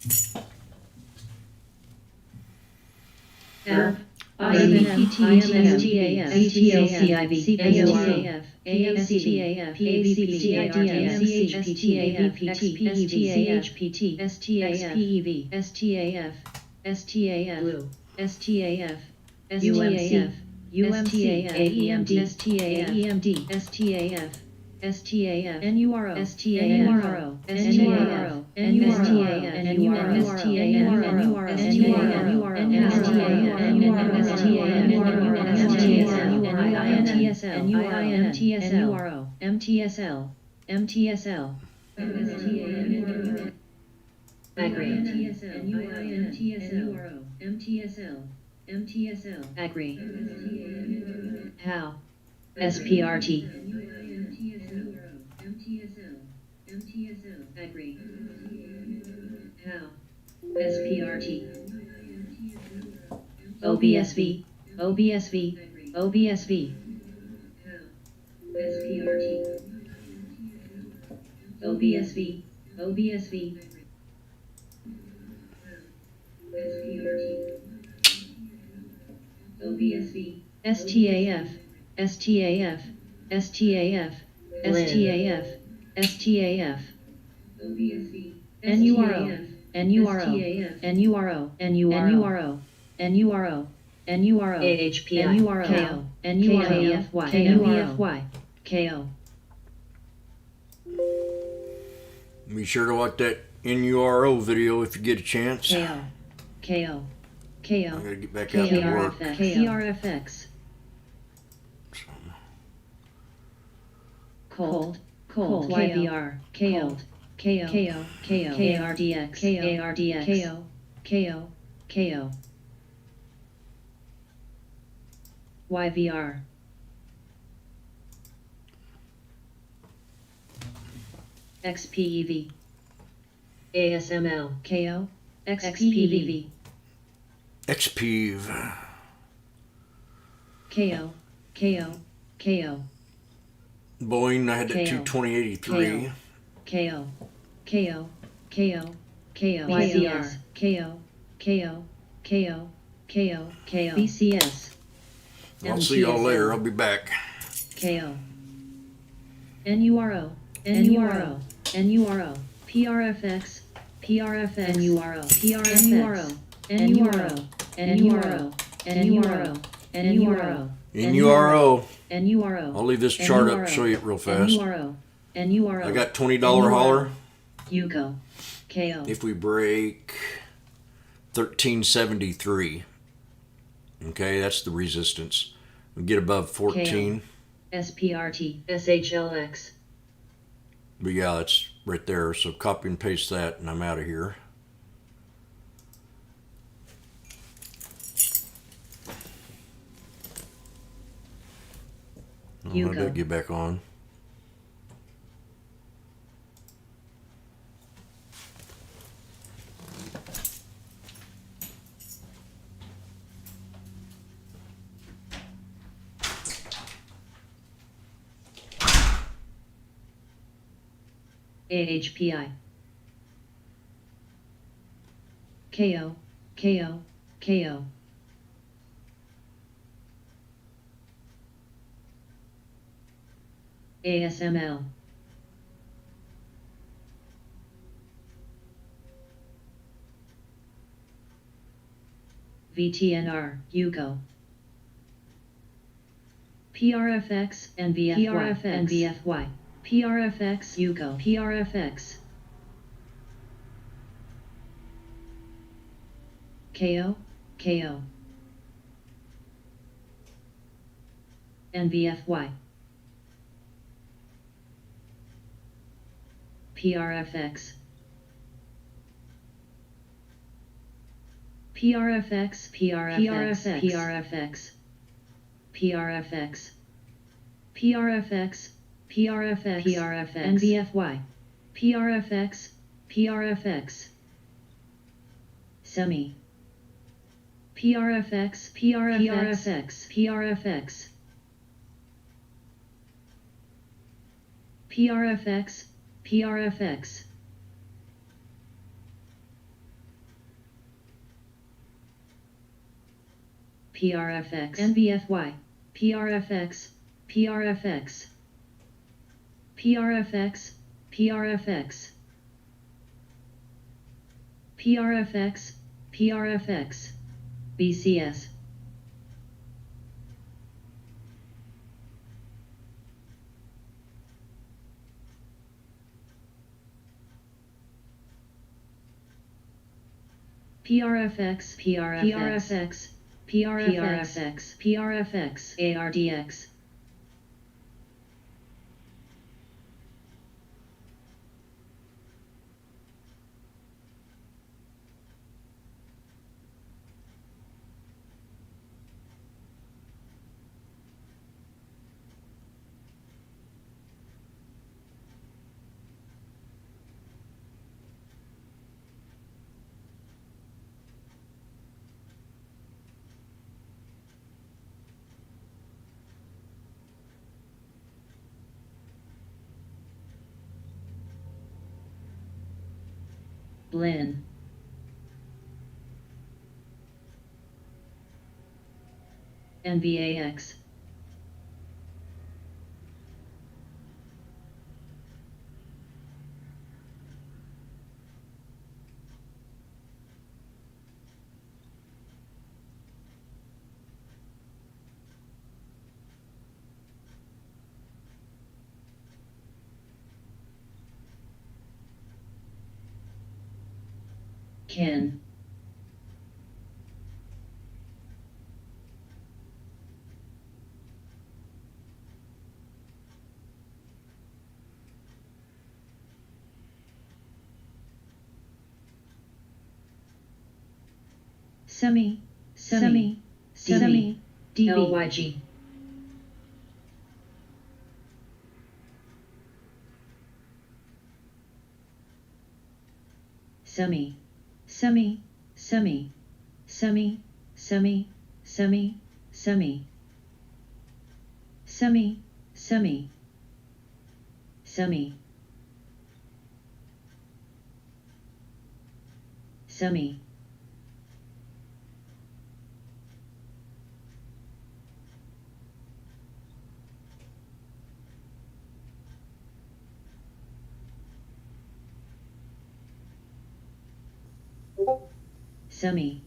F INPTMSTAF ATLCIV AURF AMCTAF AVPCIDMCHPTAF XPEV STAF STAF STAF Blue STAF STAF UMC AEMD STAF STAF STAF NURO STAF NURO MTSL Agree. Agree. How? SPRT. Agree. How? SPRT. OBSV. OBSV. OBSV. SPRT. OBSV. OBSV. SPRT. OBSV. STAF. STAF. STAF. STAF. STAF. OBSV. NURO. NURO. NURO. NURO. NURO. NURO. AHPI. NURO. KO. NURO. KNURFY. KO. Be sure to watch that NURO video if you get a chance. KO. KO. KO. I gotta get back out to work. KRFX. Cold. Cold. YVR. KO. KO. KO. KO. KRDX. KRDX. KO. KO. KO. YVR. XPEV. ASML. KO. XPEV. XPEV. KO. KO. KO. Boeing, I had that 22083. KO. KO. KO. KO. YCR. KO. KO. KO. KO. KO. BCS. I'll see y'all later. I'll be back. KO. NURO. NURO. NURO. PRFX. PRFX. NURO. PRFX. NURO. NURO. NURO. NURO. NURO. NURO. I'll leave this chart up, show you it real fast. NURO. NURO. I got $20 holler. Yuko. KO. If we break 1373, okay, that's the resistance. We get above 14. SPRT. SHLX. But yeah, that's right there. So copy and paste that, and I'm out of here. I gotta get back on. AHPI. KO. KO. KO. ASML. VTNR, Yuko. PRFX and VFY. PRFX and VFY. PRFX, Yuko. PRFX. KO, KO. And VFY. PRFX. PRFX. PRFX. PRFX. PRFX. PRFX. PRFX. PRFX. And VFY. PRFX. PRFX. Semi. PRFX. PRFX. PRFX. PRFX. PRFX. PRFX, NBFY, PRFX, PRFX, PRFX, PRFX, PRFX, PRFX, BCS. PRFX, PRFX, PRFX, PRFX, ARDX. Blinn. NBAX. Ken. Semi, DB, LYG. Semi, semi, semi, semi, semi, semi, semi, semi, semi, semi, semi. Semi,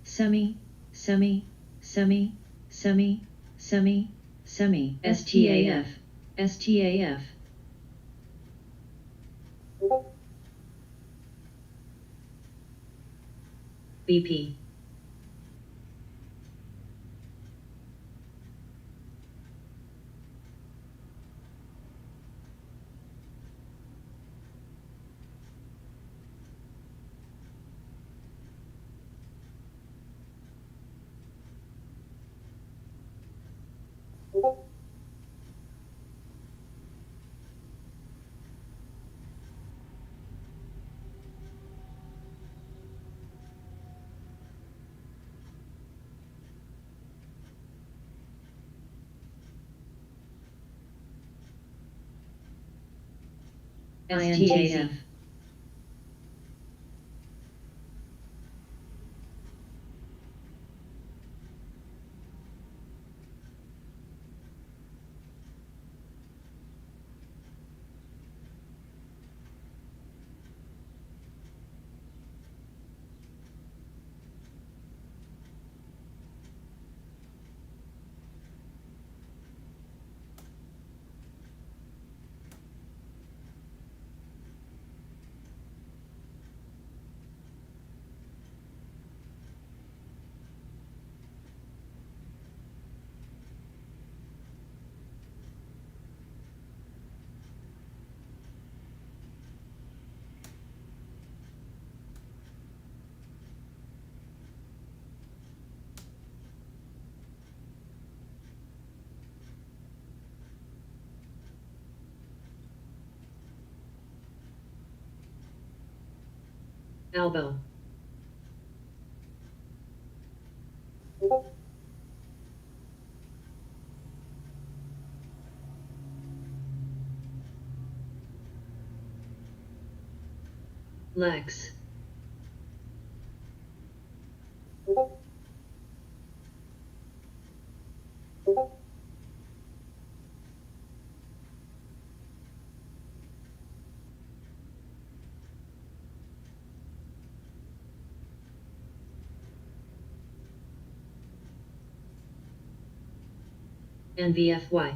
semi, semi, semi, semi, semi, semi, STAF, STAF. BP. STAF. Elbow. Lex. NVFY.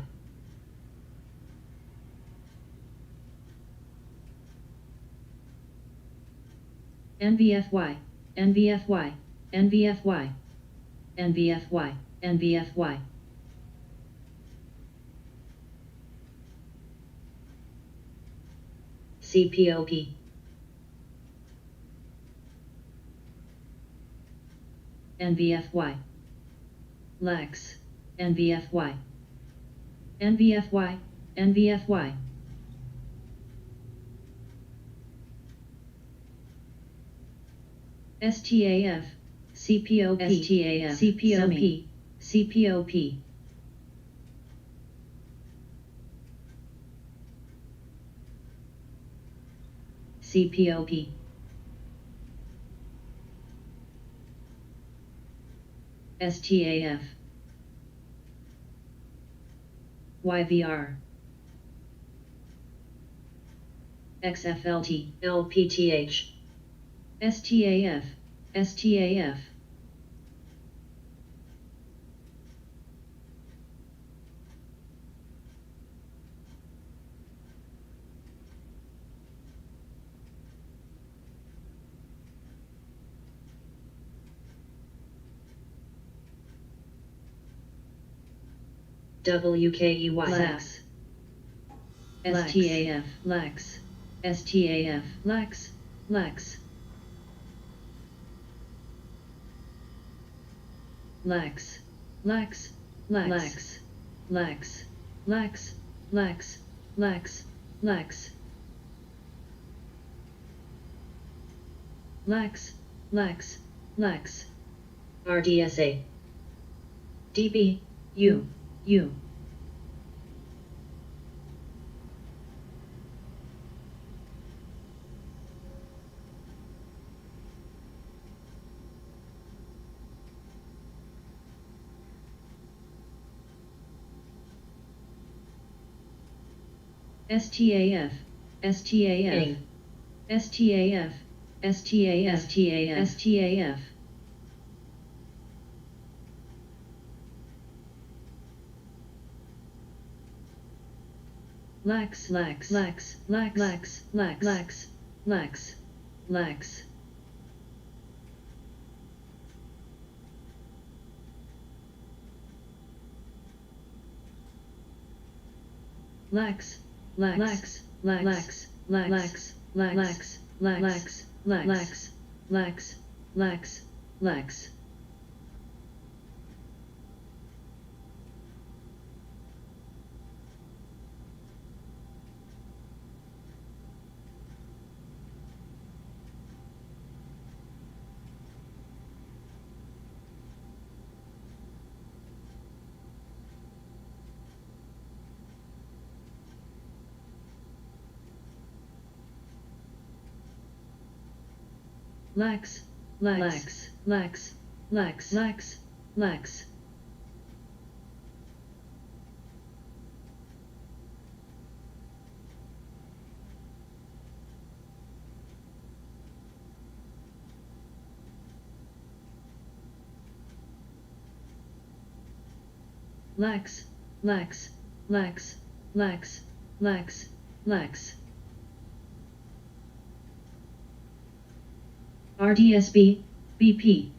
NVFY, NVFY, NVFY, NVFY, NVFY. CPOP. NVFY. Lex. NVFY. NVFY, NVFY. STAF, CPOP, STAF, CPOP, CPOP. CPOP. STAF. YVR. XFLT, LPTH. STAF, STAF. WKEY, Lex. STAF, Lex. STAF, Lex, Lex. Lex, Lex, Lex, Lex, Lex, Lex, Lex, Lex. Lex, Lex, Lex. RDSA. DB, U, U. STAF, STAF, STAF, STAF, STAF, STAF. Lex, Lex, Lex, Lex, Lex, Lex, Lex, Lex, Lex. Lex, Lex, Lex, Lex, Lex, Lex, Lex, Lex, Lex, Lex, Lex. Lex, Lex, Lex, Lex, Lex, Lex. Lex, Lex, Lex, Lex, Lex, Lex. RDSB, BP.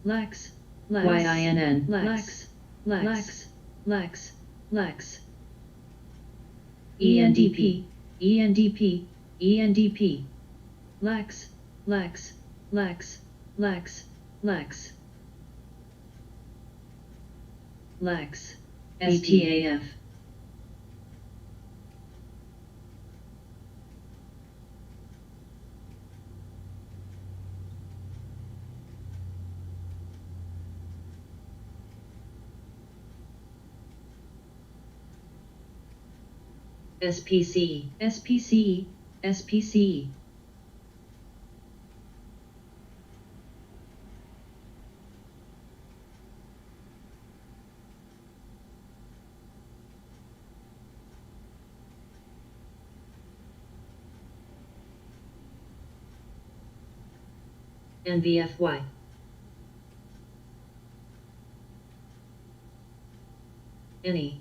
Lex, Lex, YINN, Lex, Lex, Lex, Lex. ENDP, ENDP, ENDP. Lex, Lex, Lex, Lex, Lex. Lex, STAF. SPC, SPC, SPC. NVFY. Any.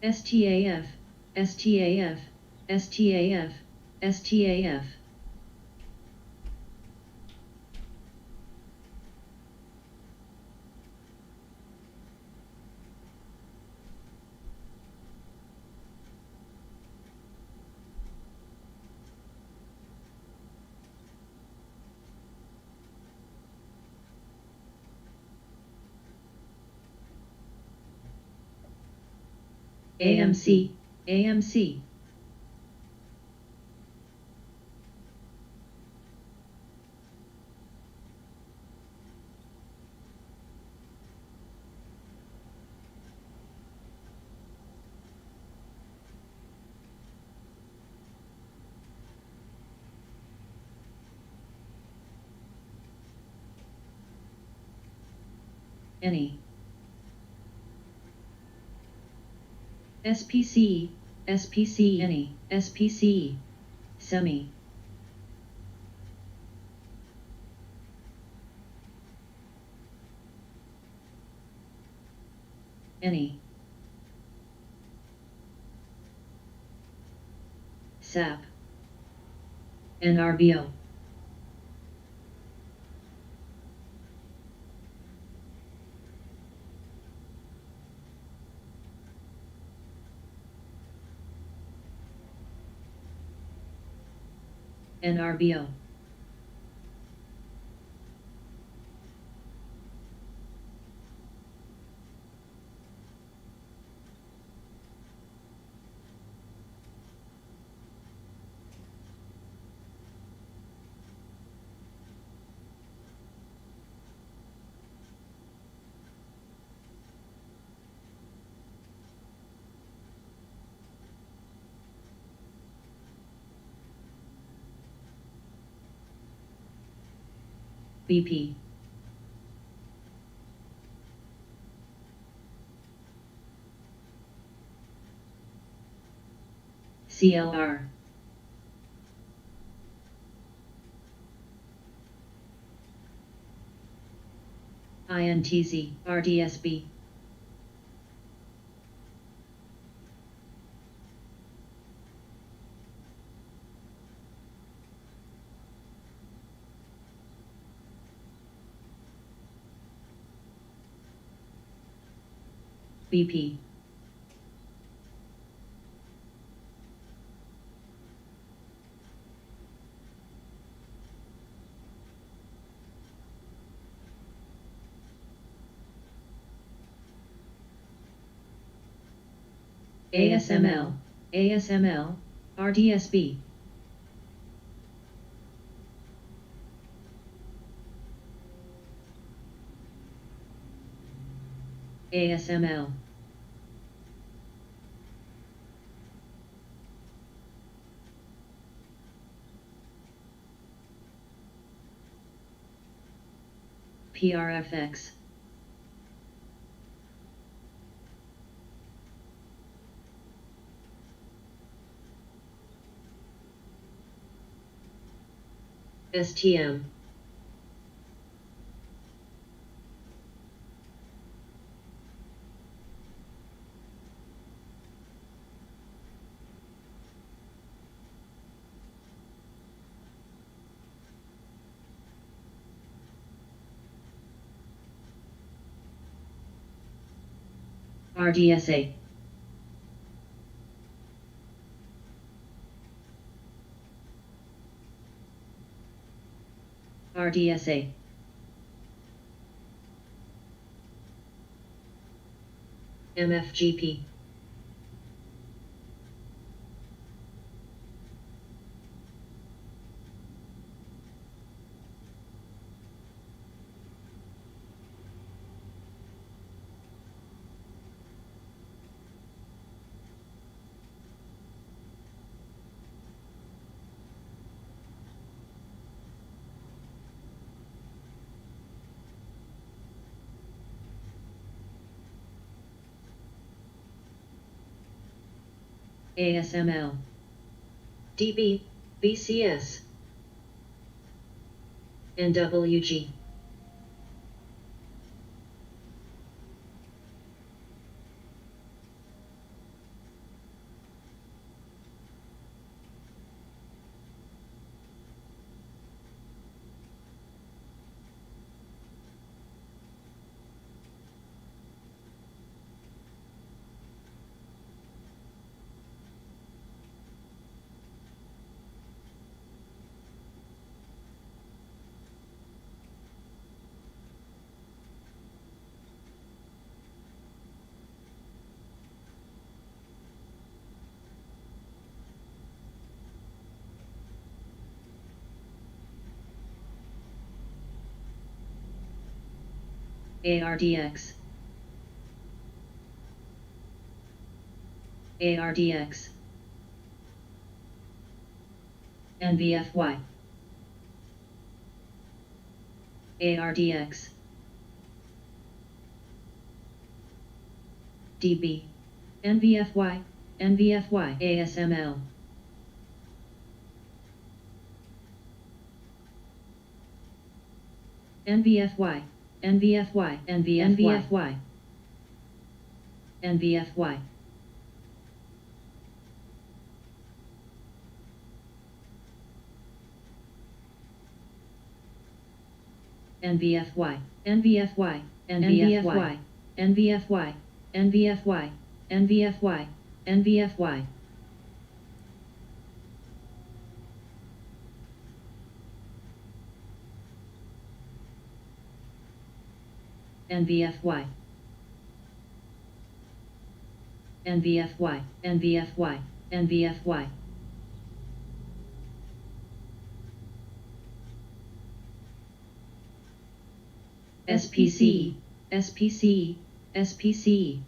STAF, STAF, STAF, STAF. AMC, AMC. Any. SPC, SPC, any, SPC, semi. Any. SAP. NRBO. NRBO. BP. CLR. INTZ, RDSB. BP. ASML, ASML, RDSB. ASML. PRFX. STM. RDSA. RDSA. MFGP. ASML, DB, BCS, NWG. ARDX, ARDX, NBFY, ARDX, DB, NBFY, NBFY, ASML, NBFY, NBFY, NBFY, NBFY, NBFY, NBFY, NBFY, NBFY, NBFY, NBFY, NBFY, NBFY, NBFY, NBFY, NBFY, SPC, SPC, SPC,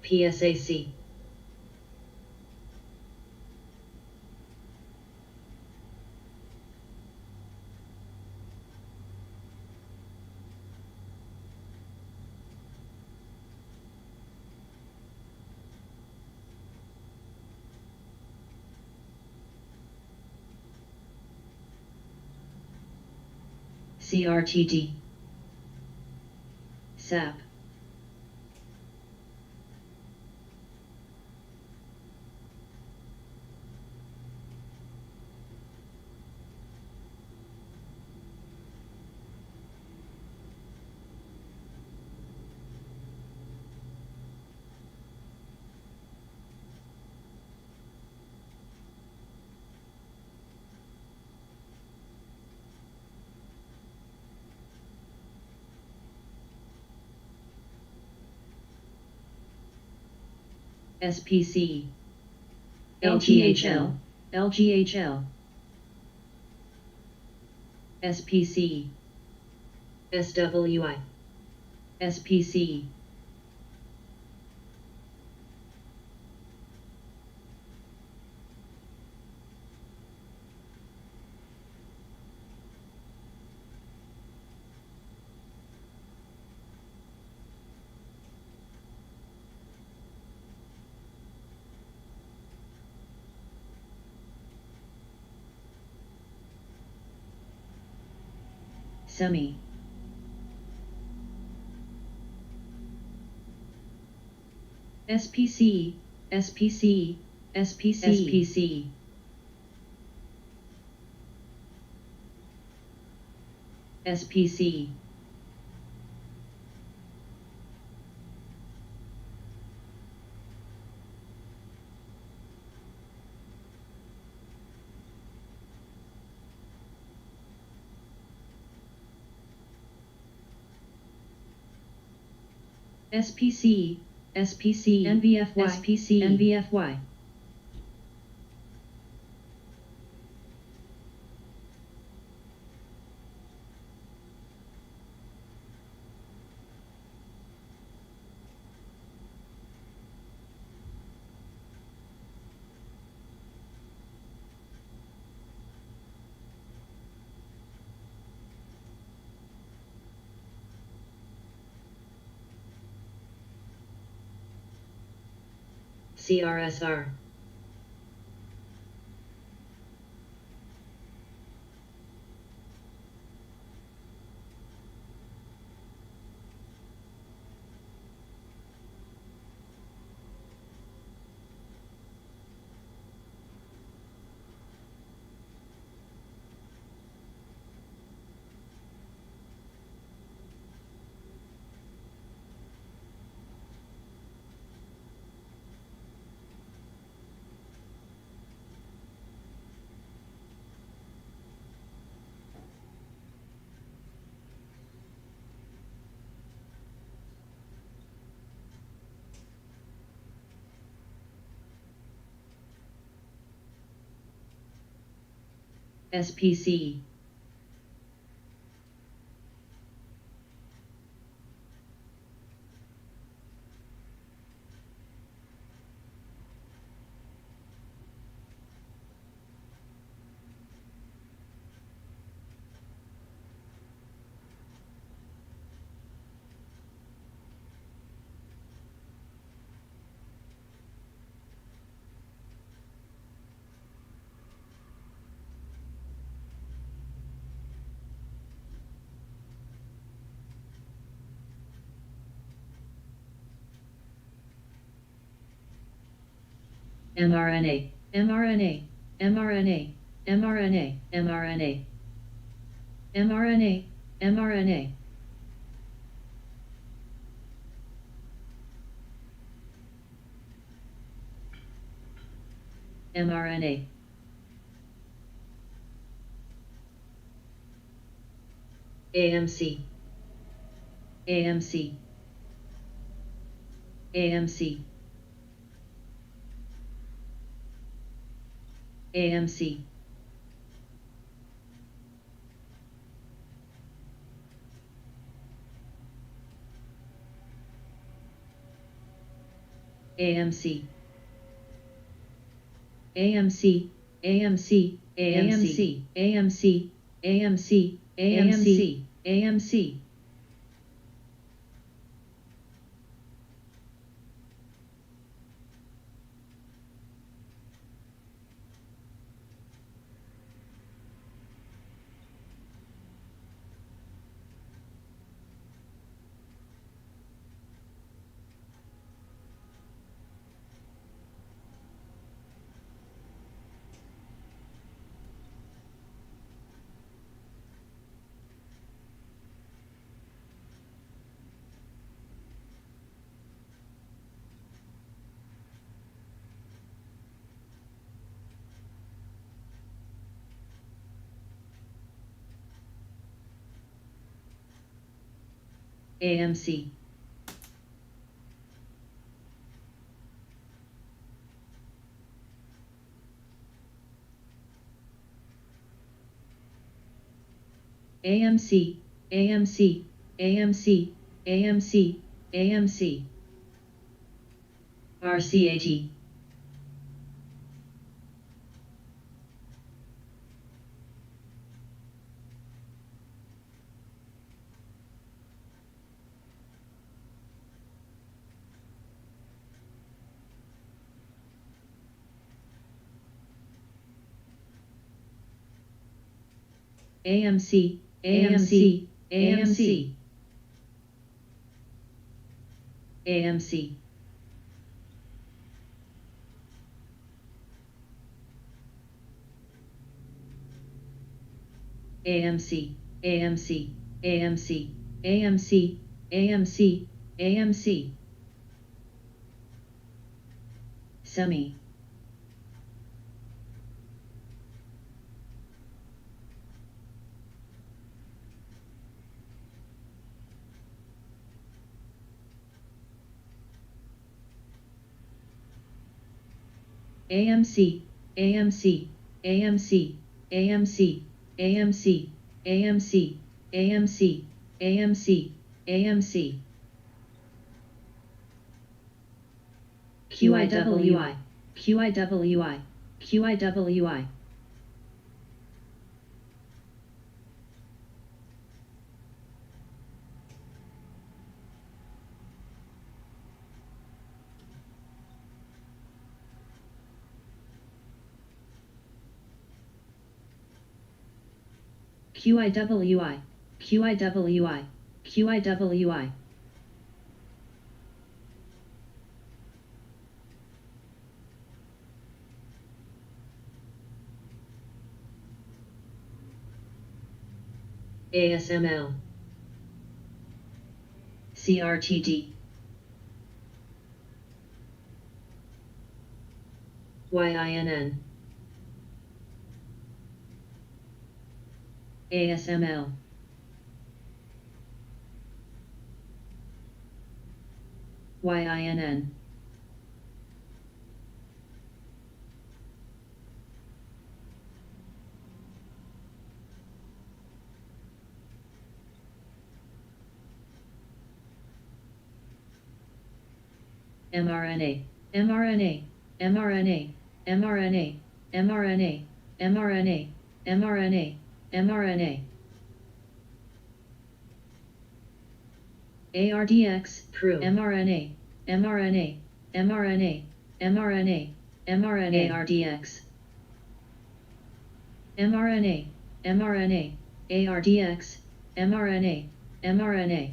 PSAC, CRTD, SAP, SPC, LGHL, LGHL, SPC, SWI, SPC, SEMI, SPC, SPC, SPC, SPC. SPC. SPC, SPC, NVFY, SPC, NVFY. CRSR. SPC. mRNA, mRNA, mRNA, mRNA, mRNA, mRNA, mRNA. mRNA. AMC. AMC. AMC. AMC. AMC. AMC. AMC. AMC. AMC. AMC. AMC. AMC. AMC. AMC. AMC. AMC. AMC. AMC. RCAT. AMC. AMC. AMC. AMC. AMC, AMC, AMC, AMC, AMC, AMC. Semi. AMC, AMC, AMC, AMC, AMC, AMC, AMC, AMC, AMC. QIWI, QIWI, QIWI. QIWI, QIWI, QIWI. ASML, CRTD, YINN, ASML, YINN. mRNA, mRNA, mRNA, mRNA, mRNA, mRNA, mRNA, mRNA. ARDX, mRNA, mRNA, mRNA, mRNA, mRNA, ARDX, mRNA, mRNA, ARDX, mRNA, mRNA.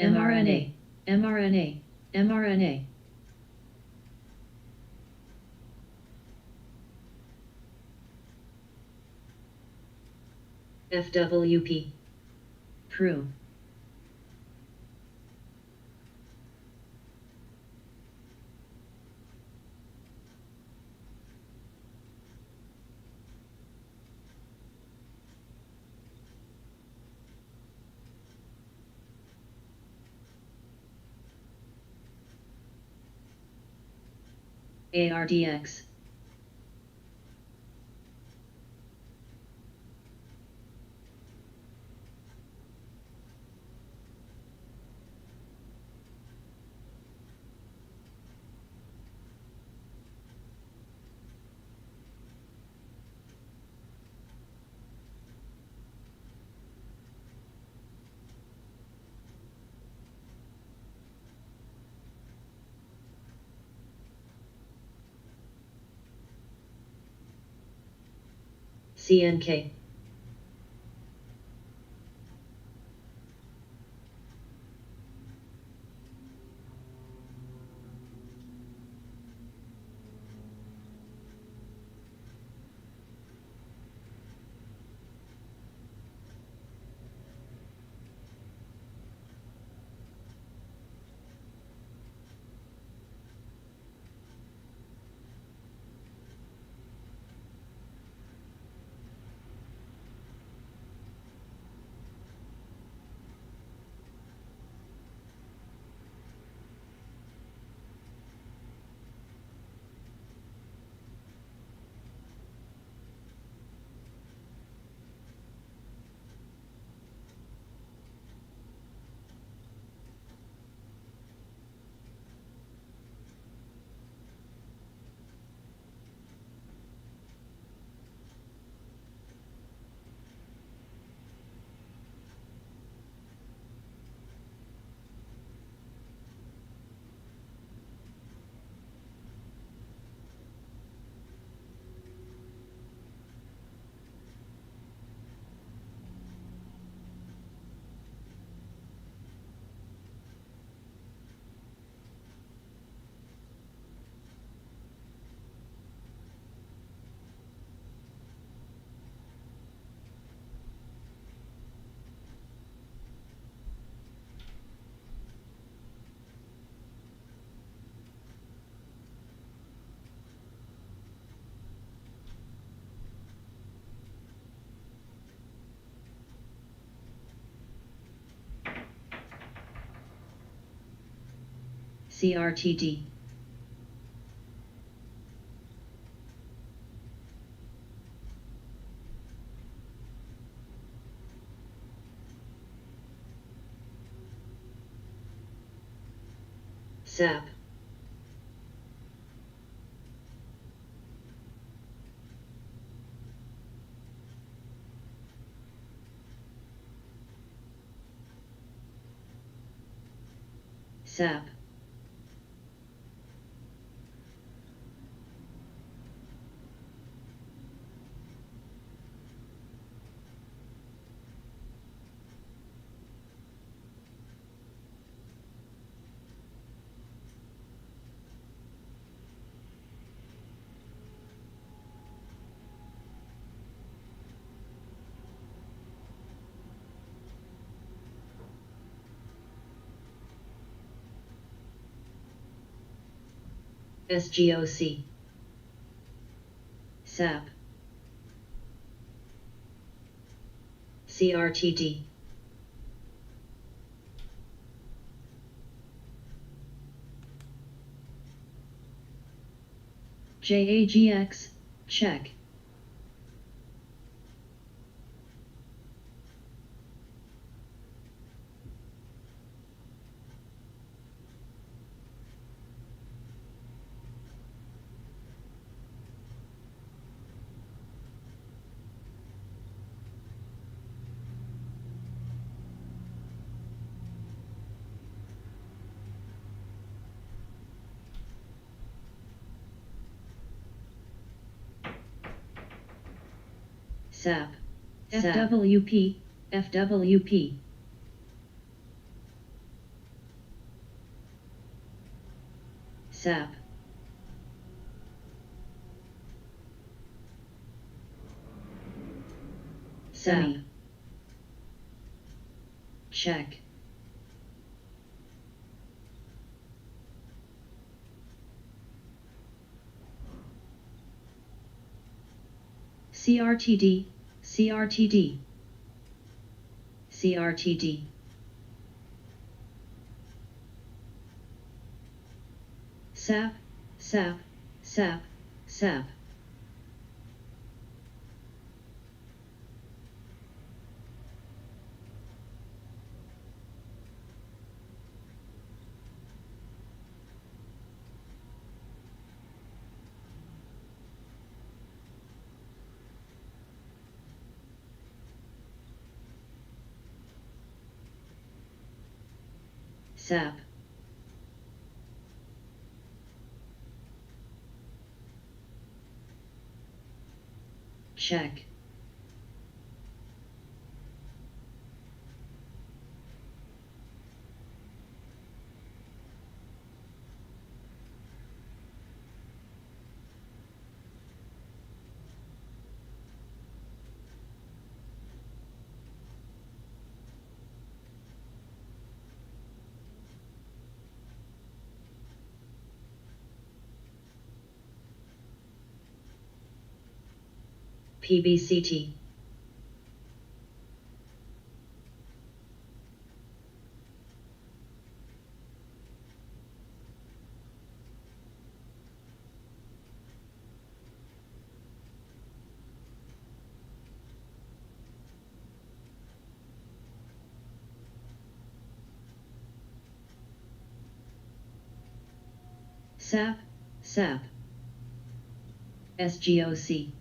mRNA, mRNA, mRNA. FWP. Prue. ARDX. CNK. CRTD. SAP. SAP. SGOC. SAP. CRTD. JAGX, check. SAP. FWP, FWP. SAP. Semi. Check. CRTD, CRTD. CRTD. SAP, SAP, SAP, SAP. SAP. Check. PBCT. SAP, SAP. SGOC.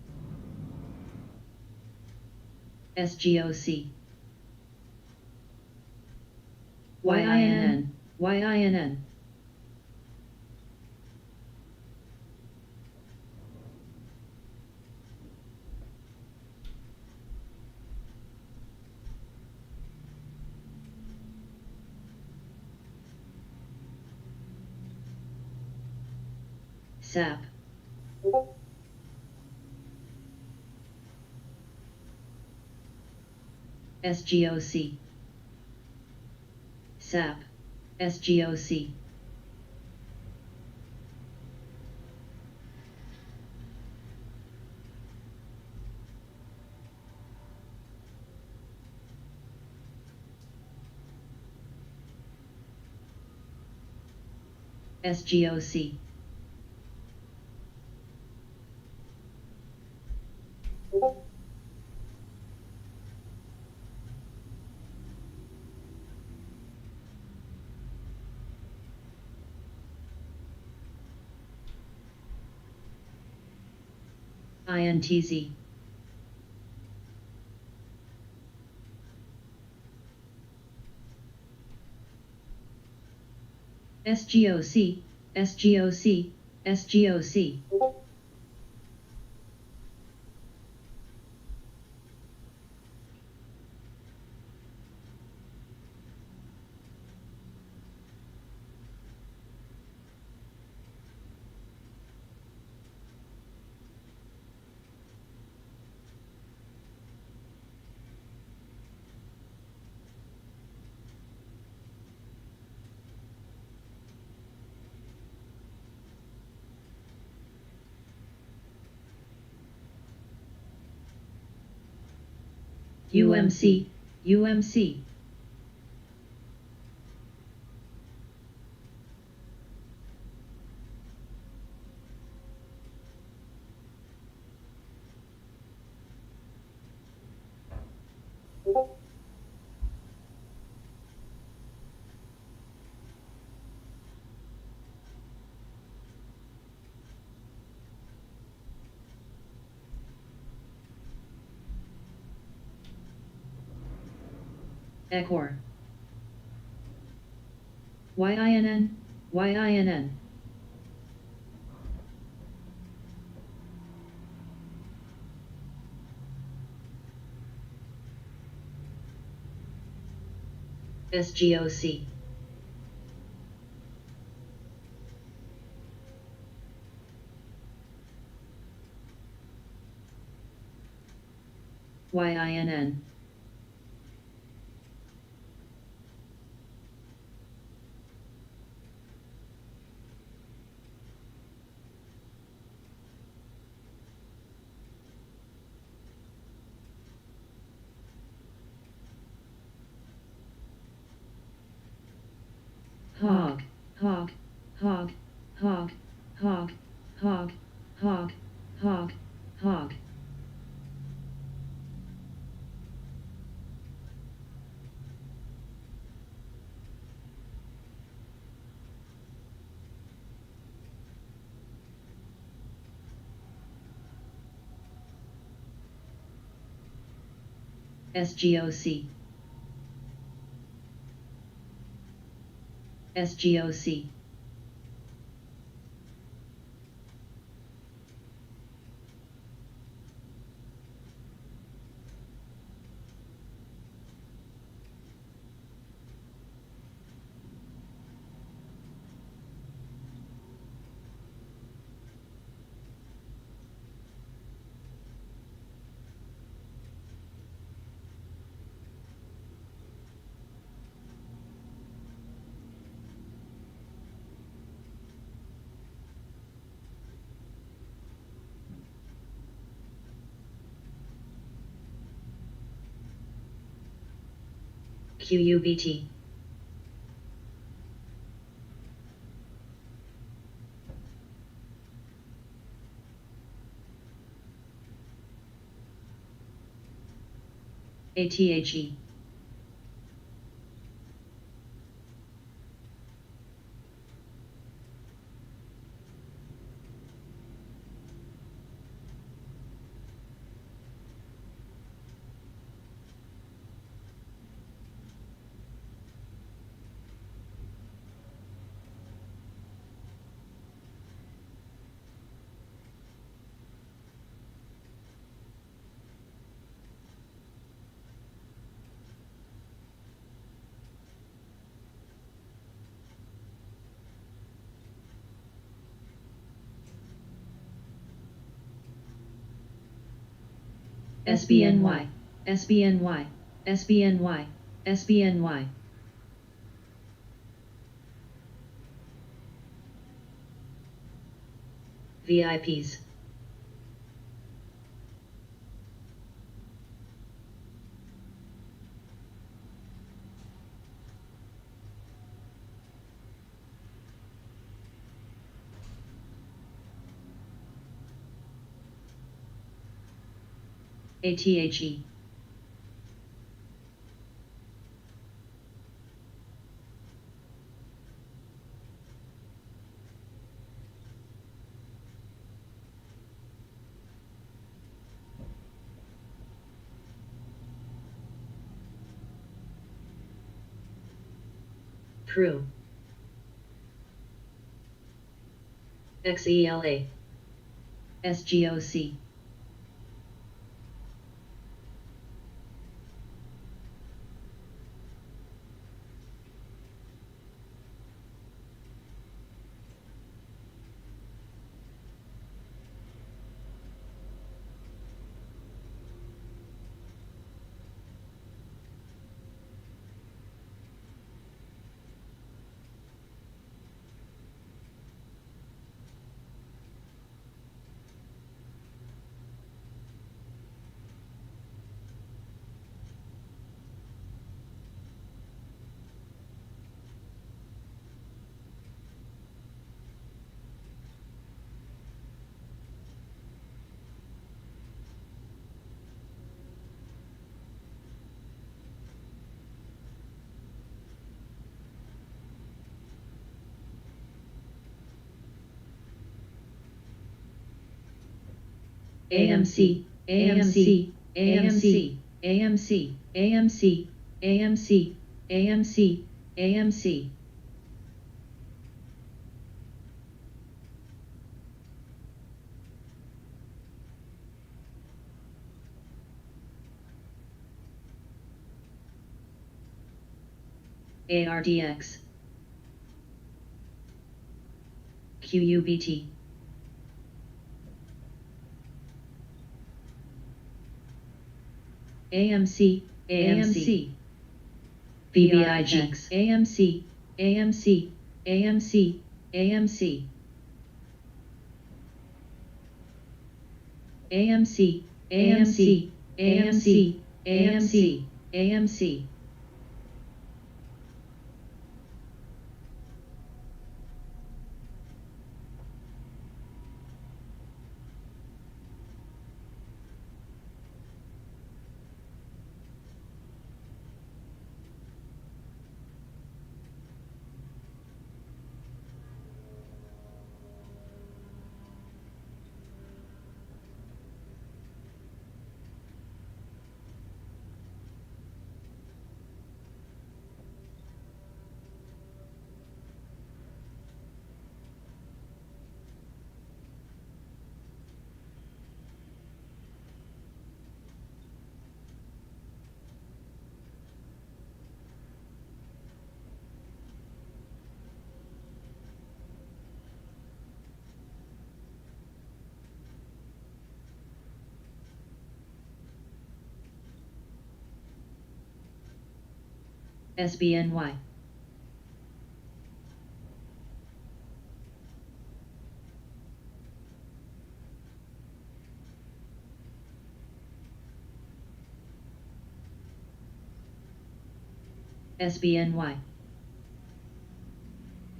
SGOC. YINN, YINN. SAP. SGOC. SAP. SGOC. SGOC. INTZ. SGOC, SGOC, SGOC. UMC, UMC. Ecor. YINN, YINN. SGOC. YINN. Hog, hog, hog, hog, hog, hog, hog, hog, hog. SGOC. SGOC. QUBT. ATHE. SBNY, SBNY, SBNY, SBNY. VIPs. ATHE. Crew. XELA. SGOC. AMC, AMC, AMC, AMC, AMC, AMC, AMC, AMC. ARDX. QUBT. AMC, AMC. VBIG. AMC, AMC, AMC, AMC. AMC, AMC, AMC, AMC, AMC. SBNY. SBNY.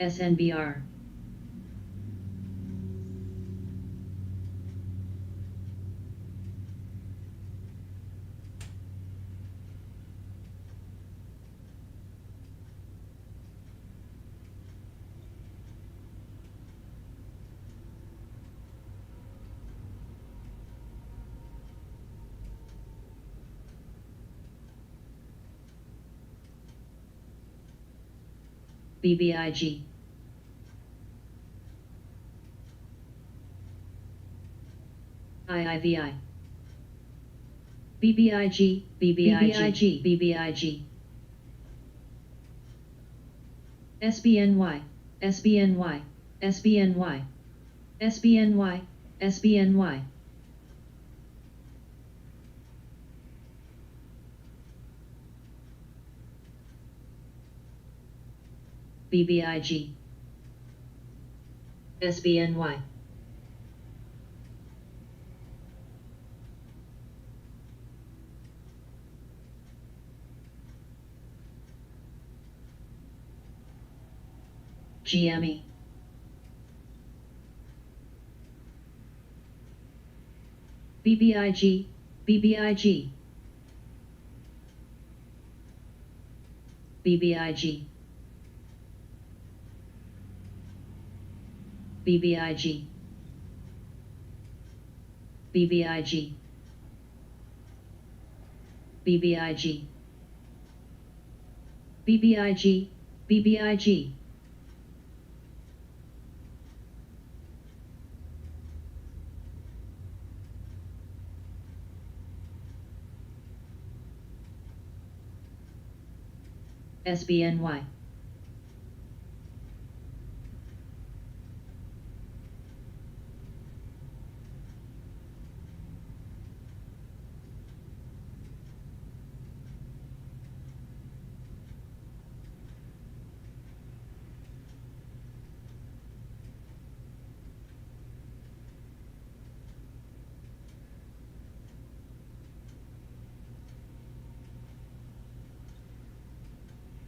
SNBR. BBIG. IIVI. BBIG, BBIG, BBIG. SBNY, SBNY, SBNY, SBNY, SBNY. BBIG. SBNY. GME. BBIG, BBIG, BBIG, BBIG, BBIG, BBIG, BBIG, BBIG. SBNY,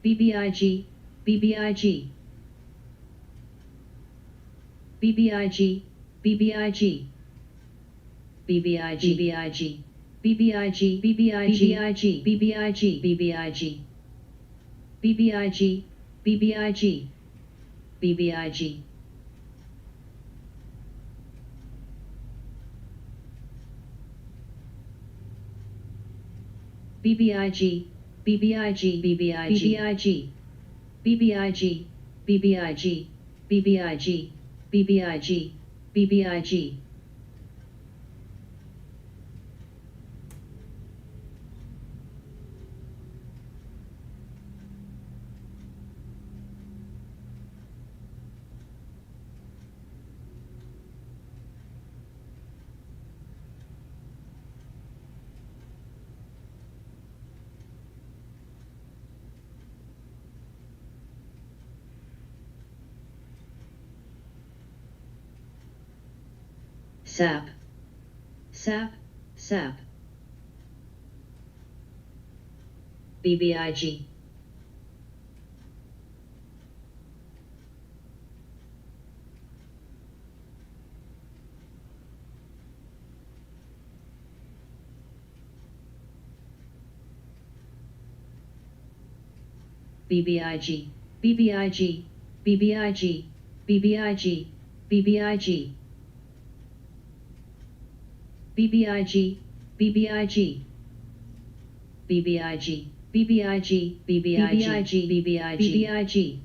BBIG, BBIG, BBIG, BBIG, BBIG, BBIG, BBIG, BBIG, BBIG, BBIG, BBIG, BBIG, BBIG. BBIG, BBIG, BBIG, BBIG, BBIG, BBIG, BBIG, BBIG. Sap, sap, sap. BBIG, BBIG, BBIG, BBIG, BBIG, BBIG, BBIG, BBIG, BBIG, BBIG, BBIG, BBIG, BBIG.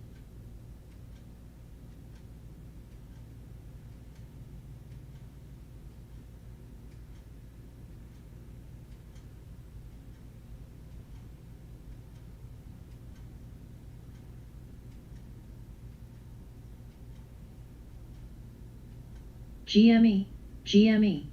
GME, GME.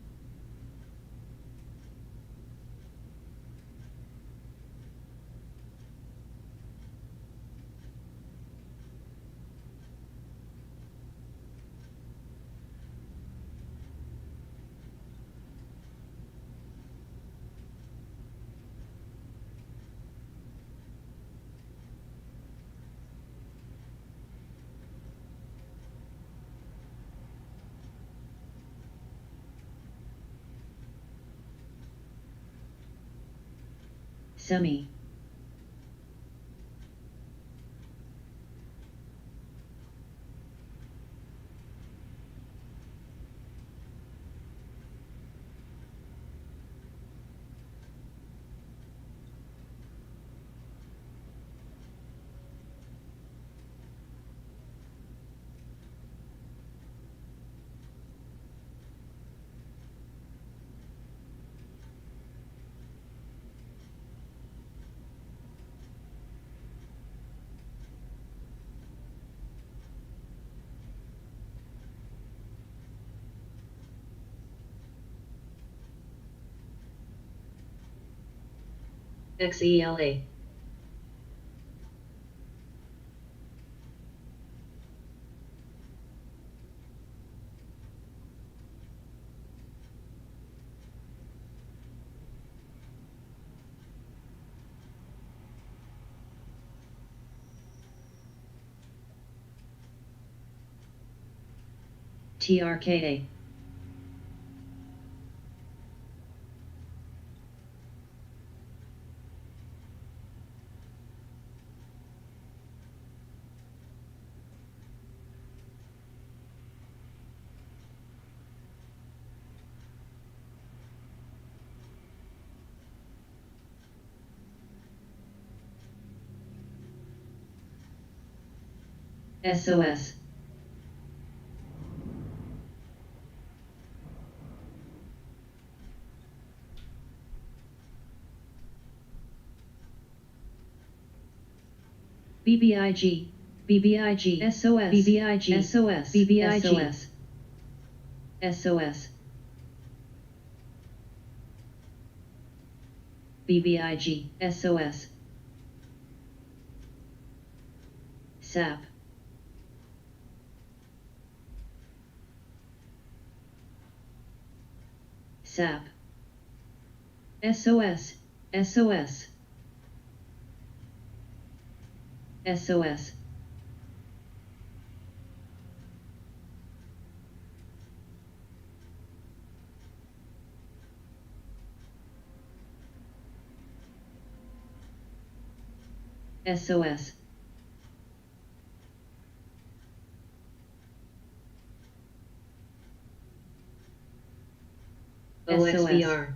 Semi, XELA. TRKA. SOS. BBIG, BBIG, SOS, BBIG, SOS, BBIG, SOS, SOS, BBIG, SOS, SAP, SAP, SOS, SOS, SOS. SOS. OXVR.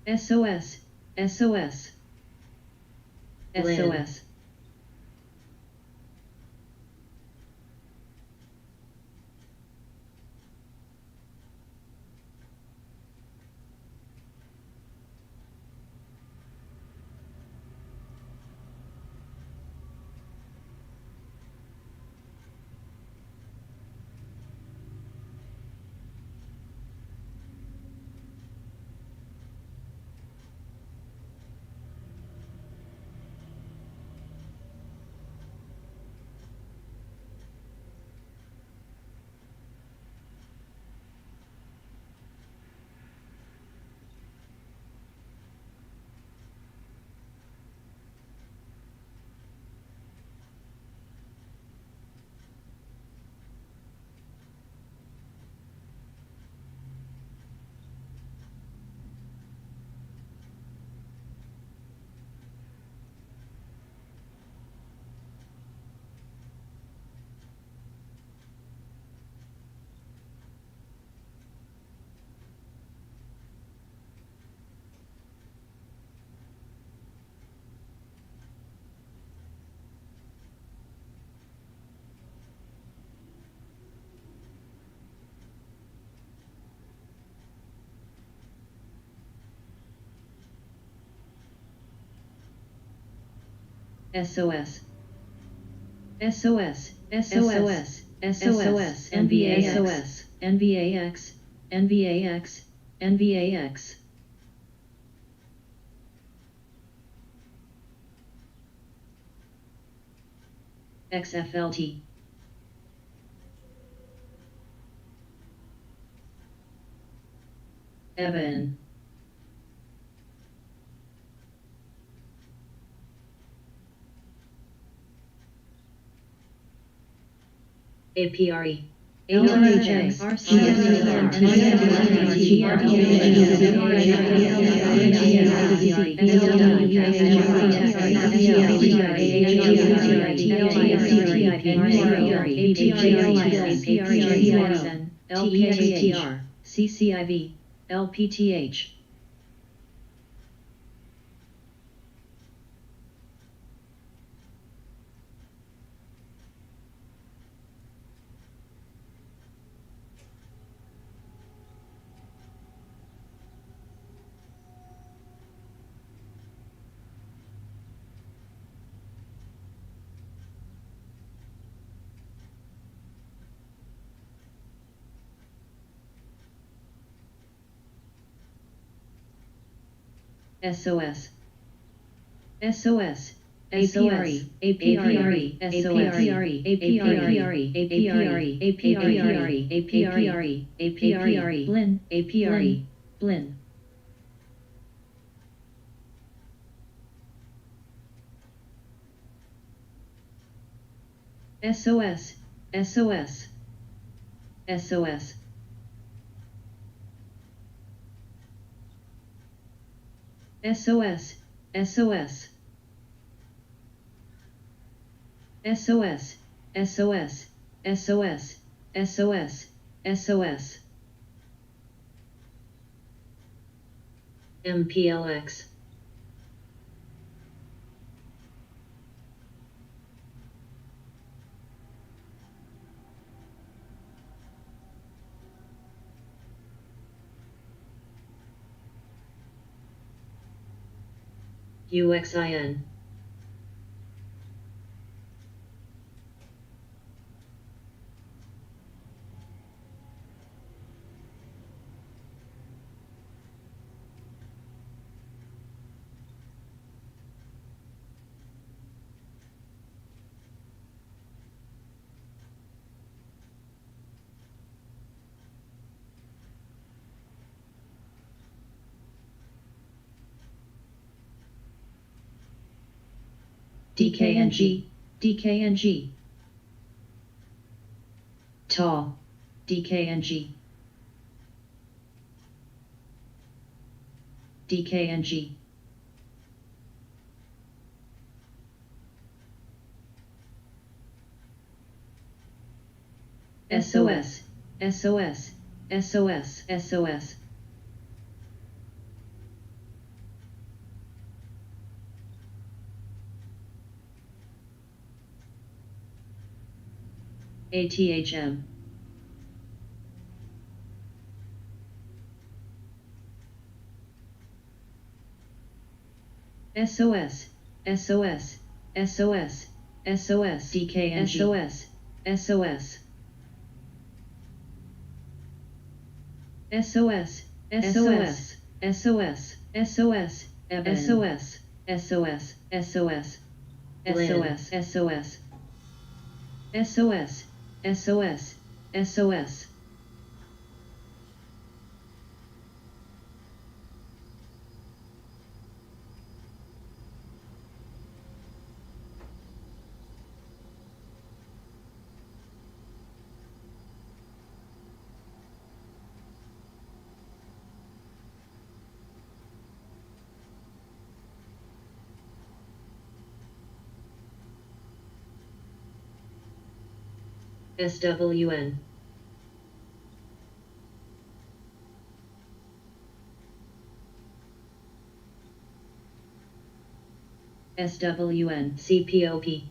SOS, SOS, SOS. SOS, SOS, SOS, SOS, NVAX, NVAX, NVAX, NVAX. XFLT. Evan. APRE. HRHX, LKTR, CCIV, LPTH. SOS, SOS, APRE, APRE, SOS, APRE, APRE, APRE, APRE, APRE, Blinn, APRE, Blinn. SOS, SOS, SOS. SOS, SOS, SOS, SOS, SOS, SOS, SOS. MPLX. UXIN. DKNG, DKNG. Tall, DKNG. DKNG. SOS, SOS, SOS, SOS. ATHM. SOS, SOS, SOS, SOS, DKNG, SOS, SOS. SOS, SOS, SOS, SOS, SOS, SOS, SOS, SOS, SOS, SOS, SOS, SOS. SWN. SWN, CPOP.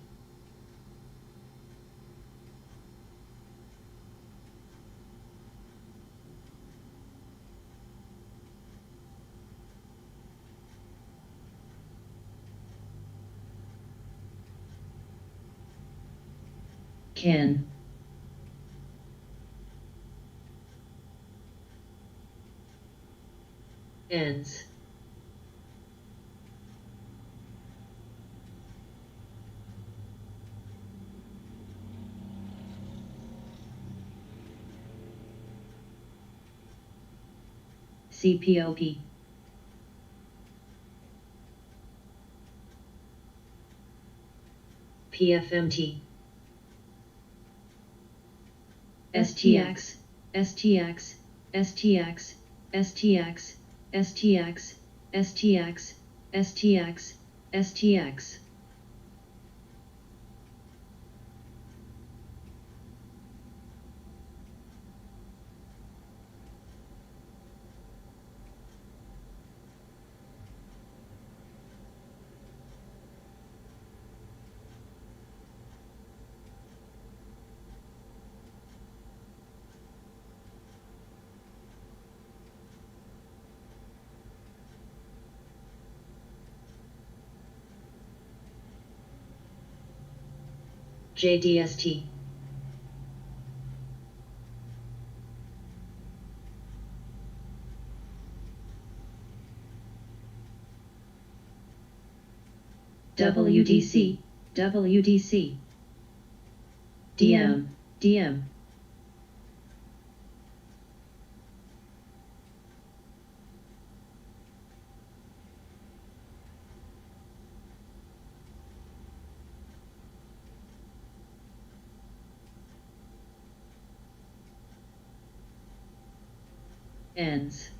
Can. Ends. CPOP. PFMT. STX, STX, STX, STX, STX, STX, STX, STX. JDST. WDC, WDC. DM, DM. Ends.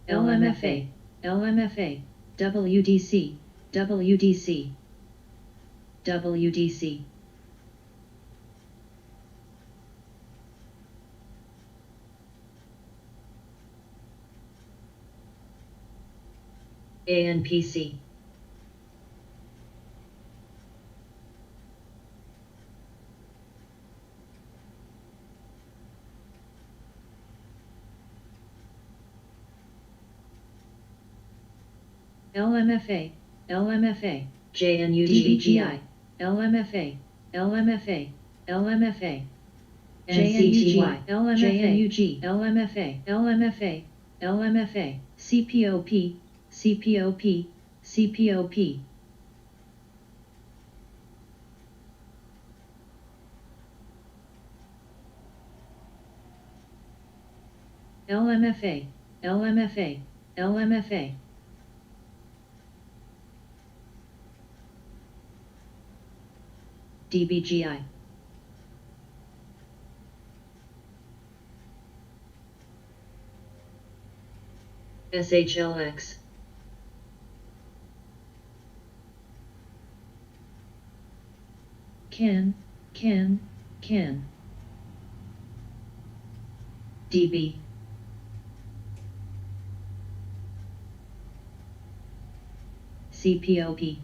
LMFA, LMFA, WDC, WDC, WDC. ANPC. LMFA, LMFA, JNUGBGI, LMFA, LMFA, LMFA, JNUG, LMFA, LMFA, LMFA, LMFA, CPOP, CPOP, CPOP. LMFA, LMFA, LMFA. DBGI. SHLX. Can. DB. CPOP.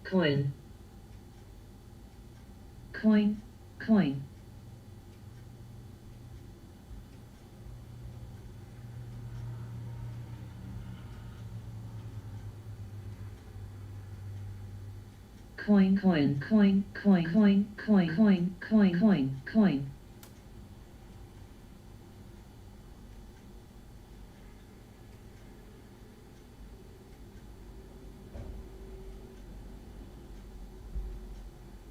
Coin. Coin. Coin.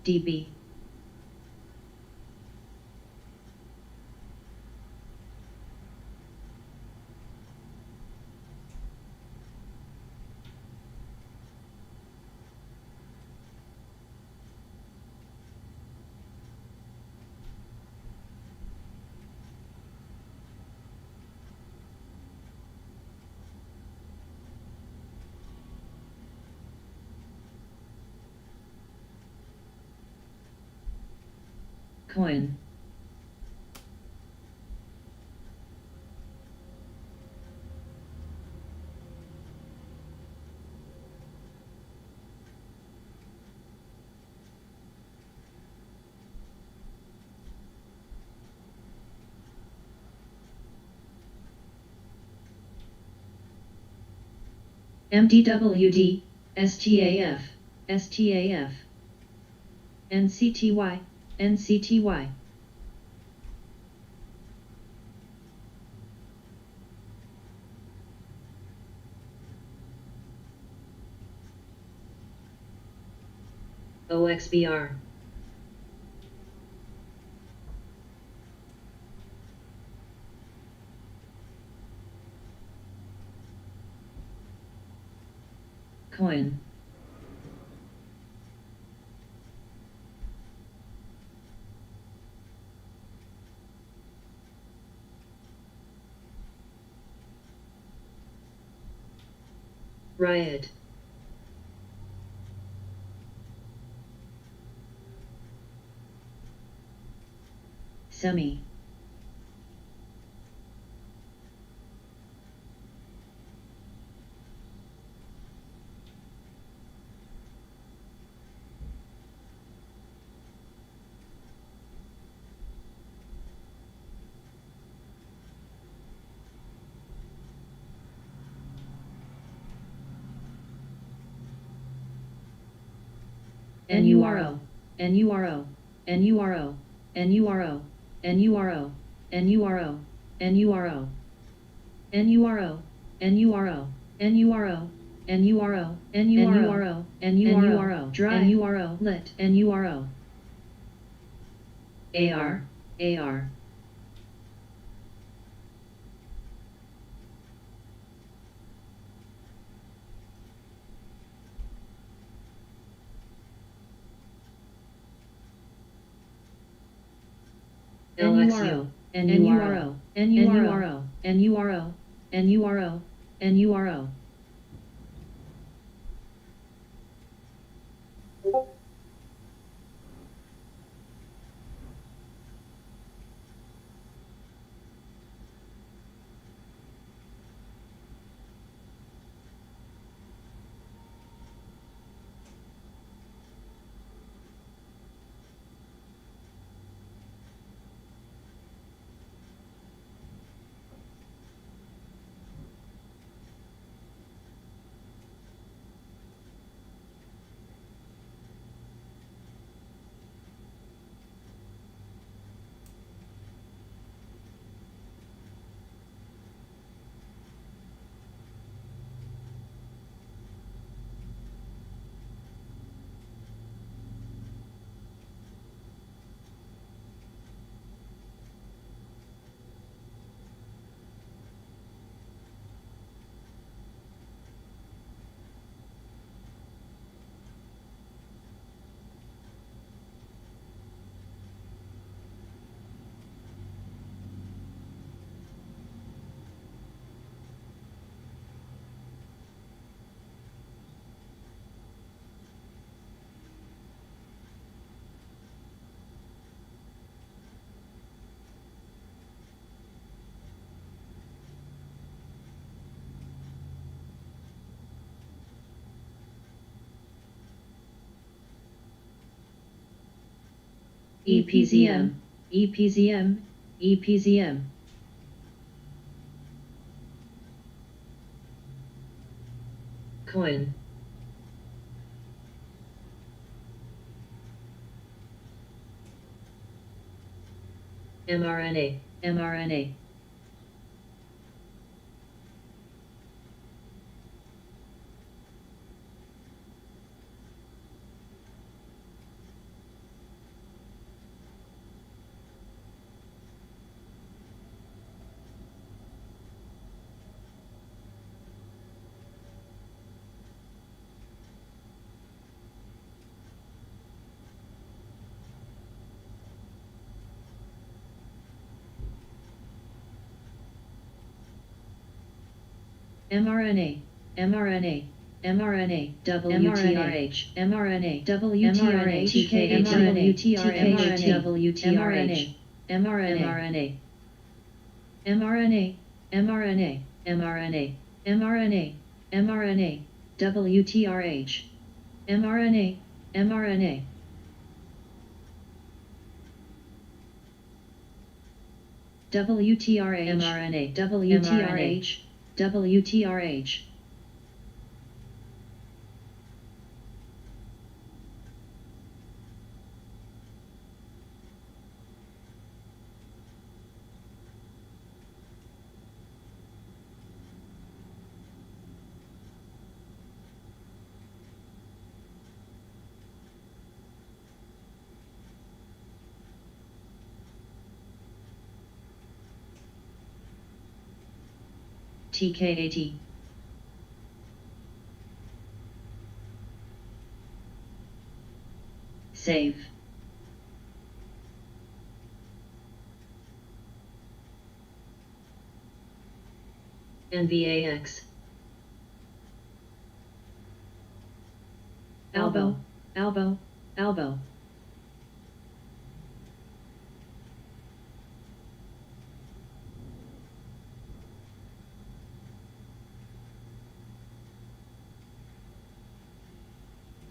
DB. Coin. MDWD, STAF, NCTY. OXBR. Coin. Riot. Semi. NURO, NURO, NURO, NURO, NURO, NURO, NURO, NURO, NURO, NURO, NURO, NURO, NURO, drive, NURO, lit, NURO, AR, AR. NURO, NURO, NURO, NURO, NURO, NURO. EPZM, EPZM, EPZM. Coin. mRNA, mRNA. mRNA, mRNA, mRNA, WTRH, mRNA, WTRH, TK, WTRH, WTRH, mRNA, mRNA, mRNA, mRNA, mRNA, mRNA, WTRH, mRNA, mRNA. WTRH, mRNA, WTRH, WTRH. TKAT. Save. NVAX. Albo, Albo, Albo.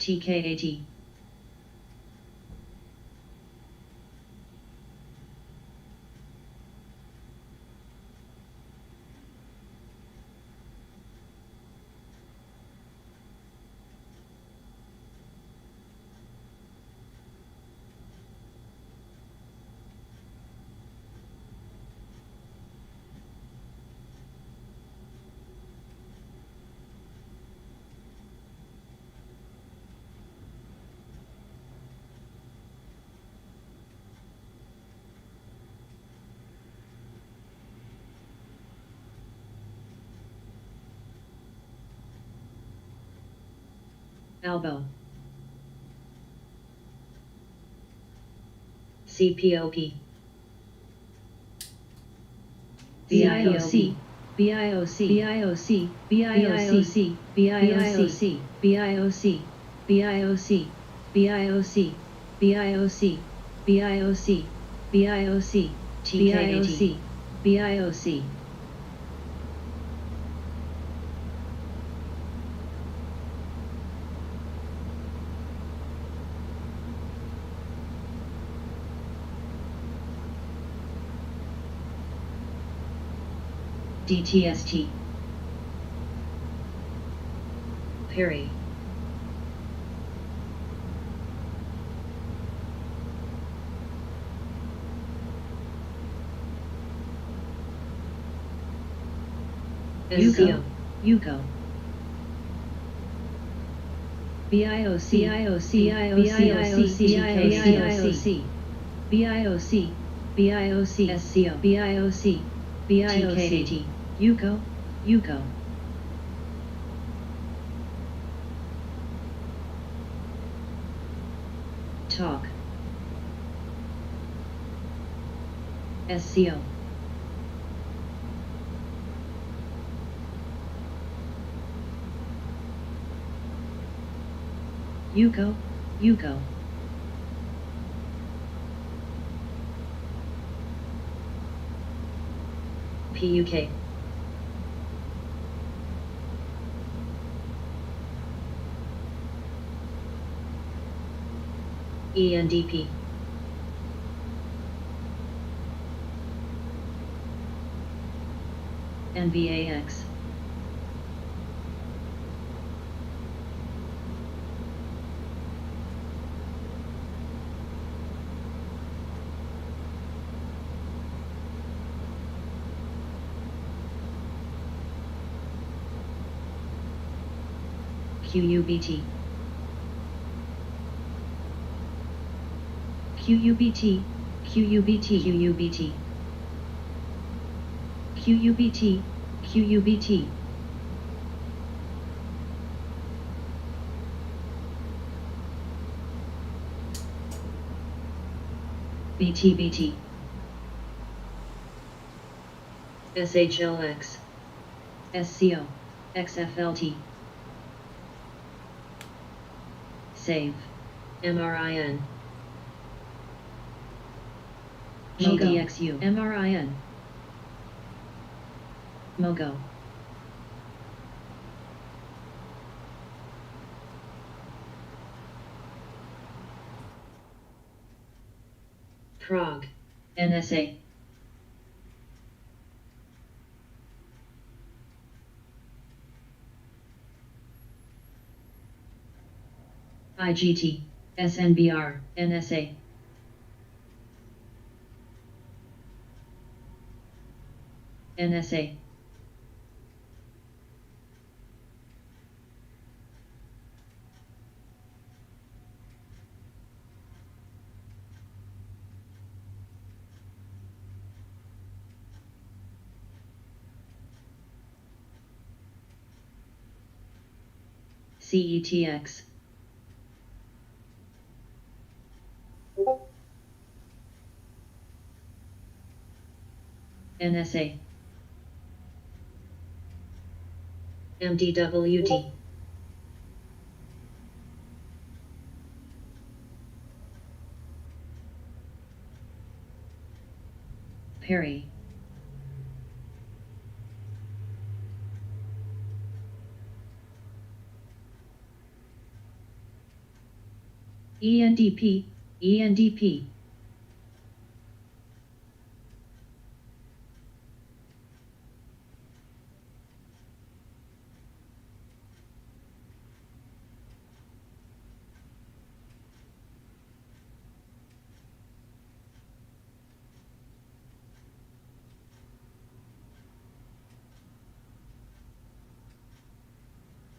TKAT. elbow, CPOP, BIOC, BIOC, BIOC, BIOC, BIOC, BIOC, BIOC, BIOC, BIOC, BIOC, BIOC, TKAT, BIOC. DTST, Perry, Yugo, Yugo, BIOC, BIOC, BIOC, BIOC, BIOC, SCO, BIOC, BIOC, Yugo, Yugo. Talk, SCO, Yugo, Yugo. PUK, ENDP, NVAX, QUBT, QUBT, QUBT, QUBT, QUBT, QUBT. BTBT, SHLX, SCO, XFLT. Save, MRIN, GDXU, MRIN, MOGO, Prague, NSA, IGT, SNBR, NSA, NSA, CETX, NSA, MDWD, Perry, ENDP, ENDP,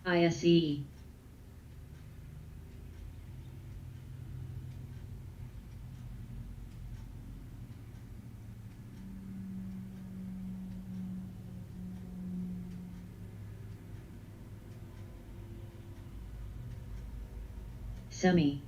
ISE, Semi.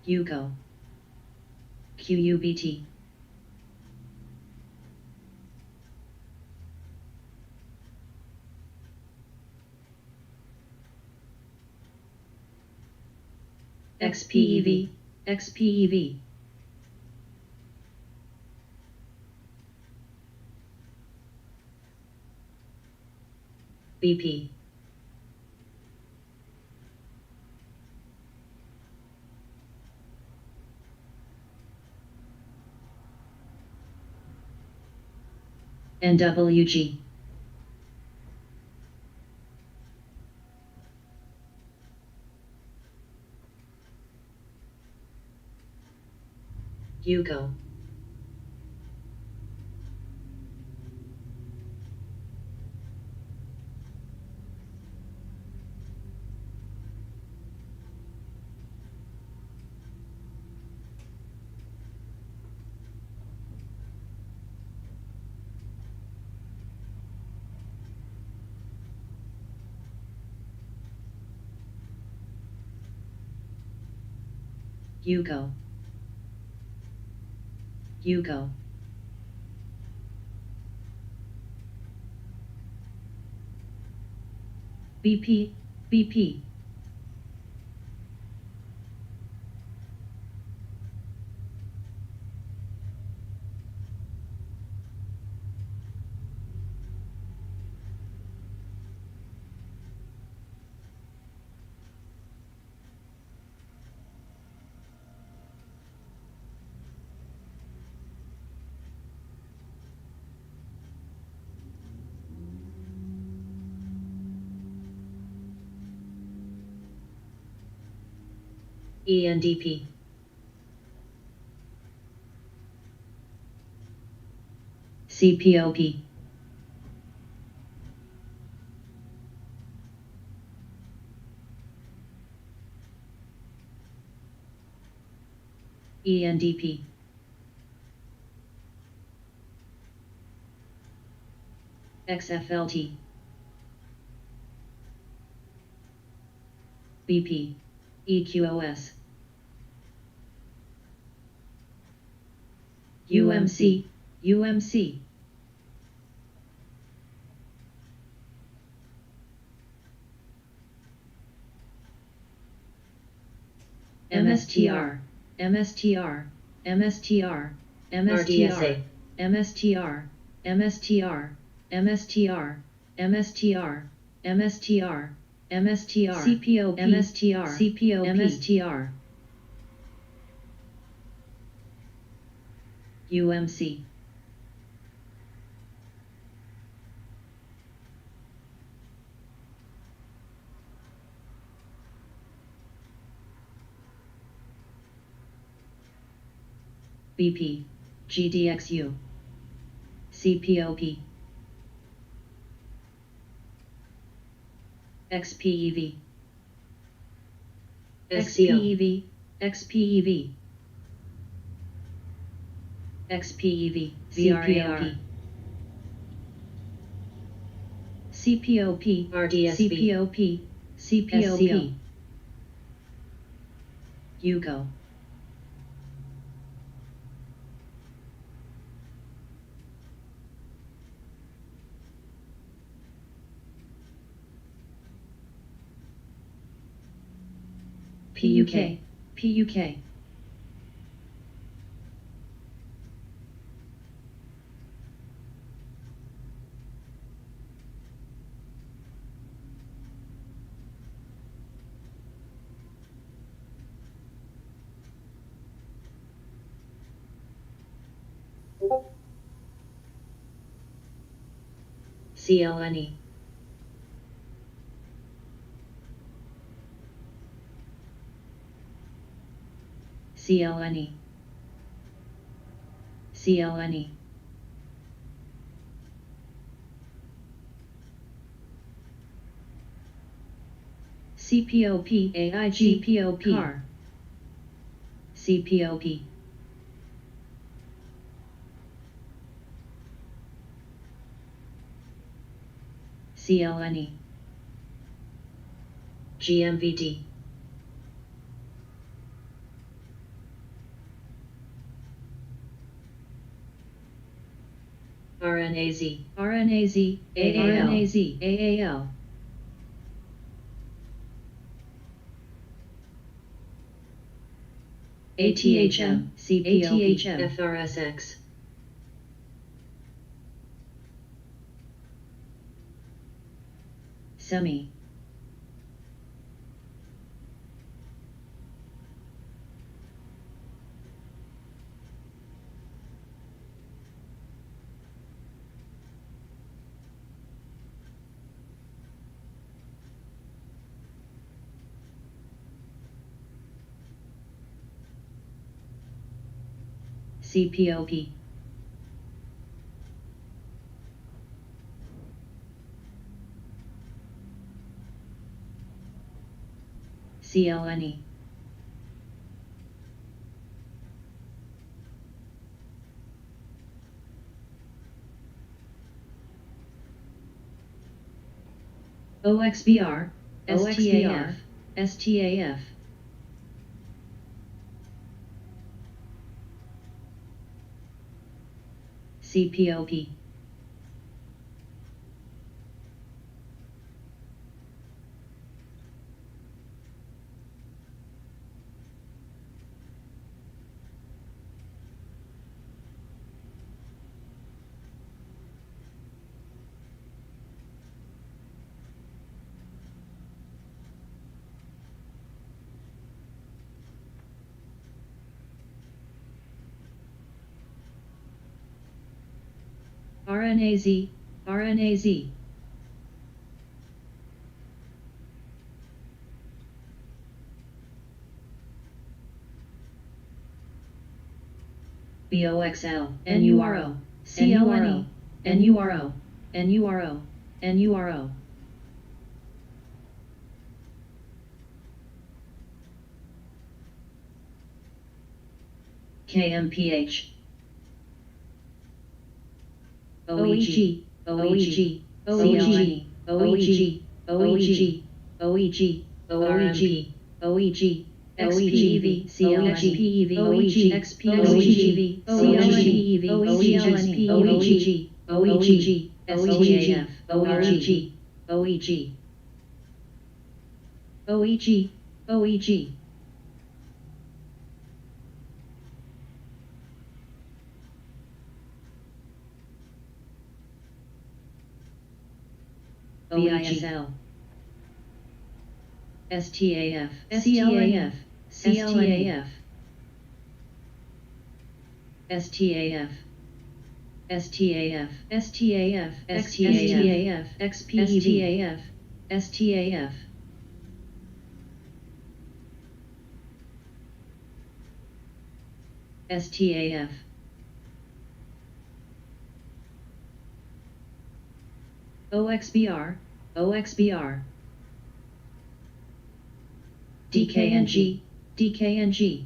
Yuko. QUBT. XPEV. XPEV. BP. NWG. Yuko. Yuko. Yuko. BP. BP. ENDP. CPOP. ENDP. XFLT. BP. EQOS. UMC. UMC. MSTR. MSTR. MSTR. MSTR. MSTR. MSTR. MSTR. MSTR. MSTR. MSTR. CPOP. MSTR. CPOP. MSTR. UMC. BP. GDXU. CPOP. XPEV. XPEV. XPEV. XPEV. VRAP. CPOP. RDSB. CPOP. CPOP. Yuko. PUK. PUK. CLNE. CLNE. CLNE. CPOP AIG POP car. CPOP. CLNE. GMVD. RNAZ. RNAZ. AAL. RNAZ. AAL. ATHM. CPOP. ATHM. FRSX. Semi. CPOP. CLNE. OXBR. STAF. STAF. CPOP. RNAZ. RNAZ. BOXL. NURO. CLNE. NURO. NURO. NURO. KMPH. OEG. OEG. OEG. OEG. OEG. OEG. ORMP. OEG. XPEV, CLNE, OEG, XPEV, CLNE, OEG, OEG, OEG, STAF, ORG, OEG, OEG, OEG. BISL. STAF, STAF, STAF, STAF, STAF, STAF, STAF, XPEV, STAF, STAF, OXBR, OXBR. DKNG, DKNG.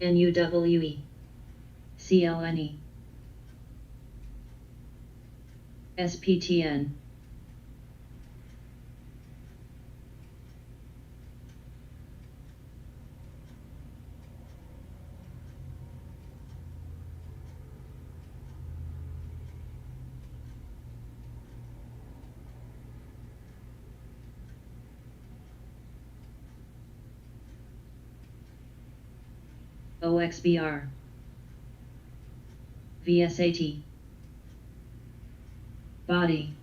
NUWE. CLNE. SPTN. OXBR, VSAT, body,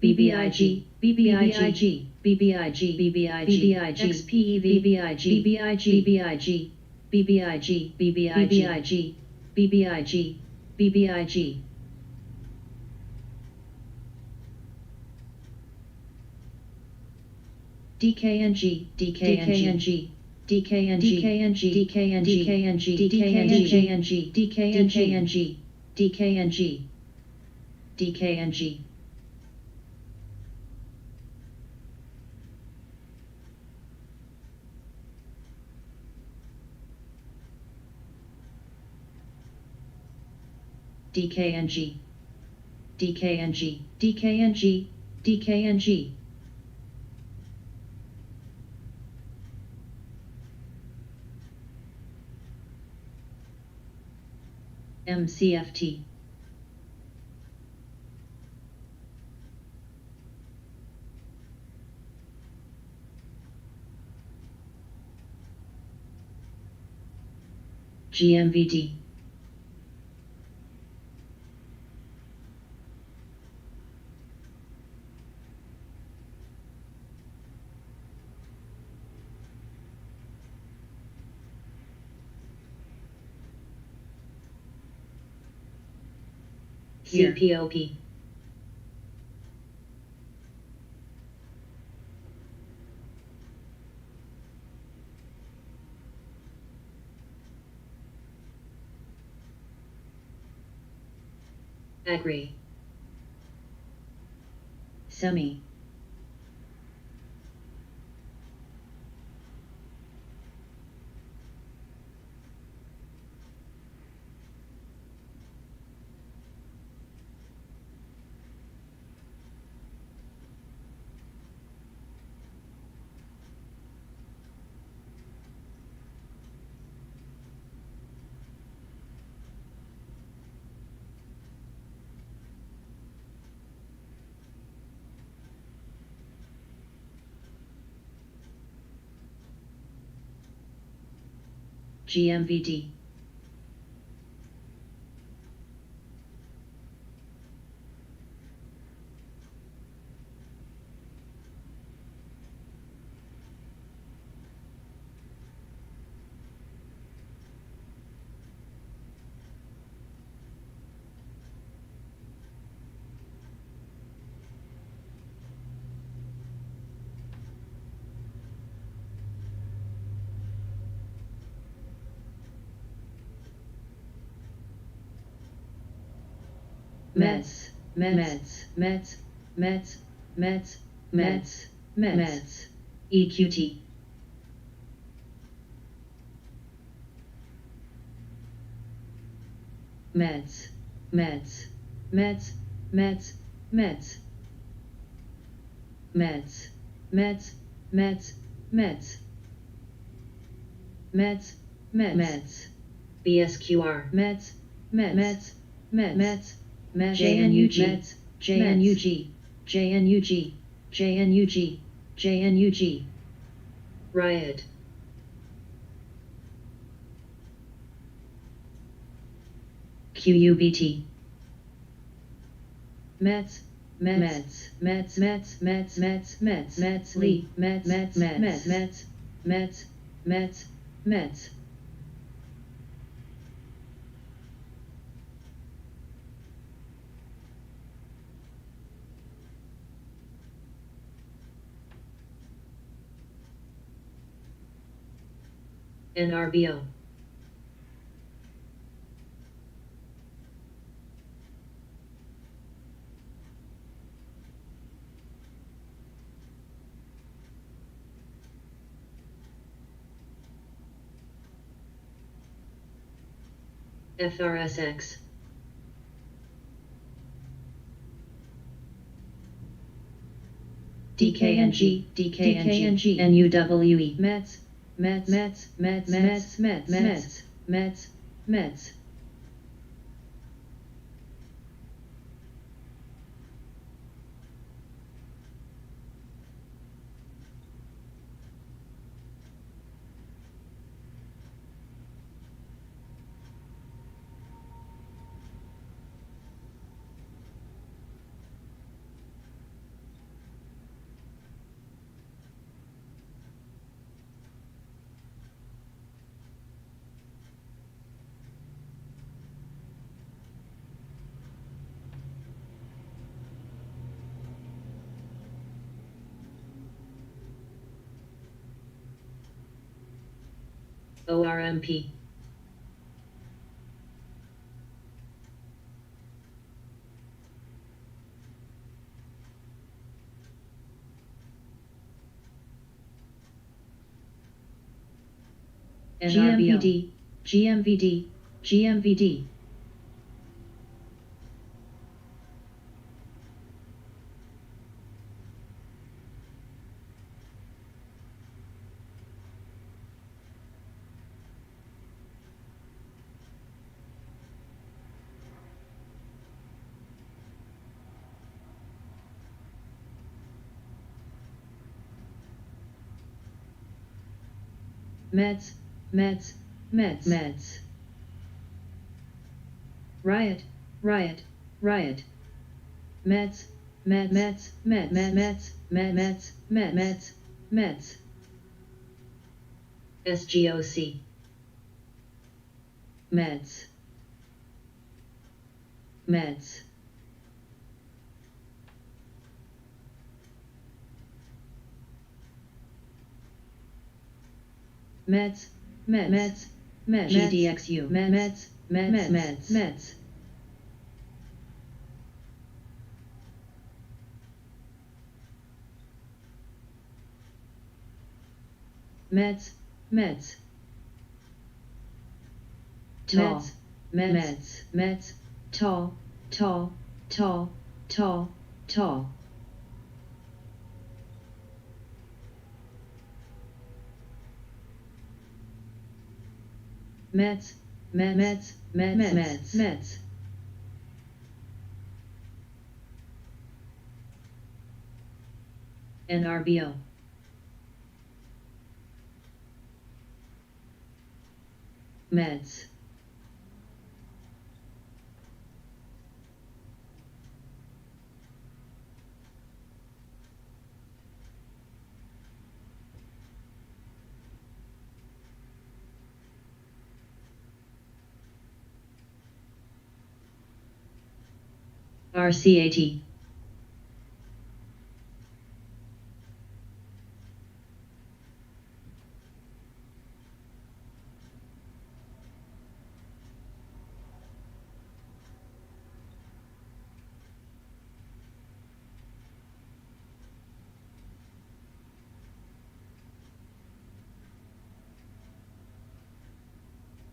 BBIG, BBIG, BBIG, BBIG, BBIG, XPEV, BBIG, BBIG, BBIG, BBIG, BBIG, BBIG, DKNG, DKNG, DKNG, DKNG, DKNG, DKNG, DKNG, DKNG, DKNG. DKNG, DKNG, DKNG, DKNG. MCFT. GMVD. CPOP. Agree. Semi. GMVD. Meds, meds, meds, meds, meds, meds, meds, EQT. Meds, meds, meds, meds, meds, meds, meds, meds, meds, meds, meds, BSQR, meds, meds, meds, meds, JNUG, JNUG, JNUG, JNUG, JNUG, riot. QUBT. Meds, meds, meds, meds, meds, meds, meds, meds, Lee, meds, meds, meds, meds, meds, meds, meds. NRBO. FRSX. DKNG, DKNG, NUWE, Mets, Mets, Mets, Mets, Mets, Mets, Mets, Mets, Mets. ORMP. GMVD, GMVD, GMVD. Mets, Mets, Mets, Mets. Riot, riot, riot. Mets, Mets, Mets, Mets, Mets, Mets, Mets, Mets, Mets. SGOC. Mets. Mets. Mets, Mets, Mets, Mets, GDXU, Mets, Mets, Mets, Mets. Mets, Mets. Mets, Mets, Mets, tall, tall, tall, tall, tall. Mets, Mets, Mets, Mets, Mets, Mets. NRBO. Mets. RCAT.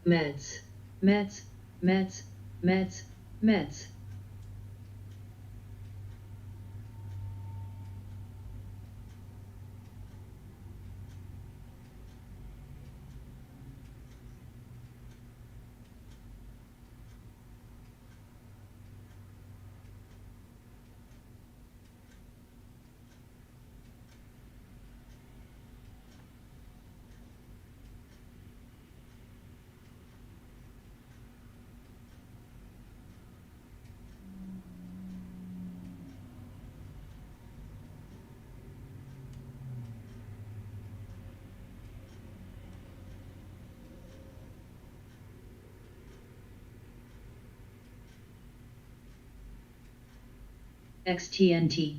Mets, Mets, Mets, Mets, Mets. XTNT.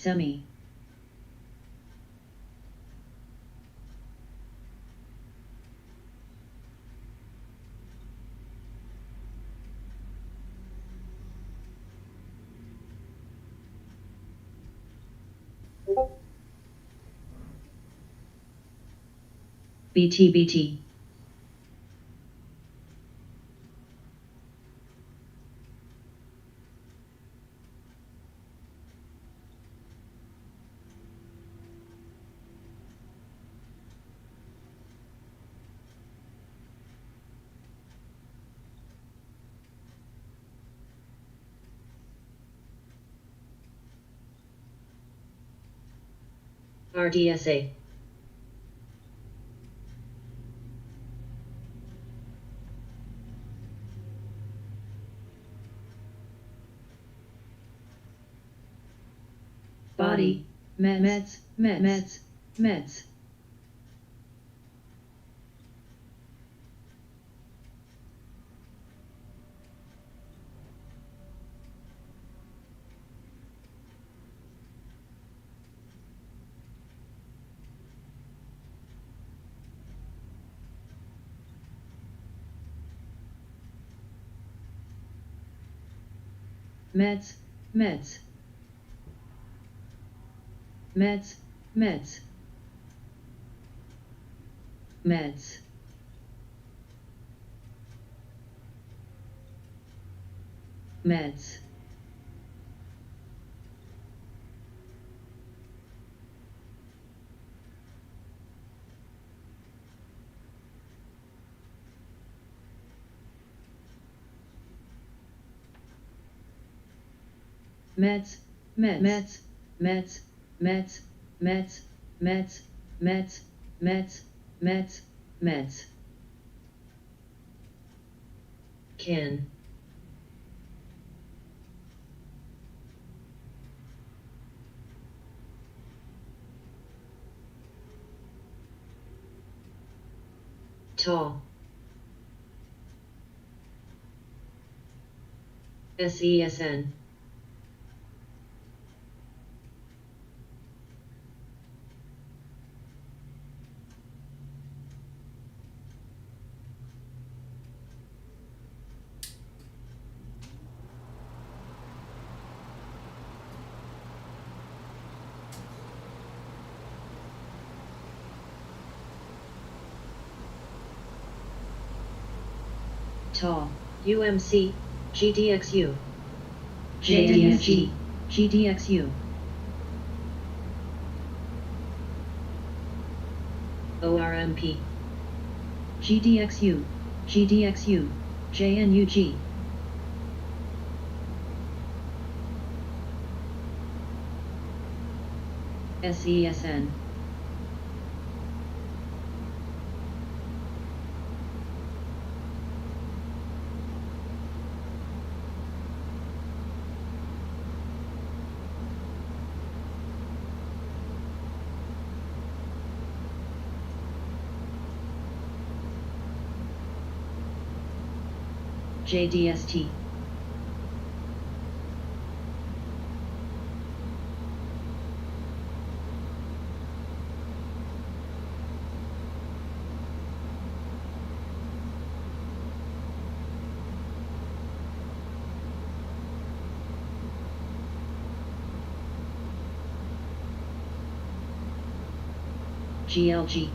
semi, BT, RDSA, body, meds, meds, meds, meds, meds, meds, meds, meds, meds, meds, meds, meds, meds, meds, meds, meds, meds, can, tall, SESN, tall, UMC, GDXU, JNG, GDXU, ORMP, GDXU, GDXU, JNUG, SESN, JDST, GLG,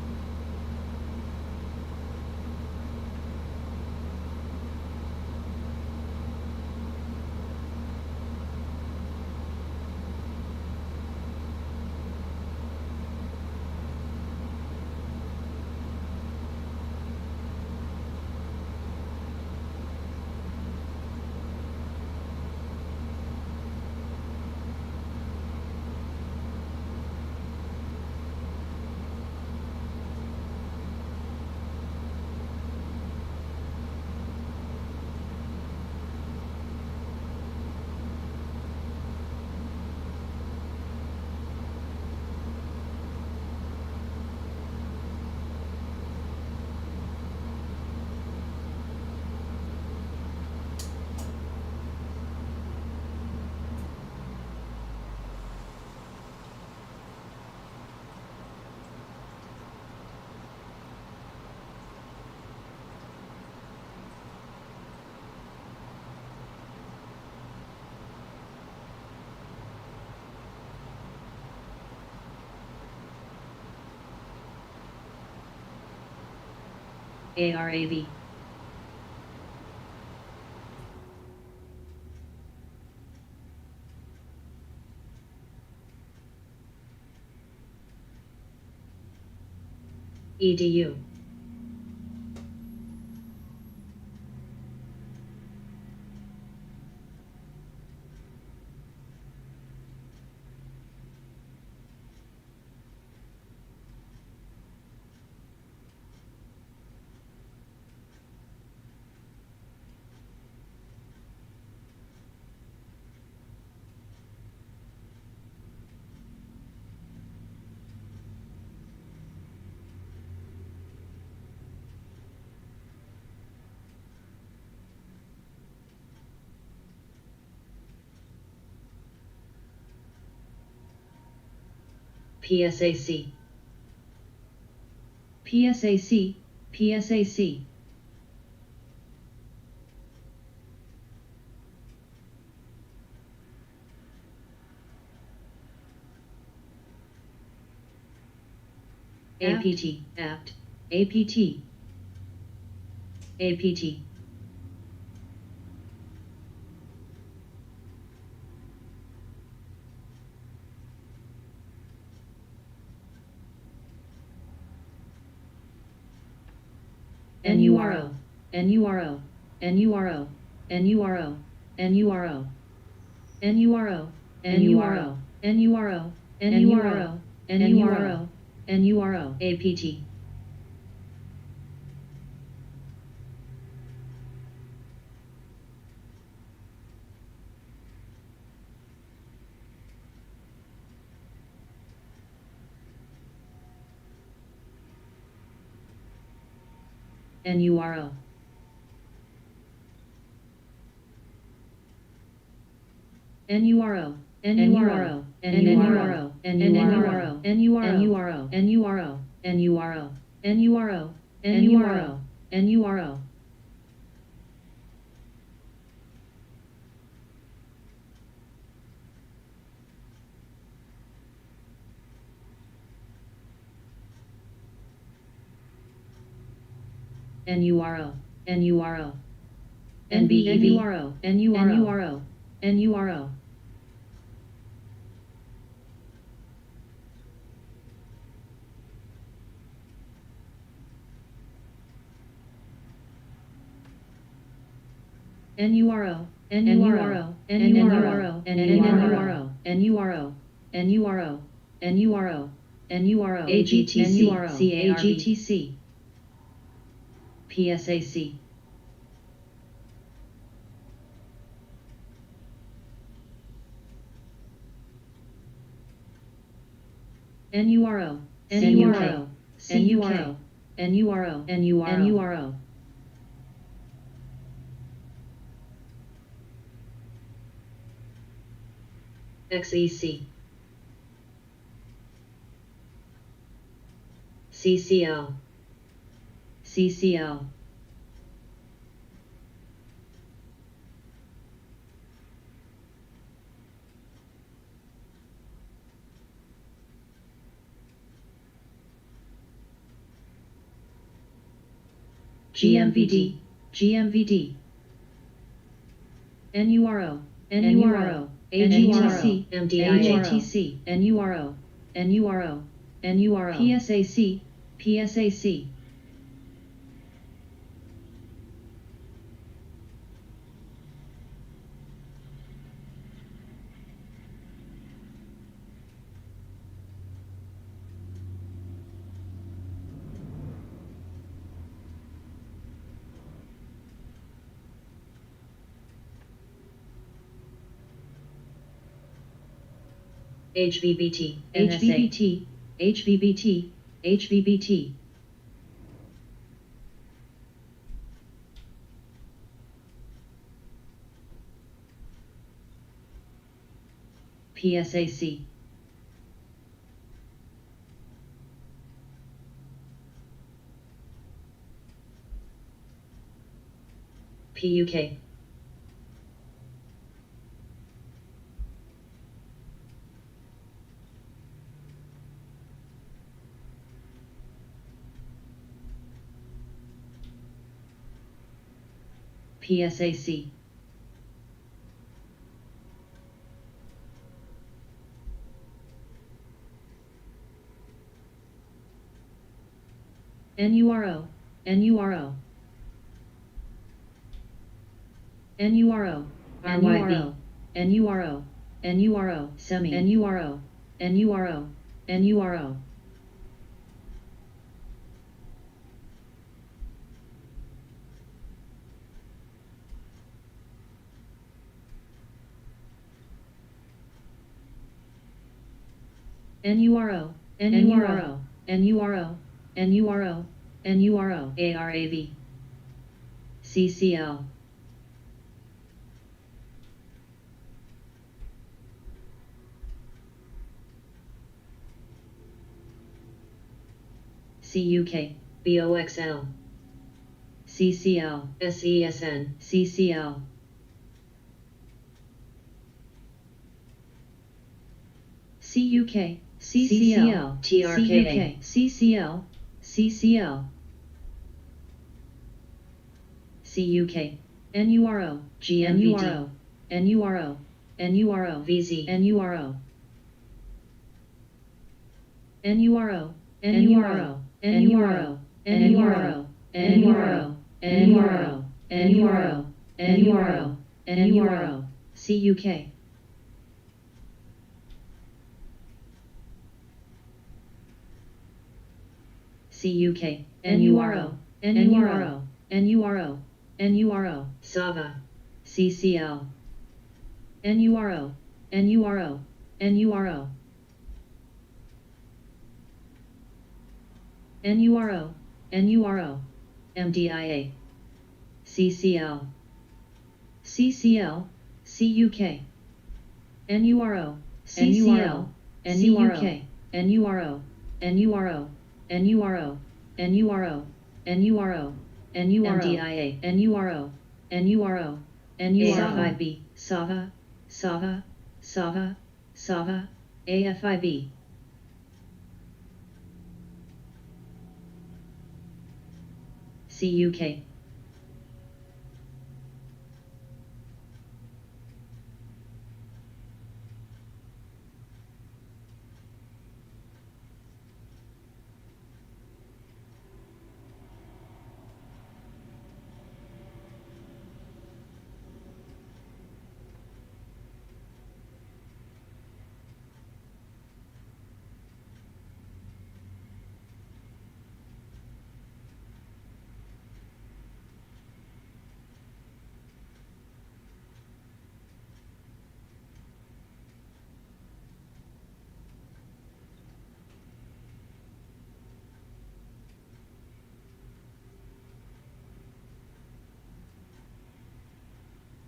ARAV. EDU. PSAC. PSAC. PSAC. APT. APT. APT. APT. NURO. NURO. NURO. NURO. NURO. NURO. NURO. NURO. NURO. NURO. NURO. APT. NURO. NURO. NURO. NURO. NURO. NURO. NURO. NURO. NURO. NURO. NURO. NURO. NURO. NURO. NBEV. NURO. NURO. NURO. NURO. NURO. NURO. NURO. NURO. NURO. NURO. NURO. AGTC. AGTC. PSAC. NURO. NURO. NURO. NURO. NURO. XEC. CCL. CCL. GMVD. GMVD. NURO. NURO. AGTC. AGTC. NURO. NURO. NURO. PSAC. PSAC. HVBT. HVBT. HVBT. HVBT. PSAC. PUK. PSAC. NURO, NURO. NURO, NURO, NURO, NURO, semi, NURO, NURO, NURO. NURO, NURO, NURO, NURO, NURO, ARAV, CCL. CUK, BOXL, CCL, SESN, CCL. CUK, CCL, TRK, CCL, CCL. CUK, NURO, GMVD, NURO, NURO, VZ, NURO. NURO, NURO, NURO, NURO, NURO, NURO, NURO, NURO, NURO, CUK. CUK, NURO, NURO, NURO, NURO, SAVA, CCL. NURO, NURO, NURO. NURO, NURO, MDIA, CCL, CCL, CUK, NURO, CCL, NURO, NURO, NURO, NURO, NURO, NURO, MDIA, NURO, NURO, NURO, SAVA, SAVA, SAVA, SAVA, AFIB. CUK.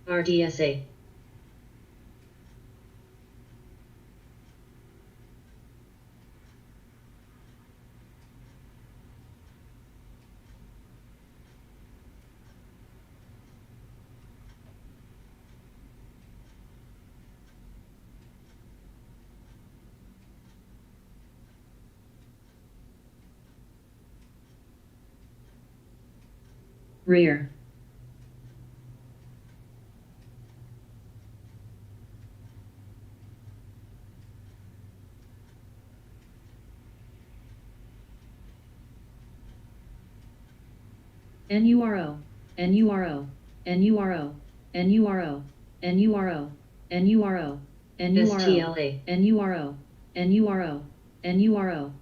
RDSA. Rear. NURO, NURO, NURO, NURO, NURO, NURO, NURO, NURO, NURO, NURO, NURO,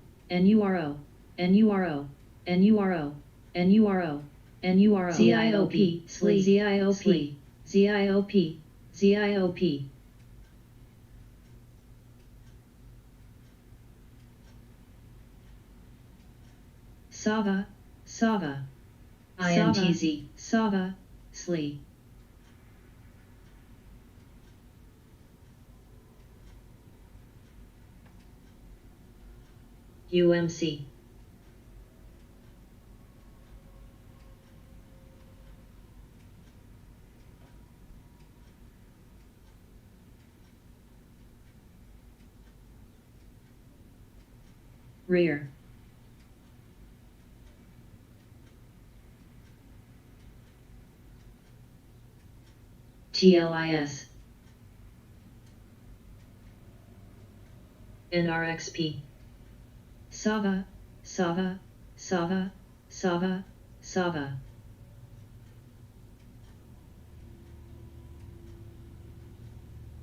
NURO, NURO, NURO, NURO, ZIOP, ZIOP, ZIOP, ZIOP. SAVA, SAVA. INTZ, SAVA, SLE. UMC. Rear. TLIS NRXP Sava, Sava, Sava, Sava, Sava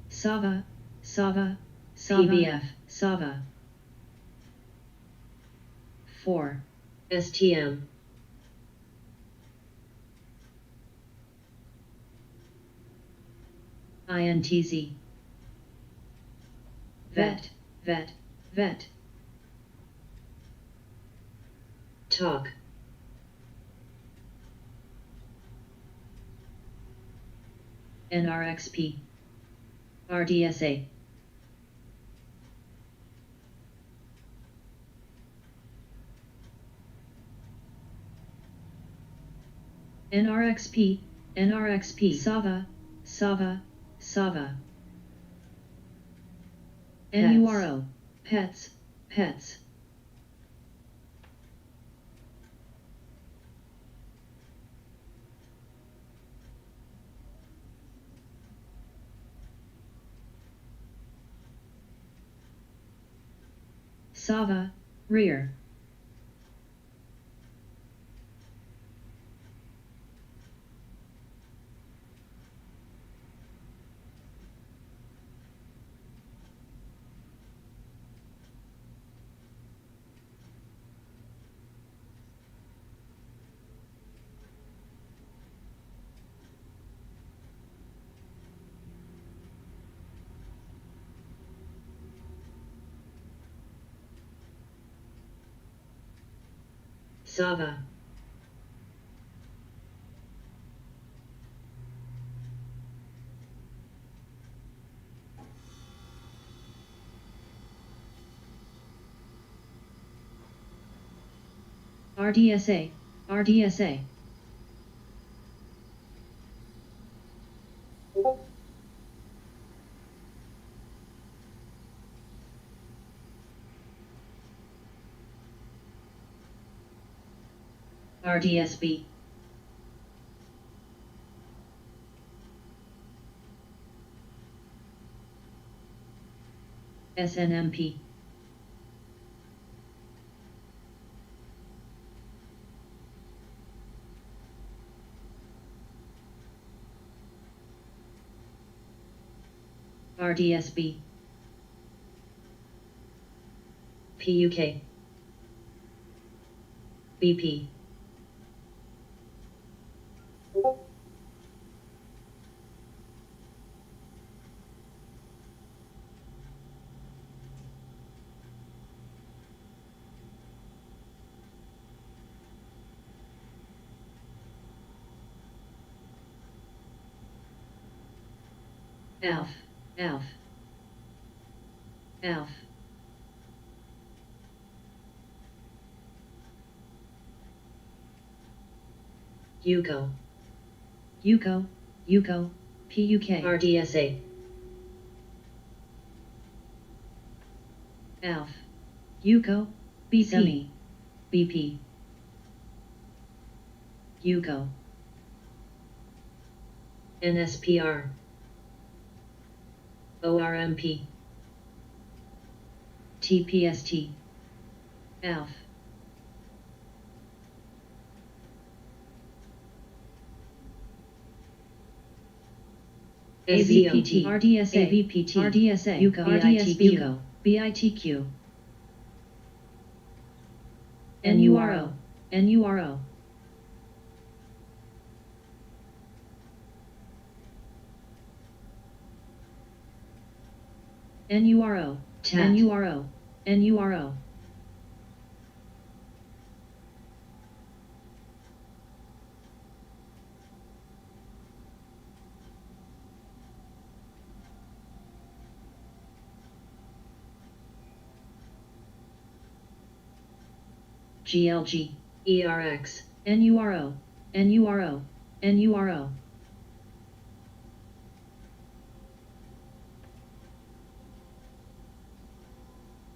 Sava, Sava, Sava PBF Sava 4 STM INTZ Vet, Vet, Vet Talk NRXP RDSA NRXP NRXP Sava, Sava, Sava NURO Pets, Pets Sava, Rear Sava RDSA RDSA RDSB SNMP RDSB PUK BP ALF ALF ALF UCO UCO UCO PUK RDSA ALF UCO BP Semi BP UCO NSPR ORMP TPST ALF AVPT RDSA AVPT RDSA UCO RDSB BITQ NURO NURO NURO NURO NURO GLG ERX NURO NURO NURO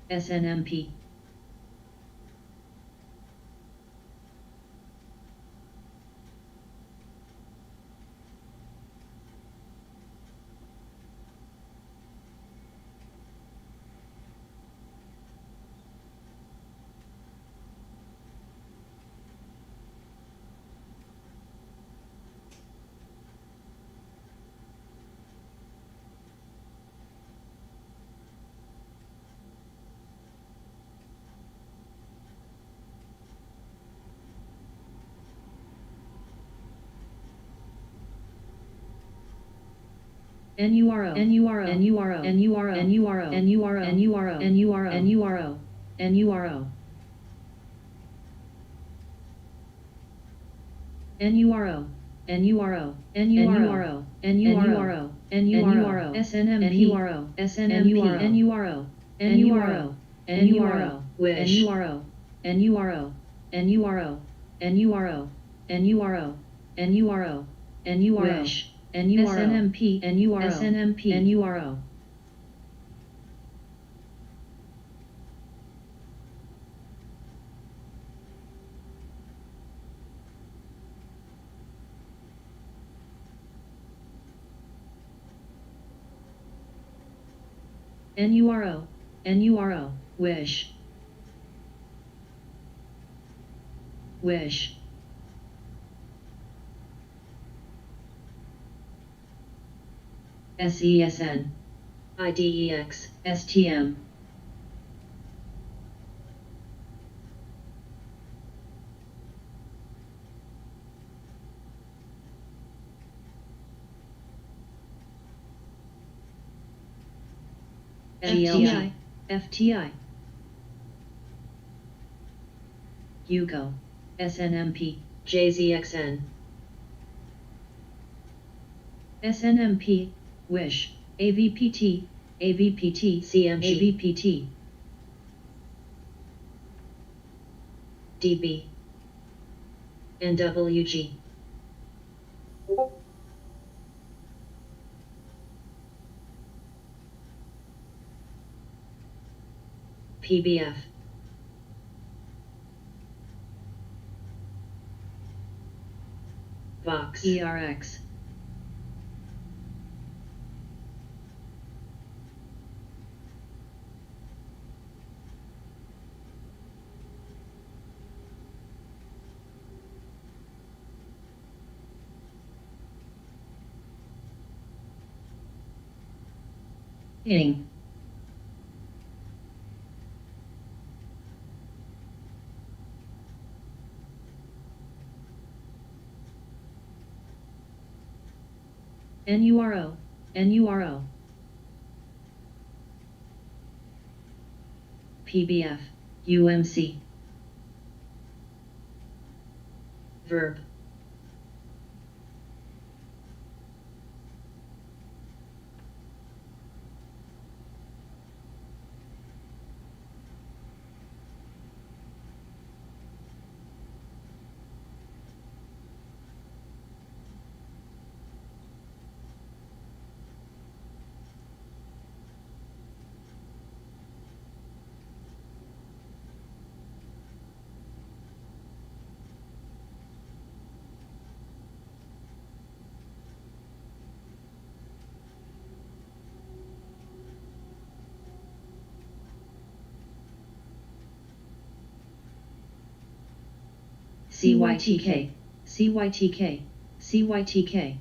SNMP NURO NURO NURO NURO NURO NURO NURO NURO NURO NURO NURO NURO NURO NURO NURO SNMP NURO SNMP NURO NURO NURO Wish NURO NURO NURO NURO NURO NURO NURO Wish SNMP NURO SNMP NURO NURO NURO Wish Wish SESN IDEX STM FTI FTI UCO SNMP JZXN SNMP Wish AVPT AVPT CMG AVPT DB NWG PBF Vox ERX Hitting NURO NURO PBF UMC Verb CYTK CYTK CYTK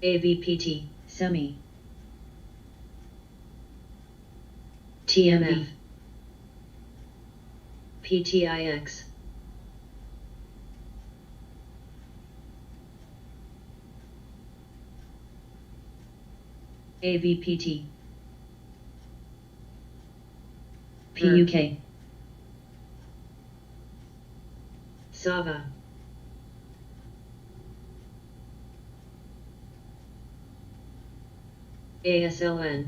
AVPT Semi TMF PTIX AVPT PUK Sava ASLN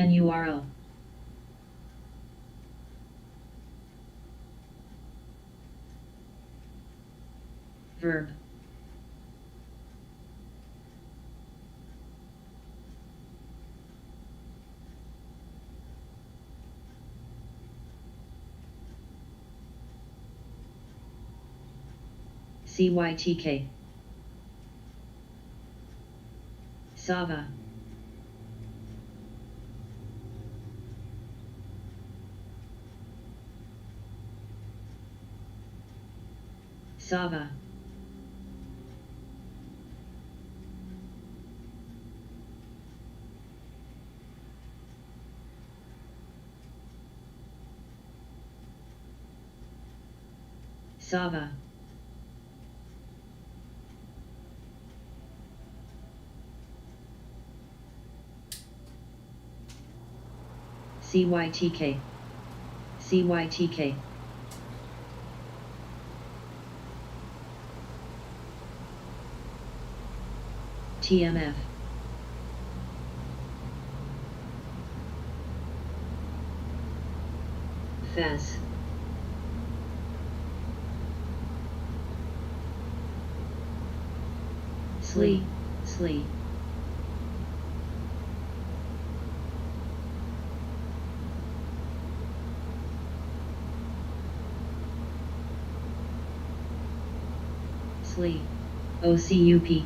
NURO Verb CYTK Sava. Sava. Sava. CYTK. CYTK. TMF. Fez. Slee. Slee. Slee. OCUP.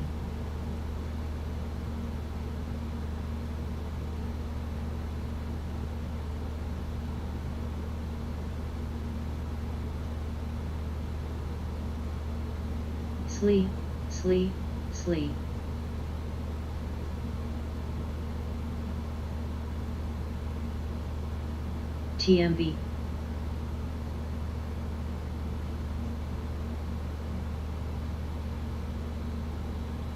Slee. Slee. Slee. TMV.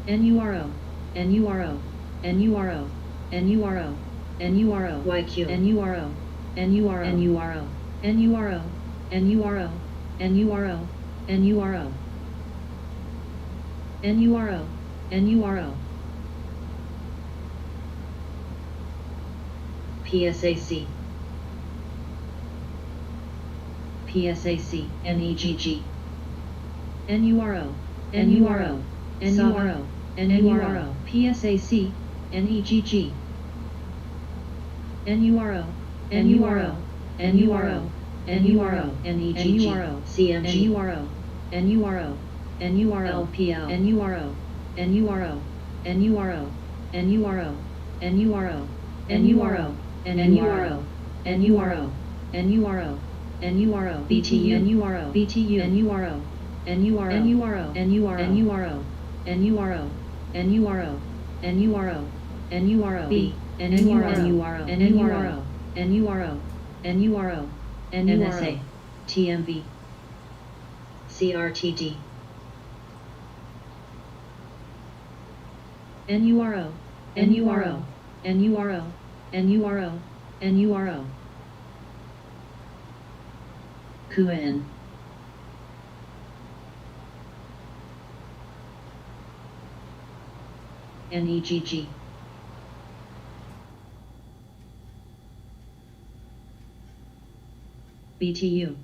NURO. NURO. NURO. NURO. NURO. YQ. NURO. NURO. NURO. NURO. NURO. NURO. NURO. NURO. NURO. PSAC. PSAC. NEGG. NURO. NURO. NURO. NURO. PSAC. NEGG. NURO. NURO. NURO. NURO. NEGG. CMG. NURO. NURO. NURO. LPL. NURO. NURO. NURO. NURO. NURO. NURO. NURO. NURO. NURO. NURO. BTU. NURO. BTU. NURO. NURO. NURO. NURO. NURO. NURO. NURO. NURO. B. NURO. NURO. NURO. NURO. NURO. NSA. TMV. CRTD. NURO. NURO. NURO. NURO. NURO. QN. NEGG. BTU.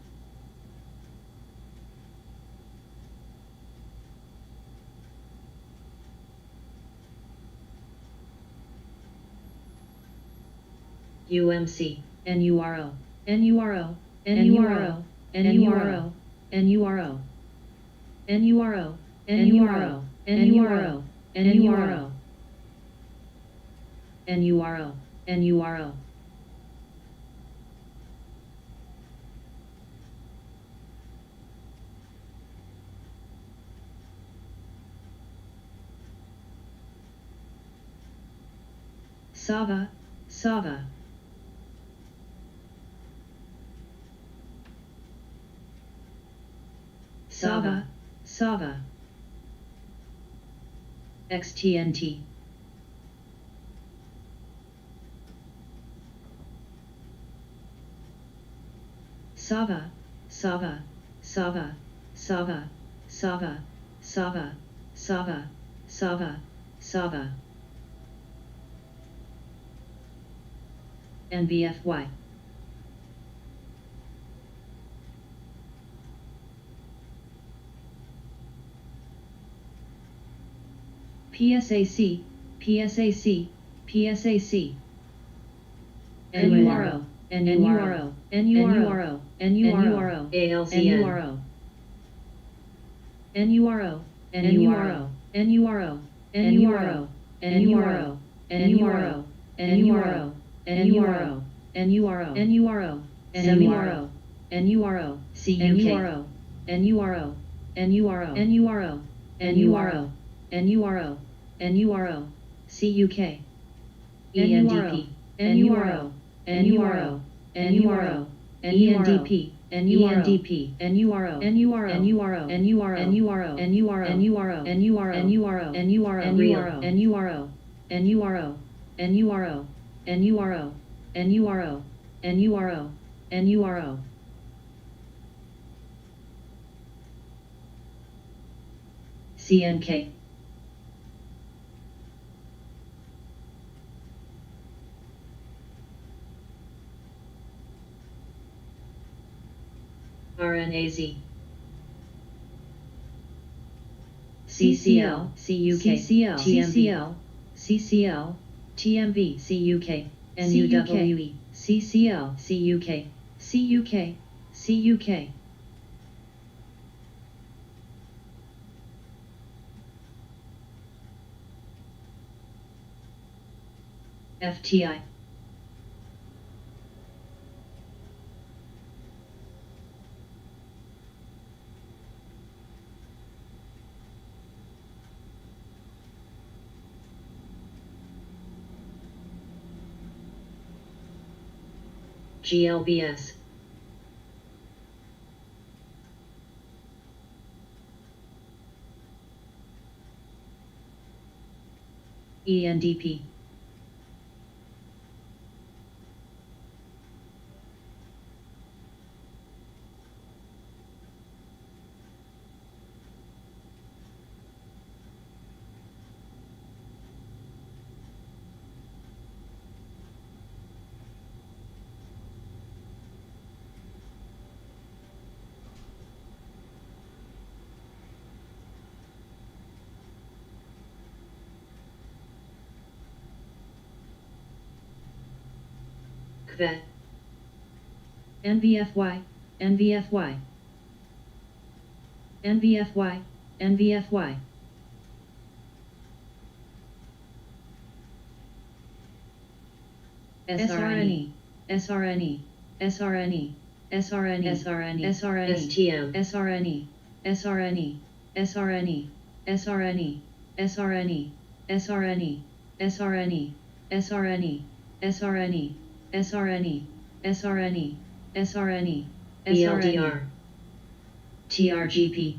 UMC. NURO. NURO. NURO. NURO. NURO. NURO. NURO. NURO. NURO. NURO. NURO. Sava. Sava. Sava. Sava. XTNT. Sava. Sava. Sava. Sava. Sava. Sava. Sava. Sava. Sava. NBFY. PSAC. PSAC. PSAC. NURO. NURO. NURO. NURO. ALCN. NURO. NURO. NURO. NURO. NURO. NURO, NURO, NURO, NURO, NURO, NURO, NURO, NURO, CUK, NURO, NURO, NURO, NURO, NURO, NURO, CUK, ENDP, NURO, NURO, NURO, ENDP, NURO, NURO, NURO, NURO, NURO, NURO, NURO, NURO, NURO, NURO, NURO, NURO, NURO, NURO, NURO, NURO, NURO, NURO, NURO. CNK. RNAZ. CCL, CUK, CCL, TMV, CCL, TMV, CUK, NUWE, CCL, CUK, CUK, CUK. FTI. GLBS. ENDP. KVET. NVFY, NVFY, NVFY, NVFY. SRNE, SRNE, SRNE, SRNE, SRNE, SRNE, STM, SRNE, SRNE, SRNE, SRNE, SRNE, SRNE, SRNE, SRNE, SRNE, SRNE, SRNE, SRNE, BLDR, TRGP.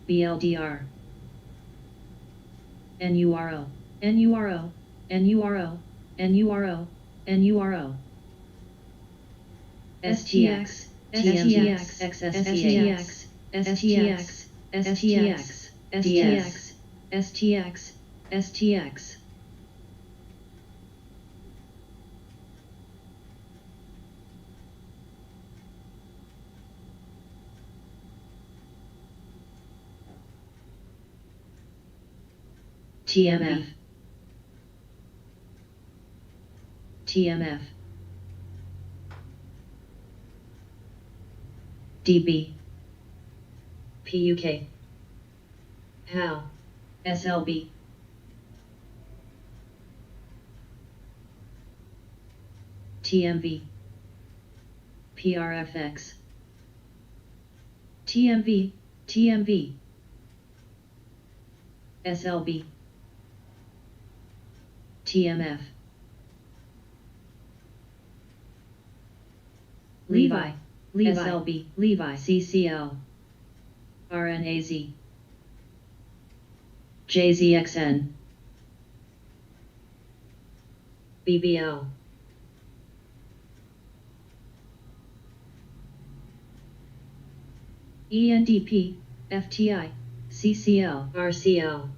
BLDR, NURO, NURO, NURO, NURO, NURO. STX, STX, STX, STX, STX, STX, STX, STX. TMF, TMF, DB, PUK, HAL, SLB, TMV, PRFX, TMV, TMV, SLB, TMF. Levi, SLB, Levi, CCL, RNAZ, JZXN, BBL. ENDP, FTI, CCL, RCL,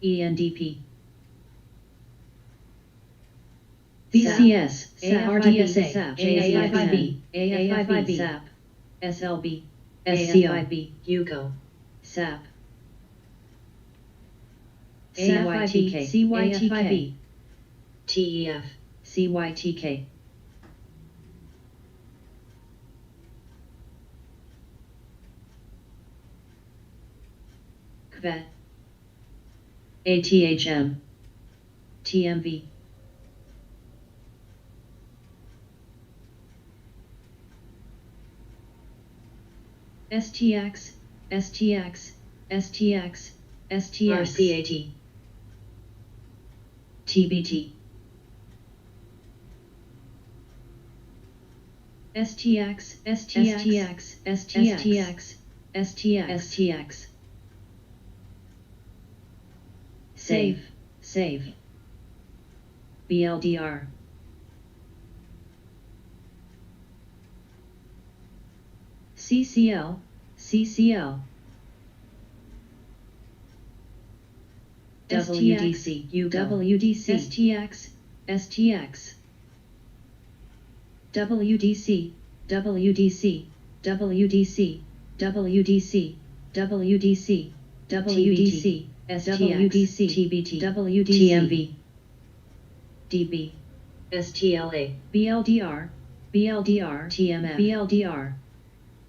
ENDP. BCS, RDSA, AFIB, AFIB, SAP, SLB, SCO, UCO, SAP, CYTK, CYTK, TEF, CYTK. vet, ATHM, TMV, STX, STX, STX, STX, RCAT, TBT, STX, STX, STX, STX, STX. Save, save. BLDR. CCL, CCL. WDC, WDC, STX, STX. WDC, WDC, WDC, WDC, WDC, WDC, STX, TBT, WDC, TMV, DB, STLA, BLDR, BLDR, TMF, BLDR,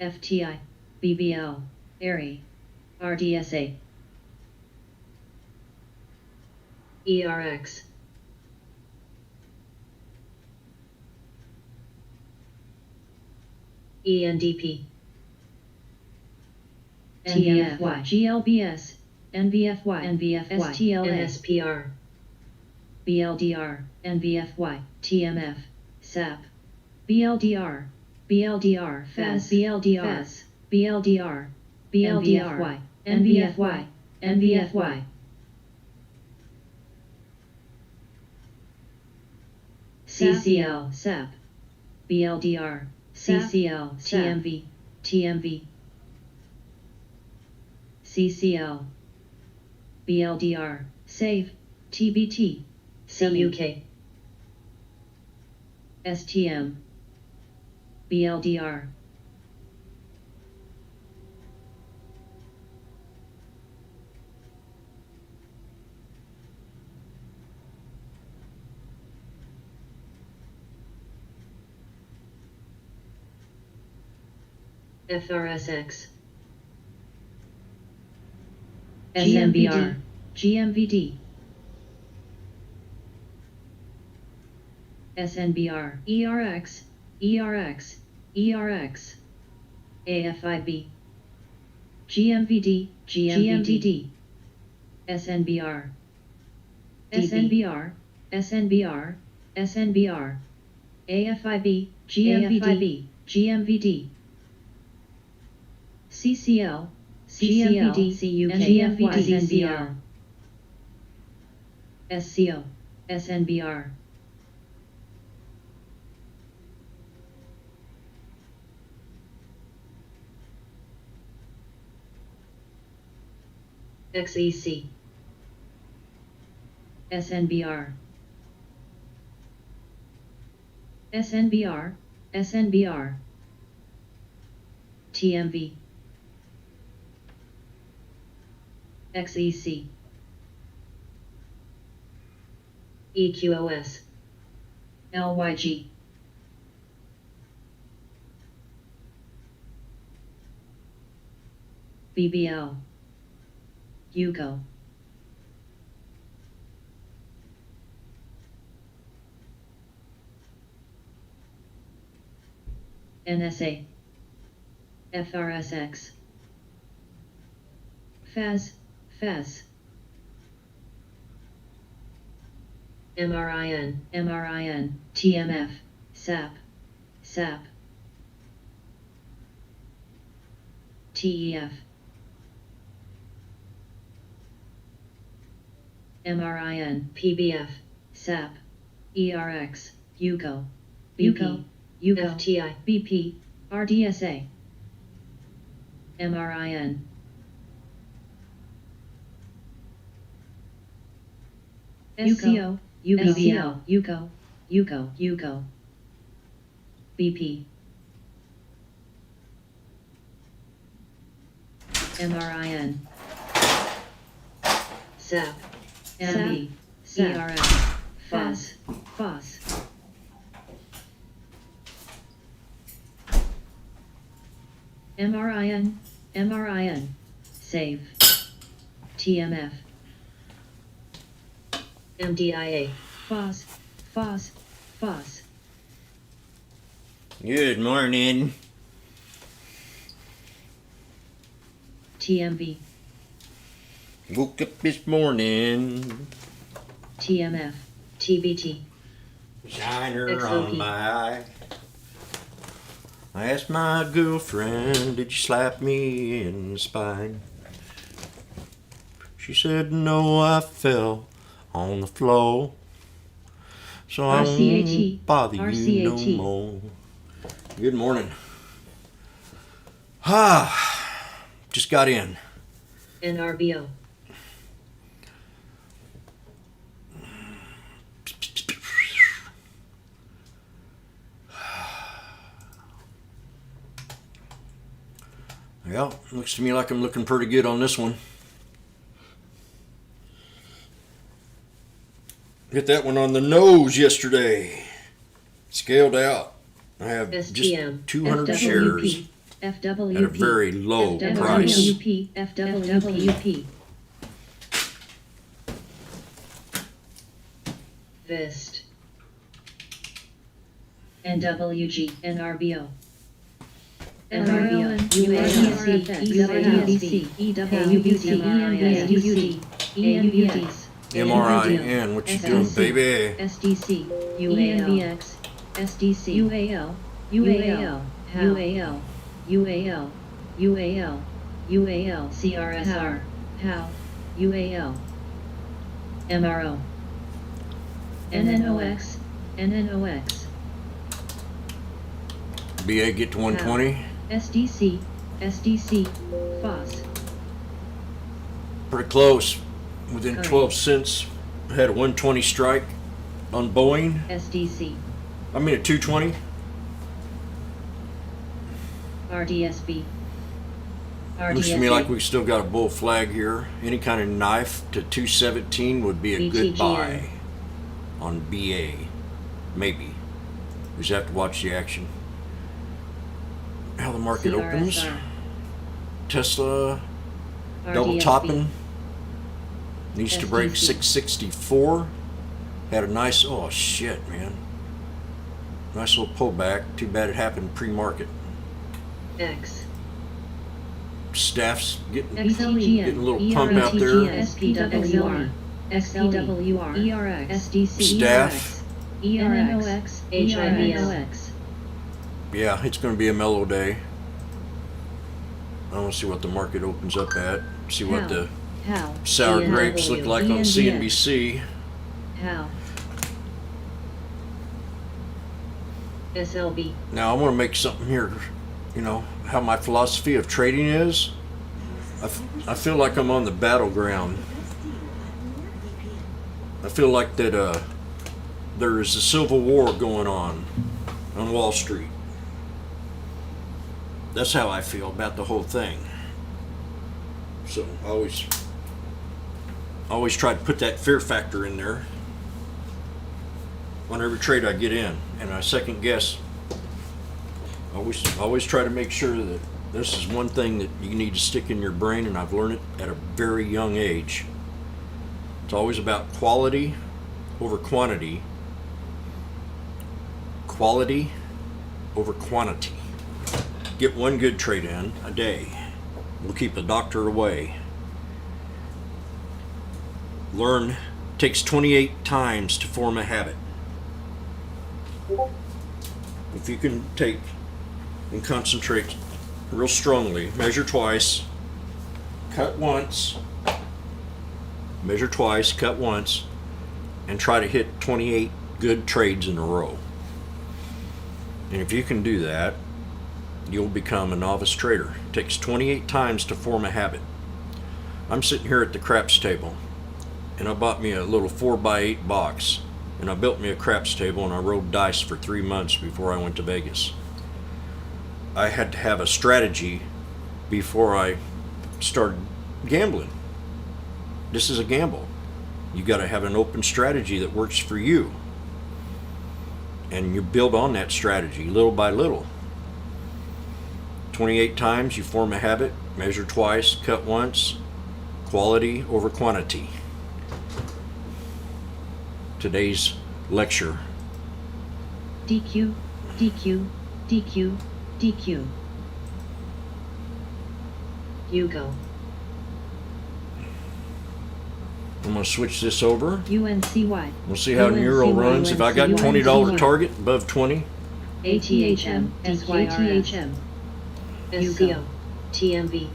FTI, BBL, ARI, RDSA, ERX, ENDP, NVFY, GLBS, NVFY, NVFY, STLA, NSPR, BLDR, NVFY, TMF, SAP, BLDR, BLDR, FAS, BLDR, BLDR, BLDR, NVFY, NVFY, CCL, SAP, BLDR, CCL, TMV, TMV, CCL, BLDR, SAVE, TBT, CUK, STM, BLDR. FRSX, SMBR, GMVD, SNBR, ERX, ERX, ERX, AFIB, GMVD, GMVD, SNBR, SNBR, SNBR, SNBR, AFIB, GMVD, GMVD, CCL, CCL, CUK, GMVD, SNBR, SCO, SNBR, XEC, SNBR, SNBR, SNBR, TMV, XEC, EQOS, LYG, BBL, UCO, NSA, FRSX, FAS, FAS, MRIN, MRIN, TMF, SAP, SAP, TEF, MRIN, PBF, SAP, ERX, UCO, BP, FTI, BP, RDSA, MRIN, SCO, UBBL, UCO, UCO, UCO, BP, MRIN, SAP, MB, CRF, FOS, FOS, MRIN, MRIN, save, TMF. MDIA. Foss. Foss. Foss. Good morning. TMV. Woke up this morning. TMF. TBT. Shiner XOP. on my eye. I asked my girlfriend, did you slap me in the spine? She said, no, I fell on the floor. So I RCAT. won't bother you no RCAT. more. Good morning. Just got in. NRBO. Well, looks to me like I'm looking pretty good on this one. Hit that one on the nose yesterday. Scaled out. I have just STM. 200 shares FWP. at a very low price. FWP. FWP. VIST. NWG. NRBO. NRBO. UADC. EWDC. EWBC. ENVSDC. ENVX. MRIN, what you doing, SDC. baby? SDC. UAL. ENVX. SDC. UAL. UAL. UAL. UAL. UAL. UAL. CRSR. HAL. UAL. MRO. NNOX. NNOX. BA get to 120. SDC. SDC. FOSS. Pretty close. Within Current. 12 cents. Had a 120 strike on Boeing. SDC. I mean a 220. RDSB. Looks to me like we still got a bull flag here. Any kind of knife to 217 would be a good BTGN. buy on BA. Maybe. We just have to watch the action. How the market opens. CRSR. Tesla double RDSB. topping. Needs to break SDC. 664. Had a nice, oh shit, man. Nice little pullback. Too bad it happened pre-market. X. Staff's getting XLGN. Getting a little pump out there. SPWR. XPWR. ERX. SDC. Staff. ERX. HIVS. Yeah, it's going to be a mellow day. I want to see what the market opens up at. See what the How? sour ENW. grapes look like on CNBC. How? SLB. Now, I want to make something here, you know, how my philosophy of trading is. I feel like I'm on the battleground. I feel like that there is a civil war going on Wall Street. That's how I feel about the whole thing. So I always try to put that fear factor in there on every trade I get in, and I second guess. Always try to make sure that this is one thing that you need to stick in your brain, and I've learned it at a very young age. It's always about quality over quantity, quality over quantity. Get one good trade in a day. We'll keep the doctor away. Learn. Takes 28 times to form a habit. If you can take and concentrate real strongly, measure twice, cut once, measure twice, cut once, and try to hit 28 good trades in a row. And if you can do that, you'll become a novice trader. It takes 28 times to form a habit. I'm sitting here at the craps table, and I bought me a little 4x8 box, and I built me a craps table, and I rolled dice for 3 months before I went to Vegas. I had to have a strategy before I started gambling. This is a gamble. You got to have an open strategy that works for you, and you build on that strategy little by little. 28 times you form a habit. Measure twice, cut once. Quality over quantity. Today's lecture. DQ, DQ, DQ, DQ. Hugo. I'm going to switch this over. UNCY. We'll see how Neural runs. If I got $20 target above 20, ATHM, SYRF. SCO. TMB.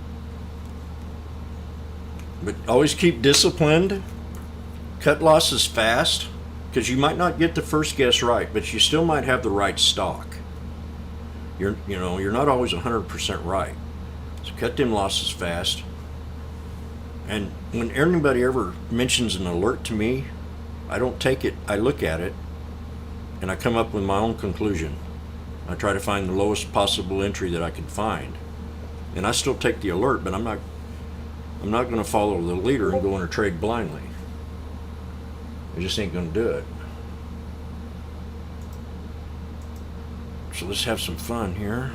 but always keep disciplined. Cut losses fast, because you might not get the first guess right, but you still might have the right stock. You're not always 100% right. So cut them losses fast. And when anybody ever mentions an alert to me, I don't take it. I look at it, and I come up with my own conclusion. I try to find the lowest possible entry that I can find, and I still take the alert. But I'm not going to follow the leader and go in a trade blindly. I just ain't going to do it. So let's have some fun here.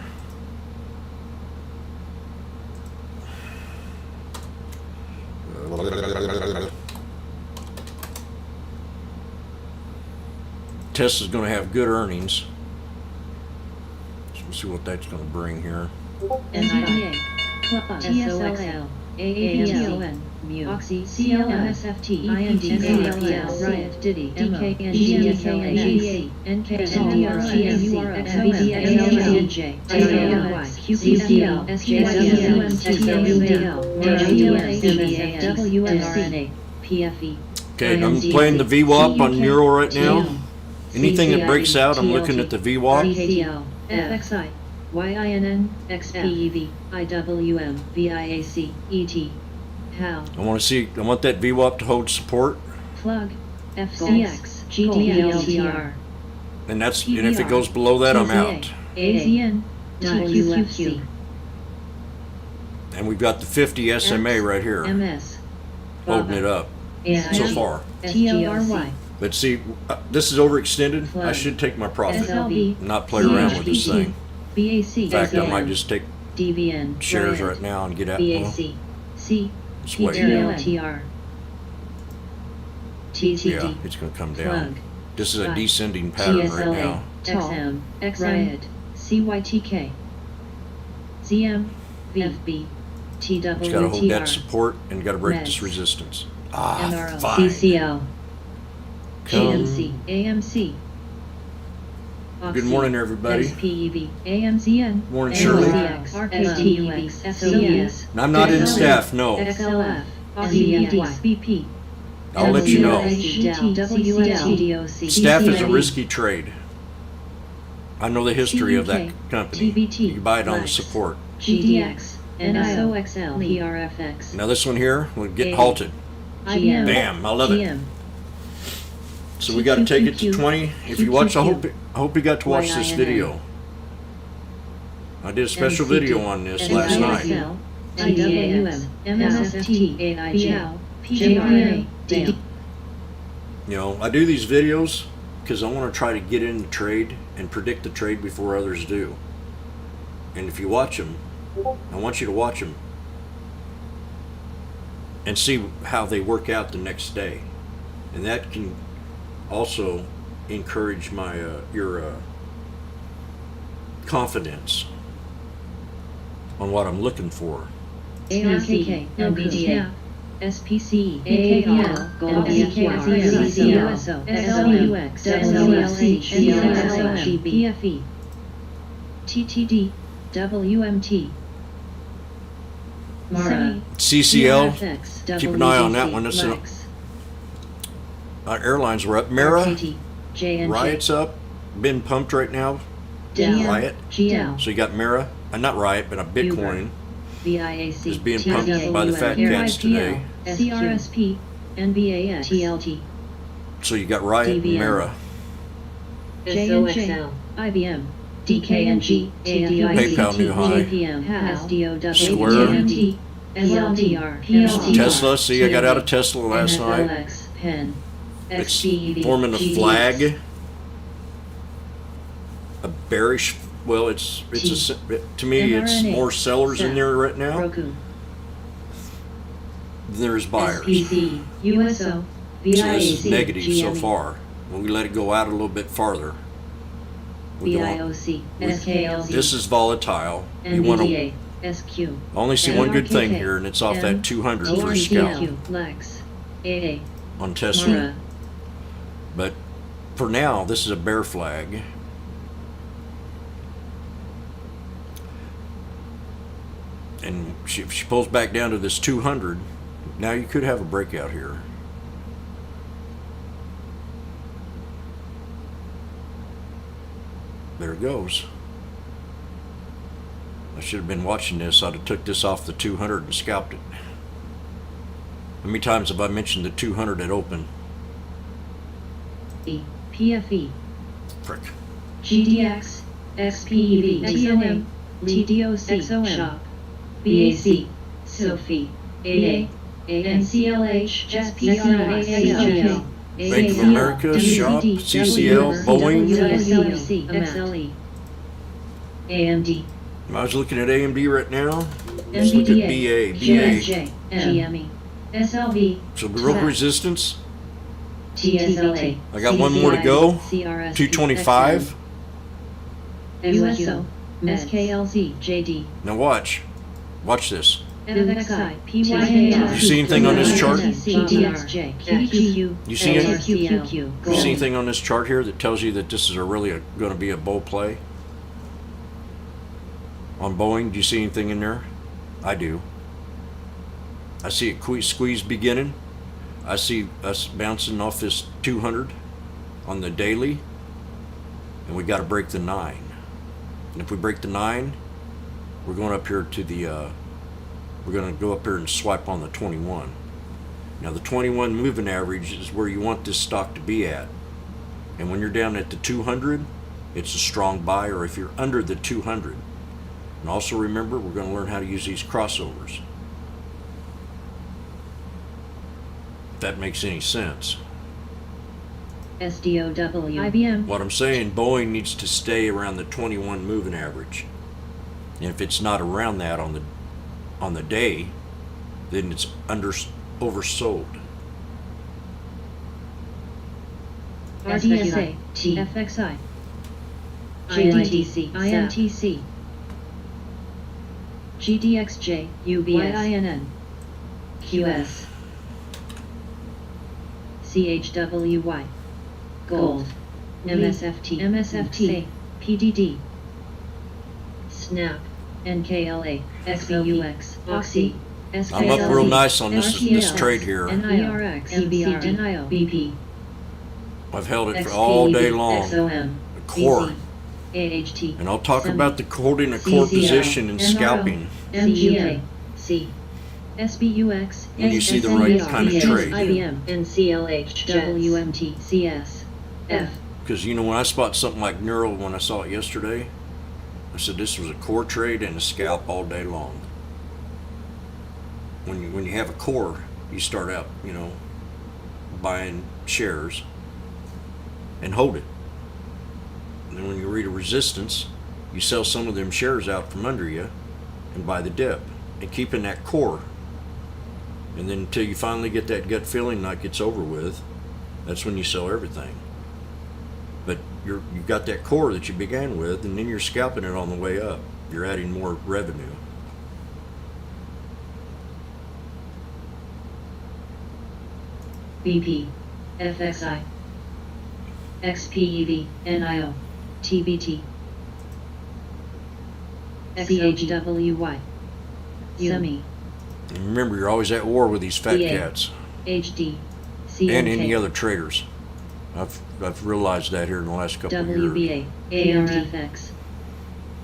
Tesla's going to have good earnings. So we'll see what that's going to bring here. NVDA, TSLA, AAVLN, Mu, Oxy, CLMSFT, IND, Riot, Diddy, DKNG, DKNG, NKNDRCNURL, NVDXLNJ, QCCL, WRNA, PFE. Okay, I'm playing the VWAP on Neural right now. Anything that breaks out, I'm looking at the VWAP. CCL, FXI, YINN, XPEV, IWM, VIAC, ET, HAL, I want that VWAP to hold support, Plug, FCX, GDLTR, and if it goes below that, I'm out. AZN, TQQC, And we've got the 50 SMA right here, MS, holding it up so far. TLRY, But see, this is overextended. I should take my profit, SLB, not play around with this thing. BAC, In fact, I might just take DBN, shares Riot, right now and get out. Well, BAC, C, let's wait. TLTR, TTD, Yeah, it's going to come Plug, down. This is a descending pattern right now. TSLA, XM, Riot, CYTK, ZM, VFB, It's got to hold that TWTR, support and got to break this Meds, resistance. MRL, Fine. CCL, Come. AMC, AMC, Good morning, everybody. SPEV, AMZN, Morning, Shirley. AMCX, RKTUX, SCS, And I'm not in staff, no. XLF, CBP, I'll let you know. WSDOC, Staff is a risky trade. I know the history of that company. TBT, You buy it on the Flex, support. GDX, NSOXL, PRFX, Now this one here will get halted. GM, Bam, I love it. GM, So we got to take it to 20. If you watch, I hope you got to watch this video. I did a special video on this last night. TWM, MSFT, AIG, PJRA, DD. You know, I do these videos because I want to try to get in the trade and predict the trade before others do. And if you watch them, I want you to watch them and see how they work out the next day. And that can also encourage your confidence on what I'm looking for. ARKK, NVDA, SPC, AKR, CCOSO, SLUX, SLLH, SLSOM, PFE, TTD, WMT, MARA, CCL, keep an eye on that one. That's airlines were up. Mara, Riot's up. Been pumped right now. Riot. GL, So you got Mara, not Riot, but a Bitcoin VIAC, is being pumped by the fat cats today. CRSP, NBAX, TLT, So you got Riot and DBM. Mara. SOXL. IBM, DKNG, ADIC, PayPal new high. JPM, SDOW, Square. GMT, SLTR, PLTR, Tesla, see, I got out of Tesla last night. NFLX, PEN, It's XPEV, forming a GDX, flag. A bearish. Well, it's to me, it's mRNA, more sellers in there right now. Roku, there's buyers. SPC, USO, So this is VIAC, negative so GME, far. When we let it go out a little bit farther, we go on. BIOC, SKLZ, This is volatile. You want to NVDA, SQ, only see one good thing NRKK, here, and it's off that 200 for a TRCL, scalp Lex, AA, on testing. Mara, But for now, this is a bear flag. And if she pulls back down to this 200, now you could have a breakout here. There it goes. I should have been watching this. I'd have took this off the 200 and scalped it. How many times have I mentioned the 200 at open? PFE, Frick. GDX, XPEV, XOM, TDOC, XOM, Shop, BAC, SOFI, AA, ANCLH, SPRI, ACL, Bank of America, Shop, CCL, Boeing. USLC, XLE, AMD, I was looking at AMD right now. Let's look at NVDA, GSJ, GME, SLV, So the real resistance, TSLA, I got one more to go. CRS, 225. USO, SKLZ, JD, Now watch. Watch this. FXI, PYAR. You see anything on this chart? GDXJ, QQQ, You see any- QQQ, You see anything on this chart here that tells you that this is going to be a bull play? On Boeing, do you see anything in there? I do. I see a squeeze beginning. I see us bouncing off this 200 on the daily, and we got to break the 9. And if we break the 9, we're going up here to the, we're going to go up here and swipe on the 21. Now the 21 moving average is where you want this stock to be at. And when you're down at the 200, it's a strong buy, or if you're under the 200. And also remember, we're going to learn how to use these crossovers. If that makes any sense. SDOW, IBM, What I'm saying, Boeing needs to stay around the 21 moving average. And if it's not around that on the day, then it's oversold. RDSA, FXI, GDTC, IMTC, GDXJ, UBS, YINN, QS, CHWY, Gold, MSFT, PDD, Snap, NKLA, XBUX, Oxy, I'm up real nice on this trade here. NIRX, EBR, NIO, BP, I've held it for all day long. XOM, The core. AHT, And I'll talk Semi, about the holding a core CCL, position and NRO, scalping. MGA, C, SBUX, When you see the right kind of trade. IBM, NCLH, WMT, CS, F, Because when I spot something like Neural, when I saw it yesterday, I said this was a core trade and a scalp all day long. When you have a core, you start out, buying shares and hold it. And then when you read a resistance, you sell some of them shares out from under you and buy the dip and keep in that core. And then until you finally get that gut feeling like it's over with, that's when you sell everything. But you've got that core that you began with, and then you're scalping it on the way up. You're adding more revenue. BP, FXI, XPEV, NIO, TBT, CHWY, Semi, And remember, you're always at war with these fat EA. cats HD, and any CNK, other traders. I've realized that here in the last couple of years. WBA, ARFX,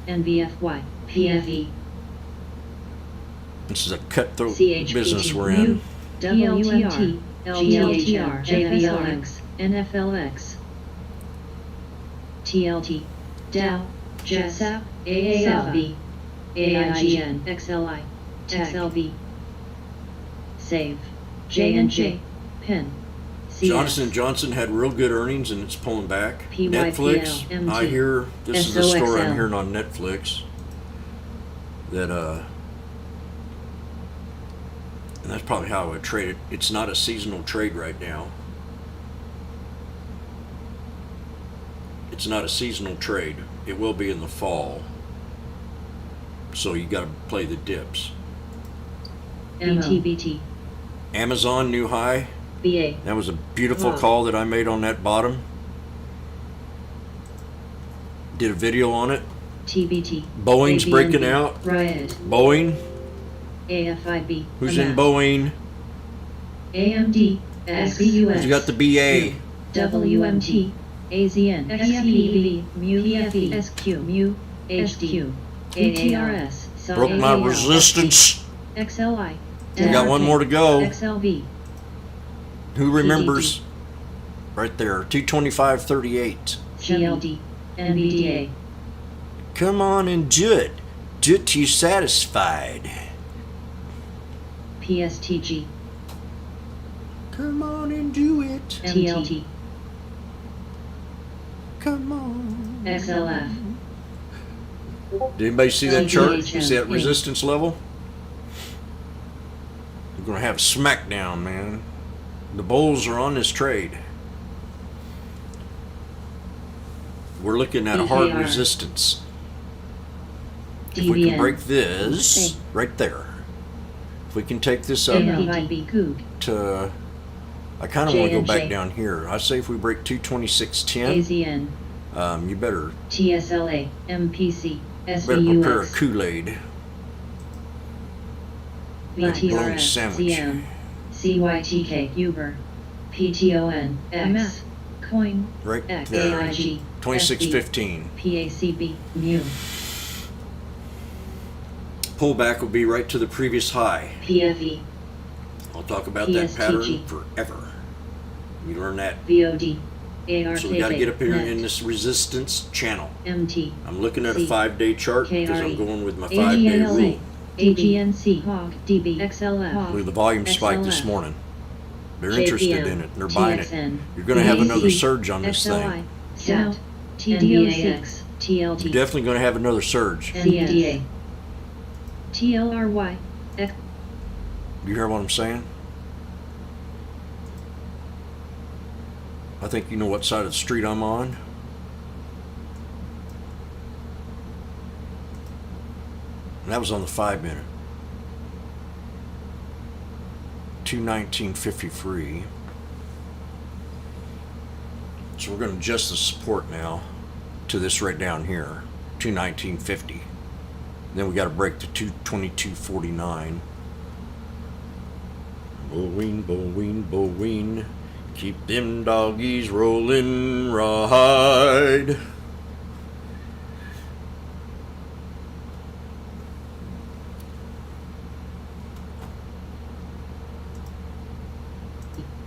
NVFY, PFE, This is a cutthroat CHPT, business we're in. WLTR, GLTR, JFLX, NFLX, TLT, Dow, JSAP, AALV, AIGN, XLI, XLV, Save, J&J, PIN, CS, Johnson & Johnson had real good earnings and it's pulling back. PYPL, Netflix, MT, I hear, this is the story I'm SOXL. hearing on Netflix, that And that's probably how I would trade it. It's not a seasonal trade right now. It's not a seasonal trade. It will be in the fall. So you got to play the dips. BTBT. Amazon new high. BA. That was a beautiful Wow. call that I made on that bottom. Did a video on it. TBT. Boeing's ABNB. breaking out. Riot. Boeing. AFIB. Who's in AMAT. Boeing? AMD. SBUS. You got the BA. WMT. AZN. XPV. MU. PFE. SQ. MU. HD. AARS. Broke my resistance. XLI. We got one more to go. XLV. Who remembers? Right there, 225.38. GLD. NVDA. Come on and do it. Do it till you're satisfied. PSTG. Come on and do it. TLT. Come on. XLF. Did anybody see that chart? You LDHM, see that yeah. resistance level? We're gonna have a smackdown, man. The bulls are on this trade. We're looking at a hard DKR. resistance. If we can DBN. break this right there, if we can take this up AFIB. Coog. to, I kind of want to go back JNJ. down here. I say if we break 226.10, AZN. you better TSLA. MPC. prepare a SBUS. Kool-Aid. bologna BTRS. sandwich. CM. CYTK. Uber. PTON. X. Coin. Right X. there. AIG. 26.15. PACB. MU. Pullback will be right to the previous high. PFE. I'll talk about that pattern PSTG. forever. We learn that. VOD. ARKK. So we got to get up here Net. in this resistance channel. MT. I'm looking at a C. 5-day chart because I'm KRE. going with my 5-day AGNLA. rule. AGNC. HOG. DB. XLF. Look at the volume spike this XLF. morning. They're interested in it. They're buying it. TXN. You're going to have another BAC. surge on this XLI. thing. SAT. TDOC. TLT. You're definitely going to have another surge. CNDA. TLRY. You hear what I'm saying? I think you know what side of the street I'm on. And that was on the 5-minute. 219.53. So we're going to adjust the support now to this right down here, 219.50. Then we got to break to 222.49. Boeing, Boeing, Boeing. Keep them doggies rolling, ride.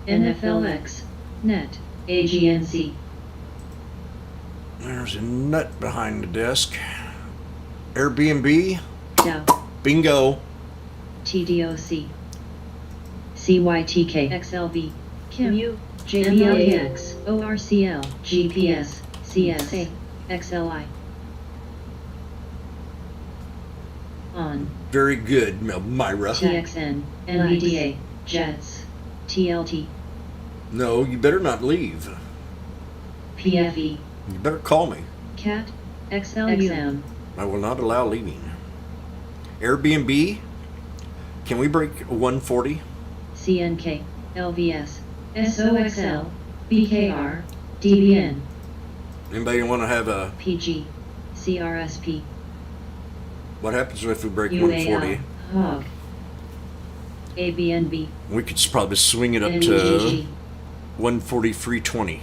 NFLX. Net. AGNC. There's a nut behind the desk. Airbnb, Dow. bingo. TDOC. CYTK. XLV. Kim. JBLX. ORCL. GPS. CSA. XLI. On. Very good, Myra. TXN. NVDA. Jets. TLT. No, you better not leave. PFE. You better call me. CAT. XLUM. I will not allow leaving. Airbnb, can we break 140? CNK. LVS. SOXL. BKR. DBN. Anybody want to have a, PG. CRSP. what happens if we break UAL. 140? HOG. ABNB. We could probably swing it up to NEGG. 143.20.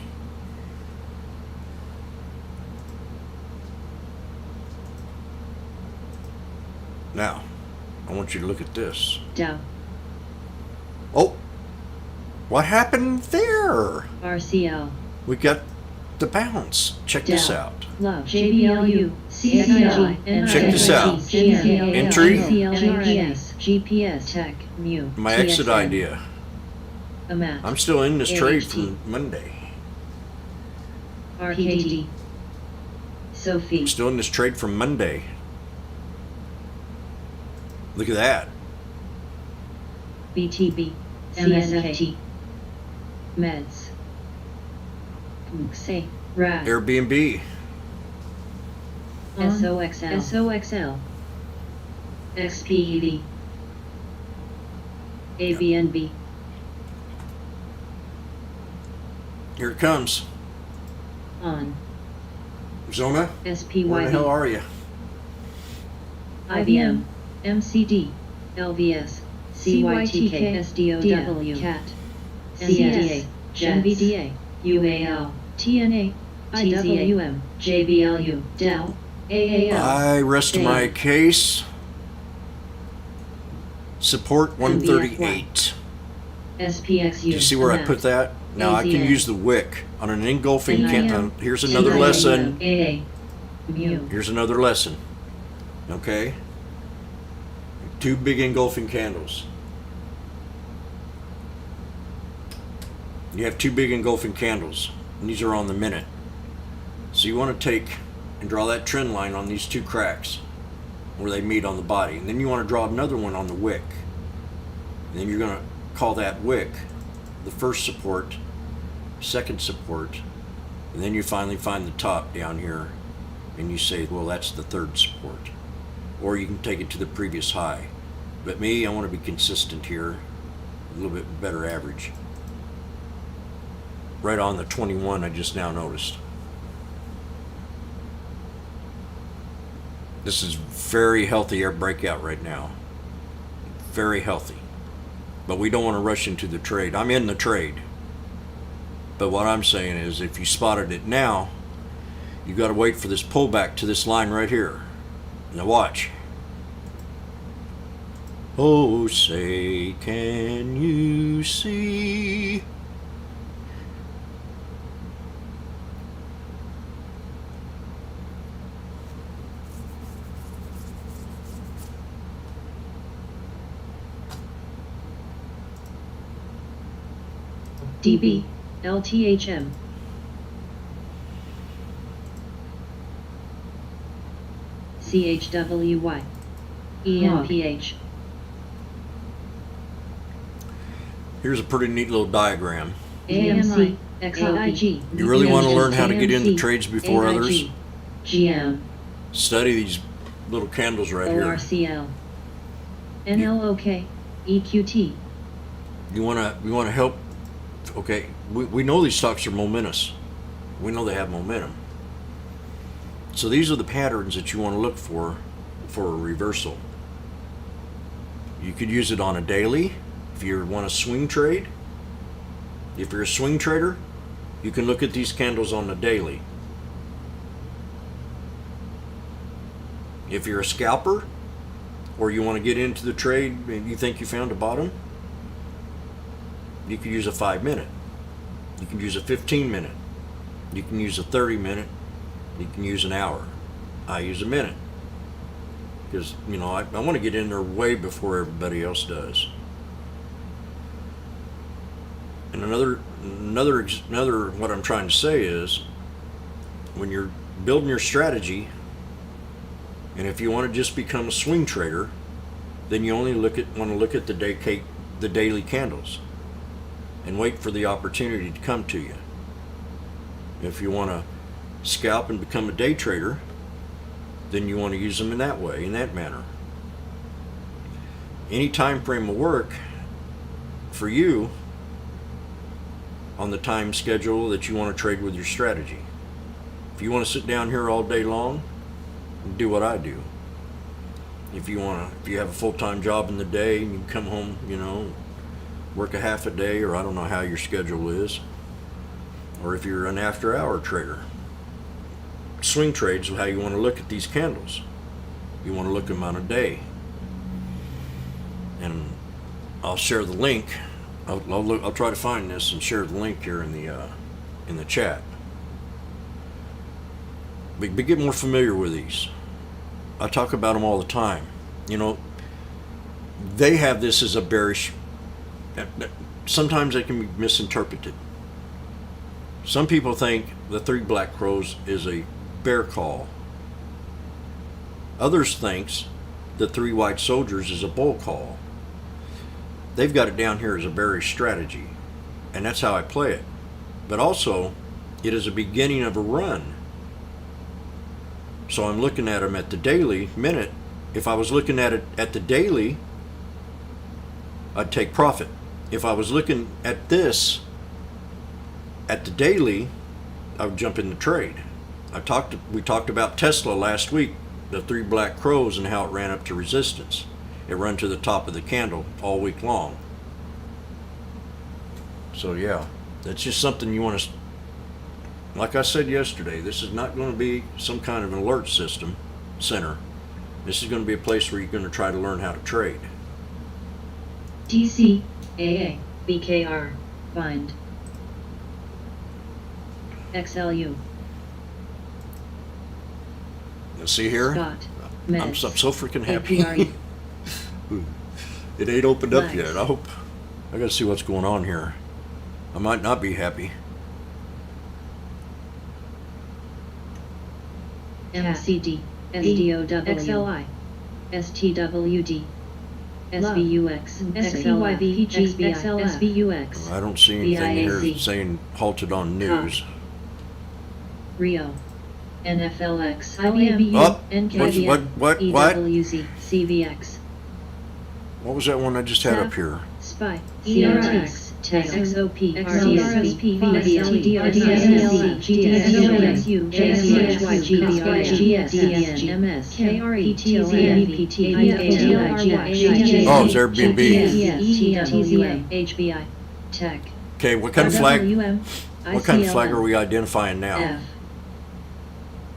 Now, I want you to look at this. Dow. Oh, what happened there? RCL. We got the bounce. Check this Dow. out. Love. JBLU. CCG. Check this out. Entry. GPS. GPS. Tech. Mu. My exit TXN. idea. AMAT. I'm still in this trade AHT. from Monday. RKT. Sophie. I'm still in this trade from Monday. Look at that. BTB, MSFT. CNFT, Meds, MXA, RAD, Airbnb, On, SOXL, SOXL, XPEV, ABNB, here it comes. On, Zona, where the SPYB, hell are you? IBM, MCD, LVS, CYTK, SDOW, CAT, NVDA, JETS, NVDA, UAL, TNA, TZA, IWM, JBLU, Dell, AAL, I rest my case. Support 138. SPXU. Do you see where I put that? Now I can AZN. use the wick on an engulfing NIM, can. Here's another TIM, lesson. AA, MU, Here's another lesson. Okay? Two big engulfing candles. You have two big engulfing candles, and these are on the minute. So you want to take and draw that trend line on these two cracks where they meet on the body. And then you want to draw another one on the wick. And then you're going to call that wick the first support, second support, and then you finally find the top down here and you say, well, that's the third support. Or you can take it to the previous high. But me, I want to be consistent here, a little bit better average. Right on the 21 I just now noticed. This is very healthy air breakout right now. Very healthy. But we don't want to rush into the trade. I'm in the trade. But what I'm saying is if you spotted it now, you got to wait for this pullback to this line right here. Now watch. Oh, say, can you see? DB, LTHM, CHWY, EMPH, Here's a pretty neat little diagram. AMC, XOIG, You really want to learn how to get into AMC, trades before others? GM, Study these little candles right here. ORCL, NLOK, EQT, You want to help. Okay, we know these stocks are momentous. We know they have momentum. So these are the patterns that you want to look for a reversal. You could use it on a daily if you want to swing trade. If you're a swing trader, you can look at these candles on the daily. If you're a scalper or you want to get into the trade and you think you found a bottom, you can use a 5-minute. You can use a 15-minute. You can use a 30-minute. You can use an hour. I use a minute because I want to get in there way before everybody else does. And another what I'm trying to say is when you're building your strategy, and if you want to just become a swing trader, then you only want to look at the daily candles and wait for the opportunity to come to you. If you want to scalp and become a day trader, then you want to use them in that way, in that manner. Any time frame will work for you on the time schedule that you want to trade with your strategy. If you want to sit down here all day long, do what I do. If you have a full-time job in the day and you come home, work a half a day, or I don't know how your schedule is, or if you're an after-hour trader, swing trades is how you want to look at these candles. You want to look at them on a day, and I'll share the link. I'll try to find this and share the link here in the chat. But get more familiar with these. I talk about them all the time. They have this as a bearish. Sometimes they can be misinterpreted. Some people think the 3 black crows is a bear call. Others thinks the 3 white soldiers is a bull call. they've got it down here as a bearish strategy, and that's how I play it. But also, it is a beginning of a run. So I'm looking at them at the daily minute. If I was looking at it at the daily, I'd take profit. If I was looking at this at the daily, I would jump in the trade. We talked about Tesla last week, the 3 black crows, and how it ran up to resistance. It ran to the top of the candle all week long. So yeah, that's just something you want to, like I said yesterday, this is not going to be some kind of an alert system center. This is going to be a place where you're going to try to learn how to trade. TC, AA, BKR, bind. XLU, Now see here, spot, I'm meds, so freaking happy. APRE, It ain't opened up Nice. yet. I hope. I gotta see what's going on here. I might not be happy. MCD, SDOW, XLI, STWD, SBUX, SCYV, XBI, SBUX, I don't see anything here VIAC. saying halted on news. Rio, NFLX, LABU, Oh, NKBN, what? EWZ, CVX, What was that one I just had up Snap. here? SPY, ERX, CRX, XOP, RDSP, VSP, RDSP, GDSU, JCHY, GDSN, MS, KRE, TON, Oh, it's Airbnb. TWM, HBI, Tech, Okay, what kind of flag? WM, What kind of flag are we identifying now? F,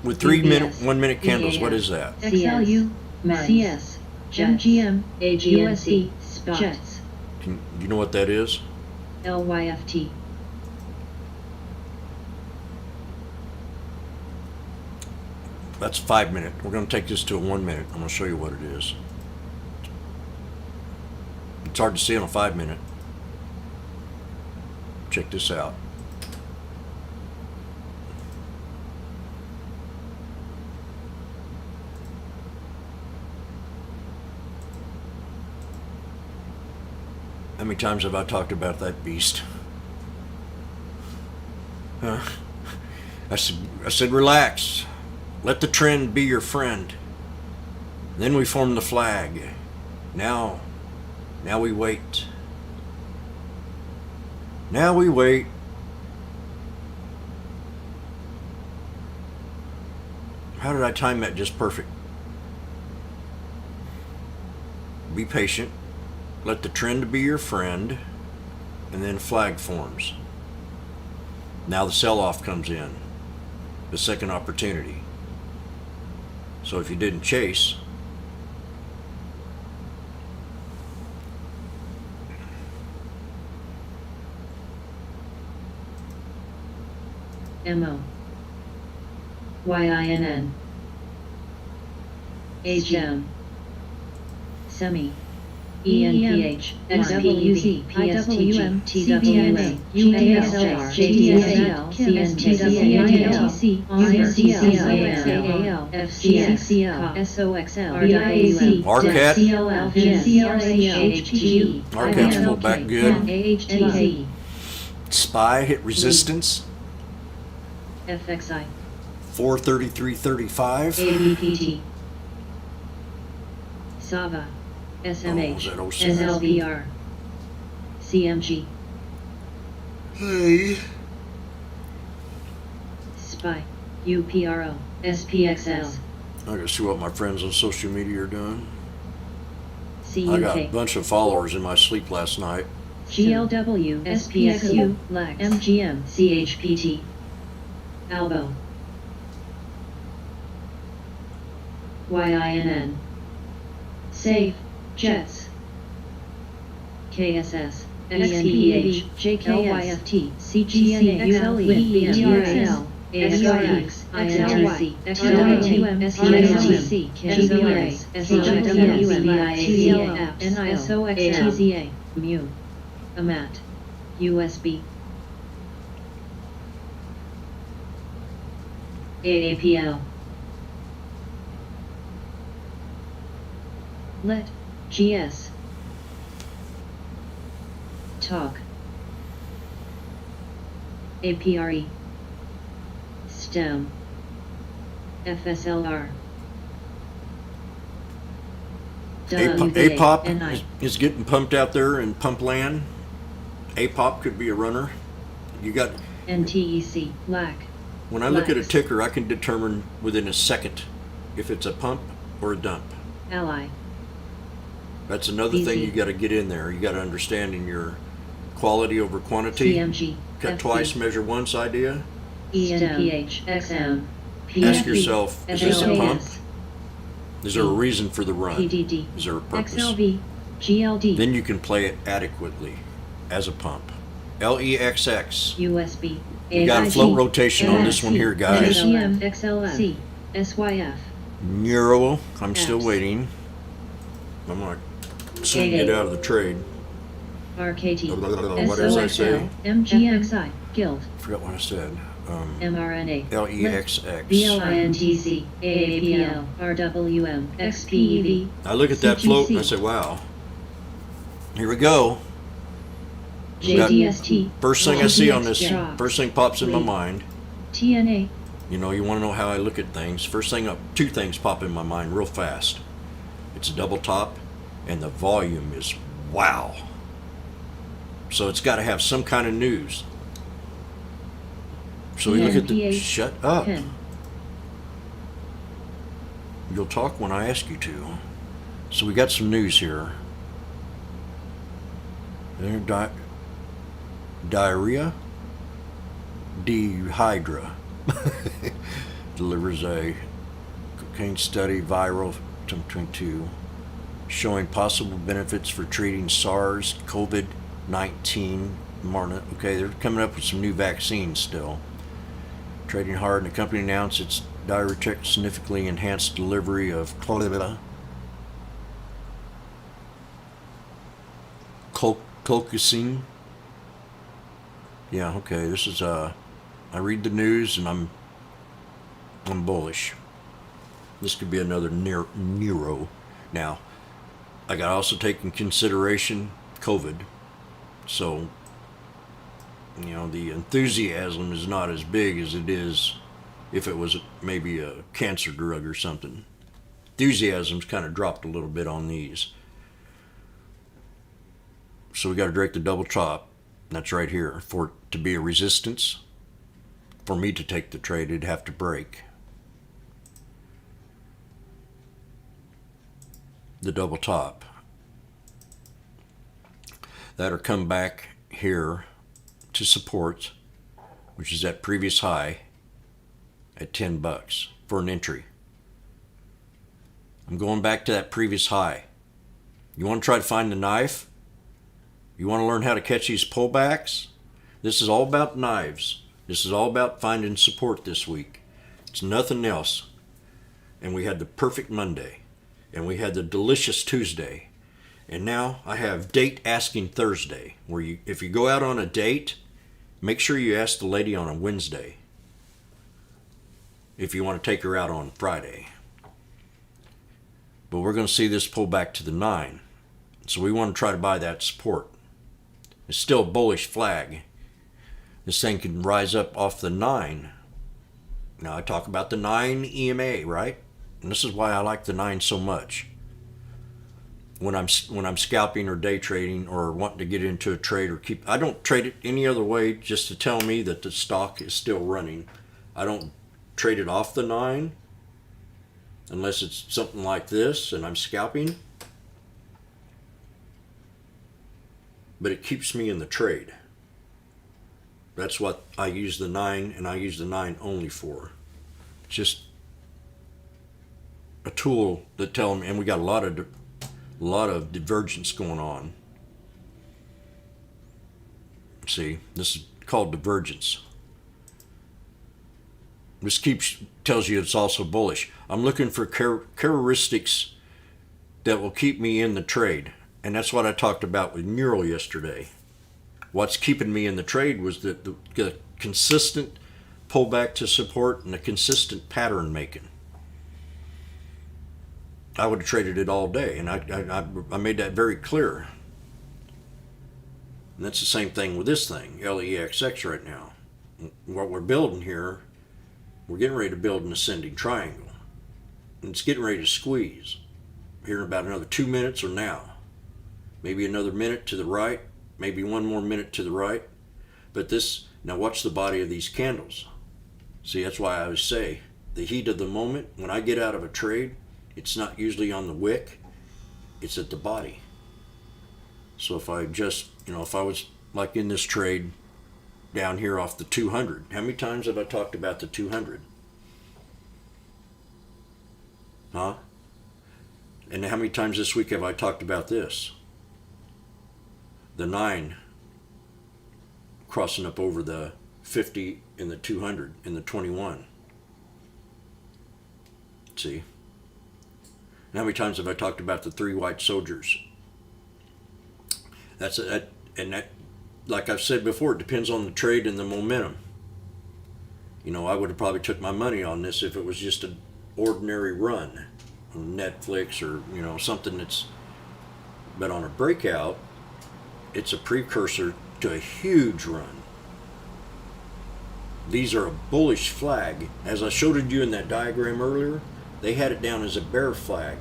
With 3 minute, EBS, 1 minute candles, what is that? XLU, CS, MGM, AGNC, Jets, Do you know what that is? LYFT, That's 5 minute. We're going to take this to a 1 minute. I'm going to show you what it is. It's hard to see on a 5 minute. Check this out. How many times have I talked about that beast? I said, relax. Let the trend be your friend. Then we form the flag. Now we wait. Now we wait. How did I time that just perfect? Be patient. Let the trend be your friend. And then flag forms. Now the sell-off comes in. The second opportunity. So if you didn't chase, MO, YINN, HM, Semi, ENPH, XPUZ, PSTG, TWMA, UASR, JDSL, CNTWATC, RCCL, FCCL, SOXL, BIAC, Marquette. CLL, CLA, HPG, Marquette's pulled back good. AHTZ, SPY hit resistance. FXI, 433.35. ABPT, SAVA, SMH, is that 07? SLVR, CMG, Hey. SPY, UPRO, SPXL, I gotta see what my friends on social media are doing. I got a CUK, bunch of followers in my sleep last night. GLW, SPXU, LEX, MGM, CHPT, ALBO, YINN, SAFE, JETS, KSS, ENPH, JKYFT, CGNA, XLE, DRL, ASRX, INTC, XWM, SESTC, GBRS, SHWM, VIACF, NISOXL, TZA, MU, AMAT, USB, AAPL, LET, GS, Talk. APRE. STEM. FSLR. APOP WVA, is getting pumped out there in pump land. APOP could be a runner. You got, NTEC. LAC. when I look at a Lax. ticker, I can determine within a second if it's a pump or a dump. Ally. That's another thing Easy. you got to get in there. You got to understand in your quality over quantity. CMG. Cut FB, twice, measure once idea. ENPH. XM. Ask PFP, yourself, is this a pump? SLS, Is there a reason for the run? PDD. Is there a purpose? XLV. GLD. Then you can play it adequately as a pump. LEXX. USB. You got a AIG, float rotation on this one here, guys. XLM, XLM, SYF. Neuro, I'm still Apps. waiting. I'm gonna soon get out of the trade. RKT. What did I say? SOXL, MGXI. Guild. Forgot what I said. mRNA. LEXX. BLINTC. AAPL. RWM. XPEV. I look at that float and I say, wow. Here we go. We got- JDST. First thing I see on this, Drops. first thing pops in my mind. TNA. You know, you want to know how I look at things. First thing up, two things pop in my mind real fast. It's a double top, and the volume is wow. So it's got to have some kind of news. So we look at the. PNPH, Shut up. Pen. You'll talk when I ask you to. So we got some news here. Diarrhea. Dehydra. Delivers a cocaine study viral 2022 showing possible benefits for treating SARS COVID-19. Okay, they're coming up with some new vaccines still. Trading hard, and the company announced its Diuretic significantly enhanced delivery of colchicine. Yeah, okay, this is I read the news and I'm bullish. This could be another neuro. Now, I got to also take in consideration COVID. So, you know, the enthusiasm is not as big as it is if it was maybe a cancer drug or something. Enthusiasm's kind of dropped a little bit on these. So we got to break the double top. That's right here. For it to be a resistance, for me to take the trade, it'd have to break the double top. That'll come back here to support, which is that previous high at $10 for an entry. I'm going back to that previous high. You want to try to find the knife? You want to learn how to catch these pullbacks? This is all about knives. This is all about finding support this week. It's nothing else. And we had the perfect Monday. And we had the delicious Tuesday. And now I have date asking Thursday, where you, if you go out on a date, make sure you ask the lady on a Wednesday if you want to take her out on Friday. But we're going to see this pull back to the 9. So we want to try to buy that support. It's still a bullish flag. This thing can rise up off the 9. Now I talk about the 9 EMA, right? And this is why I like the 9 so much. When I'm scalping or day trading or wanting to get into a trade or keep, I don't trade it any other way just to tell me that the stock is still running. I don't trade it off the 9 unless it's something like this and I'm scalping. But it keeps me in the trade. That's what I use the 9, and I use the 9 only for. Just a tool that tell me, and we got a lot of divergence going on. See, this is called divergence. This tells you it's also bullish. I'm looking for characteristics that will keep me in the trade. And that's what I talked about with Neural yesterday. What's keeping me in the trade was the consistent pullback to support and the consistent pattern making. I would have traded it all day, and I made that very clear. And that's the same thing with this thing, LEXX right now. What we're building here, we're getting ready to build an ascending triangle. And it's getting ready to squeeze here in about another 2 minutes or now. Maybe another minute to the right, maybe one more minute to the right. But this, now watch the body of these candles. See, that's why I always say, the heat of the moment, when I get out of a trade, it's not usually on the wick, it's at the body. So if I just, if I was like in this trade down here off the 200, how many times have I talked about the 200? Huh? And how many times this week have I talked about this? The 9 crossing up over the 50 and the 200 and the 21. See? And how many times have I talked about the 3 white soldiers? That, like I've said before, it depends on the trade and the momentum. I would have probably took my money on this if it was just an ordinary run on Netflix or, something that's, but on a breakout, it's a precursor to a huge run. These are a bullish flag. As I showed you in that diagram earlier, they had it down as a bear flag.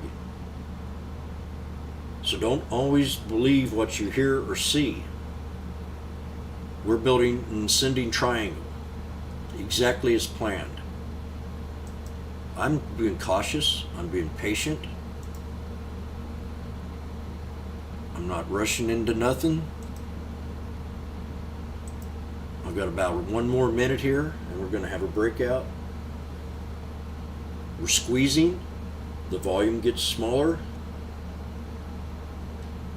So don't always believe what you hear or see. We're building an ascending triangle, exactly as planned. I'm being cautious, I'm being patient. I'm not rushing into nothing. I've got about 1 more minute here and we're going to have a breakout. We're squeezing, the volume gets smaller.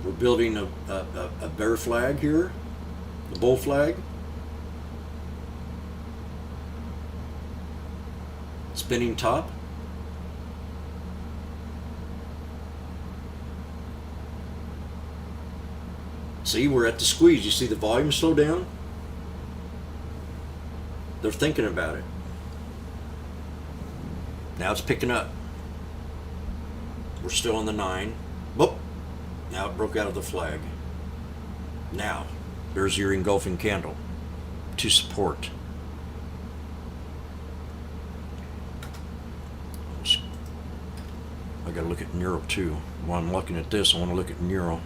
We're building a bear flag here, the bull flag. Spinning top. See, we're at the squeeze. You see the volume slow down? They're thinking about it. Now it's picking up. We're still on the 9. Boop. Now it broke out of the flag. Now, there's your engulfing candle to support. I gotta look at Neuro too. While I'm looking at this, I want to look at Neuro.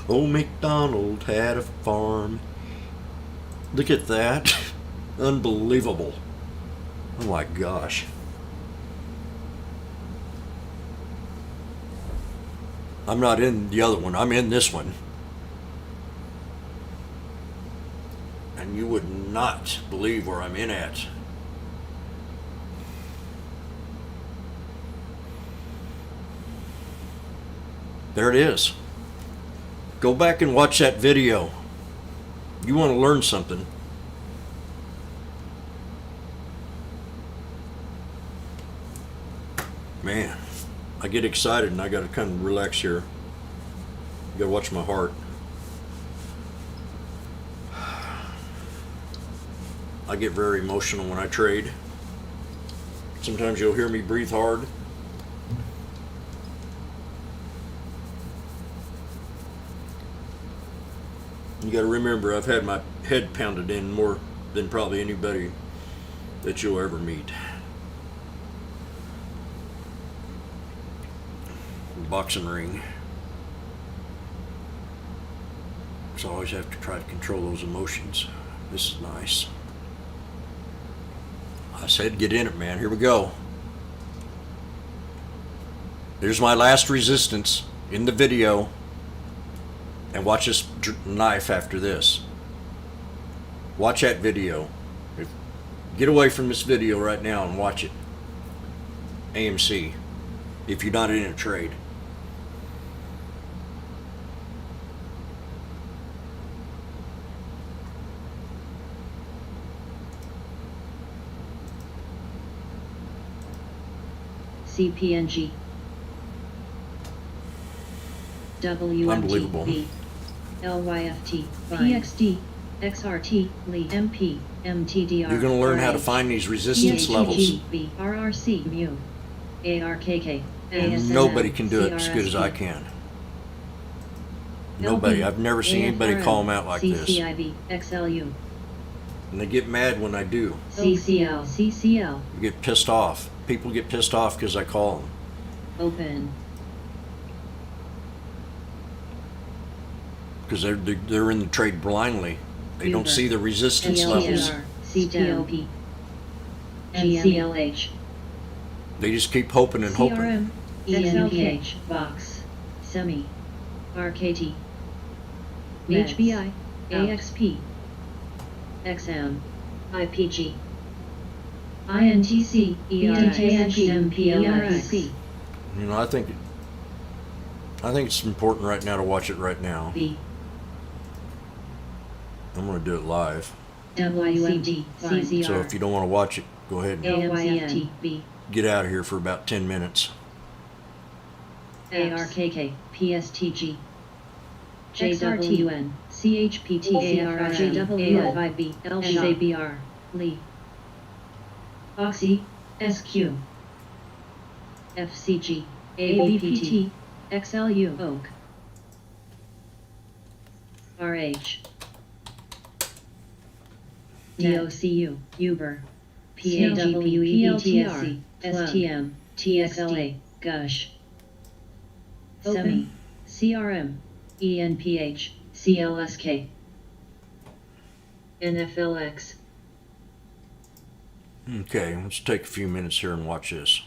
Old MacDonald had a farm. Look at that. Unbelievable. Oh my gosh. I'm not in the other one. I'm in this one. And you would not believe where I'm in at. There it is. Go back and watch that video. You want to learn something. Man, I get excited and I got to kind of relax here. Got to watch my heart. I get very emotional when I trade. Sometimes you'll hear me breathe hard. You got to remember, I've had my head pounded in more than probably anybody that you'll ever meet. Boxing ring. So I always have to try to control those emotions. This is nice. I said get in it, man. Here we go. There's my last resistance in the video. And watch this knife after this. Watch that video. Get away from this video right now and watch it. AMC. If you're not in a trade. CPNG. Unbelievable. WMTV. LYFT. PXD. XRT, Lee, MP, MTDR. You're going to learn how to RH, find these resistance levels. PHGB, RRC, mu, ARKK, ASNM, Nobody can do it as good as I CRSP, can. Nobody. I've never seen anybody AFRM, call them out like this. CCIV, XLU, And they get mad when I do. CCL, CCL, You get pissed off. People get pissed off because I call them. open, Because they're in the trade blindly. They don't Uber, see the resistance levels. NCLR, CTOP, NCLH, They just keep hoping and hoping. CRM, ENPH, Vox, Semi, RKT, Mets, HBI, out. AXP, XM, IPG, INTC, ERIC, You know, I think it's important right now to watch it right now. B, I'm going to do it live. WMD, CZR, So if you don't want to watch it, go ahead and AMCFT, B, get out of here for about 10 minutes. ARKK, PSTG, JWN, CHPT, ARRM, JWLIB, LSABR, Lee, Oxy, SQ, FCG, ABPT, XLU, Oak, RH, DOCU, Uber, PAWEBTSC, STM, TXLA, Gush, Semi, CRM, ENPH, CLSK, NFLX, Okay, let's take a few minutes here and watch this.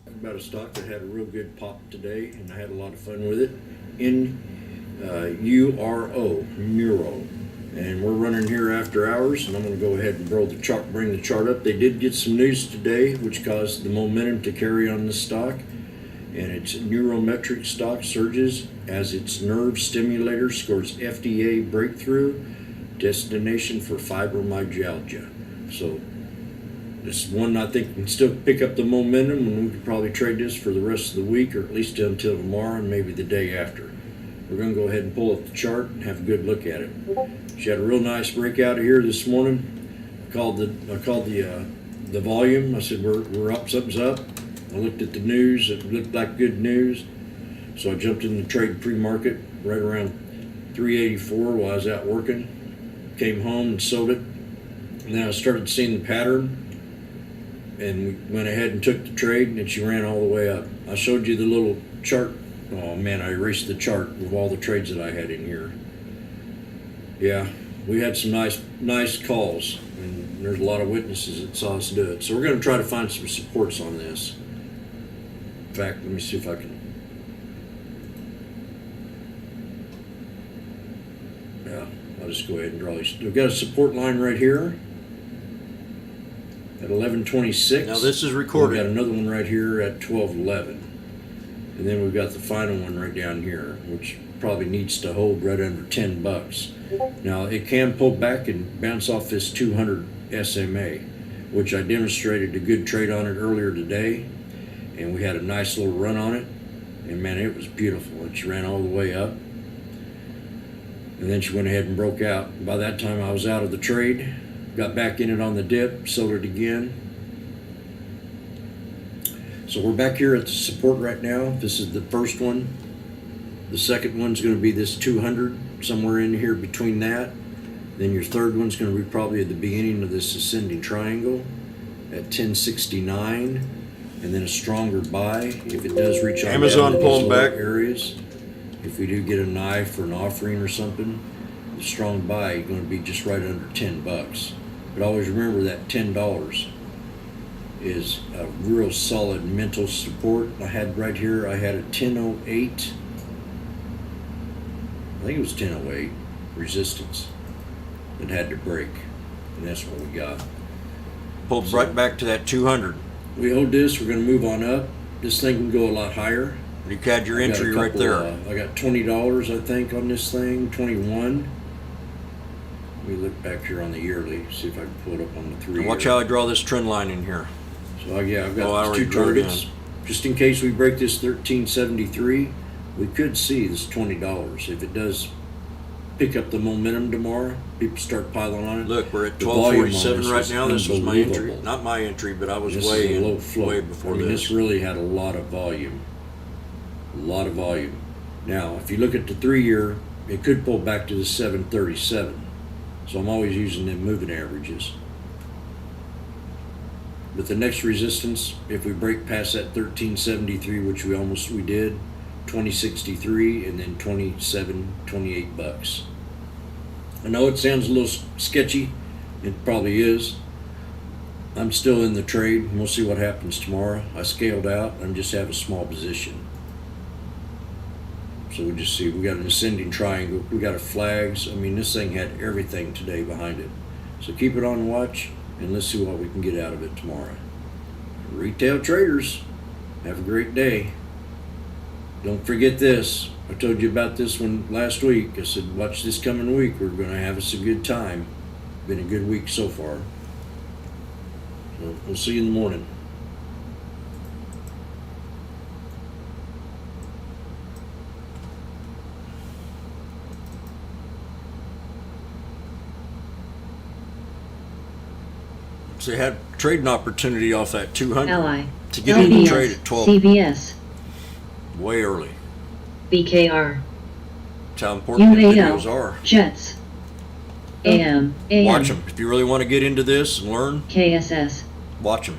About a stock that had a real good pop today, and I had a lot of fun with it. In URO, Muro. And we're running here after hours, and I'm going to go ahead and bring the chart up. They did get some news today, which caused the momentum to carry on the stock. And its neurometric stock surges as its nerve stimulator scores FDA breakthrough destination for fibromyalgia. So this one I think can still pick up the momentum, and we could probably trade this for the rest of the week, or at least until tomorrow and maybe the day after. We're going to go ahead and pull up the chart and have a good look at it. She had a real nice breakout here this morning. I called the volume. I said we're up, something's up. I looked at the news. It looked like good news, so I jumped in the trade pre-market right around 384 while I was out working. Came home and sold it, and then I started seeing the pattern, and we went ahead and took the trade, and she ran all the way up. I showed you the little chart. Oh man, I erased the chart of all the trades that I had in here. Yeah, we had some nice calls, and there's a lot of witnesses that saw us do it. So we're going to try to find some supports on this. In fact, let me see if I can. Yeah, I'll just go ahead and draw these. We've got a support line right here at 1126. Now this is recorded. We've got another one right here at 1211. And then we've got the final one right down here, which probably needs to hold right under $10. Now it can pull back and bounce off this 200 SMA, which I demonstrated a good trade on it earlier today, and we had a nice little run on it, and man, it was beautiful. It ran all the way up, and then she went ahead and broke out. By that time I was out of the trade, got back in it on the dip, sold it again. So we're back here at the support right now. This is the first one. The second one's going to be this 200, somewhere in here between that. Then your third one's going to be probably at the beginning of this ascending triangle at 1069, and then a stronger buy if it does reach on Amazon down to pulling these lower back areas. If we do get a knife or an offering or something, the strong buy is going to be just right under $10. But always remember that $10 is a real solid mental support. I had right here, I had a 1008, I think it was 1008 resistance that had to break, and that's what we got. Pulled right back to that 200. We hold this, we're going to move on up. This thing can go a lot higher. You had your entry right there. I got $20 I think on this thing, 21. Let me look back here on the yearly, see if I can pull it up on the 3 year. Watch how I draw this trend line in here. So yeah, I've got two targets. Just in case we break this 1373, we could see this $20. If it does pick up the momentum tomorrow. People start piling on it. Look, we're at The volume on 1247 this right was now. This was my entry. unbelievable. Not my entry, but I was This way is a low in, float. way before I mean, this. this really had a lot of volume. A lot of volume. Now, if you look at the 3-year, it could pull back to the 737. So I'm always using them moving averages. But the next resistance, if we break past that 1373, which we did, 2063, and then 28 bucks. I know it sounds a little sketchy. It probably is. I'm still in the trade, and we'll see what happens tomorrow. I scaled out and just have a small position. So we'll just see. We got an ascending triangle. We got a flags. I mean, this thing had everything today behind it. So keep it on watch, and let's see what we can get out of it tomorrow. Retail traders, have a great day. Don't forget this. I told you about this one last week. I said, watch this coming week. We're going to have us a good time. Been a good week so far. So we'll see you in the morning. So they had trading opportunity off that 200 Ally. to get in the LBS, trade at 12, CBS. way early. BKR. That's how important the UAL. videos are. Jets. AM. Watch them. If you really want to get into this and learn, KSS. watch them.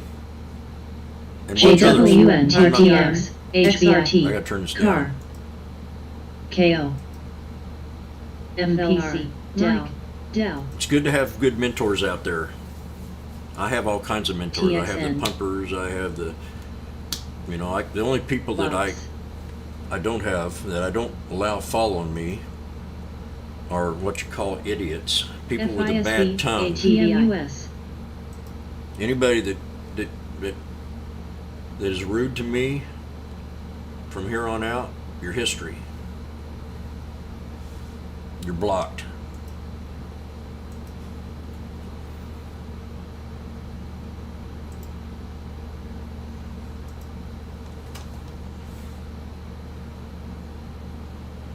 And watch others. JWN. I'm not- RTX. I HBRT. gotta turn this Car. down. KO. MPC. Dell. Dell. It's good to have good mentors out there. I have all kinds of mentors. I have TSN. the pumpers. I have the, the only people that Box. I don't have, that I don't allow following me, are what you call idiots. People with a bad tongue. ATMUS. Anybody that is rude to me from here on out, you're history. You're blocked.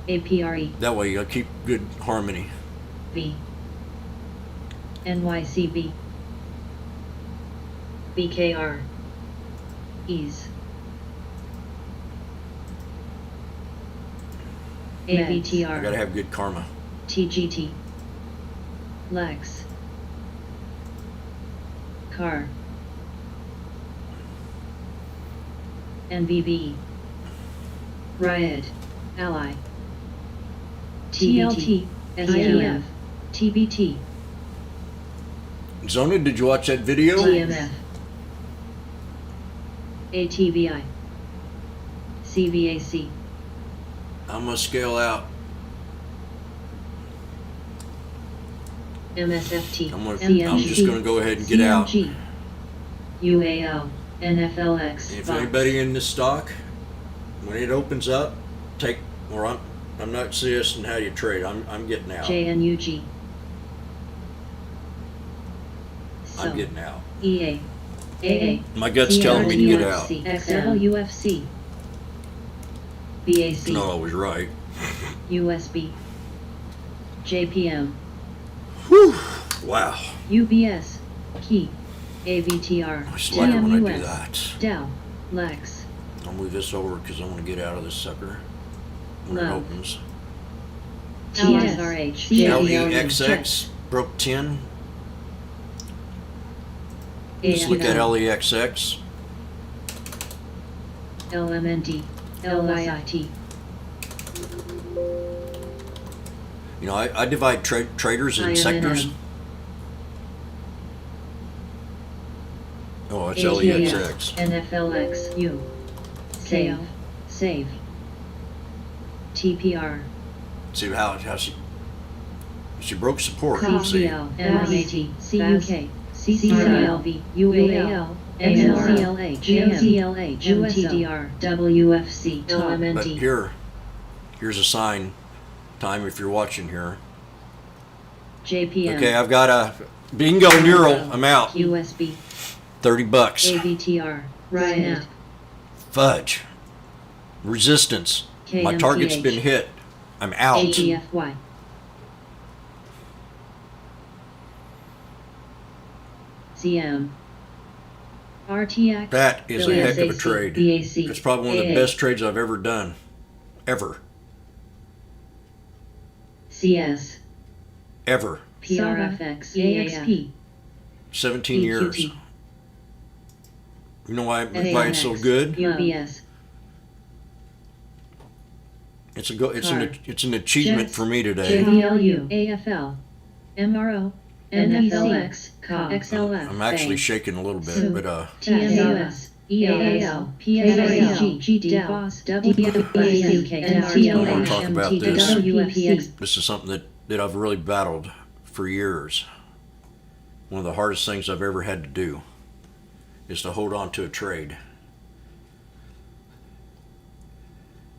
APRE. That way you'll keep good harmony. V. NYCB. BKR. Ease. I gotta AVTR. have good karma. TGT. Lex. Car. NVB. Riot. Ally. TLT. SEF. TBT. Zona, did you watch that video? TMF. ATVI. CVAC. I'm gonna scale out. MSFT. I'm just gonna go ahead and get out. CMG. UAL. NFLX. If Box. anybody in this stock, when it opens up, I'm not suggesting how you trade. I'm getting out. JNUG. I'm getting out. EA. AA. My gut's telling me to get out. XWFC. It's BAC. not always right. USB. JPM. Whew. Wow. UBS. Key. AVTR. I just like it when I do TMUS. that. Dell. Lex. I'll move this over because I want to get out of this sucker when it Love. opens. TSRH. LEXX broke 10. Just look at LEXX. LMND. LYIT. I divide traders in sectors. Oh, it's LEXX. NFLX. U. Save. Save. TPR. See how she broke support. See, CCL. MAT. CUK. CCLV. UAL. NLCLH. NCLH. MTDR. WFC. but LMND. here's a sign. Time if you're watching here. JPM. Okay, I've got a bingo neural. I'm out. USB. $30. AVTR. Riot. Fudge. Resistance. My target's been hit. I'm out. ATFY. CM. RTX. That is a heck of a BAC, trade. BAC, It's probably one of the AA, best trades I've ever done. Ever. CS. Ever. PRFX. EAF. EXP. 17 years. EQT. You know why it's so ANX, good? UBS. It's an achievement Jets, for me today. JBLU. AFL. MRO. NFLX. XLF. I'm actually Bank, shaking a little bit, Sue, but TMUS. EAL. PSAG. GD. Boss. WBAUK. I wanna talk about this. WPX. this is something that I've really battled for years. One of the hardest things I've ever had to do is to hold on to a trade.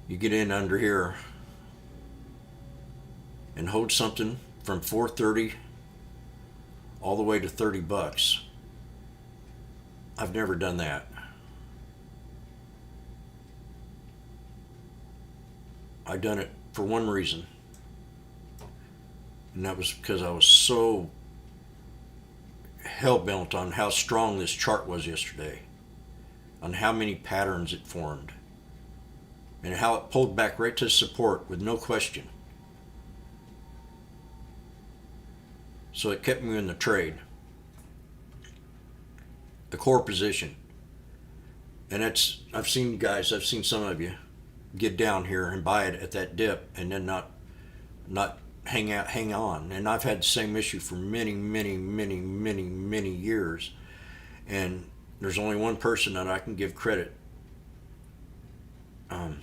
You get in under here and hold something from $4.30 all the way to $30. I've never done that. I done it for one reason, and that was because I was so hell-bent on how strong this chart was yesterday, on how many patterns it formed, and how it pulled back right to support with no question. So it kept me in the trade, the core position. And I've seen some of you get down here and buy it at that dip and then not hang on. And I've had the same issue for many years. And there's only one person that I can give credit. And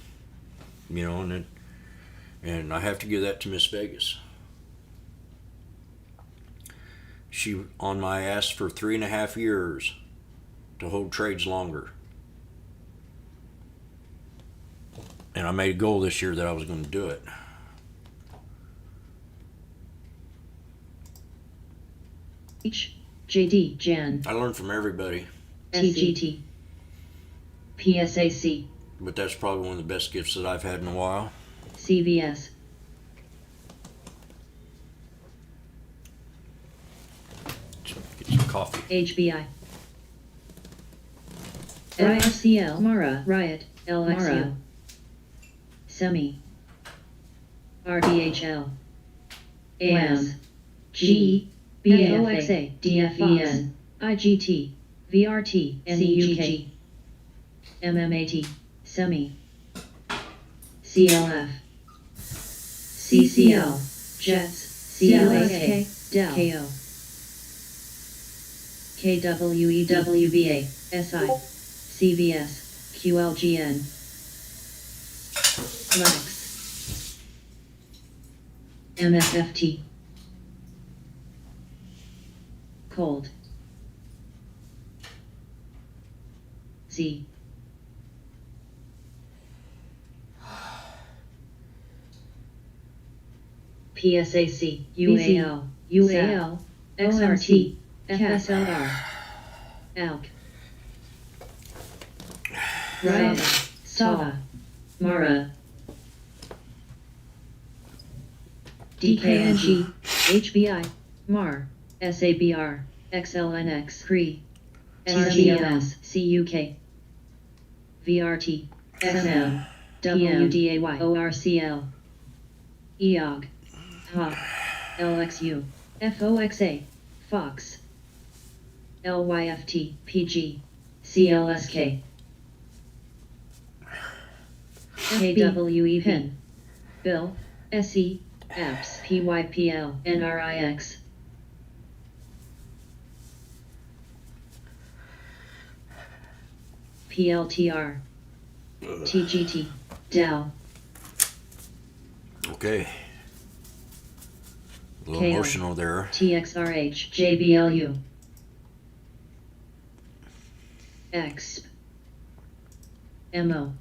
I have to give that to Miss Vegas. She on my ass for 3.5 years to hold trades longer. And I made a goal this year that I was going to do it. JD. Jan. I learned from everybody, TGT. PSAC. but that's probably one of the best gifts that I've had in a while. CVS. Get some coffee. HBI. RCL. Mara. Riot. LXU. Semi. RDHL. AM. G. BAFA. DFEN. IGT. VRT. CUG. MMAT. Semi. CLF. CCL. Jets. CLSK. Dell. KO. KWEWBA. SI. CVS. QLGN. Lex. MFFT. Cold. Z. PSAC. UAL. UAL. XRT. FSLR. ALK. Riot. Stava. Mara. DKNG. HBI. MAR. SABR. XLNX. CRE. SGLS. CUK. VRT. SM. WDAY. ORCL. EOG. HOP. LXU. FOXA. Fox. LYFT. PG. CLSK. KWE PIN. Bill. SE. Apps. PYPL. NRIX. PLTR. TGT. Dow. Okay. A little KO. emotional there. TXRH. JBLU. EXP. MO.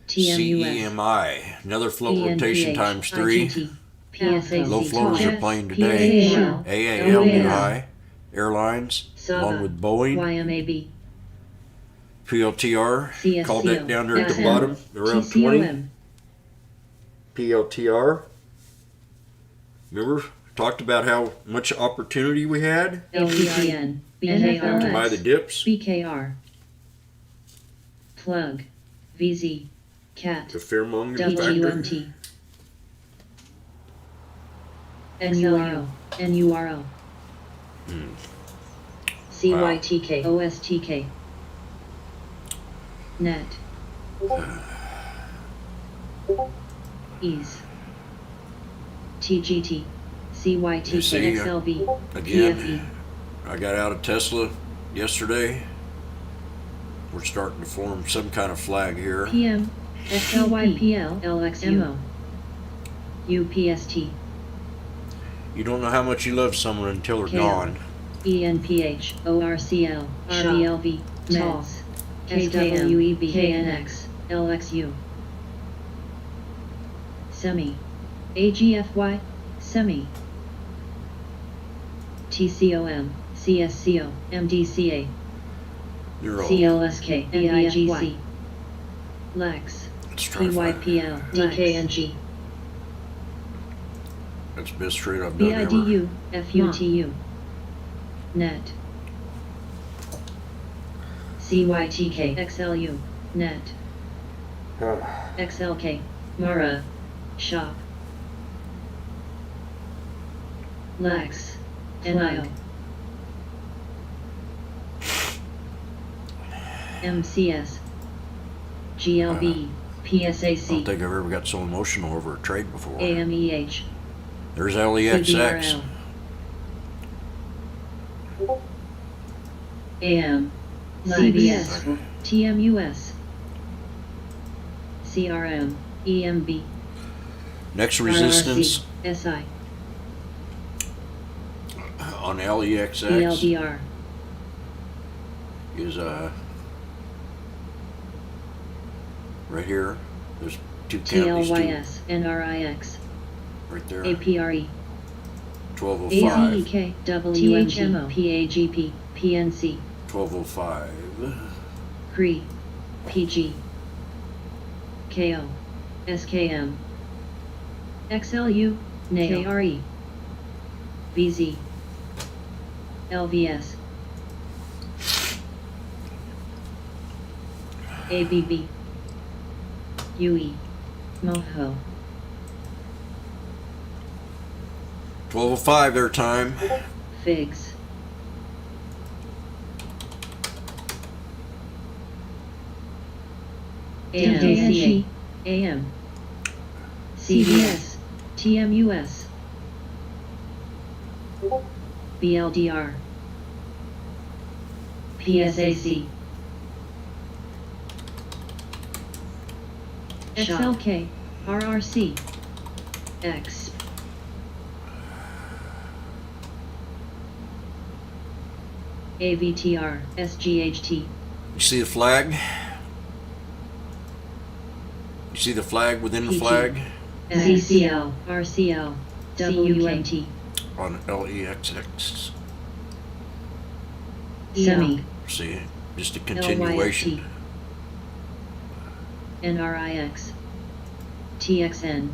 TMUS. CEMI. Another float rotation times 3. IGT. PSAC. Low floaters are Jets, playing today. PAL. AALUI Airlines, Saba. along with Boeing, YMAB. PLTR. CSCO. Called that down there at the SM. bottom, around 20. TCOM. PLTR. Remember, talked about how much opportunity we had? LPN. BKR, To buy the dips, BKR, plug, VZ, cat, the fearmonger factor. WMT, NURL, NURL, CYTK, OSTK, net, ease, TGT, CYTK, You see, XLV, Again, PFE, I got out of Tesla yesterday. We're starting to form some kind of flag here. PM, XLYPL, LXMO, UPST, You don't know how much you love someone until they're KL. gone. ENPH, ORCL, RBLV, MEDS, SWEB, KNX, LXU, Semi, AGFY, Semi, TCOM, CSCO, MDCA, You're all. CLSK, EIGC, LEX, Let's try to find. PYPL, DKNG, That's the best trade I've done ever. BIDU, FUTU, NET, CYTK, XLU, NET, XLK, Mara, Shop, Lex, NIO, MCS, GLB, I don't PSAC, think I've ever got so emotional over a trade before. AMEH, There's LEXX. CBRL, AM, CBS, TMUS, CRM, EMB, Next resistance RRC, SI, on LEXX BLDR, is right here. There's two canopies, TLYS, NRIX, right there. APRE, 1205. AZEK, WMG, PAGP, PNC, 1205. CRE, PG, KO, SKM, XLU, NAO, KRE, VZ, LVS, ABB, UE, MOHO, 1205 their time. FIGS, AMDCA, AM, CBS, TMUS, BLDR, PSAC, XLK, RRC, X, AVTR, SGHT, You see the flag? You see the flag within the PG. flag CCL, RCL, WMT, on LEXX. Semi, See, just a continuation. LYFT, NRIX, TXN,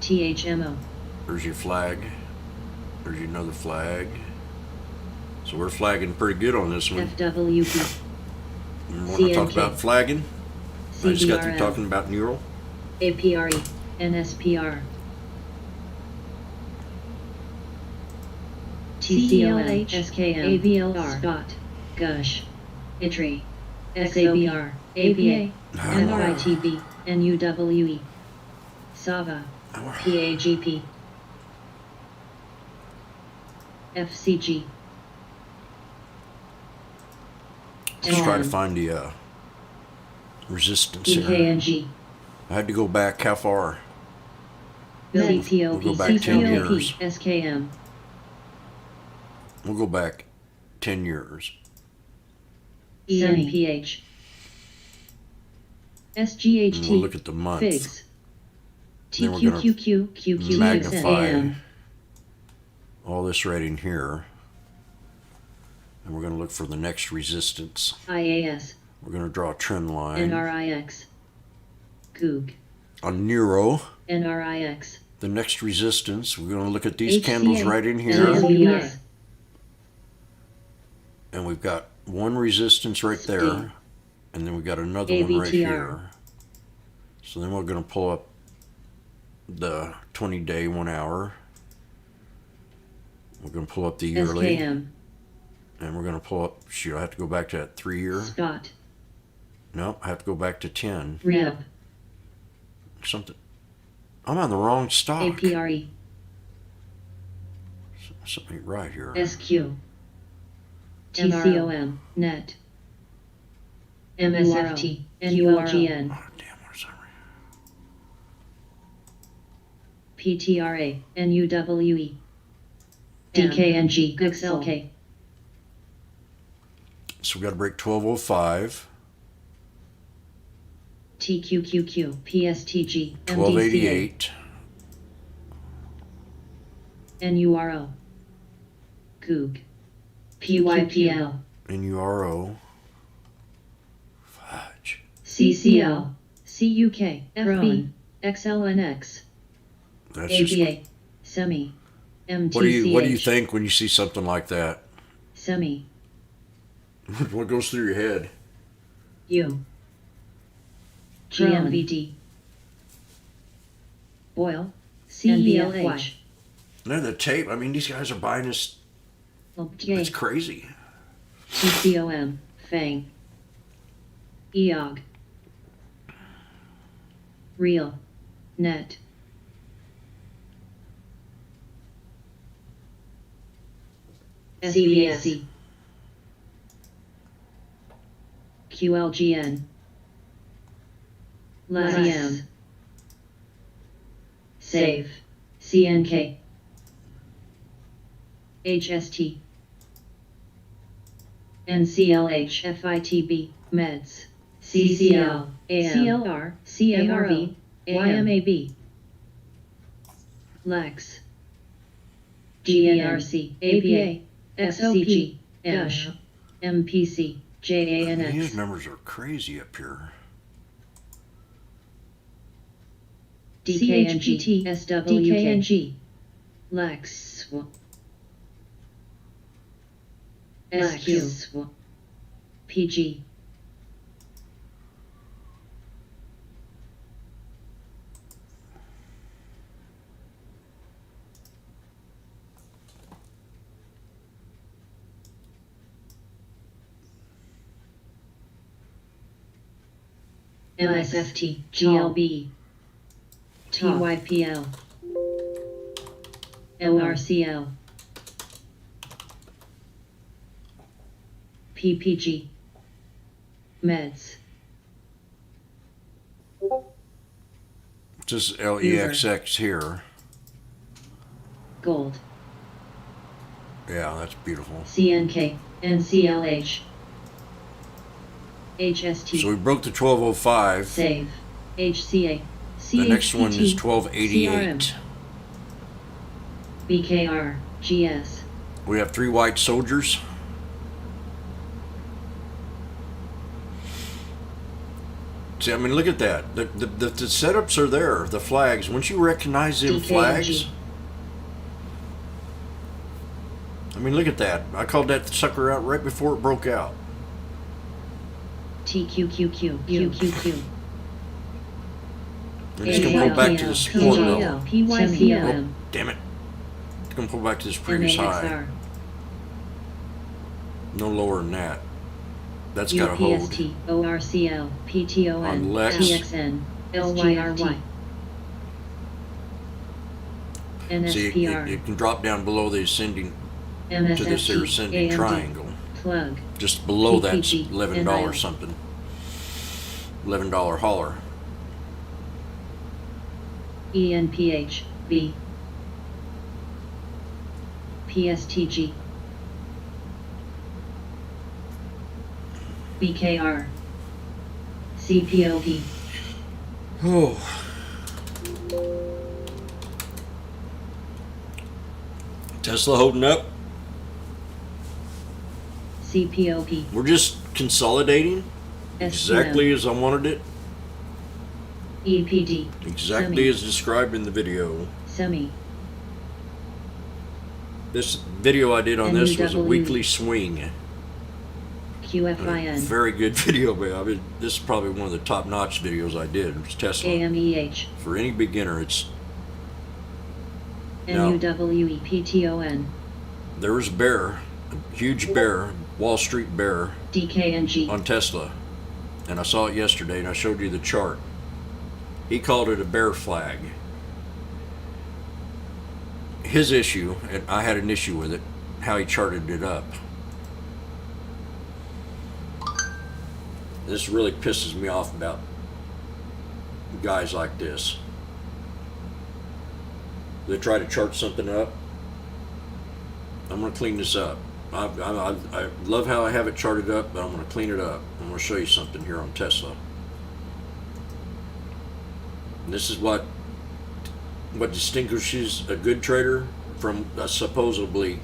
THMO, There's your flag. There's another flag. So we're flagging pretty good on this one. FWP, You want to talk CNK. about flagging? I just got through CBRL, talking about neural. APRE, NSPR, TCLH, SKM, AVLR, SPOT, GUSH, ITRI, SABR, ABA, NRITB, NUWE, SAVA, PAGP, FCG, Let's try to and find the resistance here. EKNG, I had to go back how far? CPOP, We'll go back 10 years. SKM, We'll go back 10 years. ENPH, And SGHT, we'll look at the month. FIGS, Then we're gonna TQQQ, QQ, magnify AM, all this right in here. And we're going to look for the next resistance. IAS, We're going to draw a trend line. NRIX, GOOG, On Neuro, NRIX, the next resistance, we're going to look at these HCA, candles right in here. NSBR, and we've got one resistance right there, Speed. and then we've got another one right AVTR. here. So then we're going to pull up the 20-day, 1 hour. We're going to pull up the yearly, SKM. and we're going to pull up, shoot, I have to go back to that 3-year. Spot. Nope, I have to go back to 10. Rep. Something. I'm on the wrong stock. APRE. Something ain't right here. SQ. TCOM. Net. MSFT. QLGN. Oh, damn, where's that? PTRA. NUWE. DKNG. XLK. So we got to break 1205, TQQQ. PSTG. MDCA. 1288, NURO. Goog. PYPL. NURO. Fudge. CCL. CUK. FB. XLNX. That's just. ABA. Semi. MTCH. What do you think when you see something like that? Semi. What goes through your head? U. GMVD. Boyle. CELH. And then the tape. I mean, these guys are buying this. J. It's crazy. TCOM. Fang. EOG. Real. Net. CVAC. QLGN. LATIM. Save. CNK. HST. NCLH. FITB. Meds. CCL. AM. CLR. CMRV. YMAB. LEX. GNRC. APA. XOP. DASH. MPC. JANX. These numbers are crazy up here. DKNG. SWK. DKNG. LEX. SQ. PG. MSFT. GLB. TYPL. LRCL. PPG. Meds. This is LEXX here. Gold. Yeah, that's beautiful. CNK. NCLH. HST. So we broke the 1205. Save. HCA. The next one is CHPT. 1288. BKR. GS. We have 3 white soldiers. See, I mean, look at that. The setups are there. The flags. Once you recognize them DKNG. flags, I mean, look at that. I called that sucker out right before it broke out. TQQQ. QQQ. We're just gonna pull back to the support level. PYPLM. Damn it! It's gonna pull back to this previous high. MAXR. No lower than that. That's got to hold. UPST. ORCL. PTON. On Lex. TXN. LYRY. See, NSPR. it can drop down below the ascending to this here MSFT. ascending AMD. triangle. Plug. Just below that's PPG, $11 NIL. something. $11 holler. ENPH. B. PSTG. BKR. CPOP. Oh. Tesla holding up. CPOP. We're just consolidating exactly as I wanted it. EPD. Exactly Semi. as described in the video. Semi. This video I did on this was a NUW. weekly swing. QFIN. Very good video, but I mean, this is probably one of the top-notch videos I did. It was Tesla. AMEH. For any beginner, it's Now- NUWEPTON. there was a bear, a huge bear, Wall Street bear DKNG. on Tesla, and I saw it yesterday, and I showed you the chart. He called it a bear flag. His issue, and I had an issue with it, how he charted it up. This really pisses me off about guys like this. They try to chart something up. I'm going to clean this up. I love how I have it charted up, but I'm going to clean it up. I'm going to show you something here on Tesla. And this is what distinguishes a good trader from a supposedly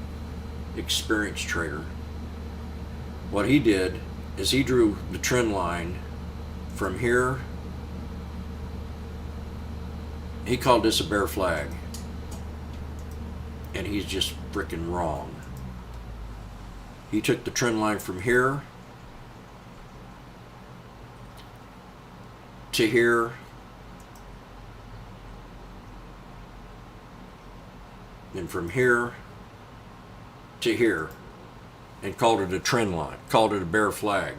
experienced trader. What he did is he drew the trend line from here. He called this a bear flag. And he's just freaking wrong. He took the trend line from here to here, and from here to here, and called it a trend line, called it a bear flag.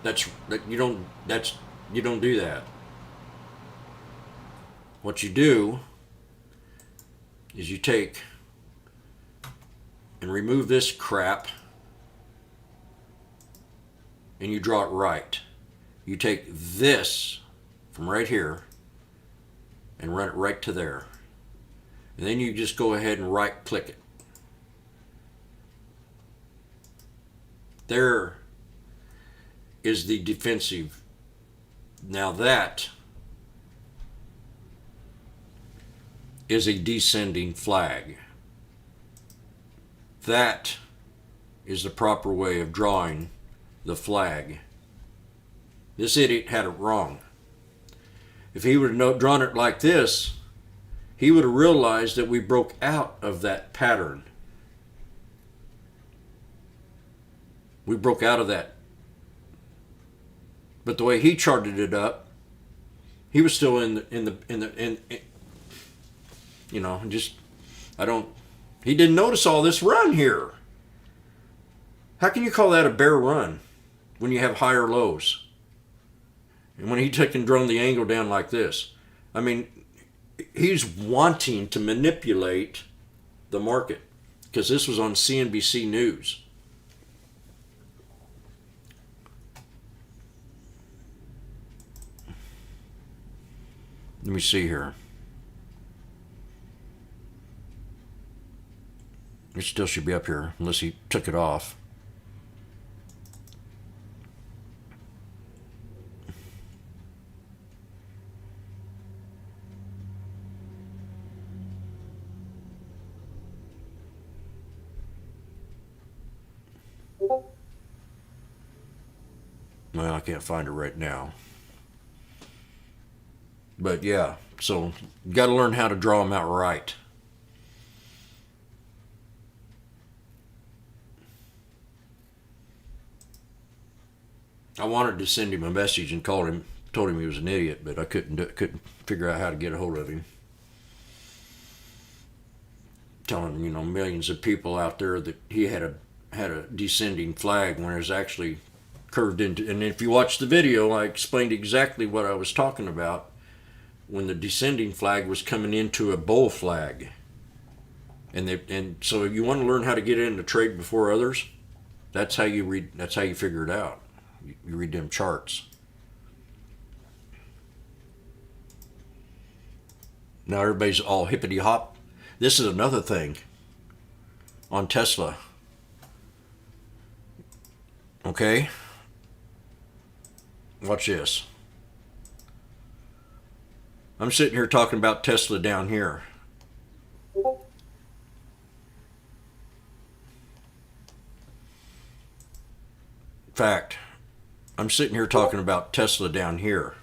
You don't do that. What you do is you take and remove this crap and you draw it right. You take this from right here and run it right to there. And then you just go ahead and right click it. There is the defensive. Now that is a descending flag. That is the proper way of drawing the flag. This idiot had it wrong. If he would have drawn it like this, he would have realized that we broke out of that pattern. We broke out of that. But the way he charted it up, he was still he didn't notice all this run here. How can you call that a bear run when you have higher lows? And when he took and drone the angle down like this, I mean, he's wanting to manipulate the market because this was on CNBC News. Let me see here. It still should be up here unless he took it off. Well, I can't find it right now. But yeah, so you got to learn how to draw them out right. I wanted to send him a message and told him he was an idiot, but I couldn't figure out how to get a hold of him. Telling millions of people out there that he had a descending flag when it was actually curved into. And if you watch the video, I explained exactly what I was talking about when the descending flag was coming into a bull flag. And so you want to learn how to get into trade before others. That's how you figure it out. You read them charts. Now everybody's all hippity hop. This is another thing on Tesla. Okay? Watch this. I'm sitting here talking about Tesla down here. In fact, I'm sitting here talking about Tesla down here.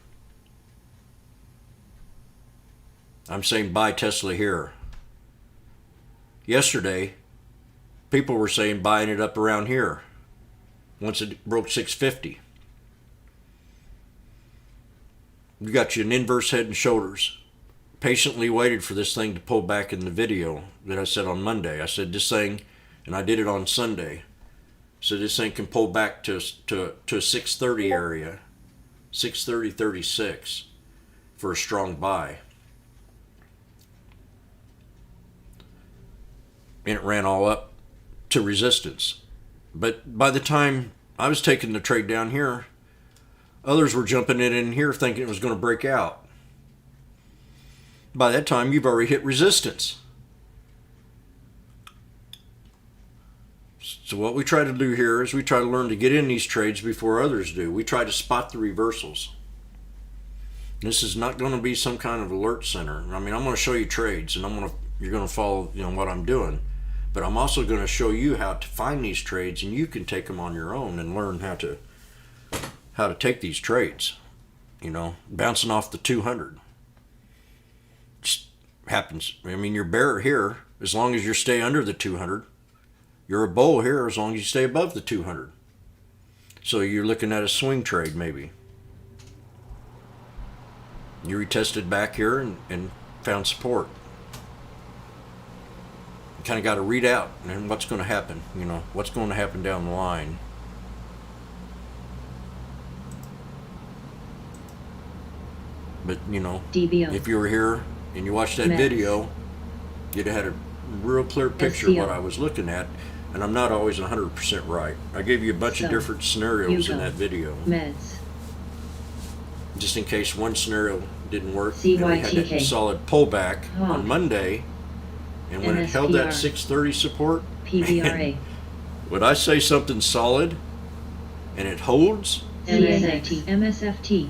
I'm saying buy Tesla here. Yesterday, people were saying buying it up around here once it broke 650. You got you an inverse head and shoulders. Patiently waited for this thing to pull back in the video that I said on Monday. I said this thing, and I did it on Sunday. So this thing can pull back to a 630 area, 630.36 for a strong buy. And it ran all up to resistance. But by the time I was taking the trade down here, others were jumping it in here thinking it was going to break out. By that time, you've already hit resistance. So what we try to do here is we try to learn to get in these trades before others do. We try to spot the reversals. This is not going to be some kind of alert center. I mean, I'm going to show you trades, and you're going to follow, what I'm doing. But I'm also going to show you how to find these trades, and you can take them on your own and learn how to take these trades. Bouncing off the 200. Just happens. I mean, you're bear here as long as you stay under the 200. You're a bull here as long as you stay above the 200. So you're looking at a swing trade maybe. You retested back here and found support. You kind of got to read out and what's going to happen. What's going to happen down the line. But DBO. if you were here and you watched that Mets. video, you'd have had a real clear picture of what I was looking at. And I'm not always 100% right. I gave you a bunch of different scenarios in that video. Meds. Just in case one scenario didn't work. CYTK. And we had that solid pullback Hawk. on Monday. And when it held that NSPR. 630 support, PVRA. man, would I say something solid and it holds? MSFT. MSFT.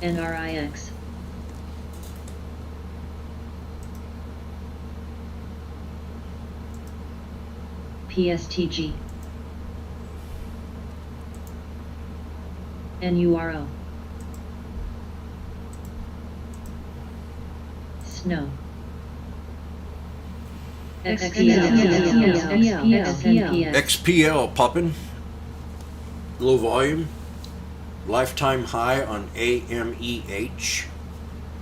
NRIX. PSTG. NURO. Snow. XPL. XPL popping. Low volume. Lifetime high on AMEH.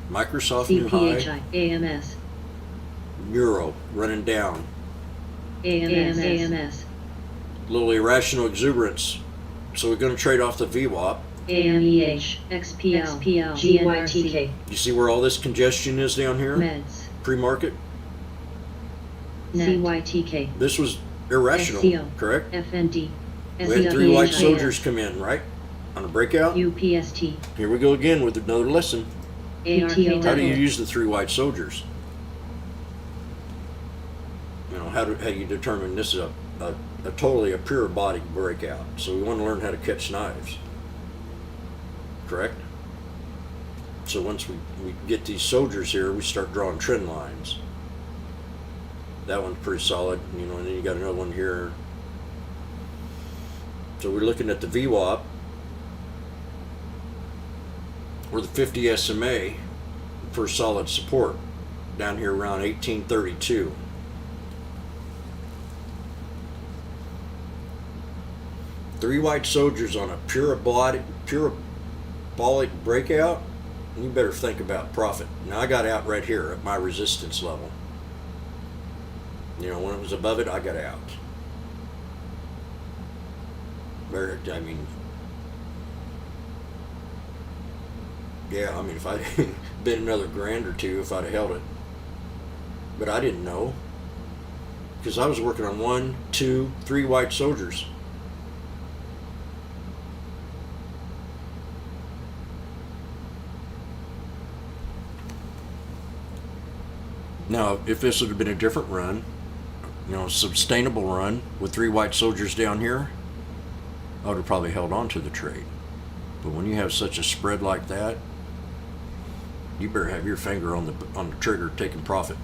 Microsoft new high. CPHI. AMS. Euro running down. AMS. Little irrational exuberance. So we're going to trade off the VWAP. AMEH. XPL. GYTK. You see where all this congestion is down here? Meds. Pre-market? CYTK. This was irrational, SCO. correct? FND. We had 3 white SEIS. soldiers come in, right? On a breakout. UPST. Here we go again with another lesson. ARKW. How do you use the 3 white soldiers? How do you determine this is a totally a pure body breakout? So we want to learn how to catch knives. Correct? So once we get these soldiers here, we start drawing trend lines. That one's pretty solid, and then you got another one here. So we're looking at the VWAP or the 50 SMA for solid support down here around 1832. Three white soldiers on a parabolic breakout, you better think about profit. Now I got out right here at my resistance level. When it was above it, I got out. If I'd been another grand or two, if I'd have held it. But I didn't know. Because I was working on 1, 2, 3 white soldiers. Now, if this would have been a different run, a sustainable run with 3 white soldiers down here, I would have probably held on to the trade. But when you have such a spread like that, you better have your finger on the trigger taking profit.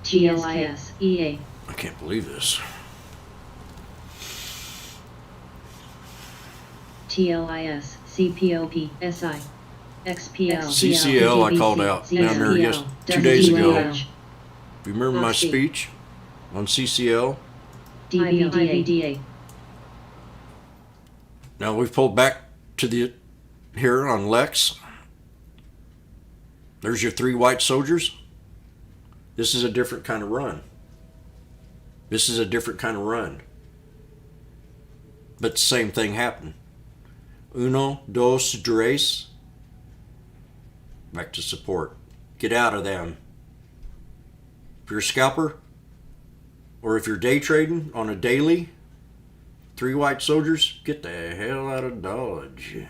GLIS. EA. I can't believe this. TLIS, CPOP, SI, XPL, CCL I called out down there yes 2 days ago. If you remember my speech on CCL, IVDA. now we've pulled back to the here on Lex. There's your 3 white soldiers. This is a different kind of run. This is a different kind of run. But the same thing happened. Uno, dos, tres. Back to support. Get out of them. If you're a scalper, or if you're day trading on a daily, 3 white soldiers, get the hell out of Dodge.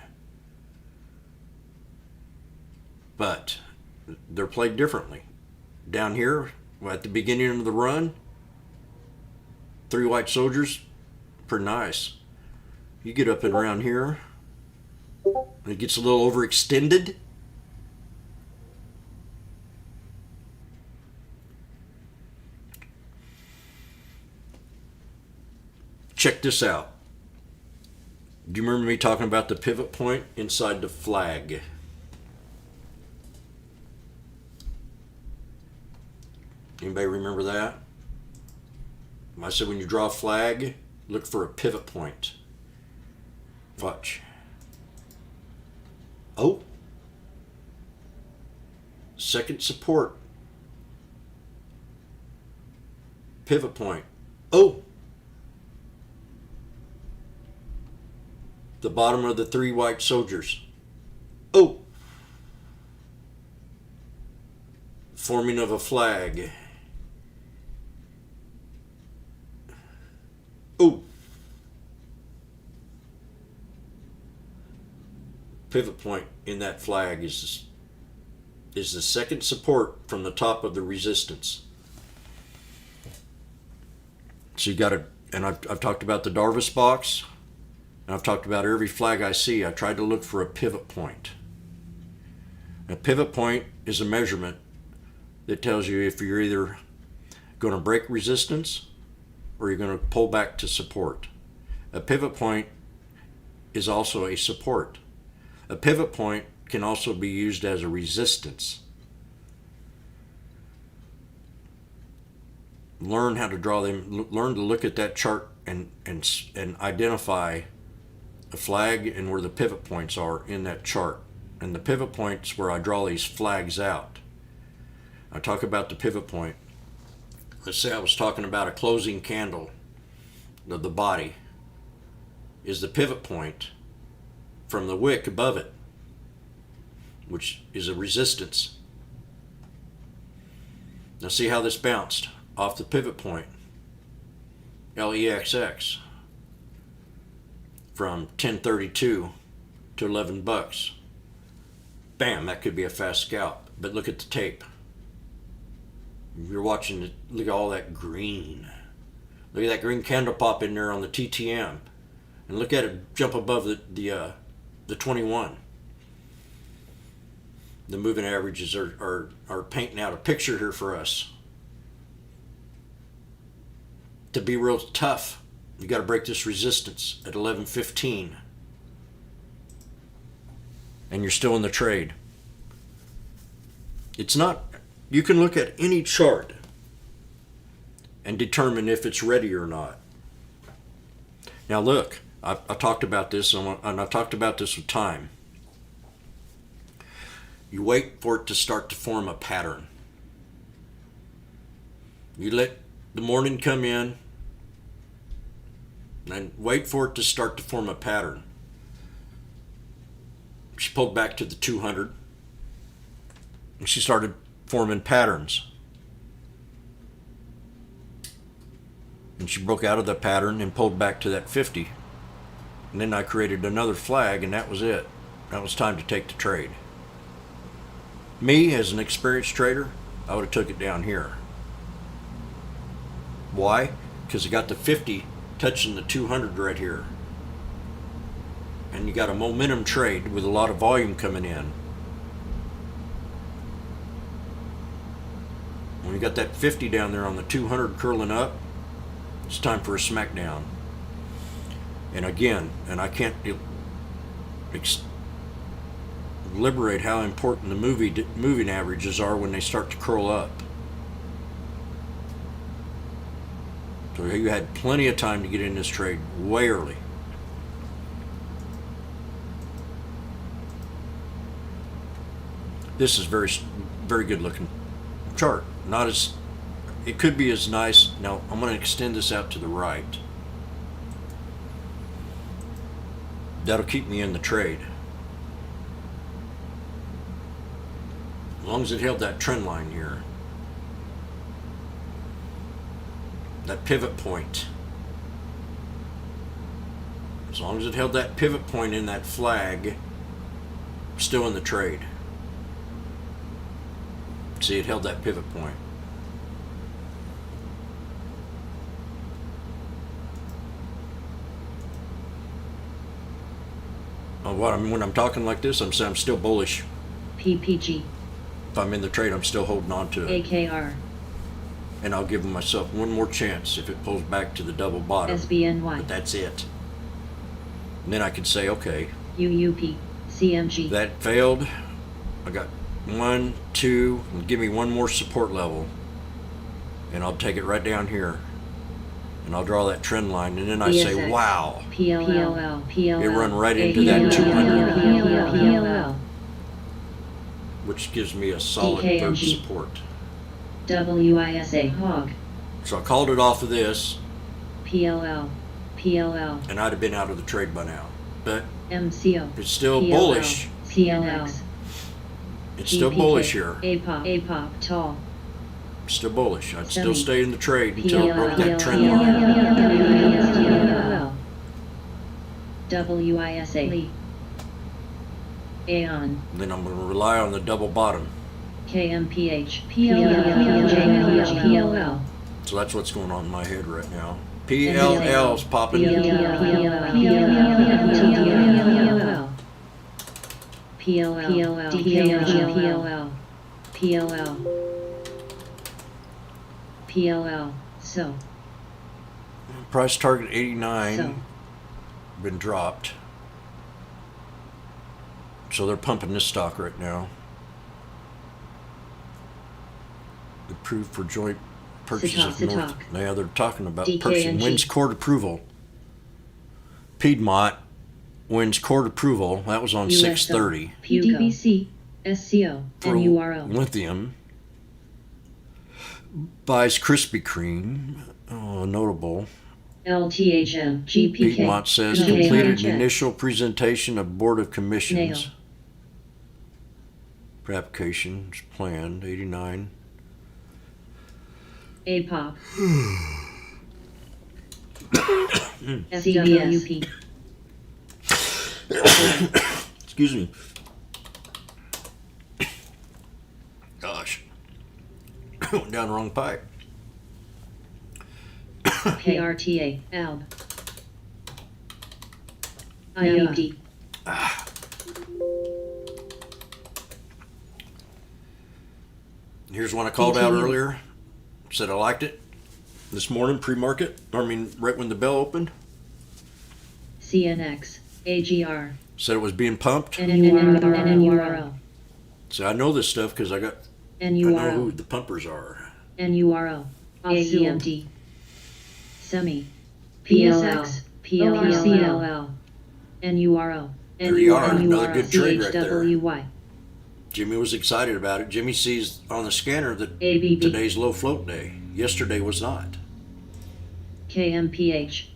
But they're played differently. Down here, at the beginning of the run, 3 white soldiers, pretty nice. You get up and around here, and it gets a little overextended. Check this out. Do you remember me talking about the pivot point inside the flag? Anybody remember that? I said when you draw a flag, look for a pivot point. Watch. Oh. Second support. Pivot point. Oh. The bottom of the 3 white soldiers. Oh. Forming of a flag. Oh. Pivot point in that flag is the second support from the top of the resistance. So you got to, and I've talked about the Darvas box, and I've talked about every flag I see. I tried to look for a pivot point. A pivot point is a measurement that tells you if you're either going to break resistance or you're going to pull back to support. A pivot point is also a support. A pivot point can also be used as a resistance. Learn how to draw them. Learn to look at that chart and identify a flag and where the pivot points are in that chart. And the pivot points where I draw these flags out. I talk about the pivot point. Let's say I was talking about a closing candle. The body is the pivot point from the wick above it, which is a resistance. Now see how this bounced off the pivot point. LEXX from 1032 to $11. Bam, that could be a fast scalp. But look at the tape. You're watching it, look at all that green. Look at that green candle pop in there on the TTM. And look at it jump above the 21. The moving averages are painting out a picture here for us. To be real tough, you got to break this resistance at 11:15. And you're still in the trade. It's not, you can look at any chart and determine if it's ready or not. Now look, I talked about this, and I talked about this with time. You wait for it to start to form a pattern. You let the morning come in and wait for it to start to form a pattern. She pulled back to the 200 and she started forming patterns. And she broke out of the pattern and pulled back to that 50. And then I created another flag, and that was it. That was time to take the trade. Me, as an experienced trader, I would have took it down here. Why? Because I got the 50 touching the 200 right here. And you got a momentum trade with a lot of volume coming in. When you got that 50 down there on the 200 curling up, it's time for a smackdown. And again, and I can't, liberate how important the moving averages are when they start to curl up. So you had plenty of time to get in this trade way early. This is very, very good looking chart. Not as, it could be as nice. Now I'm going to extend this out to the right. That'll keep me in the trade. As long as it held that trend line here. That pivot point. As long as it held that pivot point in that flag, still in the trade. See, it held that pivot point. When I'm talking like this, I'm saying I'm still bullish. PPG, If I'm in the trade, I'm still holding on to it. AKR, And I'll give myself one more chance if it pulls back to the double bottom. SBNY, But that's it. And then I could say, okay, UUP, CMG, that failed. I got 1, 2, and give me one more support level. And I'll take it right down here. And I'll draw that trend line. And then I say, BSX, wow. PLL, PLL, It run right into that 200. PLL, Which gives me a solid DKNG. third support. WISA, HOG, So I called it off of this, PLL, PLL, and I'd have been out of the trade by now. But MCO, it's still PLL, bullish. CLX, It's still GPK, bullish here. APOP, tall, Still bullish. I'd still Semi. stay in the trade until it broke that trend line. WISA, Lee, Aeon, And then I'm going to rely on the double bottom. KMPH, PLL, So that's what's going on in my head right now. PLL's popping. PLL, so, Price target 89. so, Been dropped. So they're pumping this stock right now. Approved for joint purchase of Satak. North. Yeah, they're talking about DKNG. purchasing. Wins court approval. Piedmont wins court approval. That was on 6/30 PDBC, SCO, for and URO. lithium. Buys Krispy Kreme. Oh, notable. LTHM, GPK, Piedmont says Okay. completed Check. initial presentation of Board of Commissions. Nail. For applications planned 89. APOP, CBS, Excuse me. Gosh. Went down the wrong pipe. KRTA, ALB, IED, Here's one I called out Continue. earlier. Said I liked it. This morning, pre-market. Right when the bell opened. CNX, AGR, Said it was being pumped. NURO, So I know this stuff because I know who NURO, the pumpers are. NURO, AEMD, SEMI, PSX, PLL, NURO, There you are, another good trade right there. CHWY, Jimmy was excited about it. Jimmy sees on the scanner that ABB, today's low float day. Yesterday was not. KMPH,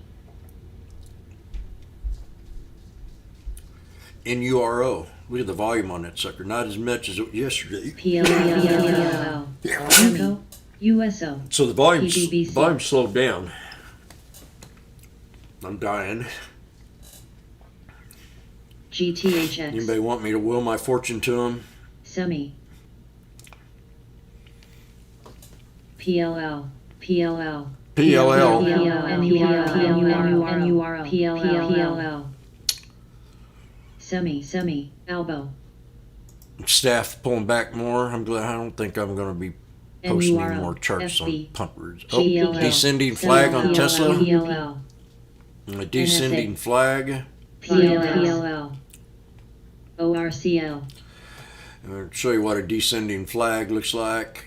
NURO. Look at the volume on that sucker. Not as much as it was yesterday. PLL, SEMCO, USO, So the volume PBBC. slowed down. I'm dying. GTHX, Anybody want me to will my fortune to them? SEMI, PLL, PLL, PLL. PLL, SEMI, Elbow, Staff pulling back more. I'm glad. I don't think I'm going to be posting any NURO, more charts FB, on pumpers. Oh, GLL, descending flag on Tesla. PLL, A descending flag. PLL, ORCL. I'll show you what a descending flag looks like.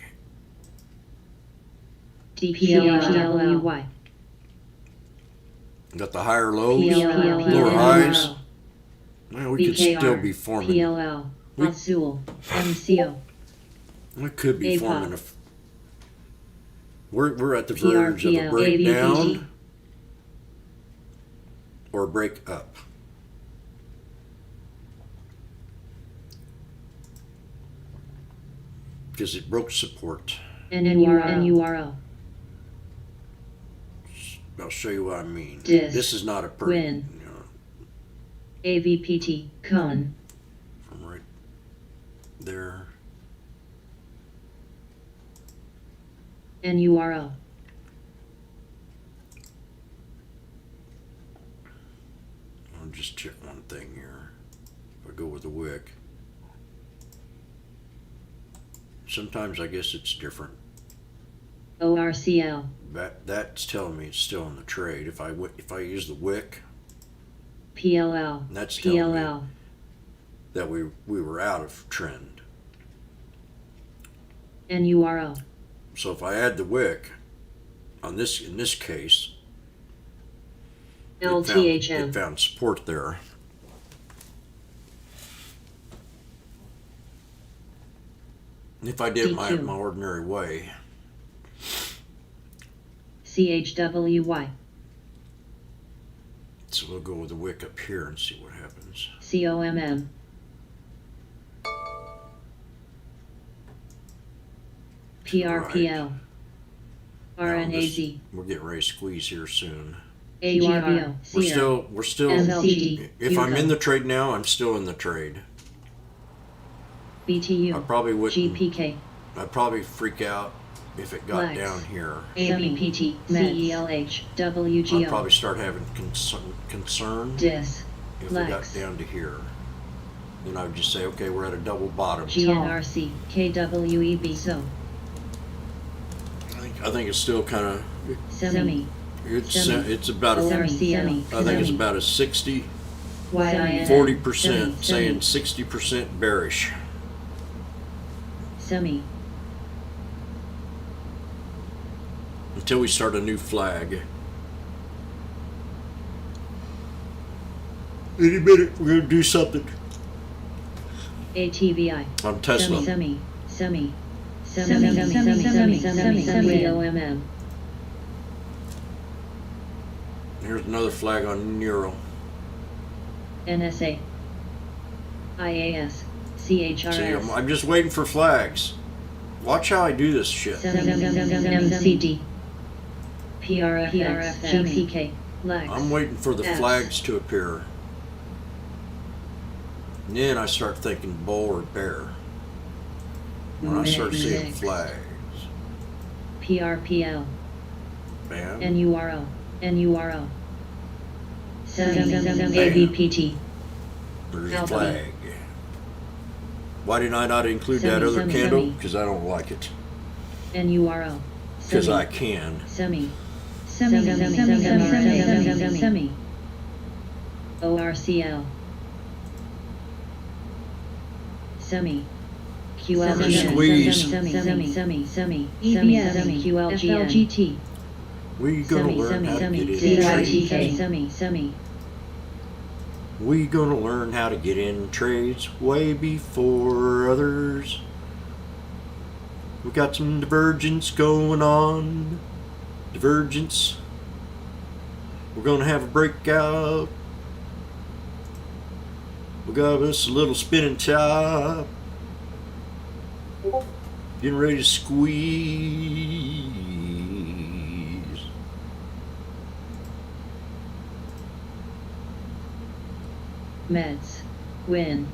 DPLY. Got the higher lows, PLL. lower highs. Well, we could BKR. still be forming. PLL. We- Azul. MCO. We could be APOC. forming a. We're at the verge of a PRPL. breakdown AVPG. or a break up. Because it broke support. NURL. I'll show you what I mean. Dis. This is not a Win. AVPT. Con. From right there. NURL. I'll just check one thing here. If I go with the wick. Sometimes I guess it's different. ORCL. That's telling me it's still in the trade. If I use the wick, PLL. that's telling me PLL. that we were out of trend. NURL. So if I add the wick on this, in this case, it LTHM. found support there. And if I did it my DQ. ordinary way, CHWY. so we'll go with the wick up here and see what happens. COMM. PRPL. RNAZ. We're getting ready to squeeze here soon. AURBO. We're still. MLGD. If I'm in the trade now, I'm still in the trade. I BTU. probably wouldn't. GPK. I'd probably freak out if it got Flex. down here. ABPT. CELH. I'd WGO. probably start having concern DIS. if we got Flex. down to here. Then I would just say, okay, we're at a double bottom. GNRC. KWEB. So. I think it's still kind of. Semi. It's about a. Semi. I think it's about a 60, YIN. 40%, saying 60% bearish. Semi. Until we start a new flag. Any minute, we're gonna do something ATVI. on Tesla. Semi. OMM. Here's another flag on Neural. NSA. IAS. CHRS. See, I'm just waiting for flags. Watch how I do this shit. MCD. PRFX. GPK. Lex. I'm waiting for the X. flags to appear. And then I start thinking bull or bear. When I start seeing Next. flags. PRPL. Bam. NURL. AVPT. There's a Alpha. flag. Why did I not include that Semi, other semi, candle? semi. Because I don't like it. NURL. Because I can. Semi. ORCL. Semi. QLGN. Squeeze. Semi. EBS. QLGN. We gonna learn how to get in CYTK. trades. Semi. We gonna learn how to get in trades way before others. We got some divergence going on. Divergence. We're gonna have a breakout. We got us a little spinning top. Getting ready to squeeze. Meds. Win.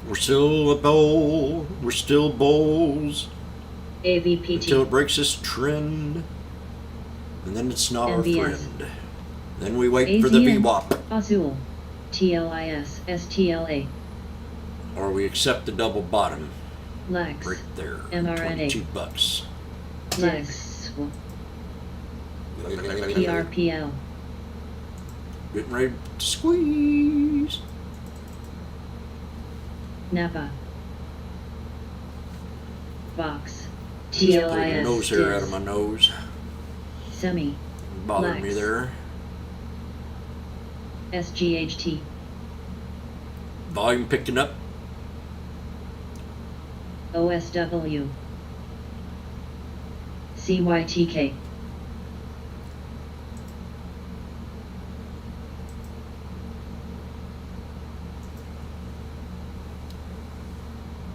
We're still a bowl. We're still bowls. AVPT. Until it breaks this trend. And then it's not our NVS. friend. Then we wait for the AZN. VWAP. Azul. TLIS. STLA. Or we accept the double bottom Lex. right there. mRNA. $22. Lex. PRPL. Getting ready to squeeze. Napa. Box. Pulling your TLIS. nose hair out of my nose. Semi. Bothering me Lex. there. SGHT. Volume picking up. OSW. CYTK.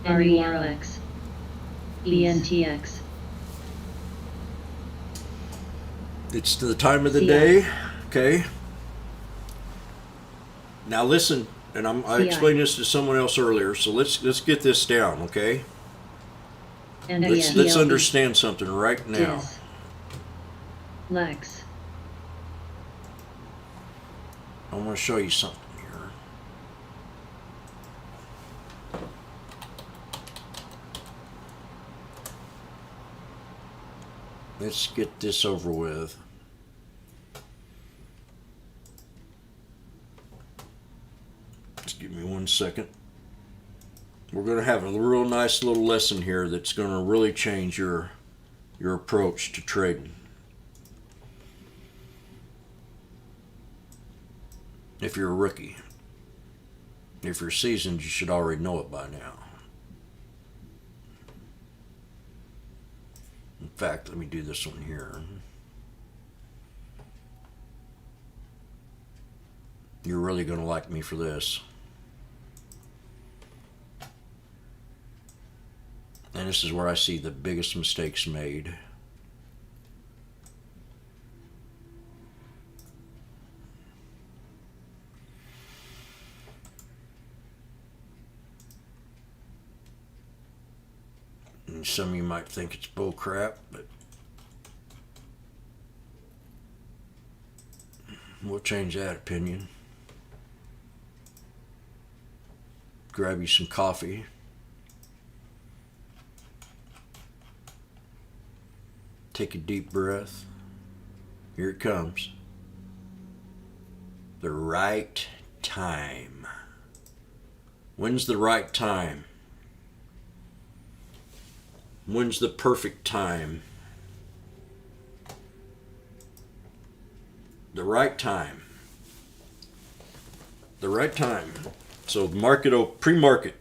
RELX. ENTX. It's the time of the CI. day. Okay. Now listen, and I CI. explained this to someone else earlier, so let's get this down, okay? And Let's understand something right now. Dis. Lex. I want to show you something here. Let's get this over with. Just give me 1 second. We're going to have a real nice little lesson here that's going to really change your approach to trading. If you're a rookie. If you're seasoned, you should already know it by now. In fact, let me do this one here. You're really going to like me for this. And this is where I see the biggest mistakes made. And some of you might think it's bull crap, but we'll change that opinion. Grab you some coffee. Take a deep breath. Here it comes. The right time. When's the right time? When's the perfect time? The right time. The right time. So pre-market.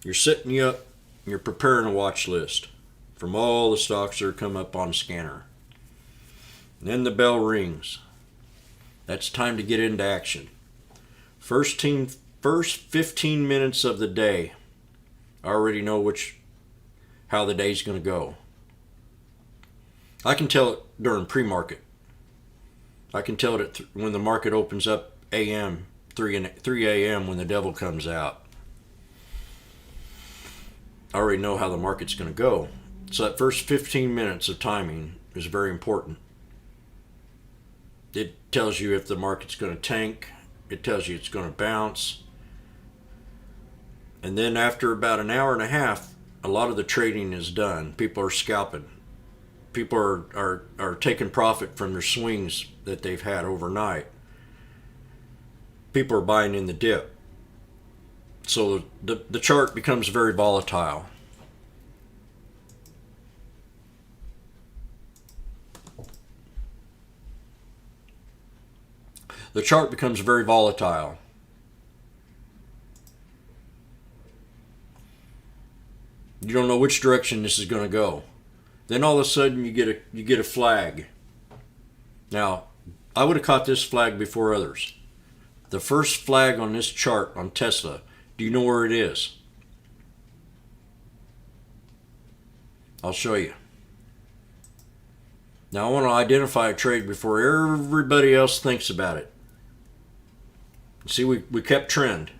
You're setting you up. You're preparing a watch list from all the stocks that are come up on scanner. And then the bell rings. That's time to get into action. First 15 minutes of the day. I already know how the day's going to go. I can tell it during pre-market. I can tell it when the market opens up a.m., 3 a.m. when the devil comes out. I already know how the market's going to go. So that first 15 minutes of timing is very important. It tells you if the market's going to tank. It tells you it's going to bounce. And then after about an hour and a half, a lot of the trading is done. People are scalping. People are taking profit from their swings that they've had overnight. People are buying in the dip. So the chart becomes very volatile. The chart becomes very volatile. You don't know which direction this is going to go. Then all of a sudden you get a flag. Now, I would have caught this flag before others. The first flag on this chart on Tesla, do you know where it is? I'll show you. Now I want to identify a trade before everybody else thinks about it. See, we kept trend.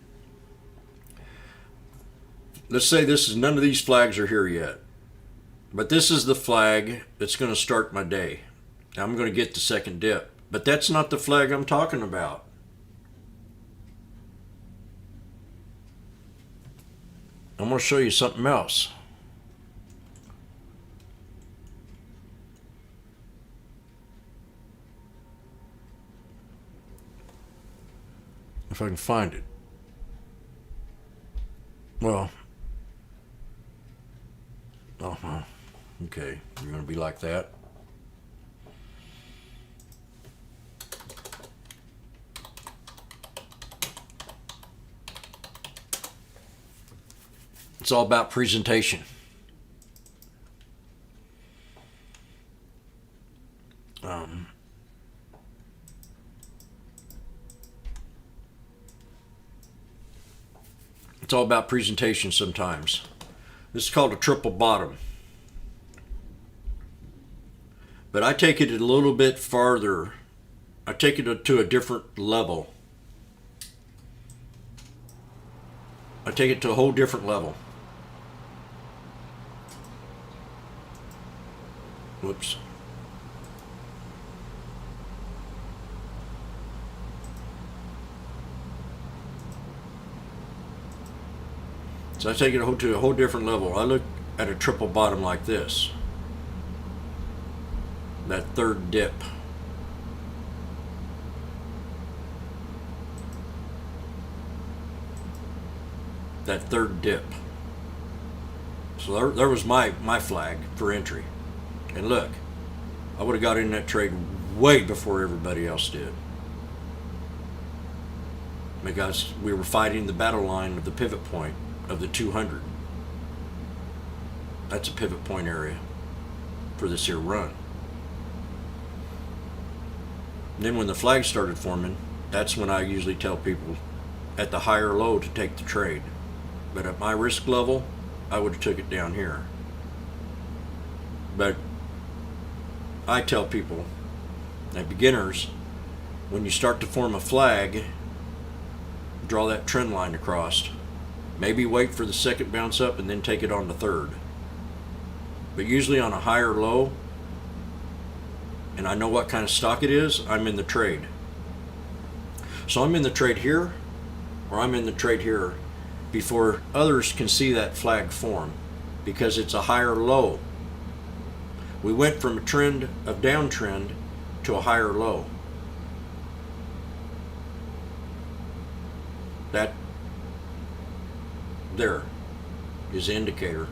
Let's say none of these flags are here yet. But this is the flag that's going to start my day. Now I'm going to get the second dip. But that's not the flag I'm talking about. I'm going to show you something else. if I can find it. Well, oh, okay, you're gonna be like that. It's all about presentation. It's all about presentation sometimes. This is called a triple bottom. But I take it a little bit farther. I take it to a different level. I take it to a whole different level. Whoops. So I take it to a whole different level. I look at a triple bottom like this. That third dip. That third dip. So there was my flag for entry. And look, I would have got in that trade way before everybody else did. Because we were fighting the battle line of the pivot point of the 200. That's a pivot point area for this here run. And then when the flag started forming, that's when I usually tell people at the higher low to take the trade. But at my risk level, I would have took it down here. But I tell people, at beginners, when you start to form a flag, draw that trend line across. Maybe wait for the second bounce up and then take it on the third. But usually on a higher low, and I know what kind of stock it is, I'm in the trade. So I'm in the trade here, or I'm in the trade here before others can see that flag form, because it's a higher low. We went from a trend of downtrend to a higher low. That there is the indicator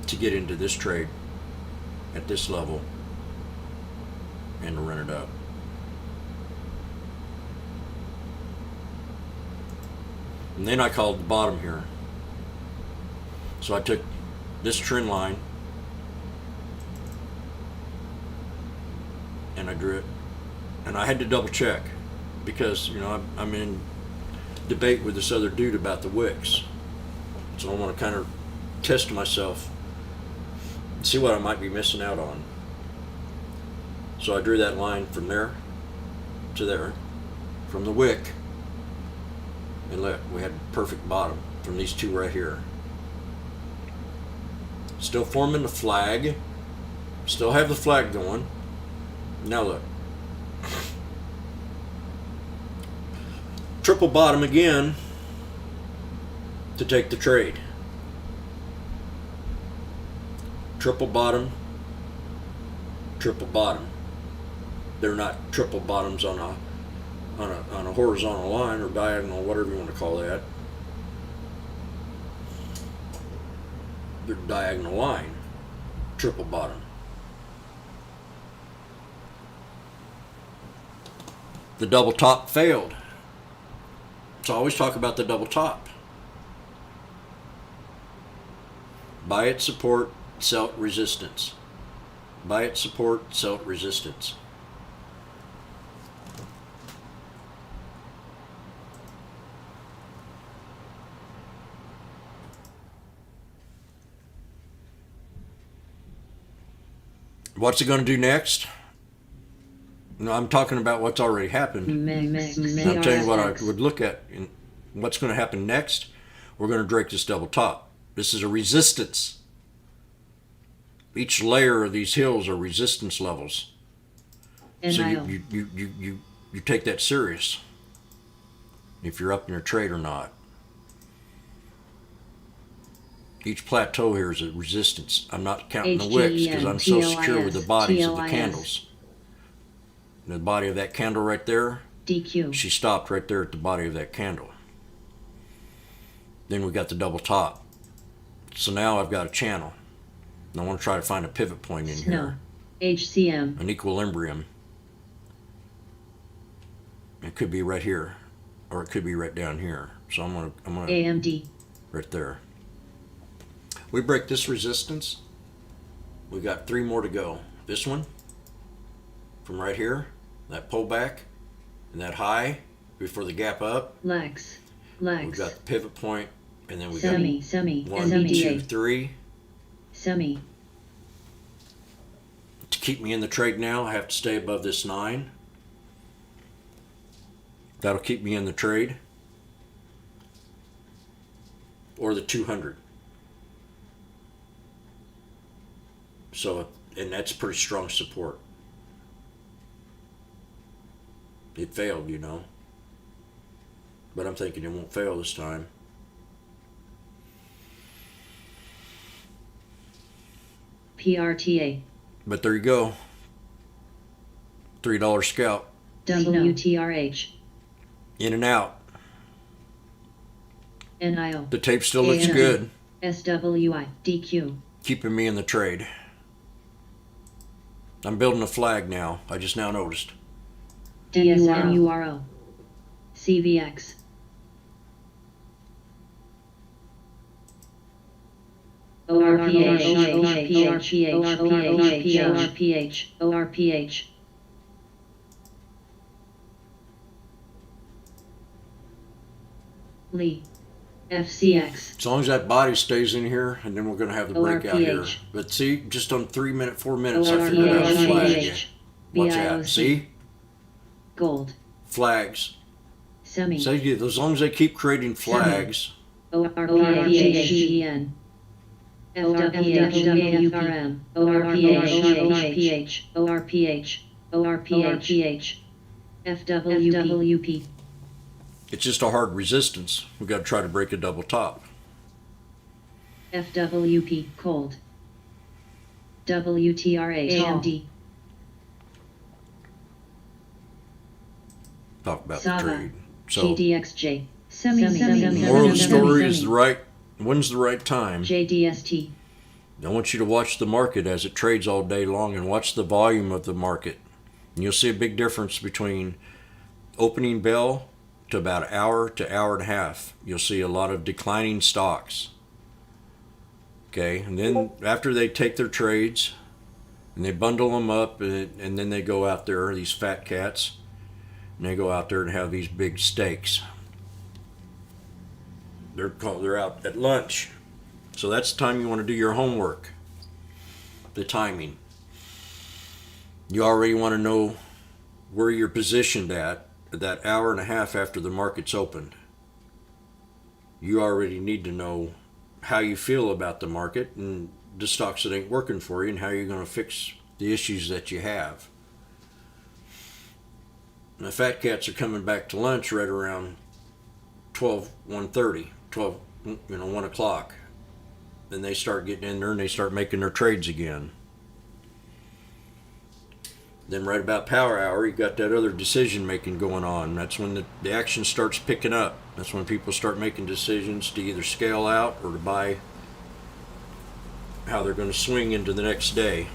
to get into this trade at this level and to run it up. And then I called the bottom here. So I took this trend line and I drew it, and I had to double check because, you know, I'm in debate with this other dude about the wicks, so I want to kind of test myself and see what I might be missing out on. So I drew that line from there to there, from the wick, and look, we had perfect bottom from these two right here. Still forming the flag, still have the flag going. Now look, triple bottom again to take the trade. Triple bottom, triple bottom. They're not triple bottoms on a horizontal line or diagonal, whatever you want to call that. They're diagonal line, triple bottom. The double top failed. So I always talk about the double top. Buy it, support, sell it, resistance. Buy it, support, sell it, resistance. What's it going to do next? No, I'm talking about what's already happened. I'm telling you what I would look at. And what's going to happen next? We're going to break this double top. This is a resistance. Each layer of these hills are resistance levels. So you take that serious. If you're up in your trade or not. Each plateau here is a resistance. I'm not counting the wicks because I'm so secure with the bodies of the candles. The body of that candle right there, DQ. She stopped right there at the body of that candle. Then we got the double top. So now I've got a channel. And I want to try to find a pivot point in Snow. here, HCM. an equilibrium. It could be right here, or it could be right down here. So I'm gonna AMD. right there. We break this resistance. We got 3 more to go. This one, from right here, that pullback, and that high before the gap up. Lex. We've got the pivot point, and then we Semi. got Semi. 1, 2, SMDA. 3. Semi. To keep me in the trade now, I have to stay above this 9. That'll keep me in the trade. Or the 200. So, and that's pretty strong support. It failed, you know. But I'm thinking it won't fail this time. PRTA. But there you go. $3 scalp. WTRH. In and out. NIO. The tape still looks AMD. good. SWI. DQ. Keeping me in the trade. I'm building a flag now. I just now noticed. DSNURO. CVX. ORPH. Lee. FCX. As long as that body stays in here, and then we're going to have the breakout here. ORPH. But see, just on 4 minutes, I figured out a flag. Watch out. BIOC. See? Gold. Flags. Semi. So as long as they keep creating flags, ORPHGN. FWFRM. ORPH. ORPH. FWP. it's just a hard resistance. We've got to try to break a double top. FWP. Cold. WTRH. AMD. Talk about Sava. the trade. So, GDXJ. moral of the story is when's the right time? JDST. I want you to watch the market as it trades all day long and watch the volume of the market. And you'll see a big difference between opening bell to about an hour to hour and a half. You'll see a lot of declining stocks. Okay, and then after they take their trades and they bundle them up and then they go out there, these fat cats, and they go out there and have these big steaks. They're out at lunch. So that's the time you want to do your homework. The timing. You already want to know where you're positioned at that hour and a half after the market's opened. You already need to know how you feel about the market and the stocks that ain't working for you and how you're going to fix the issues that you have. And the fat cats are coming back to lunch right around 1:30, 1 o'clock. Then they start getting in there and they start making their trades again. Then right about power hour, you got that other decision making going on. That's when the action starts picking up. That's when people start making decisions to either scale out or to buy, how they're going to swing into the next day.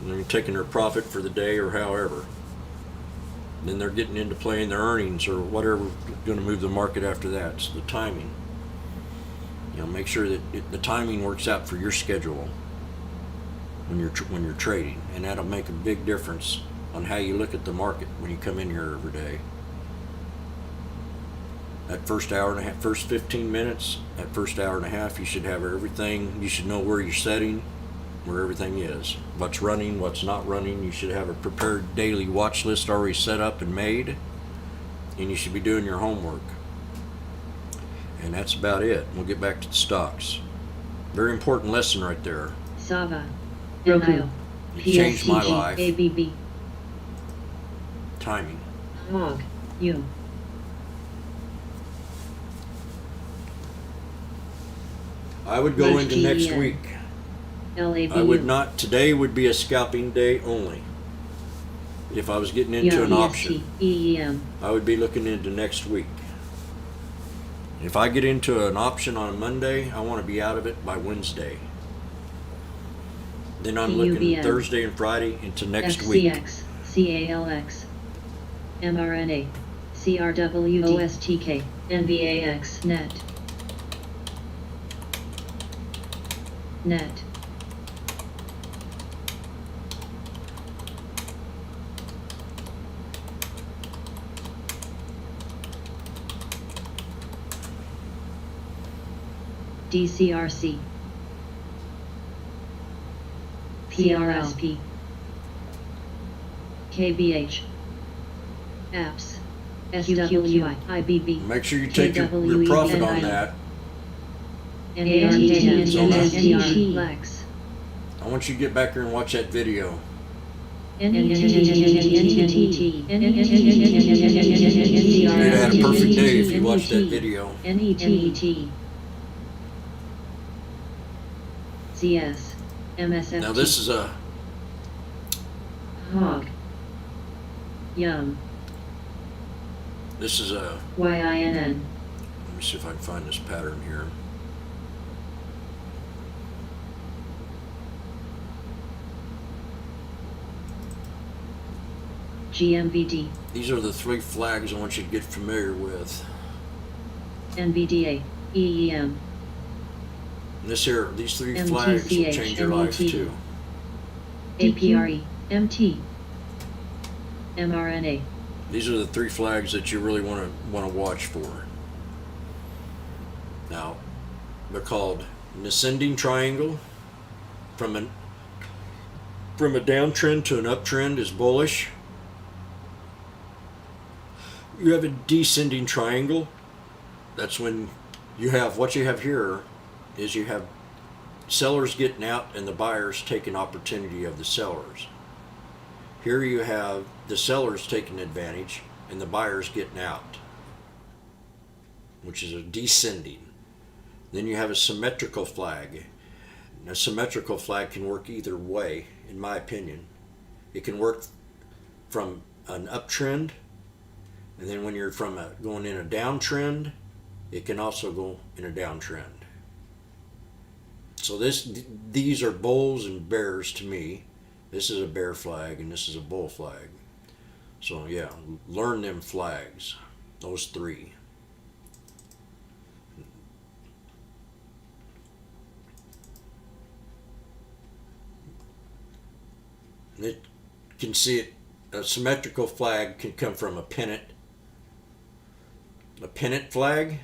And they're taking their profit for the day or however. And then they're getting into playing their earnings or whatever going to move the market after that. It's the timing. Make sure that the timing works out for your schedule when you're trading, and that'll make a big difference on how you look at the market when you come in here every day. That first hour and a half, first 15 minutes, that first hour and a half, you should have everything. You should know where you're setting, where everything is, what's running, what's not running. You should have a prepared daily watch list already set up and made, and you should be doing your homework. And that's about it. We'll get back to the stocks. Very important lesson right there. Sava. Roku. NIO. It changed my life. ABB. Timing. Hog. U. I would go into next GEN. week. LABU. I would not. Today would be a scalping day only. if I was getting into an option, EEM. I would be looking into next week. If I get into an option on a Monday, I want to be out of it by Wednesday. Then I'm looking UBM. Thursday and Friday into next week. FCX, CALX, mRNA, CRWD, OSTK, NVAX, NET. Net. DCRC, PRSP, KBH, apps, SWI, IBB, Make sure you take your profit on that. NART, Lex, I want you to get back here and watch that video. NET, You'd have had a perfect day if you watched that video. NET, CS, MSFT. Now this is a Hog, Yum, YINN. YINN, Let me see if I can find this pattern here. GMVD, These are the three flags I want you to get familiar with. NVDA, EEM, And these three MTCH, flags will change your life NET. too. APRE, MT, mRNA, These are the three flags that you really want to watch for. Now, they're called an ascending triangle. From a downtrend to an uptrend is bullish. You have a descending triangle. That's when you have what you have here is you have sellers getting out and the buyers taking opportunity of the sellers. Here you have the sellers taking advantage and the buyers getting out, which is a descending. Then you have a symmetrical flag. And a symmetrical flag can work either way, in my opinion. It can work from an uptrend, and then when you're going in a downtrend, it can also go in a downtrend. So these are bulls and bears to me. This is a bear flag and this is a bull flag. So yeah, learn them flags, those three. And it can see it. A symmetrical flag can come from a pennant flag,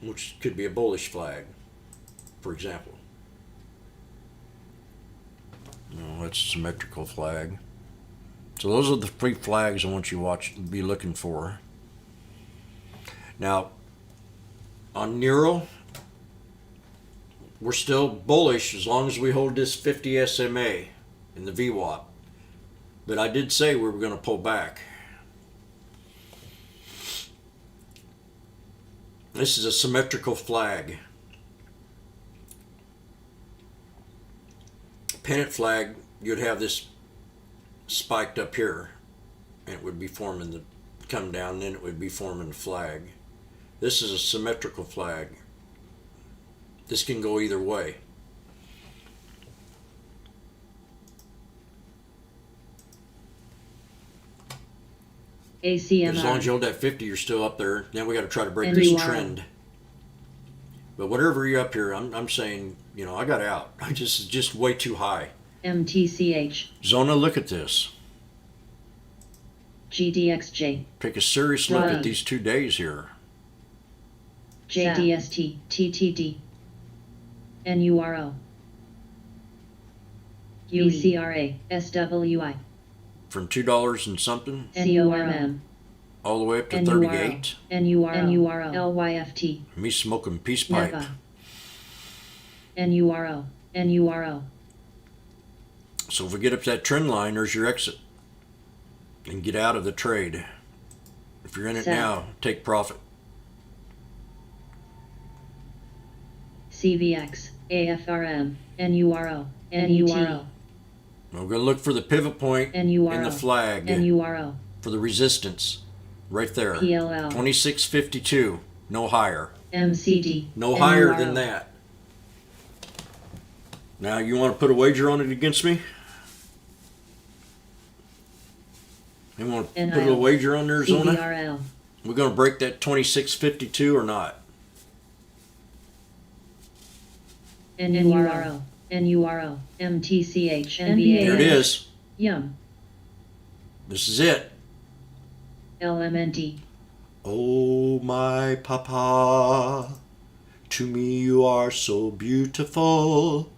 which could be a bullish flag, for example. No, that's a symmetrical flag. So those are the three flags I want you to be looking for. Now, on Nero, we're still bullish as long as we hold this 50 SMA in the VWAP. But I did say we were going to pull back. This is a symmetrical flag. Pennant flag, you'd have this spiked up here, and it would be forming come down, and then it would be forming the flag. This is a symmetrical flag. This can go either way. ACMR, As long as you hold that 50, you're still up there. Now we got to try to break And this you are. trend. But whatever you're up here, I'm saying, I got out. It's just way too high. MTCH, Zona, look at this. GDXJ, Take a serious look Right. at these 2 days here. JDST, TTD, NURO, UCRA, SWI, From $2 and something CORM, all the way up to NURO, 38. NURO, LYFT, Me smoking peace pipe. NEPA, NURO. So if we get up that trend line, there's your exit. And get out of the trade. If you're in it Sell. now, take profit. CVX, AFRM, NURO, NURO, We're going to look for the pivot point in the NURL. flag NURL. for the resistance. Right there. PLL. 2652. No higher. MCD. No higher NURL. than that. Now you want to put a wager on it against me? You want to put a NIL. wager on there, Zona? CVRL. We're going to break that 2652 or not? NURL. NURL. MTCH. NBA. There it is. Yum. This is it. LMNT. Oh, my papa, to me you are so beautiful.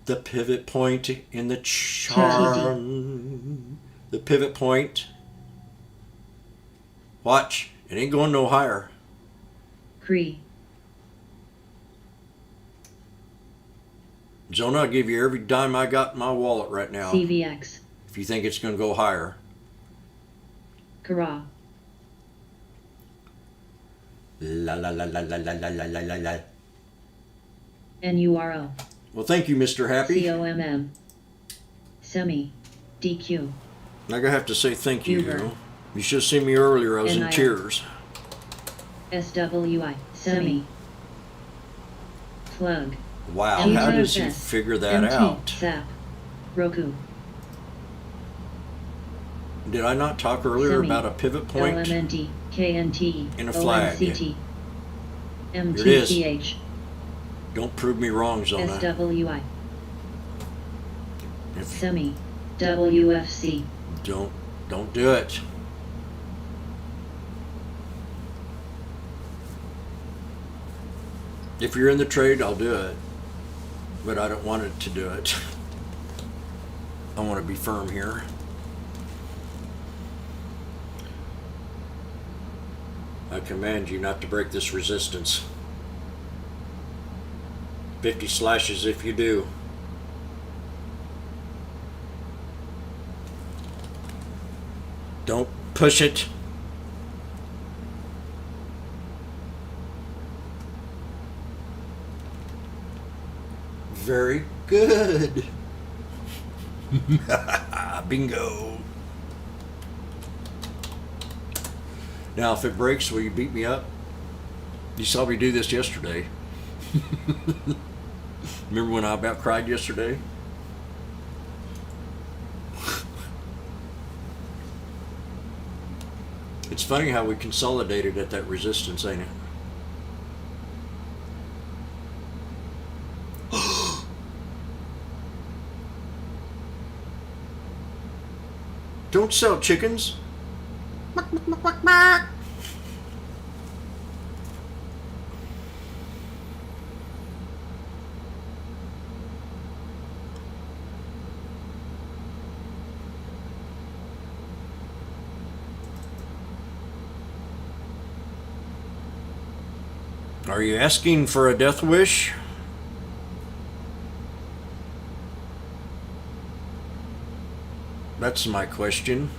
The pivot point in the charm. The pivot point. Watch, it ain't going no higher. Cree. Zona, I'll give you every dime I got in my wallet right now CVX. if you think it's going to go higher. Kara. La la la la la la la la la la la. NURL. Well, thank you, Mr. Happy. COMM. Semi. DQ. I'm not going to have to say thank you. Uber. You should have seen me earlier. I was in NIL. tears. SWI. Semi. Plug. Wow, MTSS. how does he figure that MT. out? SAP. Roku. Did I not talk earlier Semi. about a pivot point? LMNT. KNT. In a flag. OMCT. Here it is. MTCH. Don't prove me wrong, Zona. SWI. If Semi. WFC. don't do it. If you're in the trade, I'll do it. But I don't want it to do it. I want to be firm here. I command you not to break this resistance. 50 slashes if you do. Don't push it. Very good. Bingo. Now, if it breaks, will you beat me up? You saw me do this yesterday. Remember when I about cried yesterday? It's funny how we consolidated at that resistance, ain't it? Don't sell chickens. Are you asking for a death wish? That's my question.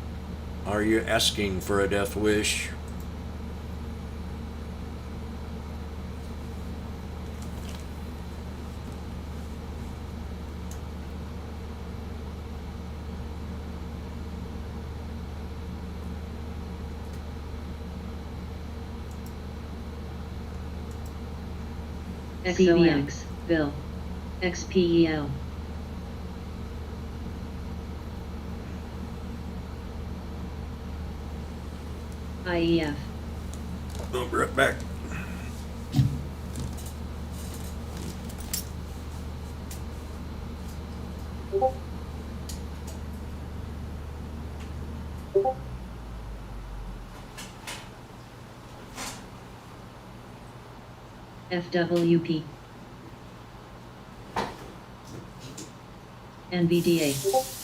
Are you asking for a death wish? XOX. Bill. XPEL. IEF. I'll be right back. FWP. NVDA.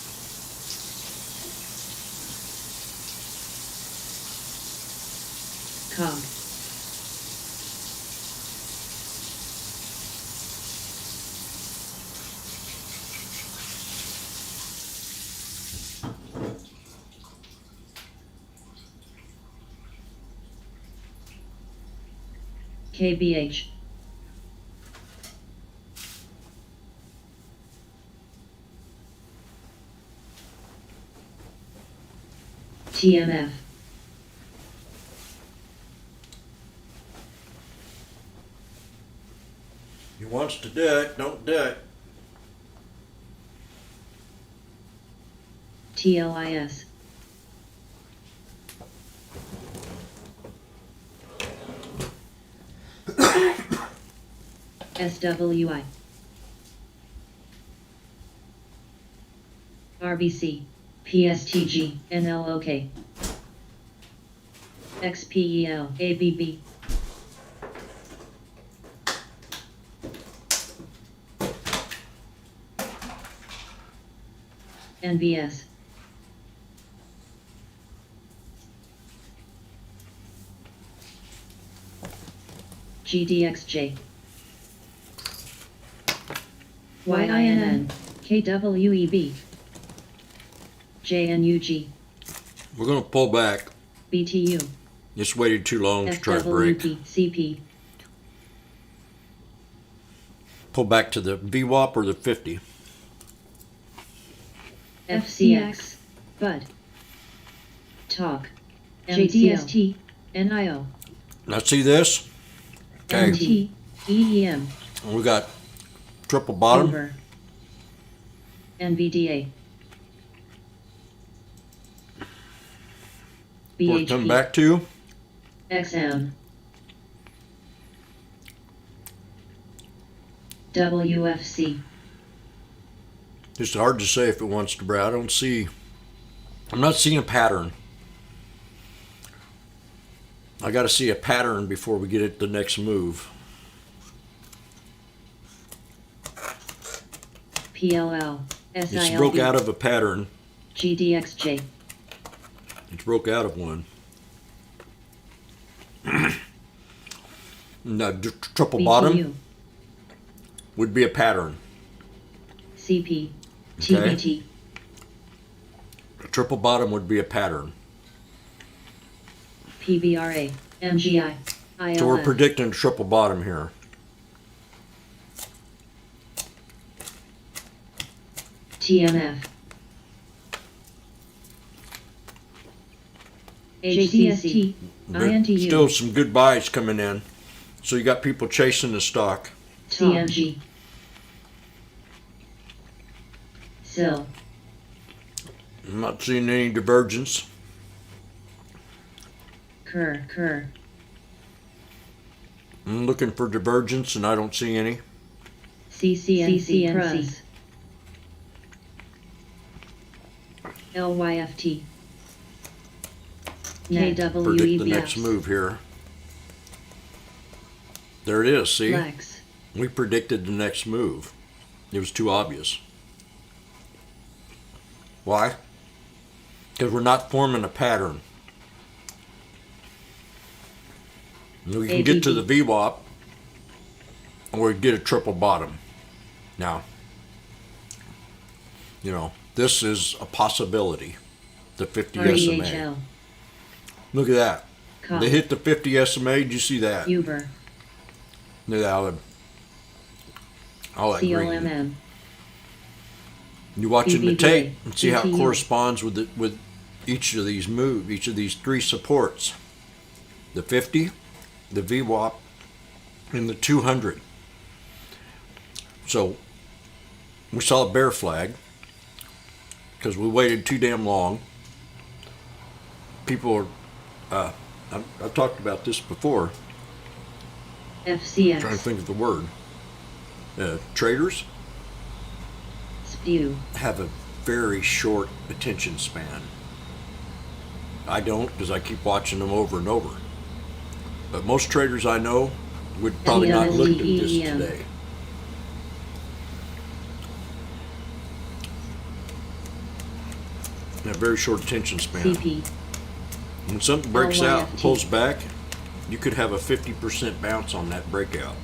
COG. KBH. TMF. He wants to do it, don't do it. TLIS. SWI. RBC. PSTG. NLOK. XPEL. ABB. NVS. GDXJ. YINN. KWEB. JNUG. We're going to pull back. BTU. Just waited too long to try to break. FWP. CP. Pull back to the VWAP or the 50. FCX. BUD. TALK. JDST. NIO. Now see this? Okay, MT. EEM. we got triple bottom. Uber. NVDA. We're coming BHP. back to. XM. WFC. It's hard to say if it wants to break. I'm not seeing a pattern. I got to see a pattern before we get it the next move. PLL. It's broke out of a pattern. GDXJ. It's broke out of one. No, triple bottom BTU. would be a pattern. CP. Okay. TBT. A triple bottom would be a pattern. PBRA. MGI. ILS. So we're predicting triple bottom here. TMF. HCST. INTU. Still some good buys coming in. So you got people chasing the stock. TMG. SIL. I'm not seeing any divergence. Kerr. I'm looking for divergence and I don't see any. CCNC. Cruz. LYFT. Predict the KWEB. next move here. There it is, see? Lex. We predicted the next move. It was too obvious. Why? Because we're not forming a pattern. We can get to the VWAP or we get a triple bottom. Now, this is a possibility. The 50 SMA. REHL. Look at that. COP. They hit the 50 SMA. Did you see that? Uber. Look at all that green. COMM. You're watching the BBVA, tape and see how it BTU. corresponds with each of these moves, each of these three supports. The 50, the VWAP, and the 200. So we saw a bear flag because we waited too damn long. People are, I've talked about this before. FCX. I'm trying to think of the word. Traders SPEW. have a very short attention span. I don't because I keep watching them over and over. But most traders I know would probably not look at this LSDEM. today. They have very short attention span. CP. When something breaks out and LYFT. pulls back, you could have a 50% bounce on that breakout,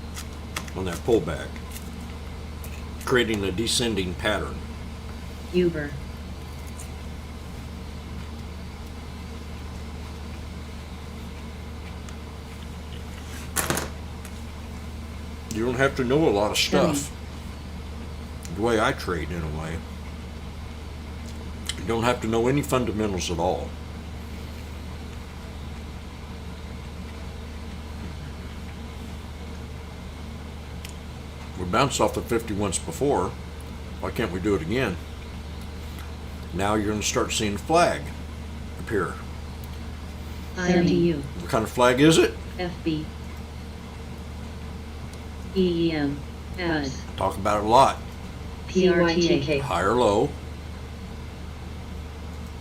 on that pullback, creating a descending pattern. Uber. You don't have to know a lot of stuff. The way I trade, in a way. You don't have to know any fundamentals at all. bounced off the 50 once before. Why can't we do it again? Now you're going to start seeing a flag appear. IMTU, What kind of flag is it? FB, EEM, ABS, Talk about it a lot. PRTA, High or low,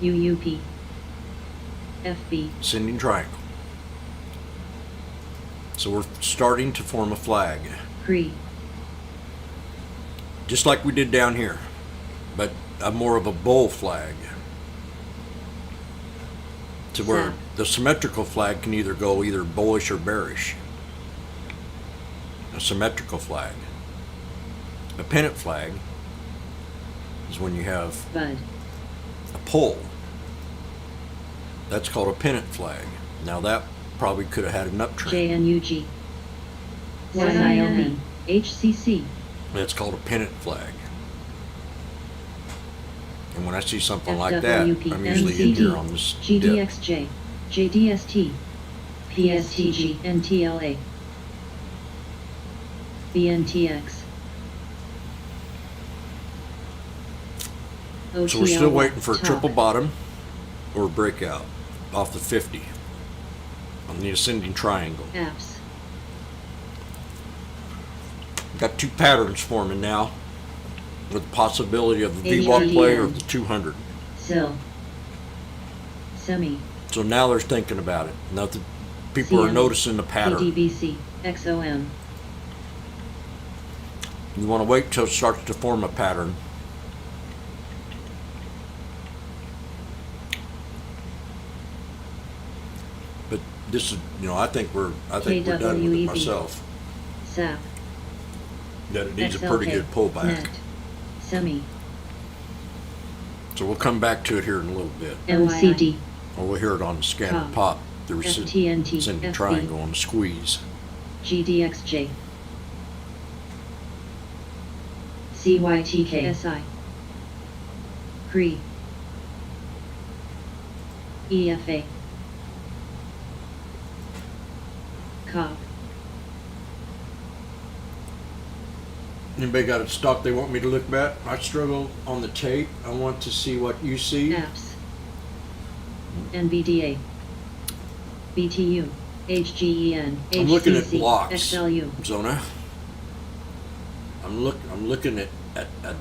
UUP, FB, ascending triangle. So we're starting to form a flag, CRE, just like we did down here, but a more of a bowl flag. To where Sap. the symmetrical flag can either go either bullish or bearish. A symmetrical flag. A pennant flag is when you have BUD, a pole. That's called a pennant flag. Now that probably could have had an uptrend. JNUG, YILB, HCC, That's called a pennant flag. And when I see something like that, FWP, I'm usually in here NCD, on this dip. GDXJ, JDST, PSTG, NTLA, BNTX, So we're still OTLY, waiting for a top, triple bottom or a breakout off the 50 on the ascending triangle. APS, Got two patterns forming now with the possibility of the VWAP play or the 200. SIL, SEMI, So now they're thinking about it. Now the people are CM, noticing the pattern. PDBC, XOM, You want to wait till it starts to form a pattern. But this is, I think we're done with it KWEB. myself. SAP, That it needs a XLK, pretty good pullback. NET, SEMI, So we'll come back to it here in a little bit. MCD, Or we'll hear it on the scanner Top, pop. The FTNT, ascending FB. triangle on the squeeze. GDXJ, CYTK, SI, CRE, EFA, COP, Anybody got a stock they want me to look at? I struggle on the tape. I want to see what you see. APS, NVDA, BTU, HGEN, I'm looking at HCC, blocks. XLU, Zona. I'm looking at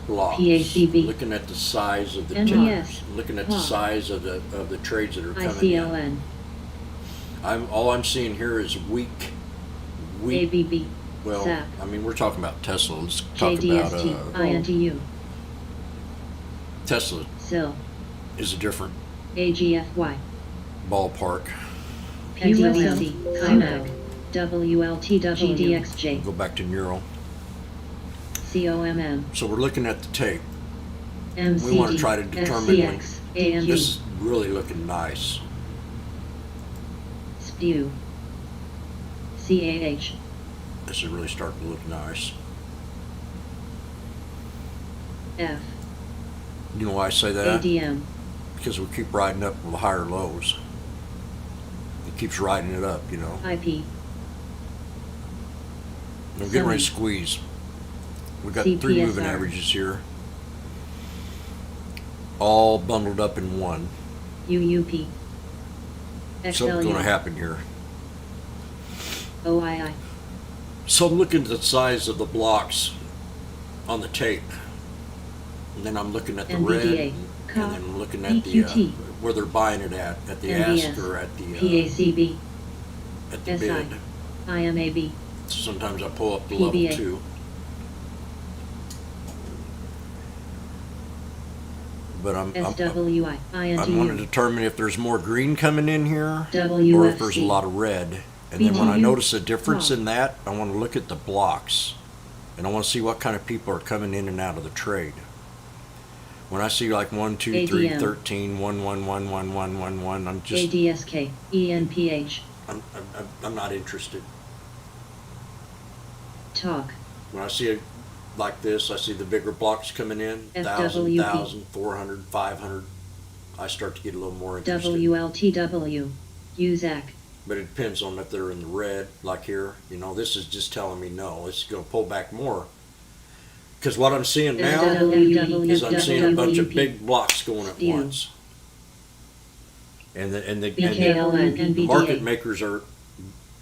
blocks. PACB. Looking at the size of the NVS. tickers. Looking at the POP. size of the trades that are coming in. ICLN, All I'm seeing here is weak. ABB, Well, SAP, I mean, we're talking about Tesla. Let's talk JDST, about INTU, Tesla SIL, is a different AGFY, ballpark. PUSC, CIMAG, WLTW, GDXJ, Go back to Neural. COMM, So we're looking at the tape. MCD, We want to try to determine when SCX, this AMD, is really looking nice. SPU, CAH, This is really starting to look nice. F, You know why I say that? ADM, Because we keep riding up with higher lows. It keeps riding it up, IP, And we're getting ready to squeeze. We got three moving CPSR. averages here. All bundled up in one. UUP, Something's going to XLU, happen here. OII, So I'm looking at the size of the blocks on the tape. And then I'm looking at the red. NVDA, And COP, then I'm looking at the PQT, where they're buying it at the NVS, ask or at the PACB, SI, bid. IMAB, Sometimes I pull up the PBA. level too. But I'm SWI, I want to INTU, determine if there's more green coming in here or if there's a WFC, lot of red. And then when I BTU, notice a difference COP. in that, I want to look at the blocks. And I want to see what kind of people are coming in and out of the trade. When I see like 1, 2, 3, ADM. 13, 1, 1, 1, 1, 1, 1, 1, I'm just, ADSK, ENPH, I'm not interested. TALK, When I see it like this, I see the bigger blocks coming in, 1,000, FWP. 1,000, 400, 500. I start to get a little more interested. WLTW, UZAC, But it depends on if they're in the red, like here. This is just telling me no. It's going to pull back more. Because what I'm seeing now is I'm seeing a bunch of big blocks going at Steel. once. And the BKLN and market BDA. makers are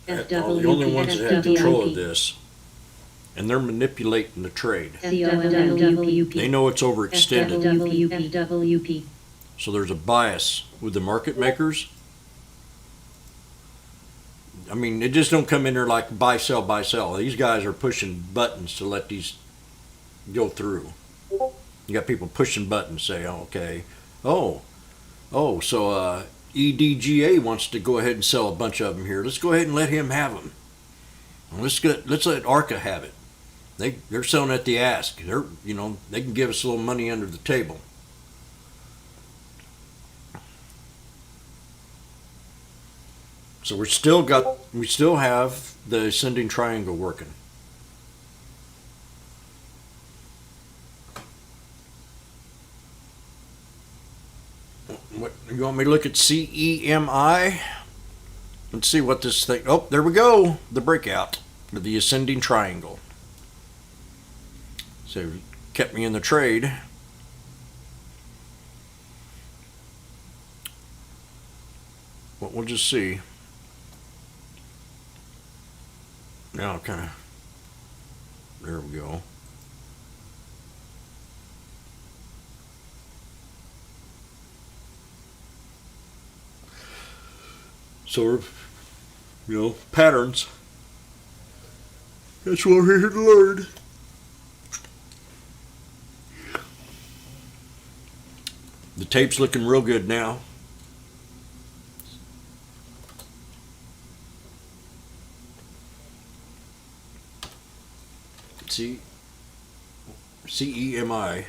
the FWP, only ones that have control of FWP. this. And they're manipulating the trade. COMWP. They know it's overextended. FWP. So there's a bias with the market makers. I mean, they just don't come in there like buy, sell, buy, sell. These guys are pushing buttons to let these go through. You got people pushing buttons, say, oh, okay, so EDGA wants to go ahead and sell a bunch of them here. Let's go ahead and let him have them. Let's let ARCA have it. They're selling at the ask. They can give us a little money under the table. So we still have the ascending triangle working. What, you want me to look at CEMI? Let's see what this thing. Oh, there we go. The breakout of the ascending triangle. So kept me in the trade. But we'll just see. Now kind of, there we go. So we're, patterns. That's what we're here to learn. The tape's looking real good now. See, CEMI.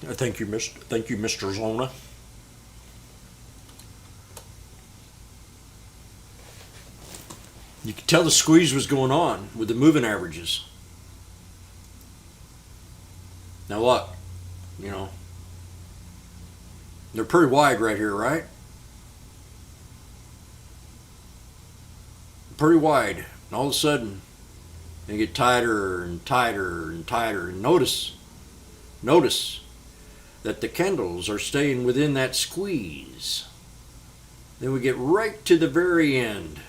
Thank you, Mr. Zona. You could tell the squeeze was going on with the moving averages. Now look, they're pretty wide right here, right? Pretty wide. And all of a sudden, they get tighter and tighter and tighter. And notice that the candles are staying within that squeeze. Then we get right to the very end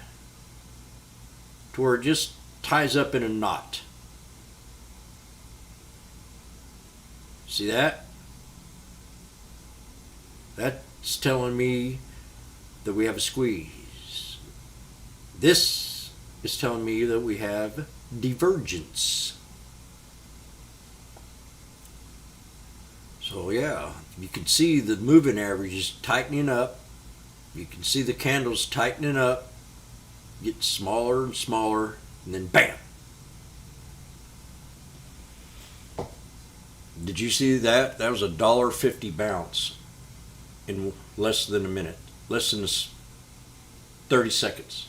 to where it just ties up in a knot. See that? That's telling me that we have a squeeze. This is telling me that we have divergence. So yeah, you can see the moving average is tightening up. You can see the candles tightening up, get smaller and smaller, and then bam. Did you see that? That was a $1.50 bounce in less than a minute, less than 30 seconds.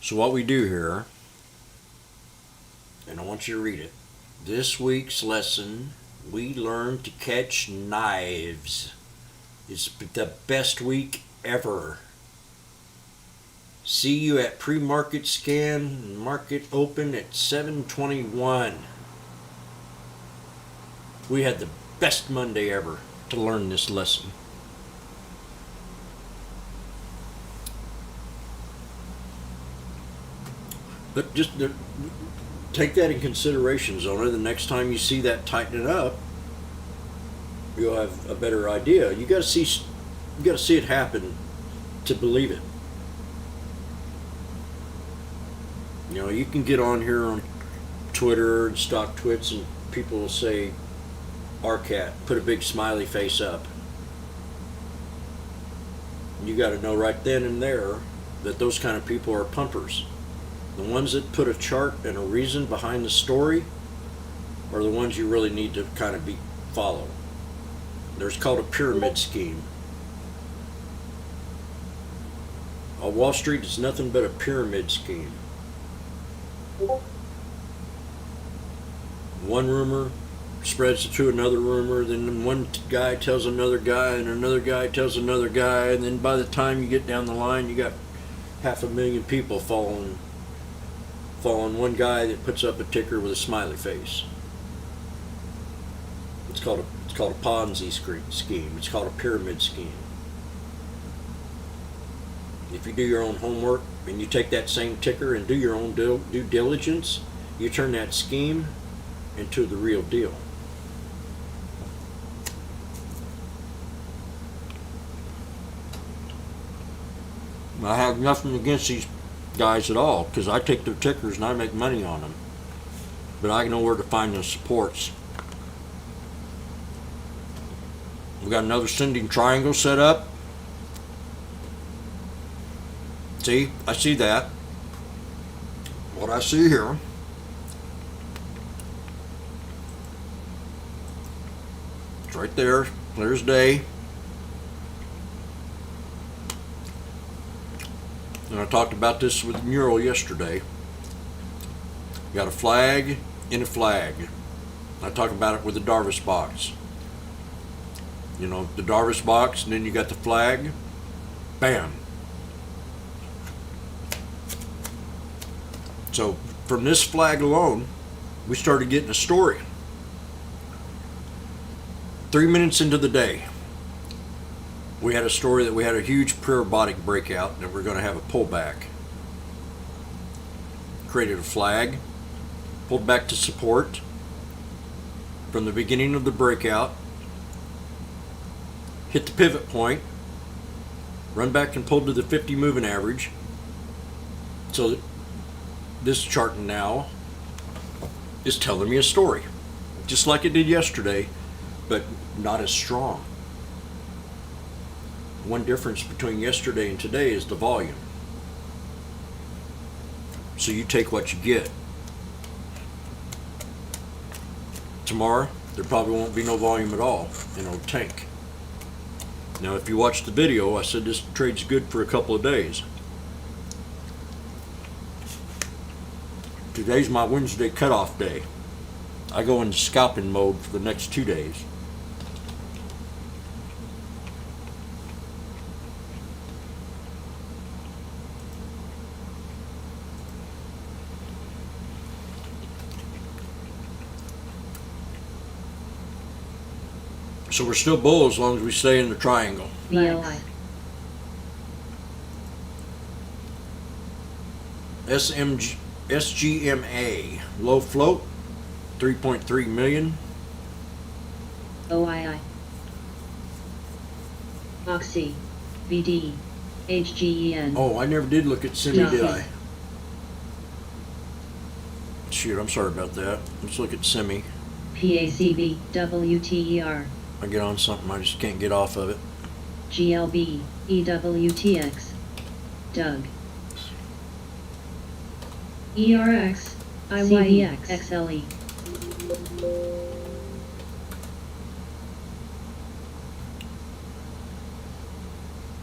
So what we do here, and I want you to read it. This week's lesson, we learned to catch knives. It's the best week ever. See you at pre-market scan and market open at 7:21. We had the best Monday ever to learn this lesson. But just take that in consideration, Zona. The next time you see that tightening up, you'll have a better idea. You got to see it happen to believe it. You can get on here on Twitter and Stock Twits, and people will say, "RCAT," put a big smiley face up. You got to know right then and there that those kind of people are pumpers. The ones that put a chart and a reason behind the story are the ones you really need to kind of follow. There's called a pyramid scheme. Wall Street is nothing but a pyramid scheme. One rumor spreads to another rumor, then one guy tells another guy, and another guy tells another guy, and then by the time you get down the line, you got 500,000 people following one guy that puts up a ticker with a smiley face. It's called a Ponzi scheme. It's called a pyramid scheme. If you do your own homework and you take that same ticker and do your own due diligence, you turn that scheme into the real deal. I have nothing against these guys at all, because I take their tickers and I make money on them. But I know where to find the supports. We got another sending triangle set up. See, I see that. What I see here. It's right there, clear as day. And I talked about this with the mural yesterday. You got a flag and a flag. I talked about it with the Darvas box. You know, the Darvas box, and then you got the flag. Bam. So from this flag alone, we started getting a story. 3 minutes into the day, we had a story that we had a huge parabolic breakout and that we're going to have a pullback. Created a flag, pulled back to support from the beginning of the breakout, hit the pivot point, run back and pulled to the 50 moving average. So this chart now is telling me a story, just like it did yesterday, but not as strong. One difference between yesterday and today is the volume. So you take what you get. Tomorrow, there probably won't be no volume at all, and it'll tank. Now, if you watched the video, I said this trade's good for a couple of days. Today's my Wednesday cutoff day. I go into scalping mode for the next 2 days. So we're still bull as long as we stay in the triangle. VLI. SGMA, low float, 3.3 million. OII. Oxy. VD. HGEN. Oh, I never did look at semi, did I? Shoot, I'm sorry about that. Let's look at semi. PACB. WTER. I get on something, I just can't get off of it. GLB. EWTX. Doug. ERX. IYEX. XLE.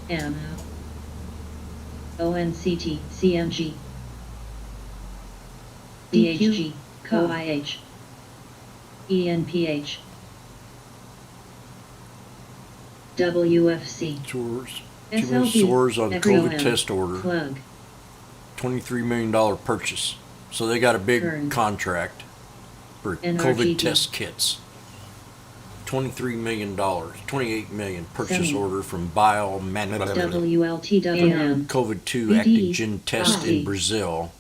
M. ONCT. CMG. DHG. COIH. ENPH. WFC. Soars. Too many SLB. soars on COVID test order. Plug. $23 million purchase. So they got a big Kern. contract for NRTT. COVID test kits. $23 million, $28 million purchase Semi. order from WLTWM. COVID-2 BD. antigen test Oxy. in Brazil.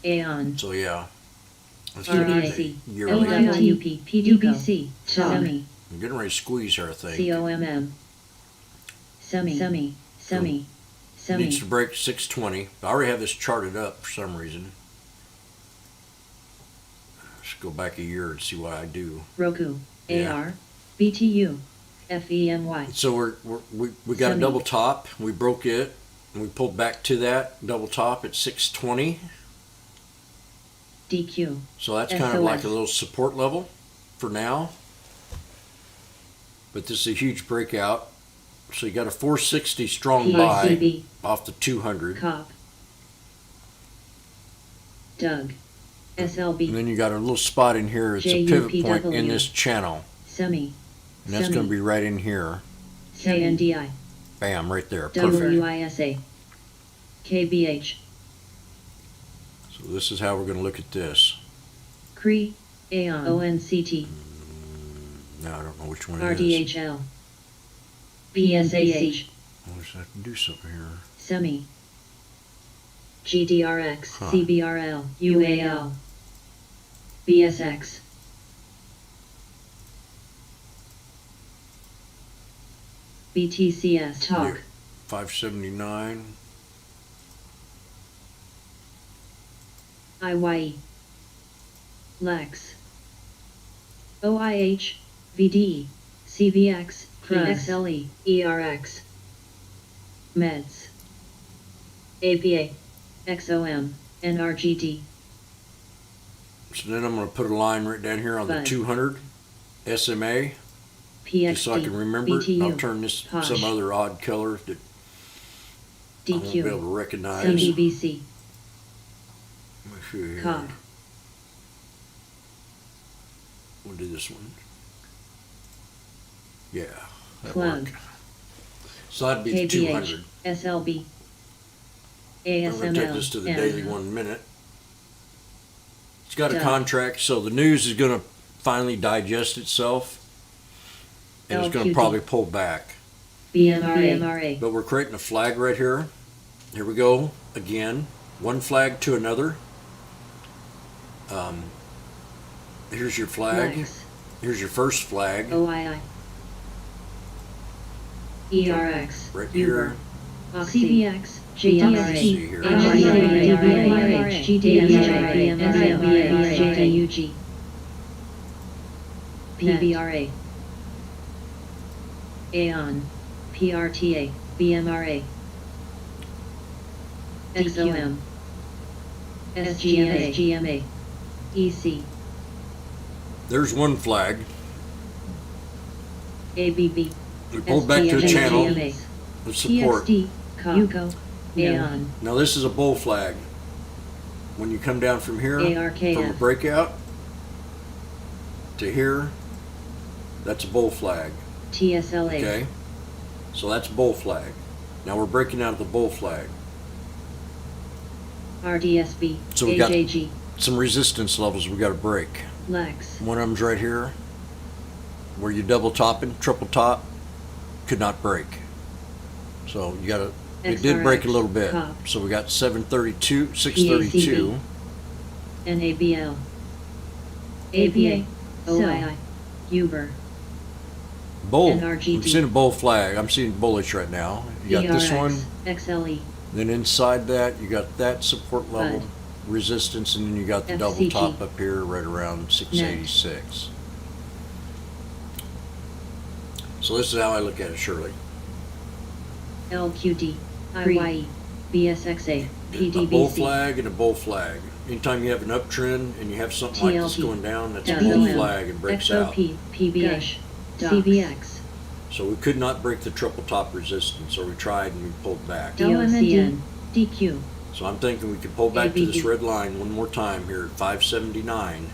Aeon. So yeah. Let's RBC. yearly. LWP. PDBC. Semi. I'm getting ready to squeeze her, I think. COMM. Semi. Needs to break 620. I already have this charted up for some reason. Let's go back a year and see why I do. Roku. Yeah. AR. BTU. FEMY. So we got a Semi. double top. We broke it and we pulled back to that double top at 620. DQ. So that's kind of like a SOS. little support level for now. But this is a huge breakout. So you got a 460 strong buy PACB. off the 200. COP. Doug. And SLB, then you got a little spot in here. It's a pivot point in JUPW. this channel. semi, And that's going to be right in here. KNDI, Bam, right there. Perfect. WISA, KBH, So this is how we're going to look at this. Cree, Aon, ONCT, Now I don't know which one it is. RDHL, PSAH, I wish I could do something here. semi, GDRX, Huh. CBRL, UAL, BSX, BTCS, TALK, Yeah. 579. IYE, Lex, OIH, VD, CVX, XLE, ERX, MEDS, APA, XOM, NRGT, So then I'm going to put a line right down here on the Bud. 200 SMA, PXD, just so I can remember it. And I'll turn this Posh. some other odd color that I won't be able DQ, to recognize. MBBC, Let me see here. COG, We'll do this one. Yeah. That Plug. worked. So that'd be the 200. KBH, SLB, I'm going to take this to the daily ASML, 1 minute. It's got a Done. contract, so the news is going to finally digest itself. And it's going to LQD. probably pull back. BMRA, But we're creating a flag right here. Here we go again. One flag to another. Here's your flag. Lex, Here's your first flag. OII, ERX, Right Uber, here. CVX, See GDRA, here. NRGT, GDMJ, NZBA, JUG, PBRA, Aon, PRTA, BMRA, XOM, SGMA, EC, There's one flag. ABB, We pulled back to a channel SGMA, of support. PXD, UCO, Aon, Now this is a bull flag. When you come down from here, from a ARKF, breakout to here, that's a bull flag. TSLA, Okay? So that's bull flag. Now we're breaking out of the bull flag. RDSB, So we got- AJG, Some resistance levels we got to break. Lex, One of them's right here, where you double topping, triple top, could not break. So you got to. It did break a little bit. COP, So we got 732, 632. NABL, APA, OII, Uber, Bull. NRGT. I'm seeing a bull flag. I'm seeing bullish right now. You got this one. XLE, Then inside that, you got that support level, Bud. resistance, and then you got the double FCG. top up here right around 686. So this is how I look at it, Shirley. LQD, IYE, BSXA, A bull PDBC, flag and a bull flag. Anytime you have an uptrend and you have something like this TLP. going down, that's a bull WM, flag and breaks out. XOP, PBH, CVX, So we could not break the triple top resistance, or we tried and we pulled back. DOCN, DQ, So I'm thinking we could pull back to this ABB. red line one more time here at 579,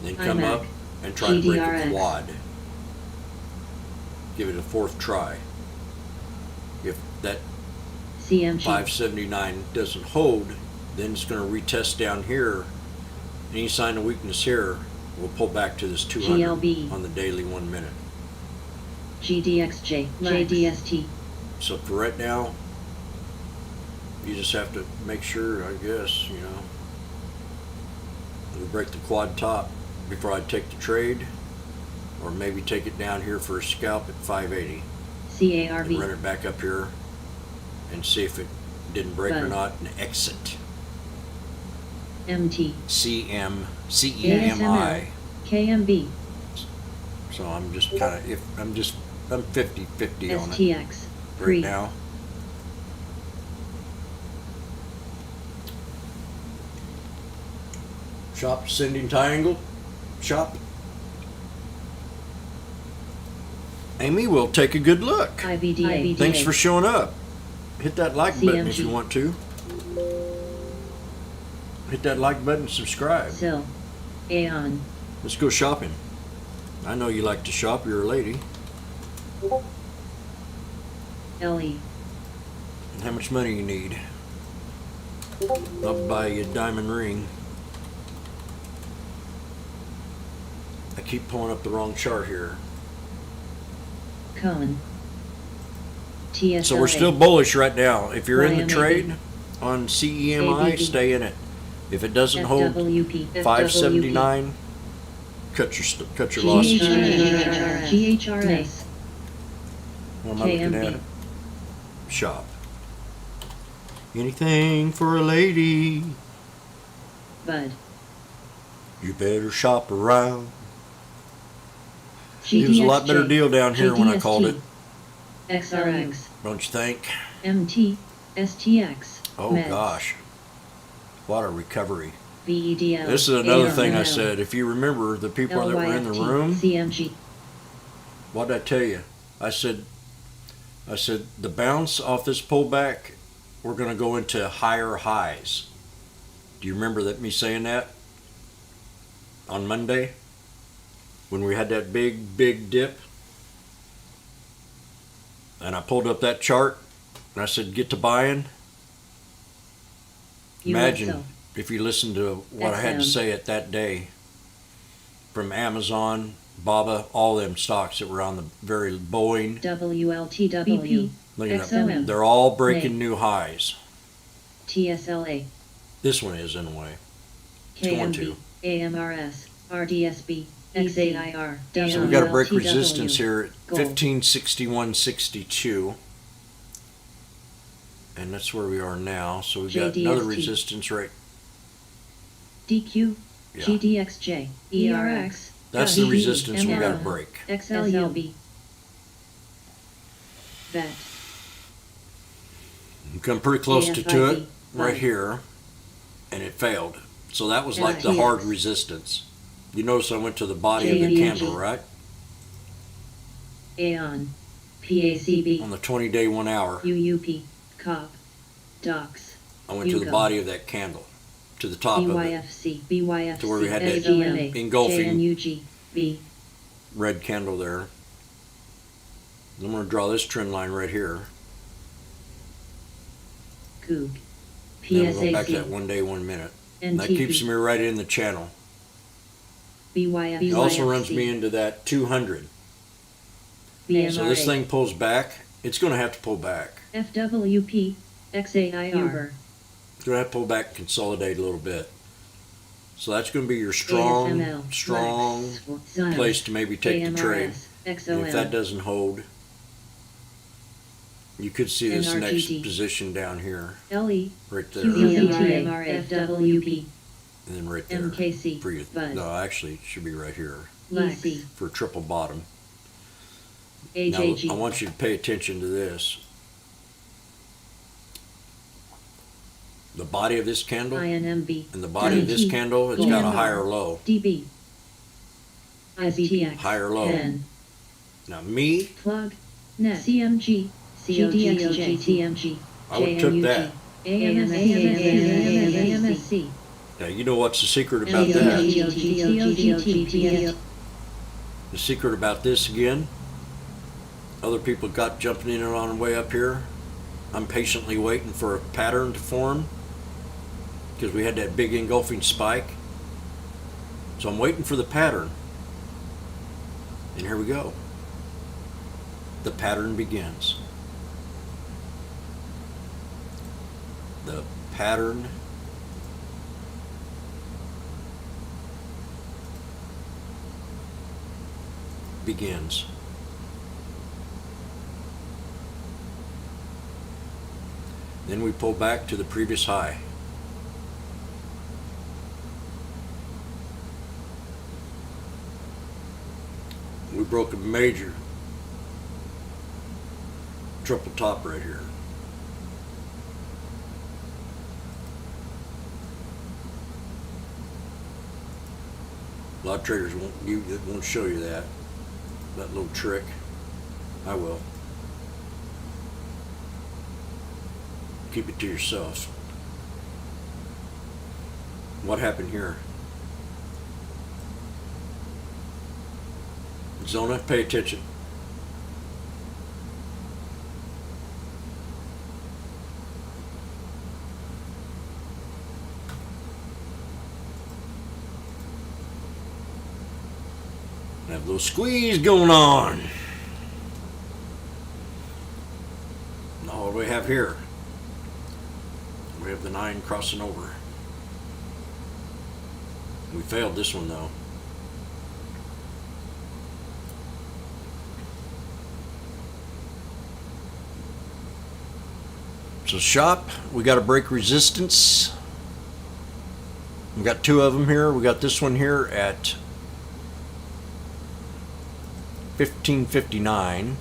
then come IMAC, up and try to break a GDRX. quad. Give it a fourth try. If that CMG, 579 doesn't hold, then it's going to retest down here. Any sign of weakness here, we'll pull back to this 200 GLB. on the daily 1 minute. GDXJ, Lex. JDST, So for right now, you just have to make sure, I guess, we break the quad top before I take the trade, or maybe take it down here for a scalp at 580 and run CARV, it back up here and see if it didn't break or Bud. not, and exit. MT, CEMI. KMB, So I'm just kind of, I'm 50-50 on it STX, right Pre, now. Shop Ascending Triangle. Shop. Amy, we'll take a good look. IVDA, Thanks for showing up. Hit that like button if CMG. you want to. hit that like button, subscribe. Sil. Aeon. Let's go shopping. I know you like to shop. You're a lady. Ellie. And how much money you need? I'll buy you a diamond ring. I keep pulling up the wrong chart here. Cohen. TSLA. So we're still bullish right now. If you're in the YMAB. trade on CEMI, ABB. stay in it. If it doesn't hold FWP. 579, cut your losses. GHRS. What am I looking KMB. at? Shop. Anything for a lady. Bud. You better shop around. It was a lot better GDXJ. deal down here when I called it. XRX. Don't you think? MT. STX. Oh Meds. gosh. What a recovery. VEDL. This is another thing I ARL. said. If you remember the people that were in the LYFT, room, CMG. what did I tell you? I said the bounce off this pullback, we're going to go into higher highs. Do you remember that me saying that on Monday when we had that big dip? And I pulled up that chart and I said, get to buying. Imagine USO. if you listened to what I had to XM. say at that day from Amazon, Baba, all them stocks that were on the very Boeing. WLTW. Look at XOM. that. They're all breaking new highs. TSLA. This one is anyway. It's going to. KMB. AMRS. RDSB. XAIR. So we got to break WLTW. resistance here at Gold. 1561.62. And that's where we are now. So we've got another JDST. resistance right. DQ. Yeah. GDXJ. ERX. That's the DB, resistance we got to MRL, break. XLUB. VET. We come pretty close to it AFIB. right Right. here. And it failed. So that was like the STX. hard resistance. You notice I went to the body of the JNUG. candle, right? Aeon. PACB. On the 20-day 1 hour. UUP. COP. DOCS. I went to the Yugo. body of that candle. To the top of it. BYFC. BYFC. To where we had that SGMA, engulfing- JNUG. B. Red candle there. I'm going to draw this trend line right here. Coog. Then we'll go back to that PSAC. 1 day, 1 minute. And that keeps NTP. me right in the channel. BYFC. It also runs me into that 200. BMRA. So this thing pulls back. It's going to have to pull back. FWP. XAIR. It's going to have to pull back and consolidate a little bit. So that's going to be your strong Flex, place to maybe take the trade. AMRS, And if that XOM. doesn't hold, you could see this next NRTD. position down here, LE. right there, QVMRA. FWP. and then right there. MKC. For you. Bud. No, actually, it should be right here EC. for a triple bottom. Now, AJG. I want you to pay attention to this. The body of this candle INMB. and the body of this DT. candle, it's got a Gold. higher low. DB. IBTX. Higher low. Pen. Now me, Plug. Net. CMG. COGLG. TMG. I would took that. AMSC. Now you know what's the secret about that? AMSC. The secret about this again, other people got jumping in and on the way up here. I'm patiently waiting for a pattern to form because we had that big engulfing spike. So I'm waiting for the pattern. And here we go. The pattern begins. The pattern begins. Then we pull back to the previous high. We broke a major triple top right here. A lot of traders won't show you that little trick. I will. Keep it to yourself. What happened here? Zona, pay attention. Have a little squeeze going on. Now what do we have here? We have the 9 crossing over. We failed this one though. So shop, we got to break resistance. We got 2 of them here. We got this one here at 1559.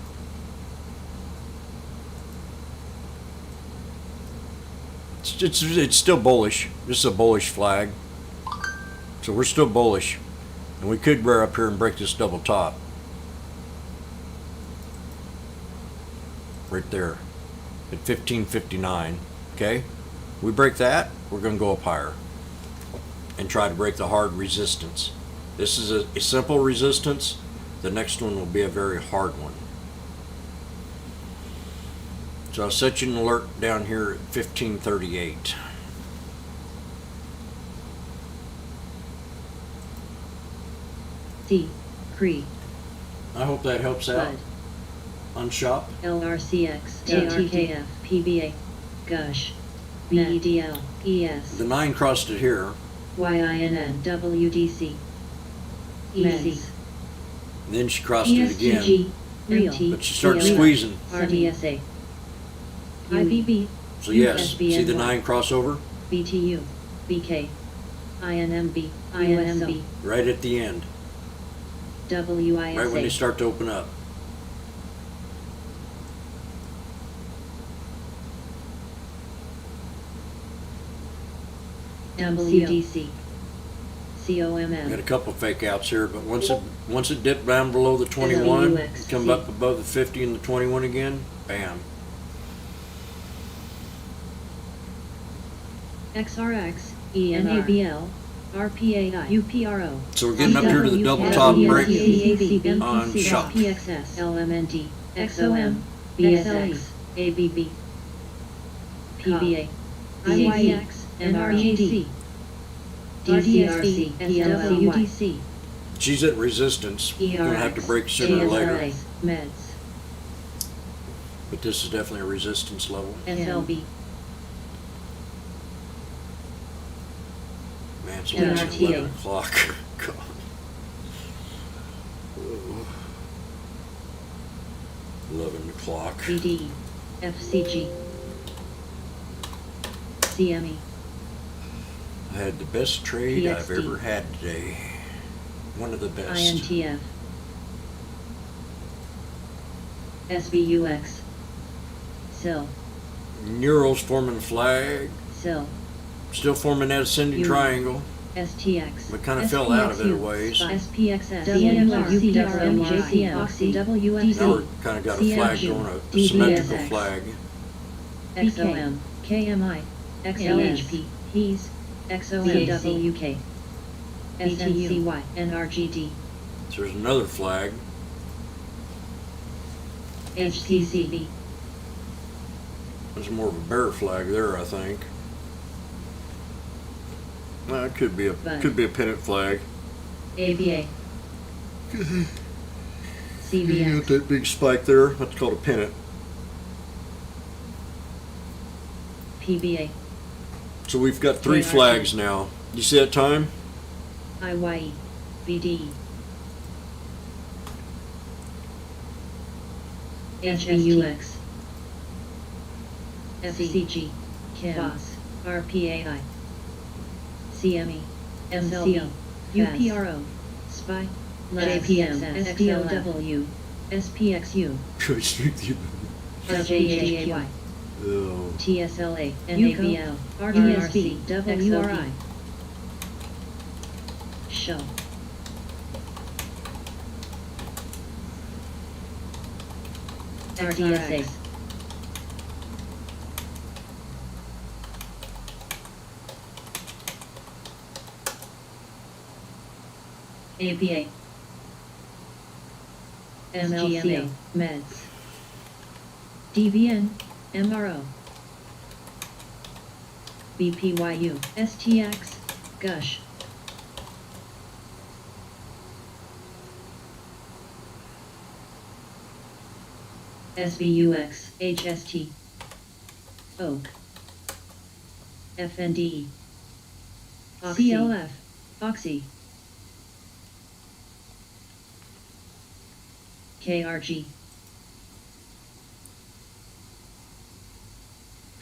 It's still bullish. This is a bullish flag. So we're still bullish. And we could bear up here and break this double top. Right there. At 1559. Okay? We break that, we're going to go up higher. And try to break the hard resistance. This is a simple resistance. The next one will be a very hard one. So I'll set you an alert down here at 1538. C. Cree. I hope that helps out. Bud. On shop. LRCX. TRKF. PBA. Gush. BEDL. ES. The 9 crossed it here. YINN. WDC. EC. Then she crossed it again. ESGG. Real. But she started CLF. squeezing. RDSA. IBB. So yes, SBNY. see the 9 crossover? BTU. BK. INMB. INMB. Right at the end. WISA. Right when they start to open up. MCDC. We had COMM. a couple fake outs here, but once it dipped down below the 21, LUXC. come up above the 50 and the 21 again, bam. XRX. ENABL. RPAI. UPRO. So we're getting up here to the double top break on MPC, shock. PXS. LMNT. XOM. BSX. ABB. PBA. IYX. NRGD. DCRC. SWDC. She's at resistance. We're going to have to break sooner or later. ASRA. Meds. But this is definitely a resistance level. SLB. Man, it's almost NRTA. 11 o'clock. God. Oh. 11 o'clock. BD. FCG. CME. I had the best trade I've PXD. ever had today. One of the best. INTF. SVUX. SIL. Neuro's forming a flag. SIL. Still forming that ascending U. triangle. STX. But kind of fell out of it a SPXU. ways. SPXS. DNR, DNR, Oxy, Now WDC. we're kind of got a flag CMG. going, a DBSX. symmetrical flag. XOM. KMI. XLHP. HES. XOMWK. SNCY. NRGD. So there's another flag. HCCB. There's more of a bear flag there, I think. Well, it could be a pennant flag. ABA. You got CBX. that big spike there. That's called a pennant. PBA. So we've got 3 KRT. flags now. You see that time? IYE. BD. HBUX. FCG. KIMS. RPAI. CME. MCO. UPRO. SPY. JPM. SDLW. SPXU. LJHY. Oh. TSLA. NABL. RDSB. WRI. Show. RDSA. APA, MLCO, SGMA, Meds, DVN, MRO, BPYU, STX, Gush, SBUX, HST, Oak, FNDE, Oxy, CLF, Oxy, KRG,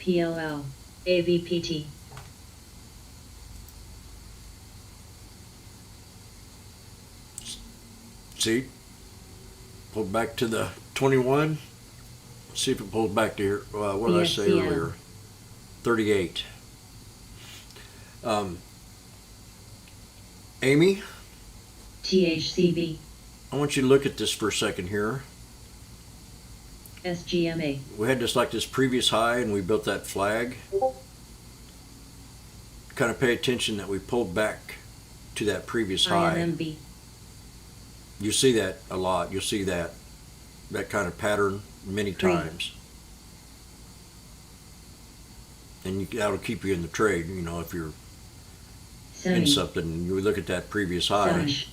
PLL, AVPT, See? Pull back to the 21. See if it pulls back to here. What did I say ESCL. earlier? 38. Amy, THCV, I want you to look at this for a second here. SGMA, We had this previous high and we built that flag. Kind of pay attention that we pulled back to that previous high. INMB, You see that a lot. You'll see that kind of pattern many Green. times. And that'll keep you in the trade, if you're in Sunny, something. You look at that previous high. Dash,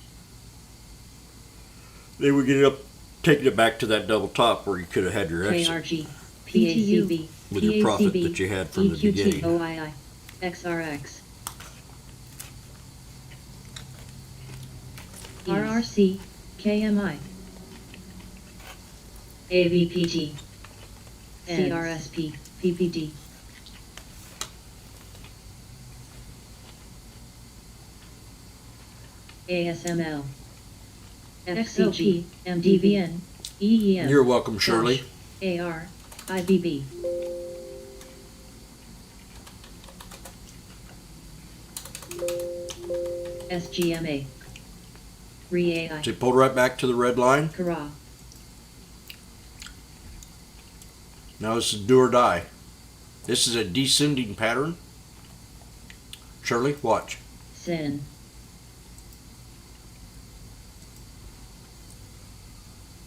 Then we get it up, taking it back to that double top where you could have had your exit KRG, PACV, with your profit that you had from the EQT, beginning. OII, XRX, RRC, KMI, AVPT, Eds. CRSP, PPD, ASML, FCG, MDVN, EEM, You're welcome, Shirley. AR, IBB, SGMA, REAI, So you pulled right back to the red line. Kara, Now this is do or die. This is a descending pattern. Shirley, watch. Sin,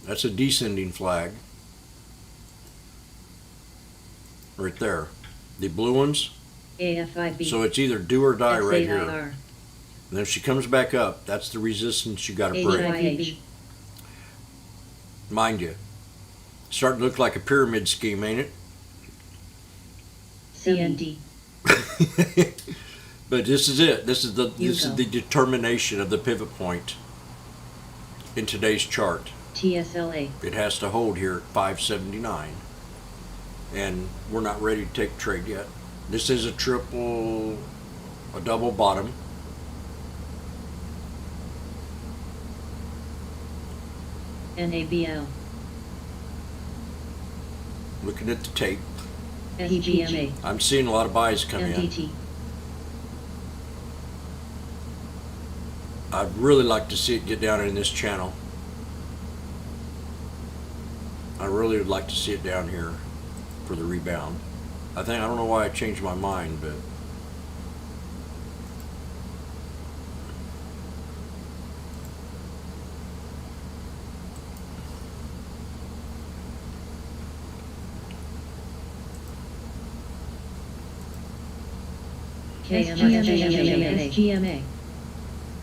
That's a descending flag. Right there. The blue ones. AFIB, So it's either do or die right here. XAIR, And if she comes back up, that's the resistance you got to break. HIH, Mind you, starting to look like a pyramid scheme, ain't it? CND, But this is it. This is the Yuko. determination of the pivot point in today's chart. TSLA, It has to hold here at 579, and we're not ready to take trade yet. This is a double bottom. NABL, Looking at the tape, SGMA, I'm seeing a lot of buys come in. MDT, I'd really like to see it get down in this channel. I really would like to see it down here for the rebound. I don't know why I changed my mind, but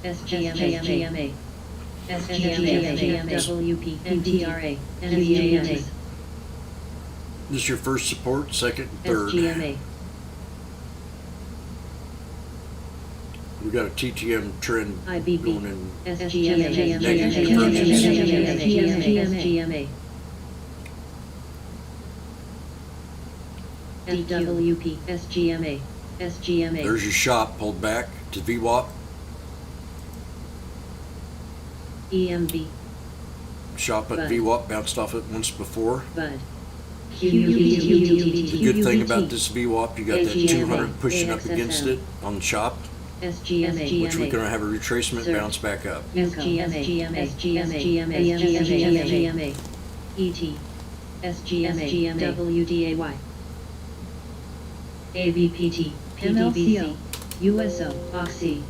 SGMA, SGMA, WP, NTRA, NGMA, this is your first support, second, and third. SGMA, We got a TTM trend IBB, going in. SGMA, FWP, SGMA, SGMA, There's your shop pulled back to VWAP. EMB, Shop at Right. VWAP bounced off it once before. BUD, The good thing about this VWAP, you got that 200 pushing up against it on the shop, SGMA, which we're going to have a retracement Sir. bounce back up. SGMA, ET, SGMA, WDAY, AVPT, PDBC, USO, Oxy,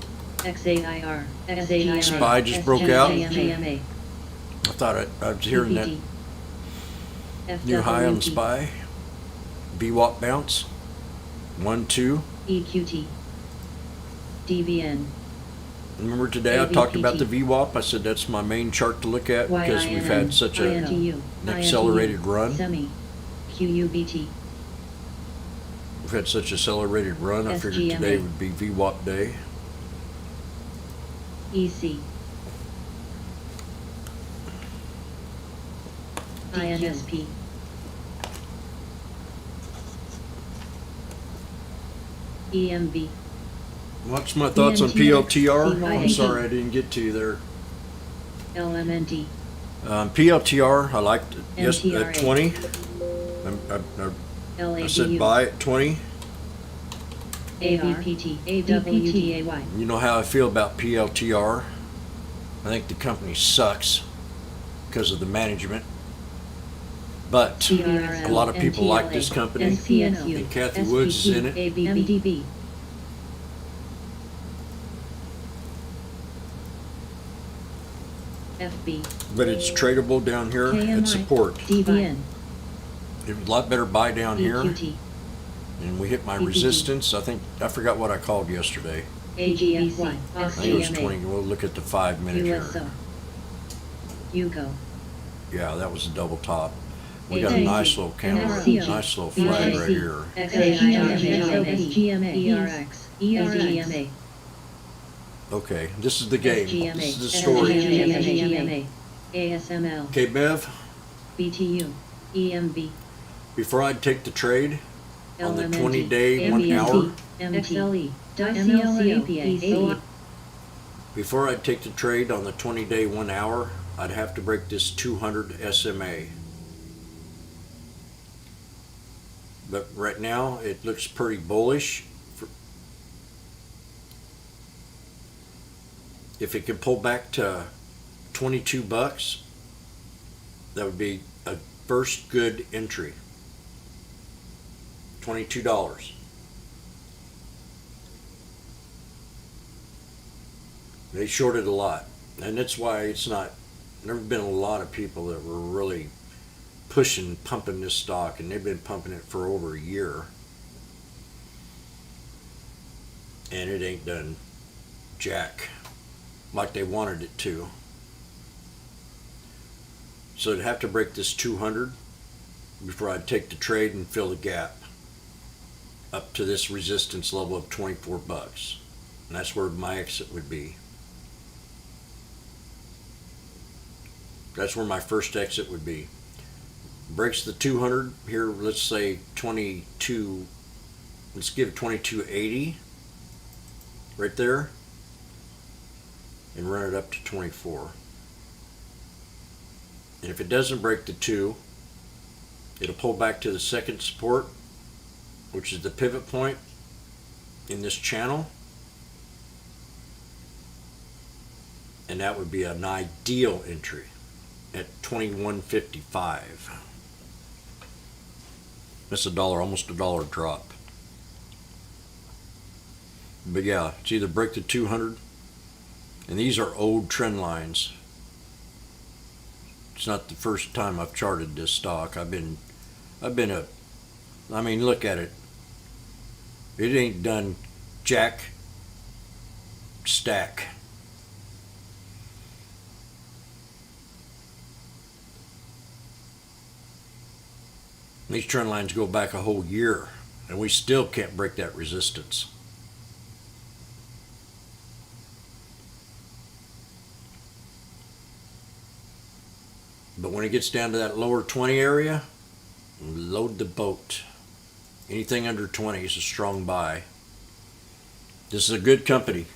XAIR, XAIR. Spy just broke out. SGMA, I thought I was hearing that PPT, new high on FWP, SPY. VWAP bounce. 1, 2. EQT, DBN, Remember today I talked about the VWAP? I said that's my main chart to look at because we've had such an INTU, accelerated run. SEMI, QUBT, We've had such an accelerated run. I figured today SGMA. would be VWAP day. EC, INSP, EMB, What's my thoughts on PNTX, PLTR? I'm CYA. sorry I didn't get to you there. LMNT, PLTR, I liked it yes, at MTRA. 20. I said LABU, buy at 20. AVPT, AWDAY, You know how I feel about PLTR. I think the company sucks because of the management. But TRL, a lot of people like this NTLA, company. SPNU, And Kathy Woods is in it. SPT, MDB, FB, But it's tradable down here at KMI, support. DBN, It was a lot better buy down here. EQT, And we hit my PPT. resistance. I forgot what I called yesterday. AGFY, I think it was 20. SGMA, We'll look at the 5 minute here. USO, UCO, Yeah, that was a double top. We got a ATC, nice little candle, NRC, nice little flag right here. SGMA, ERX, ERGMA, Okay, this is the game. SGMA, This is the story. SGMA, ASML, Okay, Bev, BTU, EMB, before I take the trade on the LMNT, 20-day, 1 hour, MXLE, MLCAPA, before I take the trade on the 20-day, 1 hour, I'd have to break this 200 SMA. But right now, it looks pretty bullish. If it could pull back to $22, that would be a first good entry. $22. They shorted a lot, and that's why it's not. Never been a lot of people that were really pushing, pumping this stock, and they've been pumping it for over a year, and it ain't done jack like they wanted it to. So it'd have to break this 200 before I'd take the trade and fill the gap up to this resistance level of $24, and that's where my exit would be. That's where my first exit would be. Breaks the 200 here, let's say 22, let's give it 22.80 right there, and run it up to 24. And if it doesn't break the 2, it'll pull back to the second support, which is the pivot point in this channel, and that would be an ideal entry at 21.55. That's almost a dollar drop. But yeah, it's either break the 200, and these are old trend lines. It's not the first time I've charted this stock. I mean, look at it. It ain't done jack stack. These trend lines go back a whole year, and we still can't break that resistance. But when it gets down to that lower 20 area, load the boat. Anything under 20 is a strong buy. This is a good company.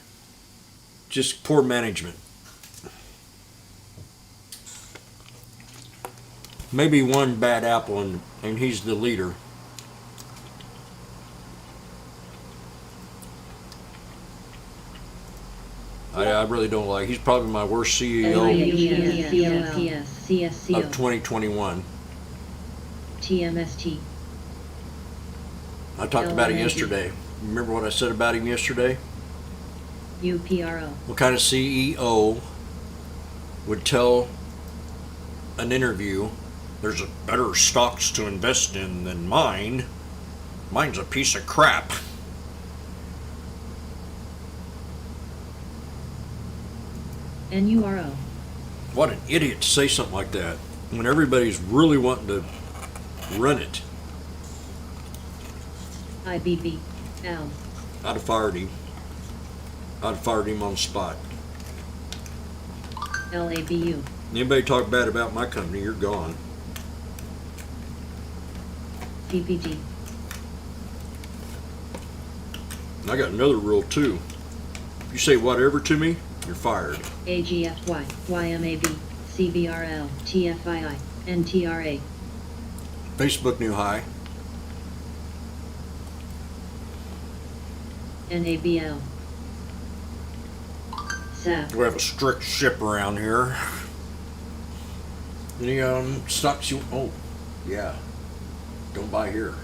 Just poor management. Maybe one bad apple, and he's the leader. I really don't like. He's probably my worst CEO of 2021. TMST, I talked about it LMNT. yesterday. Remember what I said about him yesterday? UPRO. What kind of CEO would tell an interview, there's a better stocks to invest in than mine? Mine's a piece of crap. NURO. What an idiot to say something like that when everybody's really wanting to run it. IBB. L. I'd have fired him. I'd have fired him on the spot. LABU. Anybody talk bad about my company, you're gone. PPG. And I got another rule too. If you say whatever to me, you're fired. AGFY. YMAB. CBRL. TFII. NTRA. Facebook new high. NABL. SAP. We have a strict ship around here. Any stocks you? Oh, yeah. Don't buy here.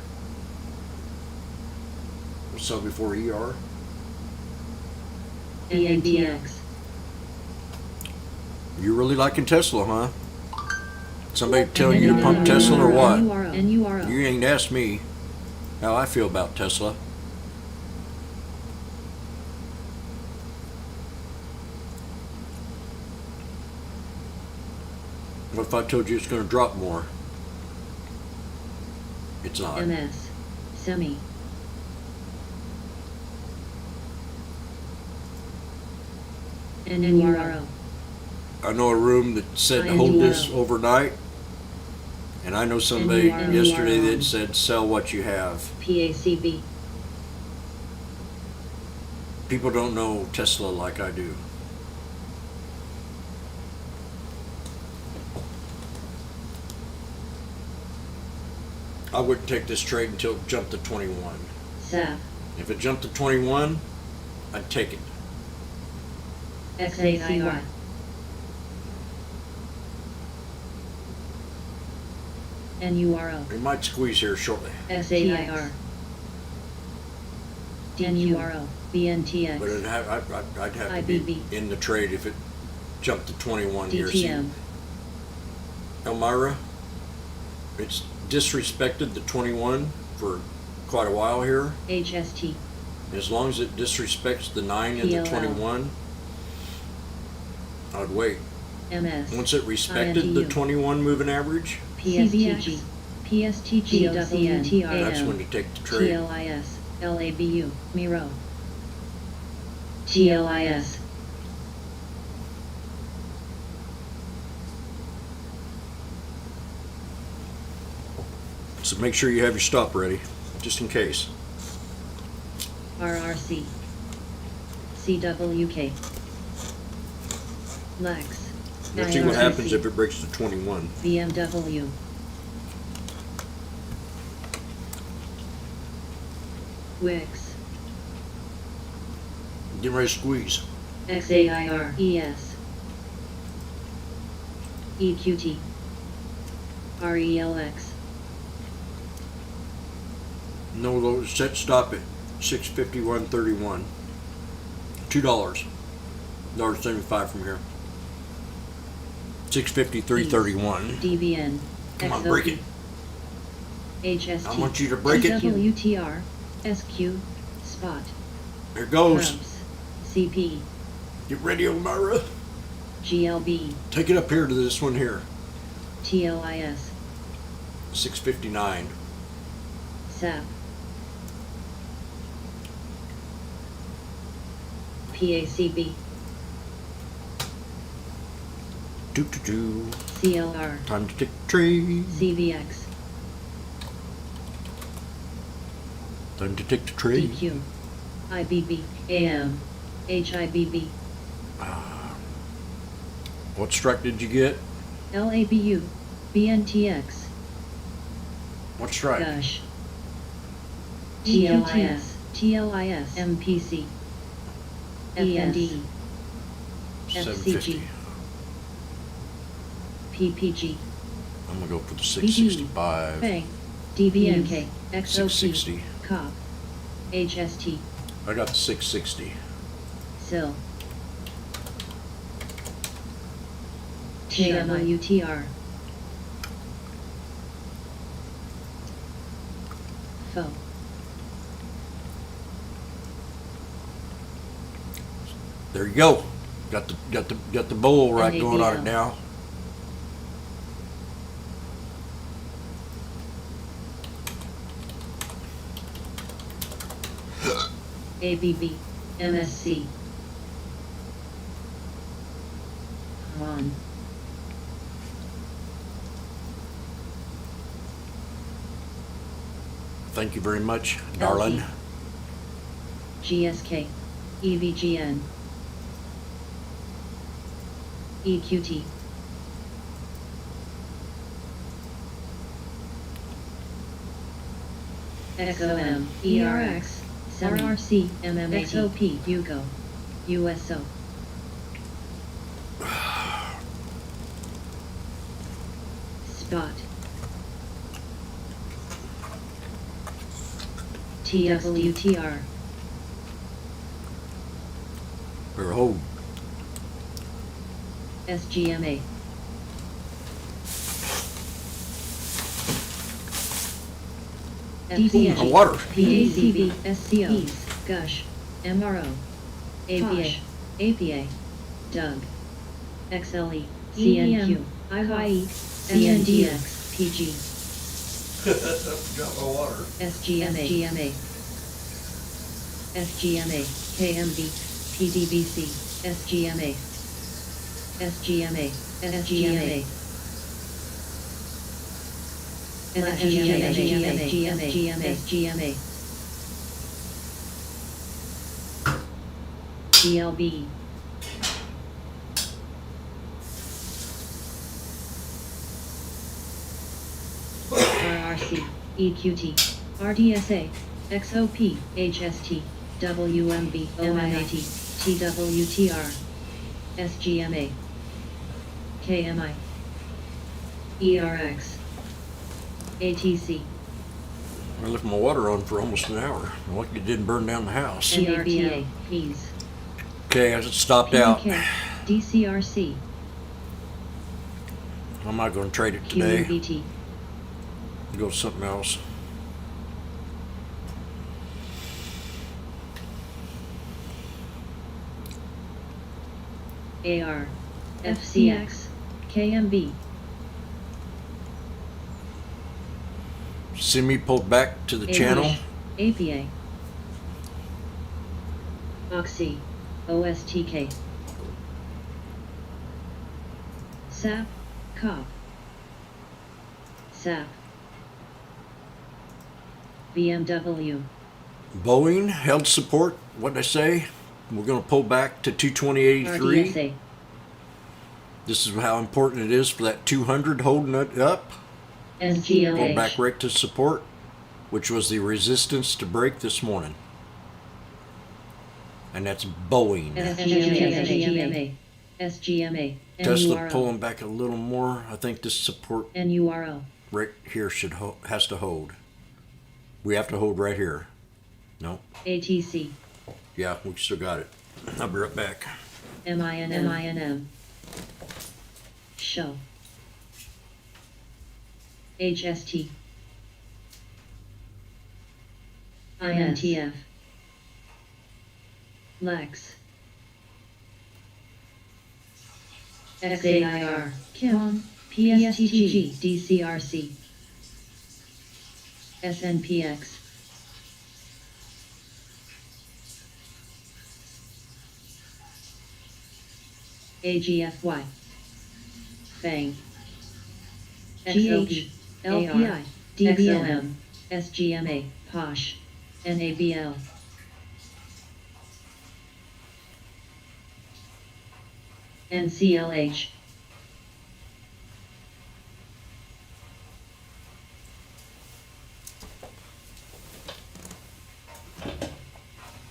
What's up before ER? NABX. You really liking Tesla, huh? Somebody telling you to pump Tesla or what? NURO. You ain't asked me how I feel about Tesla. What if I told you it's going to drop more? It's not. MS. Semi. NURO. I know a room that said hold this overnight, and I know somebody yesterday that said sell what you have. PACB. People don't know Tesla like I do. I wouldn't take this trade until it jumped to 21. SAP. If it jumped to 21, I'd take it. XACY. NURO. It might squeeze here shortly, SAIR. NURO. but BNTX. I'd have to be IBB. in the trade if it jumped to 21 here. DTM. Elmira, it's disrespected the 21 for quite a while here. HST. As long as it disrespects the 9 and the PLL. 21, I'd wait. MS. Once it respected the INTU. 21 moving average, PSTG. PSTG. that's when you take the trade. TLIS. LABU. Miro. TLIS. So make sure you have your stop ready, just in case. RRC. CWK. Lex. Let's see what happens if it breaks to 21. BMW. Wix. Getting ready to squeeze. XAIR. ES. EQT. RELX. No low, set stop at 651.31. $2. $1.75 from here. 653.31. DBN. Come on, break it. HST. I want you to break it. WTR. SQ. Spot. There it goes. Krubs. CP. Get ready, Elmira. GLB. Take it up here to this one here. TLIS. 659. SAP. PACB. Doo-doo-doo. CLR. Time to take the trade. CVX. Time to take the trade. DQ. IBB. AM. HIBB. What strike did you get? LABU. BNTX. What strike? Gush. TLIS. TLIS. MPC. FND. 750. PPG. I'm gonna go for the BD. 665. FANG. DBNK. XOP. 660. COP. HST. I got the 660. Sill. KMIUTR. Fo. There you go. Got the bowl right going on it NABL. now. ABB. MSC. On. Thank you very much, darling. LP. GSK. EVGN. EQT. XOM, ERX, RRC, MMXOP, UGO, USO. Spot. TXWTR. Or hold. SGMA. DCG. A water. PACB, SCO, Gush, MRO, APA, APA, Doug, XLE, CNQ, IYE, CNDX, PG, Got my water. SGMA, SGMA, KMB, PDBC, SGMA, SGMA, SGMA. GMA. DLB. RRC, EQT, RDSA, XOP, HST, WMB, OIT, TWTR, SGMA, KMI, ERX, ATC, I left my water on for almost an hour. Lucky it didn't burn down the house. NABA, PEAS, Okay, as it stopped out. PDK, DCRC, I'm not going to trade it today. QUBT, Go to something else. AR, FCX, KMB, See me pulled back to the channel. APA, Oxy, OSTK, SAP, COP, SAP, BMW, Boeing held support. What'd I say? We're going to pull back to 220.83. RDSA, This is how important it is for that 200 holding it up. Pull back SGLH, right to support, which was the resistance to break this morning. And that's Boeing. SGMA, SGMA, Tesla NURL, pulling back a little more. I think this support NURL, right here has to hold. We have to hold right here. No. ATC, Yeah, we still got it. I'll be right back. MINM, Show, HST, INTF, Lex, XAIR, Kim, PSTG, DCRC, SNPX, AGFY, FANG, GH, LPI, DBM, SGMA, POSH, NABL, NCLH,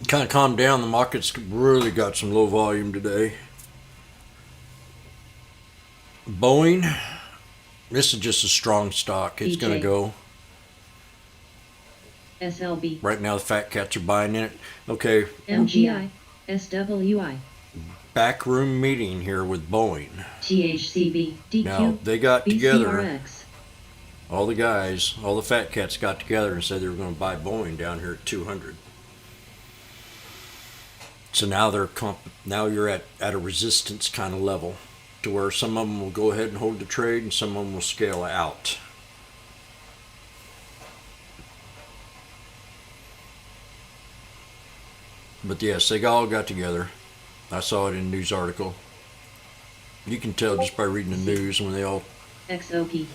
Kind of calmed down. The market's really got some low volume today. Boeing, this is just a strong stock. It's going to EJ. go. SLB, Right now, the fat cats are buying in it. Okay, MGI, SWI, Backroom meeting here with Boeing. THCB, Now, DQ, they got together, BCRX, all the guys, all the fat cats got together and said they were going to buy Boeing down here at 200. So now now you're at a resistance kind of level to where some of them will go ahead and hold the trade and some of them will scale out. But yes, they all got together. I saw it in a news article. You can tell just by reading the news when they all XOP,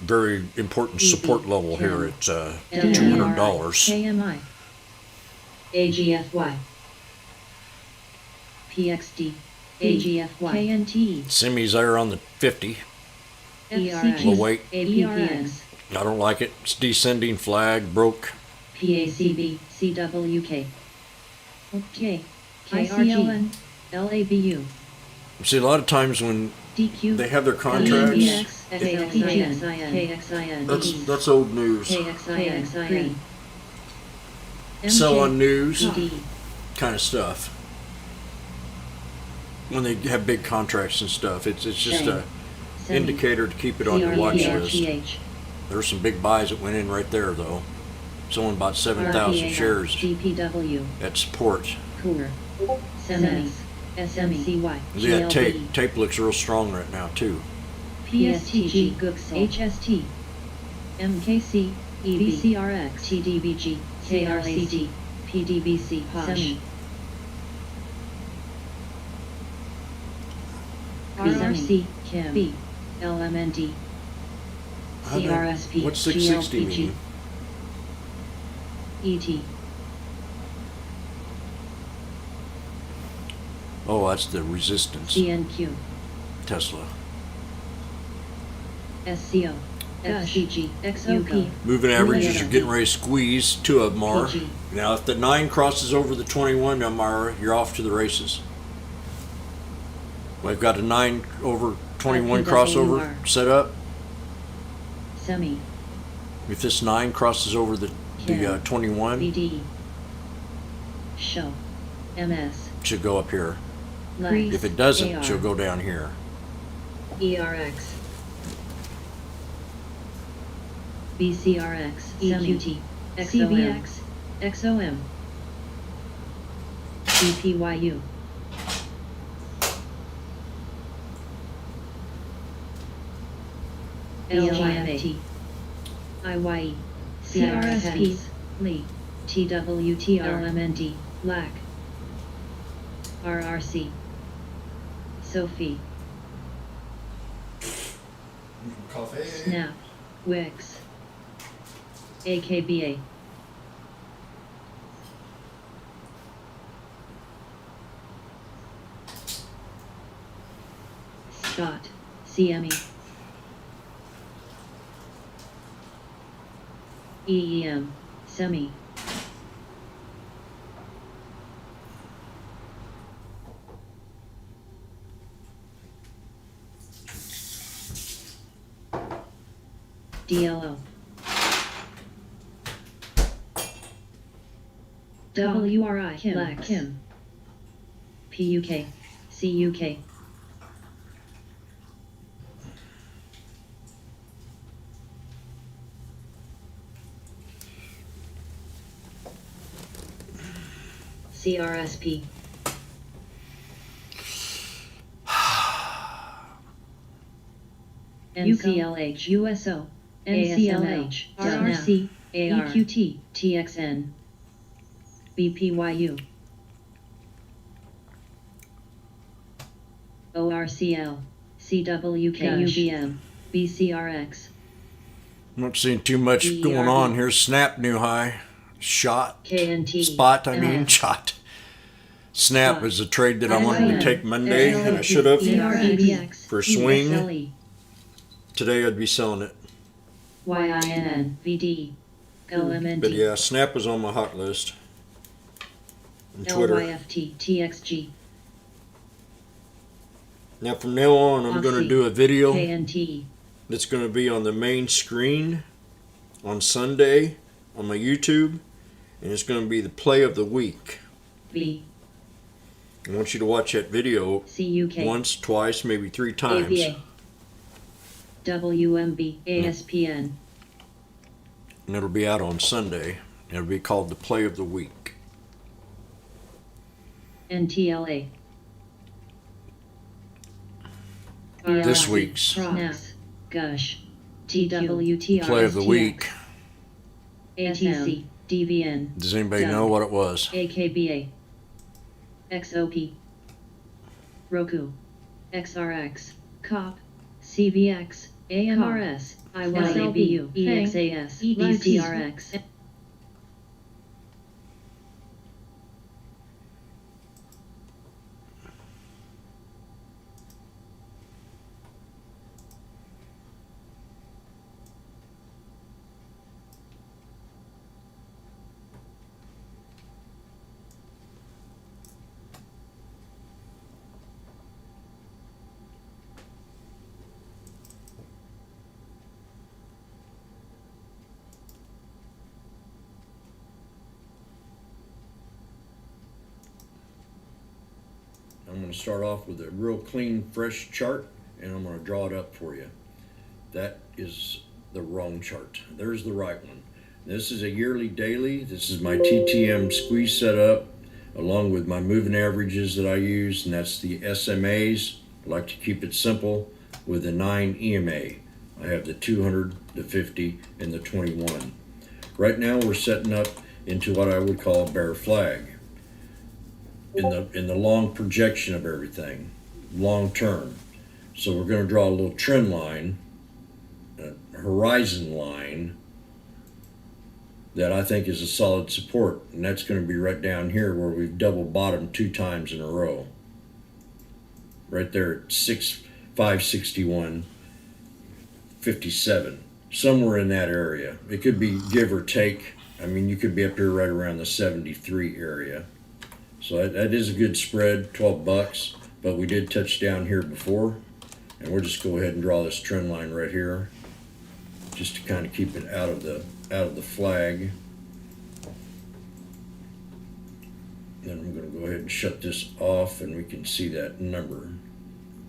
very important support level here at LMRI, $200. KMI, AGFY, PXD, AGFY, KNT, Semi's there on the 50. FCG, Well, wait. APRX, I don't like it. It's descending flag, broke. PACB, CWK, OK, ICLN, LABU, See, a lot of times when DQ, they have their contracts, KXIN, KXIN, that's old news. KXIN, Sell on news PD, kind of stuff. When they have big contracts and stuff, it's just a indicator to keep it on your watch list. CRPH, There's some big buys that went in right there, though. Someone bought 7,000 shares DPW, at support. Cooler, Semis, SMCY, Yeah, GLB, tape looks real strong right now too. PSTG, HST, MKC, EBCRX, TDBG, KRCD, PDBC, Semi, RRC, KIM, B, LMND, CRSP, What's 660 GLPG, mean? ET, Oh, that's the resistance. CNQ, Tesla. SCO, FCG, XOP, Moving averages are getting ready to squeeze. Two of them are. PG. Now, if the 9 crosses over the 21, Elmira, you're off to the races. We've got a 9 over 21 crossover set up. Semi, If this 9 crosses over the 21, BD, Show, MS, it should go up here. Lex, If it doesn't, AR, she'll go down here. ERX, BCRX, EQT, CBX, XOM, BPYU, LGMT, IYE, CRSP, Lee, TWTRMND, LAC, RRC, Sophie, Snap, Wix, AKBA, Scott, CME, EEM, Semi, DLO, WRI, Kim, PUK, CUK, CRSP, UCLH, USO, NCLH, RRC, EQT, TXN, BPYU, ORCL, CWK, UBM, BCRX, I'm not seeing too much going on here. Snap new high. Shot. KNT, Spot, I mean, shot. Snap is a trade that I wanted to take Monday, and I should have. EREBX, For a swing. ESLE, Today I'd be selling it. YINN, VD, LMND, But yeah, Snap was on my hot list. On Twitter. LYFT, TXG, Now from now on, I'm going to do a video KNT, that's going to be on the main screen on Sunday on my YouTube, and it's going to be the play of the week. V I want you to watch that video CUK once, twice, maybe 3 times. AVA WMB ASPN And it'll be out on Sunday. It'll be called the Play of the Week. NTLA This week's Crocs Gush TWTR Play of the Week. ATC DVN Does anybody know what it was? AKBA XOP Roku XRX COP CVX AMRS IYLBU EXAS EDCRX I'm going to start off with a real clean, fresh chart, and I'm going to draw it up for you. That is the wrong chart. There's the right one. This is a yearly daily. This is my TTM squeeze setup, along with my moving averages that I use, and that's the SMAs. I like to keep it simple with the 9 EMA. I have the 200, the 50, and the 21. Right now we're setting up into what I would call a bear flag. In the long projection of everything, long term. So we're going to draw a little trend line, a horizon line that I think is a solid support, and that's going to be right down here where we've double bottomed 2 times in a row. Right there at 561.57, somewhere in that area. It could be give or take. I mean, you could be up here right around the 73 area. So that is a good spread, $12, but we did touch down here before, and we'll just go ahead and draw this trend line right here, just to kind of keep it out of the flag. Then I'm going to go ahead and shut this off, and we can see that number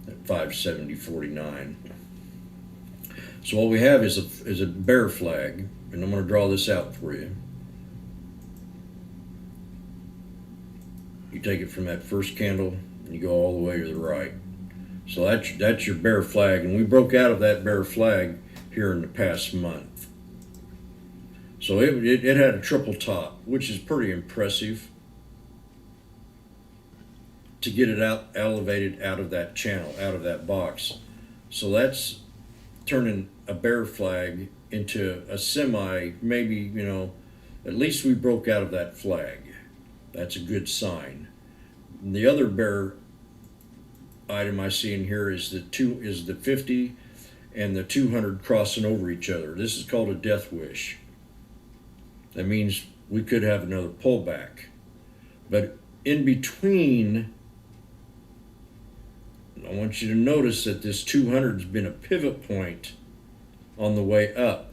at 570.49. So what we have is a bear flag, and I'm going to draw this out for you. You take it from that first candle and you go all the way to the right. So that's your bear flag, and we broke out of that bear flag here in the past month. So it had a triple top, which is pretty impressive to get it out elevated out of that channel, out of that box. So that's turning a bear flag into a semi, maybe, you know, at least we broke out of that flag. That's a good sign. And the other bear item I see in here is the 50 and the 200 crossing over each other. This is called a death wish. That means we could have another pullback. But in between, I want you to notice that this 200 has been a pivot point on the way up.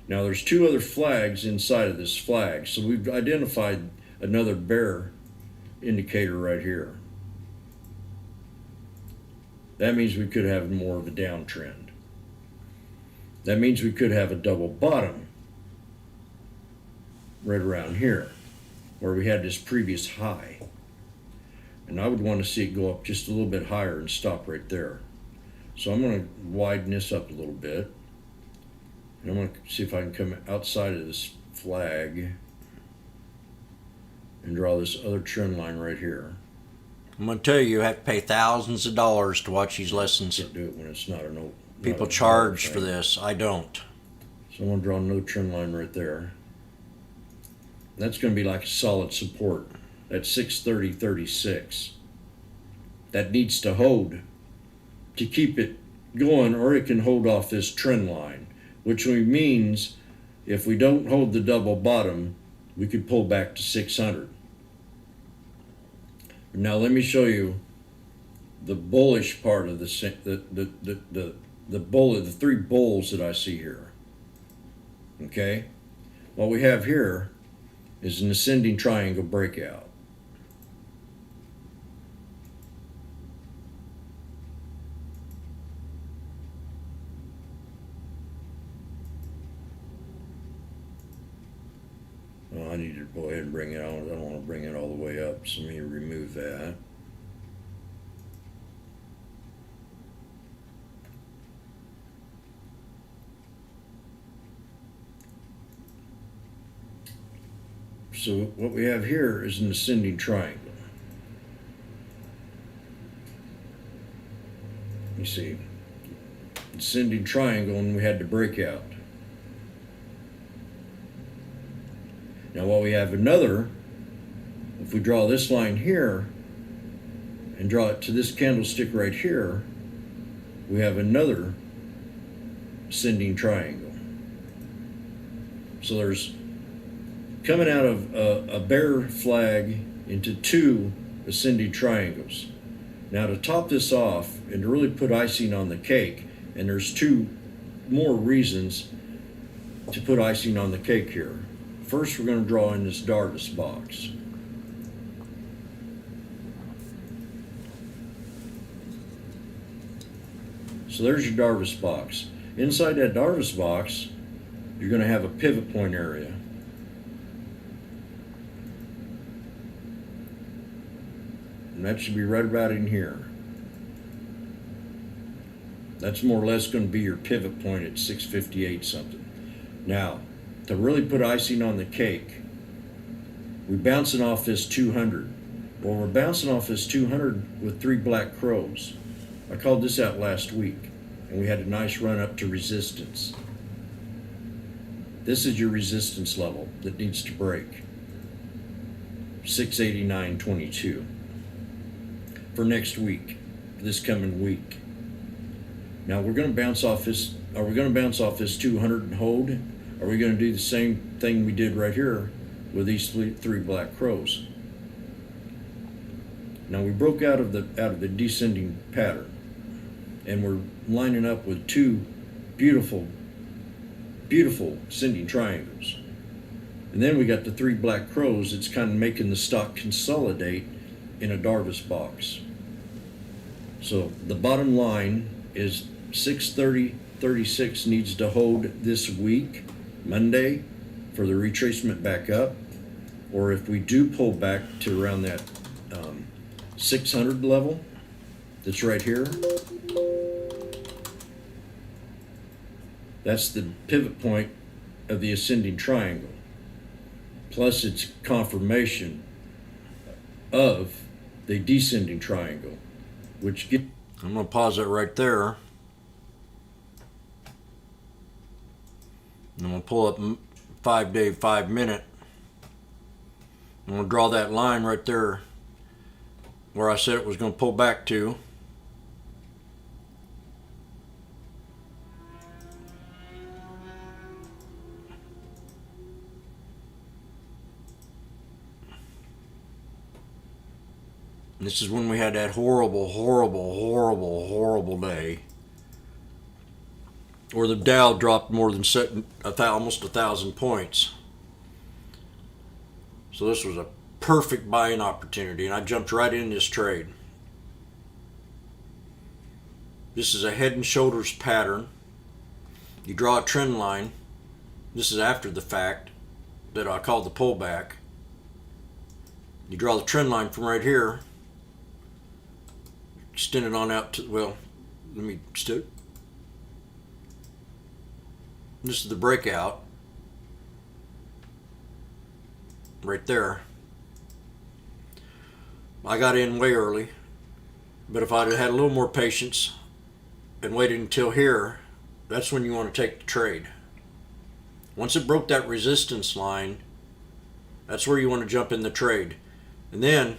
Now there's 2 other flags inside of this flag, so we've identified another bear indicator right here. That means we could have more of a downtrend. That means we could have a double bottom right around here where we had this previous high. And I would want to see it go up just a little bit higher and stop right there. So I'm going to widen this up a little bit. And I'm going to see if I can come outside of this flag and draw this other trend line right here. I'm going to tell you have to pay thousands of dollars to watch these lessons. Can't do it when it's not an open. People charge for this. I don't. So I'm going to draw another trend line right there. That's going to be like a solid support. That's 630.36. That needs to hold to keep it going, or it can hold off this trend line, which means if we don't hold the double bottom, we could pull back to 600. Now let me show you the bullish part of the 3 bulls that I see here. Okay, what we have here is an ascending triangle breakout. Well, I need to go ahead and bring it on. I don't want to bring it all the way up, so let me remove that. So what we have here is an ascending triangle. You see, ascending triangle, and we had the breakout. Now while we have another, if we draw this line here and draw it to this candlestick right here, we have another ascending triangle. So there's coming out of a bear flag into two ascending triangles. Now to top this off and to really put icing on the cake, and there's two more reasons to put icing on the cake here. First, we're going to draw in this Darvas box. So there's your Darvas box. Inside that Darvas box, you're going to have a pivot point area. And that should be right about in here. That's more or less going to be your pivot point at 658 something. Now, to really put icing on the cake, we're bouncing off this 200. Well, we're bouncing off this 200 with 3 black crows. I called this out last week, and we had a nice run up to resistance. This is your resistance level that needs to break. 689.22 for next week, for this coming week. Now we're going to bounce off this. Are we going to bounce off this 200 and hold? Are we going to do the same thing we did right here with these 3 black crows? Now we broke out of the descending pattern, and we're lining up with 2 beautiful ascending triangles. And then we got the 3 black crows. It's kind of making the stock consolidate in a Darvas box. So the bottom line is 630.36 needs to hold this week, Monday, for the retracement back up. Or if we do pull back to around that 600 level that's right here, that's the pivot point of the ascending triangle, plus its confirmation of the descending triangle, which get. I'm going to pause it right there. And I'm going to pull up 5-day, 5-minute. I'm going to draw that line right there where I said it was going to pull back to. And this is when we had that horrible day where the Dow dropped more than almost 1,000 points. So this was a perfect buying opportunity, and I jumped right in this trade. This is a head and shoulders pattern. You draw a trend line. This is after the fact that I called the pullback. You draw the trend line from right here, extend it on out to, well, let me stick. This is the breakout right there. I got in way early, but if I'd have had a little more patience and waited until here, that's when you want to take the trade. Once it broke that resistance line, that's where you want to jump in the trade. And then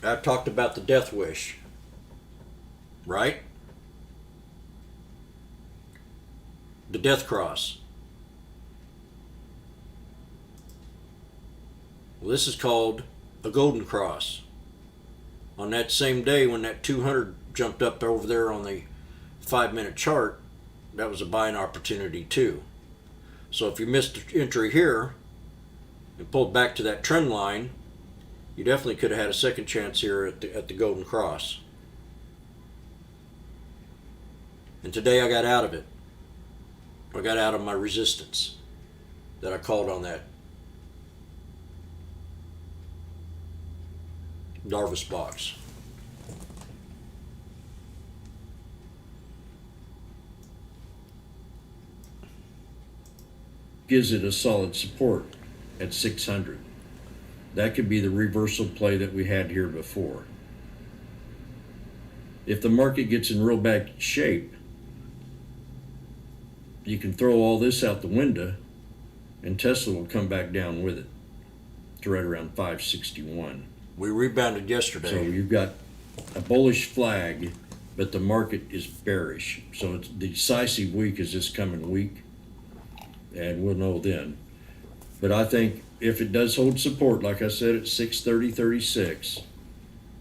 I've talked about the death wish, right? The death cross. Well, this is called a golden cross. On that same day when that 200 jumped up over there on the 5-minute chart, that was a buying opportunity too. So if you missed the entry here, and pulled back to that trend line, you definitely could have had a second chance here at the Golden Cross. And today I got out of it. I got out of my resistance that I called on that Darvas box. Gives it a solid support at 600. That could be the reversal play that we had here before. If the market gets in real bad shape, you can throw all this out the window and Tesla will come back down with it to right around 561. We rebounded yesterday. So you've got a bullish flag, but the market is bearish. So it's the decisive week is this coming week, and we'll know then. But I think if it does hold support, like I said, at 630.36,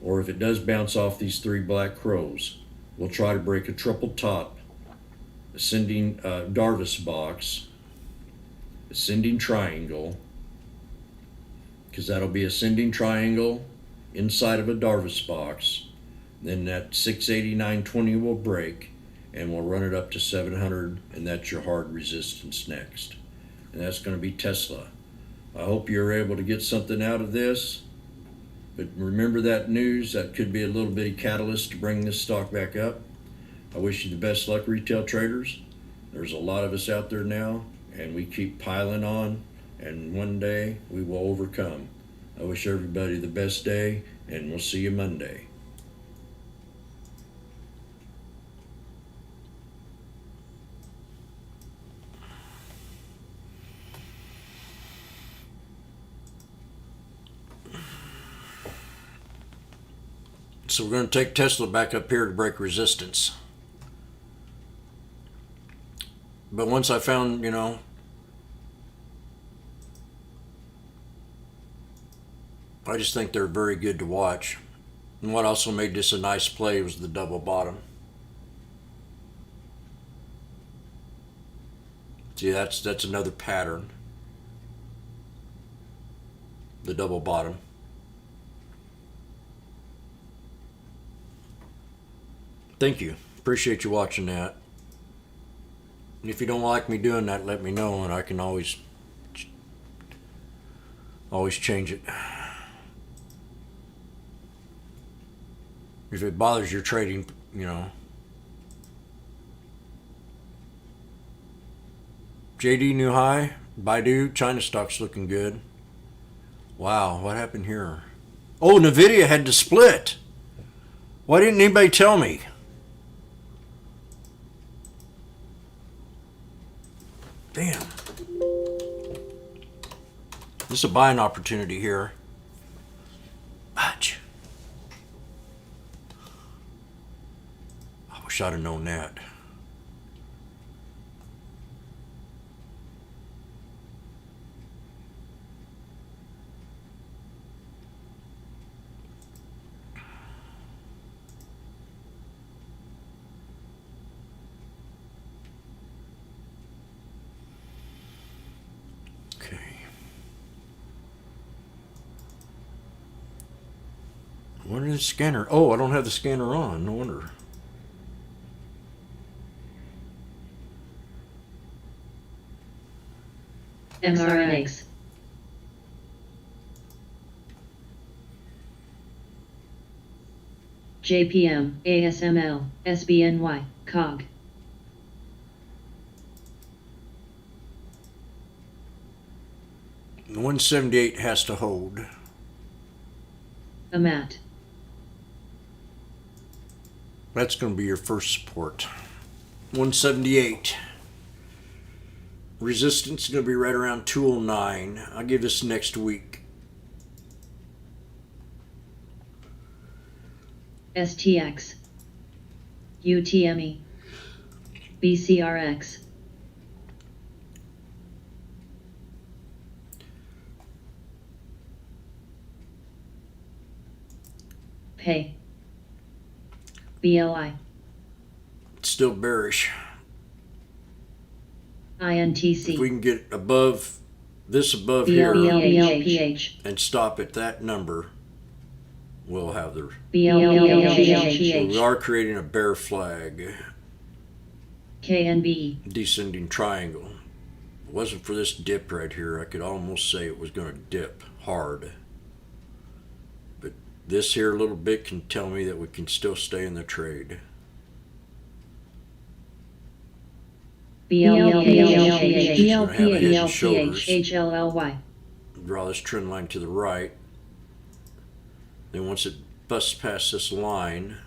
or if it does bounce off these three black crows, we'll try to break a triple top, ascending Darvas box, ascending triangle, because that'll be ascending triangle inside of a Darvas box. Then that 689.20 will break, and we'll run it up to 700, and that's your hard resistance next. And that's going to be Tesla. I hope you're able to get something out of this. But remember that news, that could be a little bitty catalyst to bring this stock back up. I wish you the best luck, retail traders. There's a lot of us out there now, and we keep piling on, and one day we will overcome. I wish everybody the best day, and we'll see you Monday. So we're going to take Tesla back up here to break resistance. But once I found, I just think they're very good to watch. And what also made this a nice play was the double bottom. See, that's another pattern. The double bottom. Thank you. Appreciate you watching that. And if you don't like me doing that, let me know, and I can always change it. If it bothers your trading, JD new high. Baidu, China stock's looking good. Wow, what happened here? Oh, Nvidia had to split. Why didn't anybody tell me? Damn. This is a buying opportunity here. Watch. I wish I'd have known that. What is the scanner? Oh, I don't have the scanner on. No wonder. MRX. JPM, ASML, SBNY, COG. The 178 has to hold. AMAT. That's going to be your first support. 178. Resistance is going to be right around 209. I'll give this next week. STX. UTME. BCRX. Pay. BLI. It's still bearish. INTC. If we can get above this above here BLPH. and stop at that number, we'll have the. So BLPH. we are creating a bear flag, KNB. descending triangle. If it wasn't for this dip right here, I could almost say it was going to dip hard. But this here little bit can tell me that we can still stay in the trade. BLPH. Draw this trend line to the right. Then once it busts past this line,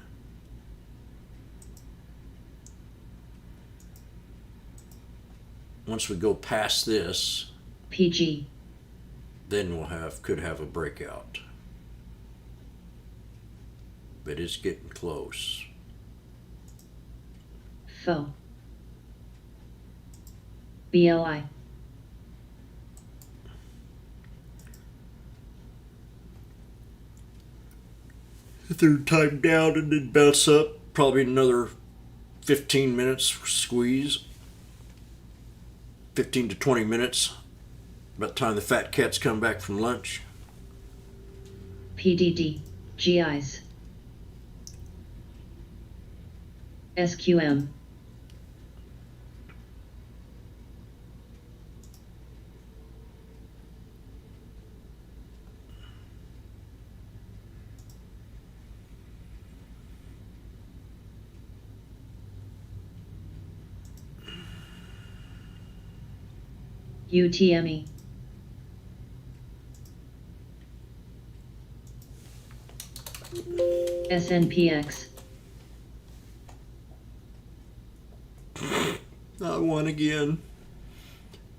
once we go past this, PG. then could have a breakout. But it's getting close. FO. BLI. Third time down and then bounce up. Probably another 15 minutes squeeze. 15 to 20 minutes. About the time the fat cats come back from lunch. PDD. GIs. SQM. UTME. SNPX. I won again.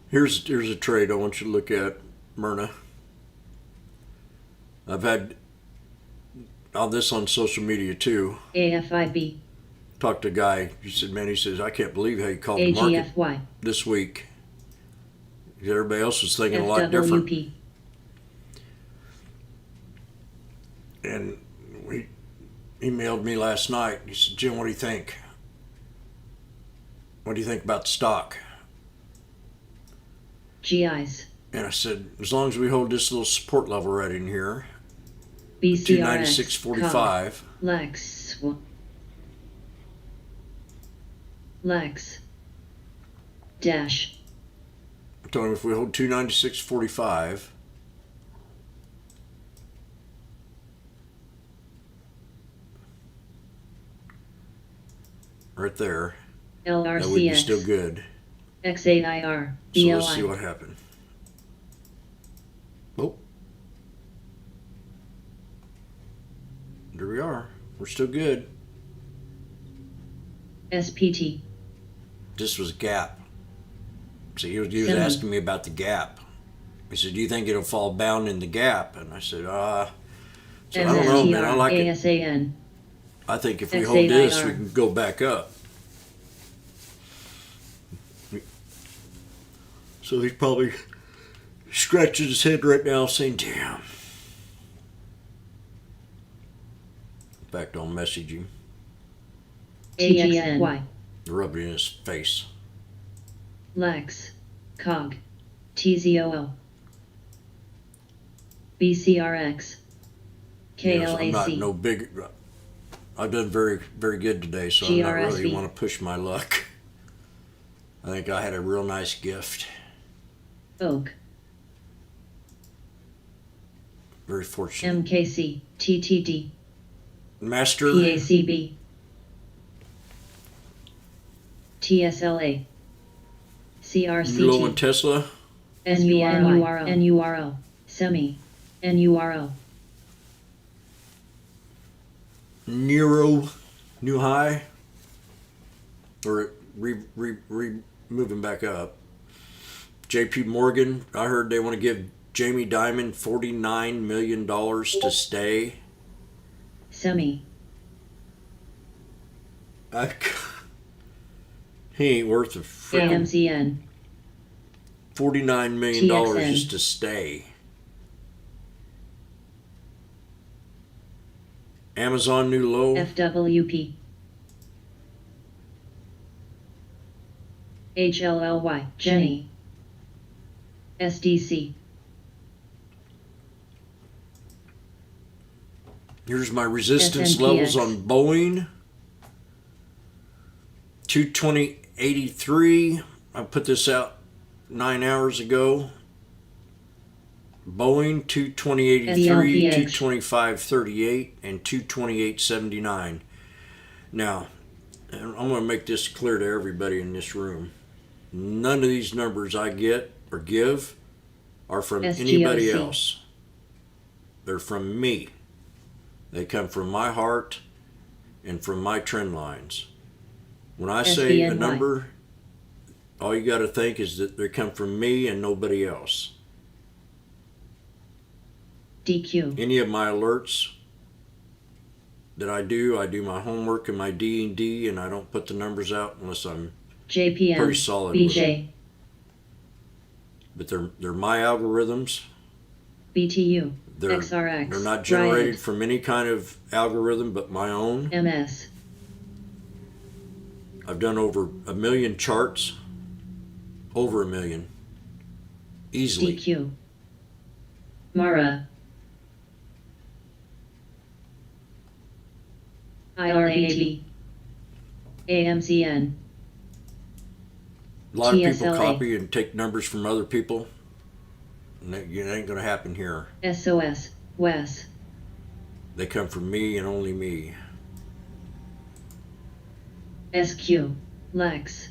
Here's a trade I want you to look at, Myrna. I've had all this on social media too. AFIB. Talked to a guy. He says, I can't believe how you called the market AGFY. this week. Everybody else was thinking a lot different. FWP. And he emailed me last night. He said, Jim, what do you think? What do you think about the stock? GIs. And I said, as long as we hold this little support level right in here, BCRX. 296.45. Lex. Lex. Dash. I told him if we hold 296.45, right there, that would be still LRCX. good. XAIR. So let's see BLI. what happened. Oh. There we are. We're still good. SPT. This was gap. So he was Semi. asking me about the gap. He said, do you think it'll fall bound in the gap? And I said, so I don't know, man. I like it. ASAN. I think if we hold this, XAIR. we can go back up. So he's probably scratching his head right now saying, damn. In fact, I'll message him. TXY. Rub it in his face. Lex. COG. TZOL. BCRX. Yes, I'm not KLAC. no big. I've done very, very good today, so I'm not really GRSV. want to push my luck. I think I had a real nice gift. Oak. Very fortunate. MKC. TTD. Master. PACB. TSLA. Nilo and CRCT. Tesla. NURL. NURL. Semi. NURL. Nero. New high. Or moving back up. JP Morgan. I heard they want to give Jamie Dimon $49 million to stay. Semi. He ain't worth a freaking AMZN. $49 million TXN. just to stay. Amazon new low. FWP. HLLY. Jenny. SDC. Here's my resistance SNPX. levels on Boeing. 220.83. I put this out 9 hours ago. Boeing 220.83, SLPX. 225.38, and 228.79. Now, and I'm going to make this clear to everybody in this room. None of these numbers I get or give are from anybody SGOC. else. They're from me. They come from my heart and from my trend lines. When I say a SBNY. number, all you got to think is that they come from me and nobody else. DQ. Any of my alerts that I do my homework and my D&D, and I don't put the numbers out unless I'm JPM. pretty solid with BJ. but they're my algorithms. BTU. They're XRX. they're not generated Riot. from any kind of algorithm but my own. MS. I've done over 1 million charts. Over 1 million. Easily. DQ. Mara. IRAB. AMCN. A lot of people TSLA. copy and take numbers from other people. And it ain't going to happen here. SOS. WES. They come from me and only me. SQ. Lex.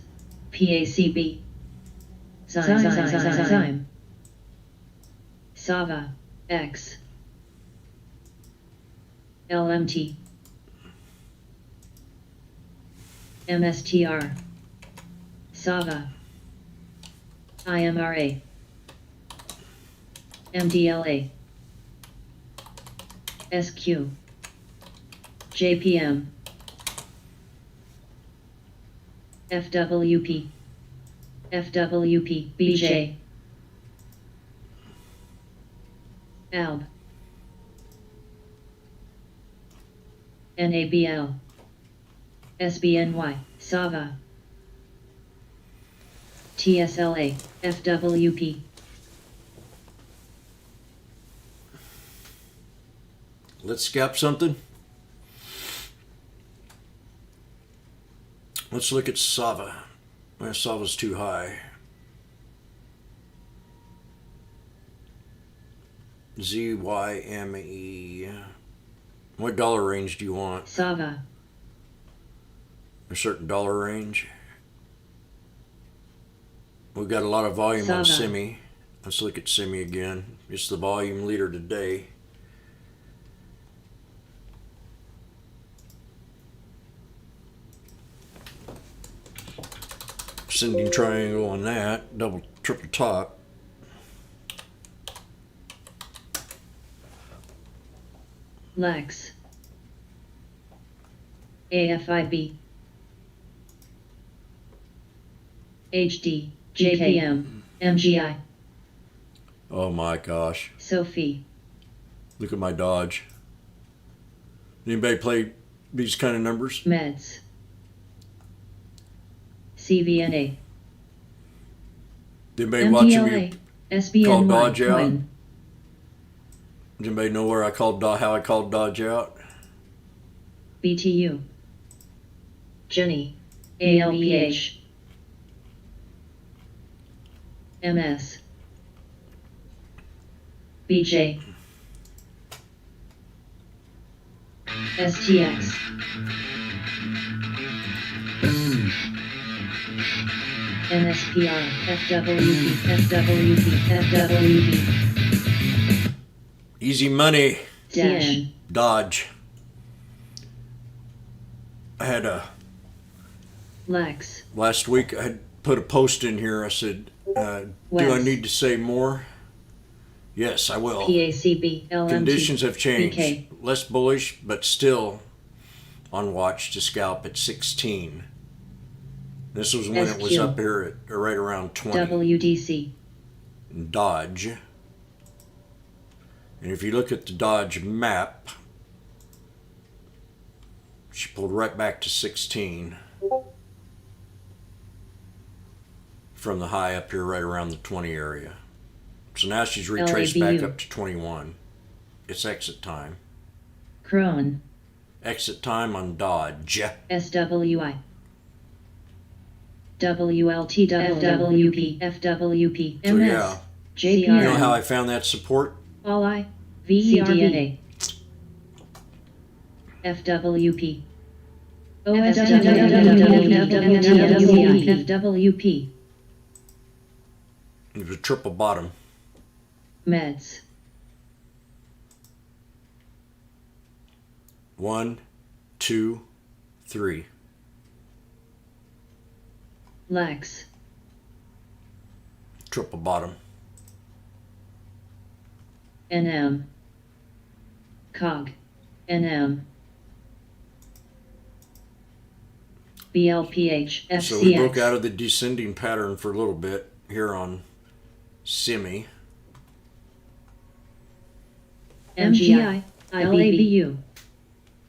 PACB. Zyme. Sava. X. LMT. MSTR. Sava. IMRA. MDLA. SQ. JPM. FWP. FWP. BJ. ALB. NABL. SBNY. SAVA. TSLA. FWP. Let's scalp something. Let's look at Sava. Well, Sava's too high. ZYME. What dollar range do you want? Sava. A certain dollar range? We've got a lot of volume on Sava. Semi. Let's look at Semi again. It's the volume leader today. Ascending triangle on that, double, triple top. Lex. AFIB. HD. JPM. MGI. Oh my gosh. Sophie. Look at my Dodge. Anybody play these kind of numbers? Meds. CVNA. Anybody watching me MDLA. call SBNY. Dodge out? Coin. Does anybody know where I called how I called Dodge out? BTU. Jenny. ALPH. MS. BJ. STX. NSPR. FWP. FWP. FWP. Easy money, Dash. Dodge. I had Lex. last week I had put a post in here. I said, do I Wes. need to say more? Yes, I will. PACB. LMT. Conditions have changed. BK. Less bullish, but still on watch to scalp at 16. This was when it was SQ. up here at right around 20. WDC. Dodge. And if you look at the Dodge map, she pulled right back to 16 from the high up here right around the 20 area. So now she's retraced back LABU. up to 21. It's exit time. Cron. Exit time on Dodge. SWI. WLT FWP FWP So MS yeah, JPR you know how I found that support? All I VCDNA FWP FWP It was a triple bottom. Meds 1, 2, 3. Lex Triple bottom. NM COG NM BLPH So we broke FCX out of the descending pattern for a little bit here on Semi. MGI LABU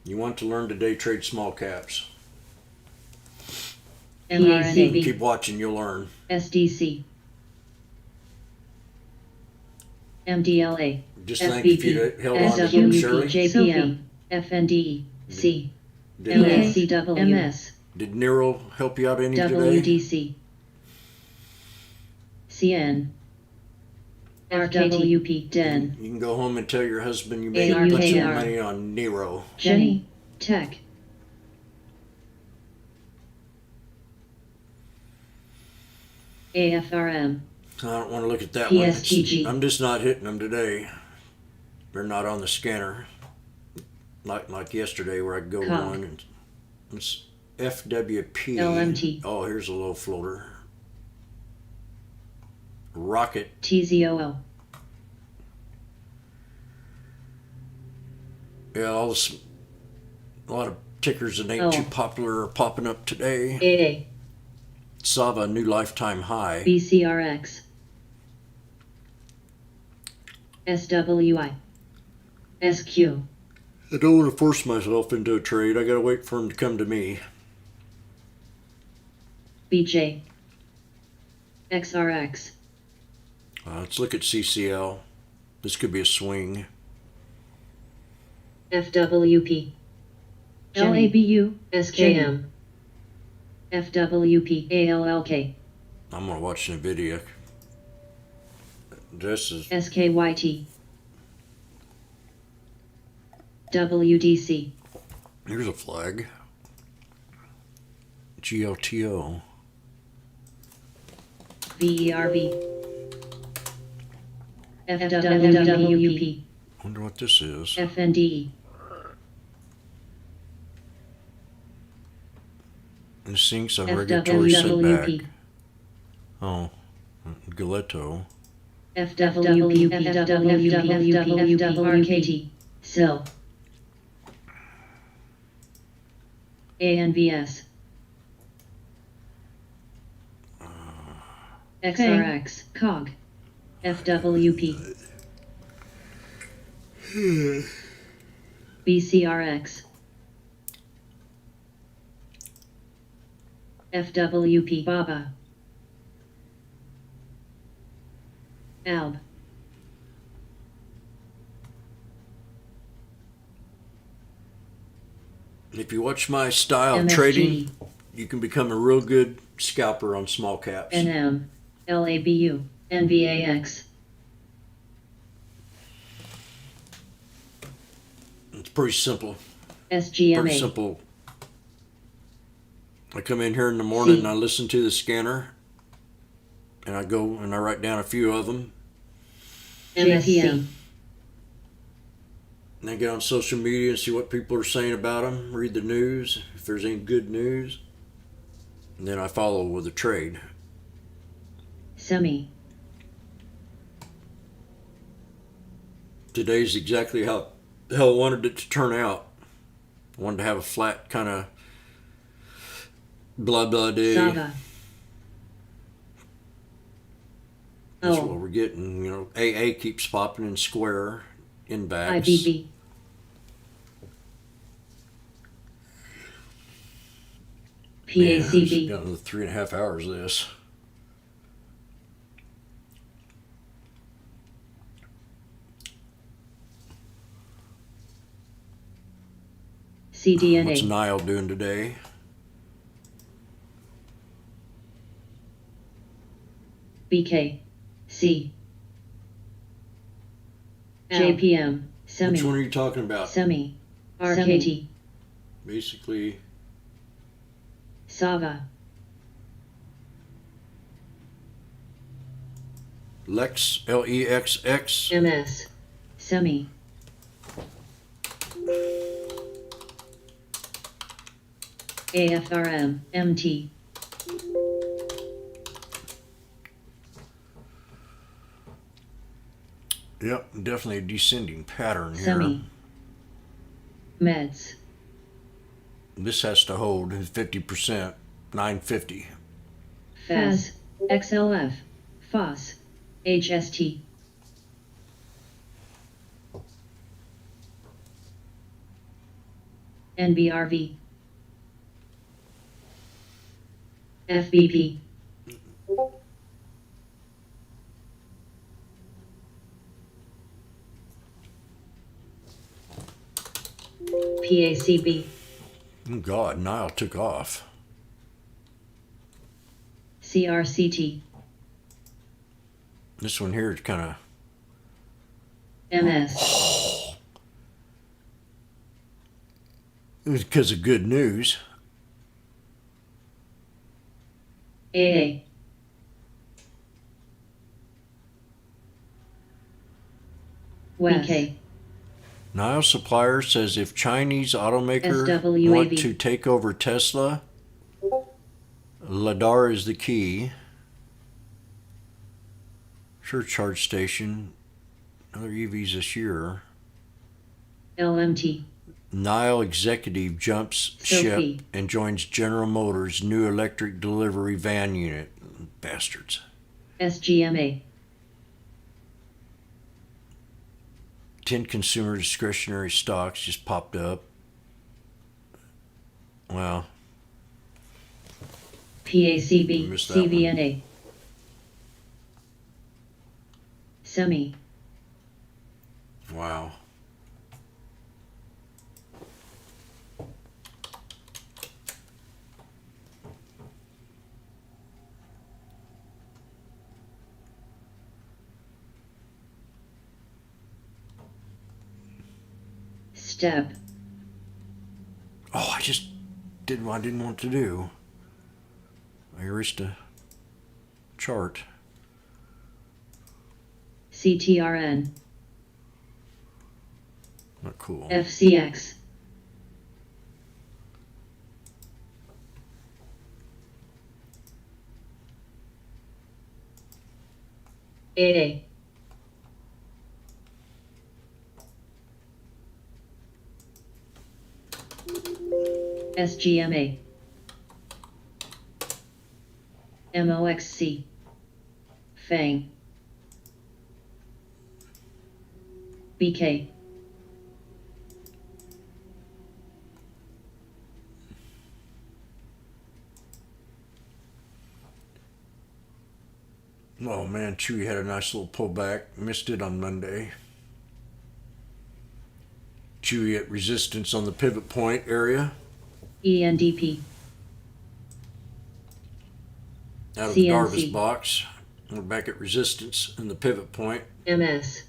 You want to learn to day trade small caps. PACB Keep watching, you'll learn. SDC MDLA Just think if you'd held on to him, Shirley. JPM FND C Did, MSCW MS did Nero help you out any today? WDC CN RWP DEN You can go home and tell your husband you made a ARKR. bunch of money on Nero. Jenny Tech AFRM I don't want to look at that PSTG. one. I'm just not hitting them today. They're not on the scanner. Like yesterday where I could go Cog. one and it's FWP. LMT. Oh, here's a low floater. Rocket. TZOL Yeah, a lot of tickers that ain't Oh. too popular are popping up today. AA Sava new lifetime high. BCRX SWI SQ I don't want to force myself into a trade. I gotta wait for him to come to me. BJ XRX Let's look at CCL. This could be a swing. FWP Jenny. LABU SKM FWP ALLK I'm gonna watch NVIDIA. This is SKYT WDC here's a flag. GLTO. VERV FWP Wonder what this is. FND This sinks a regulatory setback. FWP Oh, Galetto. FWP FWP SIL ANVS XRX COG FWP BCRX FWP BABA ALB If you watch my style of MSG trading, you can become a real good scalper on small caps. NM LABU NVAX It's pretty simple. Pretty SGMA simple. I come in here in the morning and I listen to the scanner, and I go and I write down a few of them. JPM And I get on social media and see what people are saying about them, read the news, if there's any good news. And then I follow with a trade. Semi Today's exactly how I wanted it to turn out. I wanted to have a flat kind of blah blah day. Sava That's what Oh we're getting. You know, AA keeps popping in square index. IBB Man, I've PACB got another 3.5 hours of this. CDNA. What's Nile doing today? BK. C. L. JPM. Semi. Which one are you talking about? Semi. Semi. RKT. Basically, Sava. Lex, Lexx. MS. Semi. AFRM. MT. Yep, definitely a descending pattern here. Semi. Meds. This has to hold 50%, 950. FAS. XLF. FOS. HST. NBRV. FBP. PACB. Oh God, Nile took off. CRCT. This one here is kind of, MS. it was because of good news. AA. West. BK. Nile Supplier says if Chinese automaker SWAV. want to take over Tesla, LiDAR is the key. Sure, charge station. Other EVs this year. LMT. Nile executive jumps Sophie. ship and joins General Motors' new electric delivery van unit. Bastards. SGMA. 10 consumer discretionary stocks just popped up. Wow. PACB. Missed that one. CVNA. Semi. Wow. Step. Oh, I just did what I didn't want to do. I erased a chart. CTRN. Not cool. FCX. AA. SGMA. MOXC. FANG. BK. Oh man, Chewy had a nice little pullback. Missed it on Monday. Chewy at resistance on the pivot point area. ENDP. Out of the CNC. Darvis box. We're back at resistance in the pivot point. MS.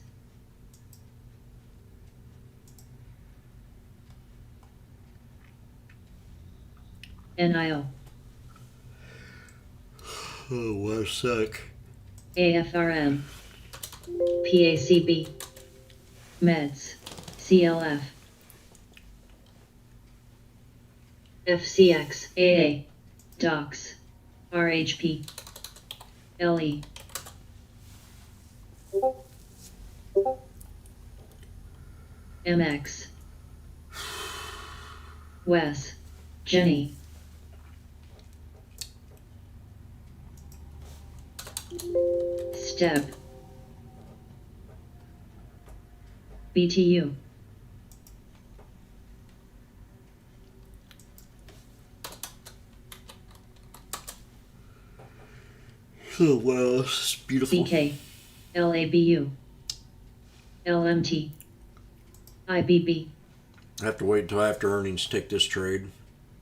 NIO. Oh, what a sec. AFRM. PACB. Meds. CLF. FCX. AA. DOCS. RHP. LE. MX. Wes. Jenny. Step. BTU. Oh, wow, this is beautiful. BK. LABU. LMT. IBB. I have to wait until after earnings to take this trade.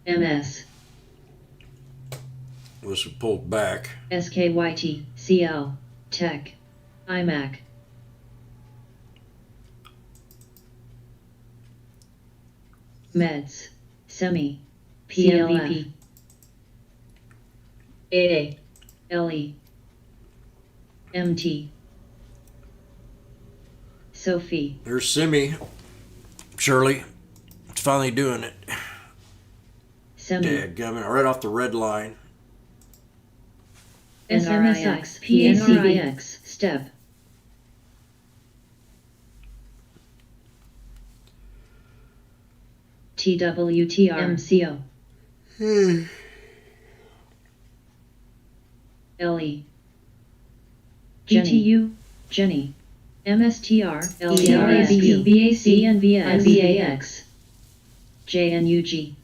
MS, This was pulled back. SKYT, CL, Tech, iMac. Meds, Semi, PLVP, AA, LE, MT, Sophie, There's Semi. Shirley. It's finally doing it. Semi, Dadgummit, right off the red line. SMSX, PNRIX, Step, TWTR, MCO, LE, GTU, Jenny, MSTR, LERSB, BAC, and VAX, JNUG,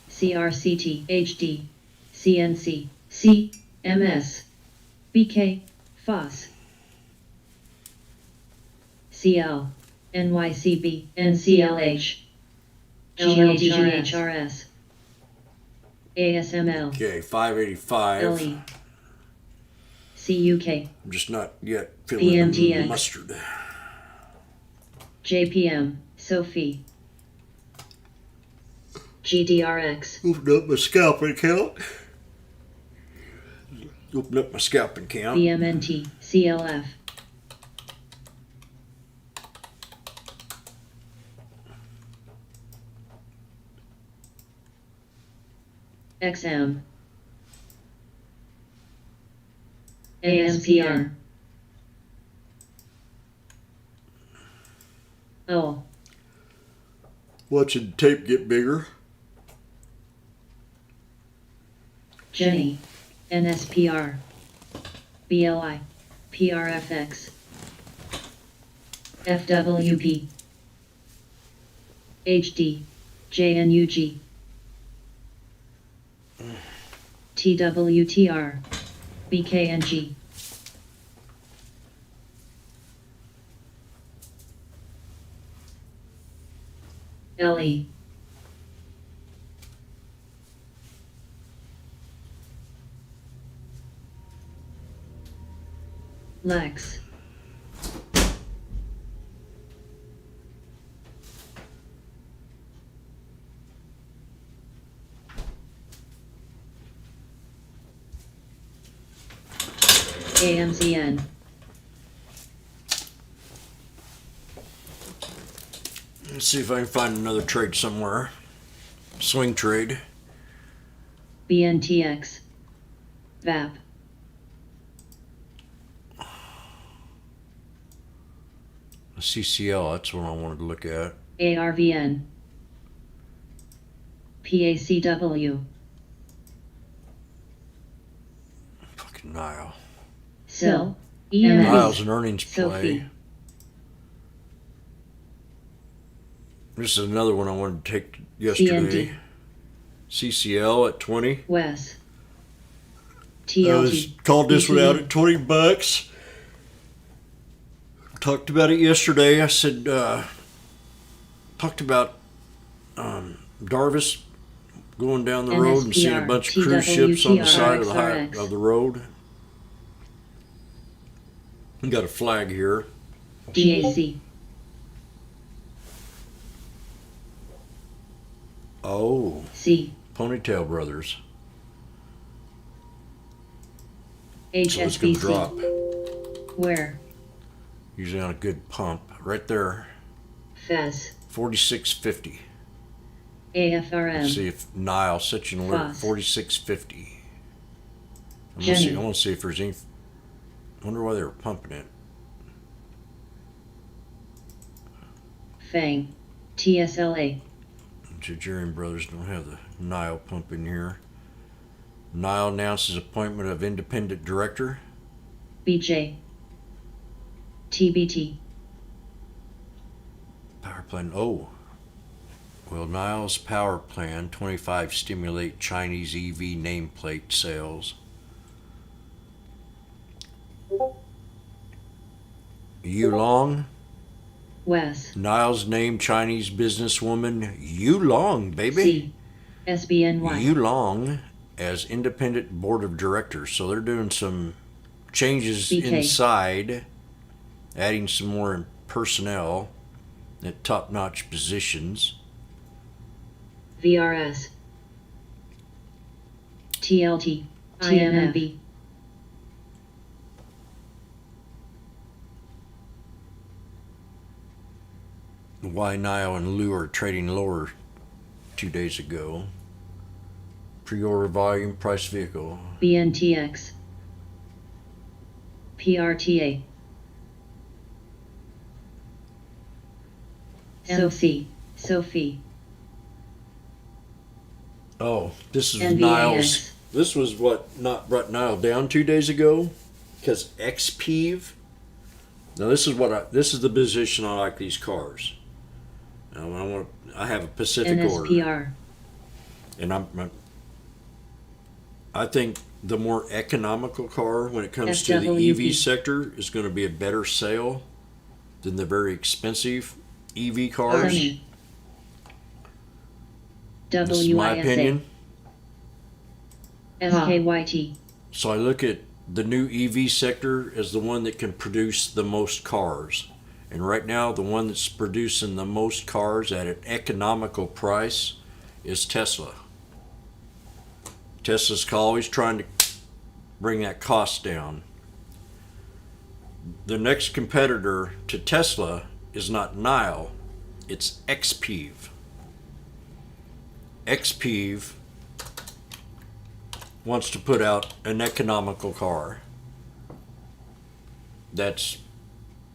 CRCT, HD, CNC, C, MS, BK, FOS, CL, NYCB, NCLH, LLDHRS, ASML, Okay, 585. LE, CUK, I'm just not yet feeling the PMTX. mustard. JPM, Sophie, GDRX, Open up my scalping account. Open up my scalping account. BMNT, CLF, XM, ASPR, O, Watching tape get bigger. Jenny, NSPR, BLI, PRFX, FWP, HD, JNUG, TWTR, BKNG, LE, Lex, AMCN, Let's see if I can find another trade somewhere. Swing trade. BNTX, VAP, A CCL, that's what I wanted to look at. ARVN, PACW, Fucking Nile. SIL, Nile's EMS, an earnings play. Sophie, This is another one I wanted to take yesterday. CCL at 20. WES, I was TLG, called this one out BTE. at $20. Talked about it yesterday. I said, talked about Darvis going down the road and seeing a NSPR, bunch of cruise ships on the side of TWTRXRX. the road. We got a flag here. DAC, Oh, C, Ponytail Brothers. So it's going to HSBC, drop. Where, Usually on a good pump. Right there. FES, 46.50. Let's AFRM, see if Nile sets you an alert. Foss. 46.50. I Jenny. want to see if there's any. I wonder why they were pumping it. FANG, TSLA, Jajarian Brothers don't have the Nile pump in here. Nile announces appointment of independent director. BJ, TBT, Power plan. Oh. Will Nile's power plan 25 stimulate Chinese EV nameplate sales? Yulong. Wes. Niles named Chinese businesswoman Yulong, baby. C. SBNY. Yulong as independent board of directors. So they're doing some changes BK. inside, adding some more personnel at top-notch positions. VRS. TLT. IMMB. Why Nile and Lou are trading lower 2 days ago. Pre-order volume, price vehicle. BNTX. PRTA. Sophie. Oh, this is NVAX. Niles. This was what not brought Nile down 2 days ago, because XPEV. Now this is the position I like these cars. Now I have a Pacific order, NSPR. and I think the more economical car when it comes to the FWD. EV sector is going to be a better sale than the very expensive EV cars. Sunny. This is my WISA. opinion. SKYT. So I look at the new EV sector as the one that can produce the most cars. And right now, the one that's producing the most cars at an economical price is Tesla. Tesla's always trying to bring that cost down. The next competitor to Tesla is not Nile, it's XPEV. XPEV wants to put out an economical car that's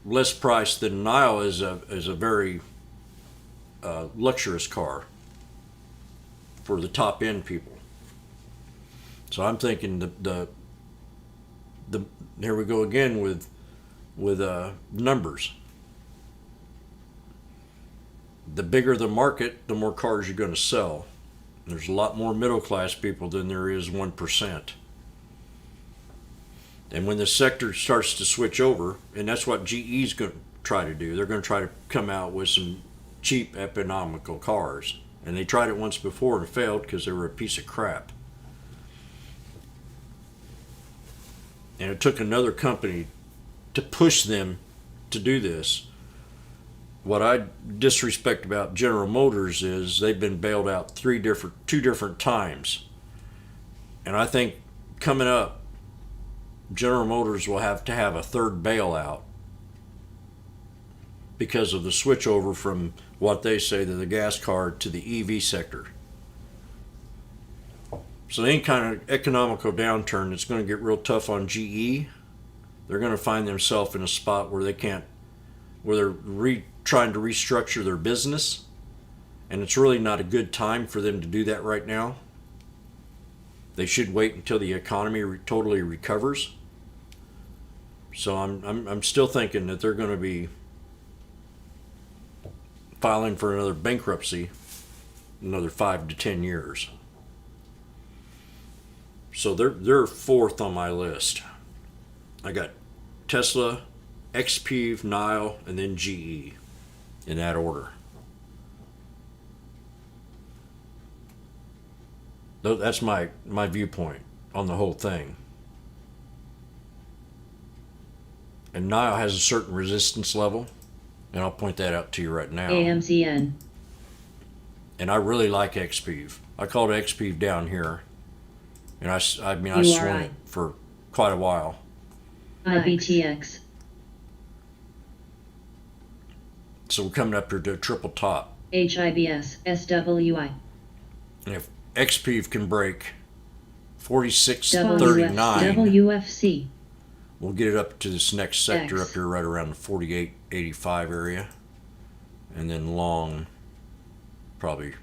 less priced than Nile is a very luxurious car for the top end people. So I'm thinking the here we go again with numbers. The bigger the market, the more cars you're going to sell. There's a lot more middle class people than there is 1%. And when the sector starts to switch over, and that's what GE's going to try to do, they're going to try to come out with some cheap, economical cars. And they tried it once before and failed because they were a piece of crap. And it took another company to push them to do this. What I disrespect about General Motors is they've been bailed out two different times. And I think coming up, General Motors will have to have a third bailout because of the switchover from what they say to the gas car to the EV sector. So any kind of economical downturn that's going to get real tough on GE, they're going to find themselves in a spot where they're trying to restructure their business, and it's really not a good time for them to do that right now. They should wait until the economy totally recovers. So I'm still thinking that they're going to be filing for another bankruptcy another 5 to 10 years. So they're fourth on my list. I got Tesla, XPEV, Nile, and then GE in that order. That's my viewpoint on the whole thing. And Nile has a certain resistance level, and I'll point that out to you right now. AMCN. And I really like XPEV. I called XPEV down here, and I swung URI. it for quite a while. IBTX. So we're coming up here to a triple top. HIBS. SWI. And if XPEV can break 46.39, WFC. we'll get it up to this next sector X. up here right around the 48.85 area. And then long, probably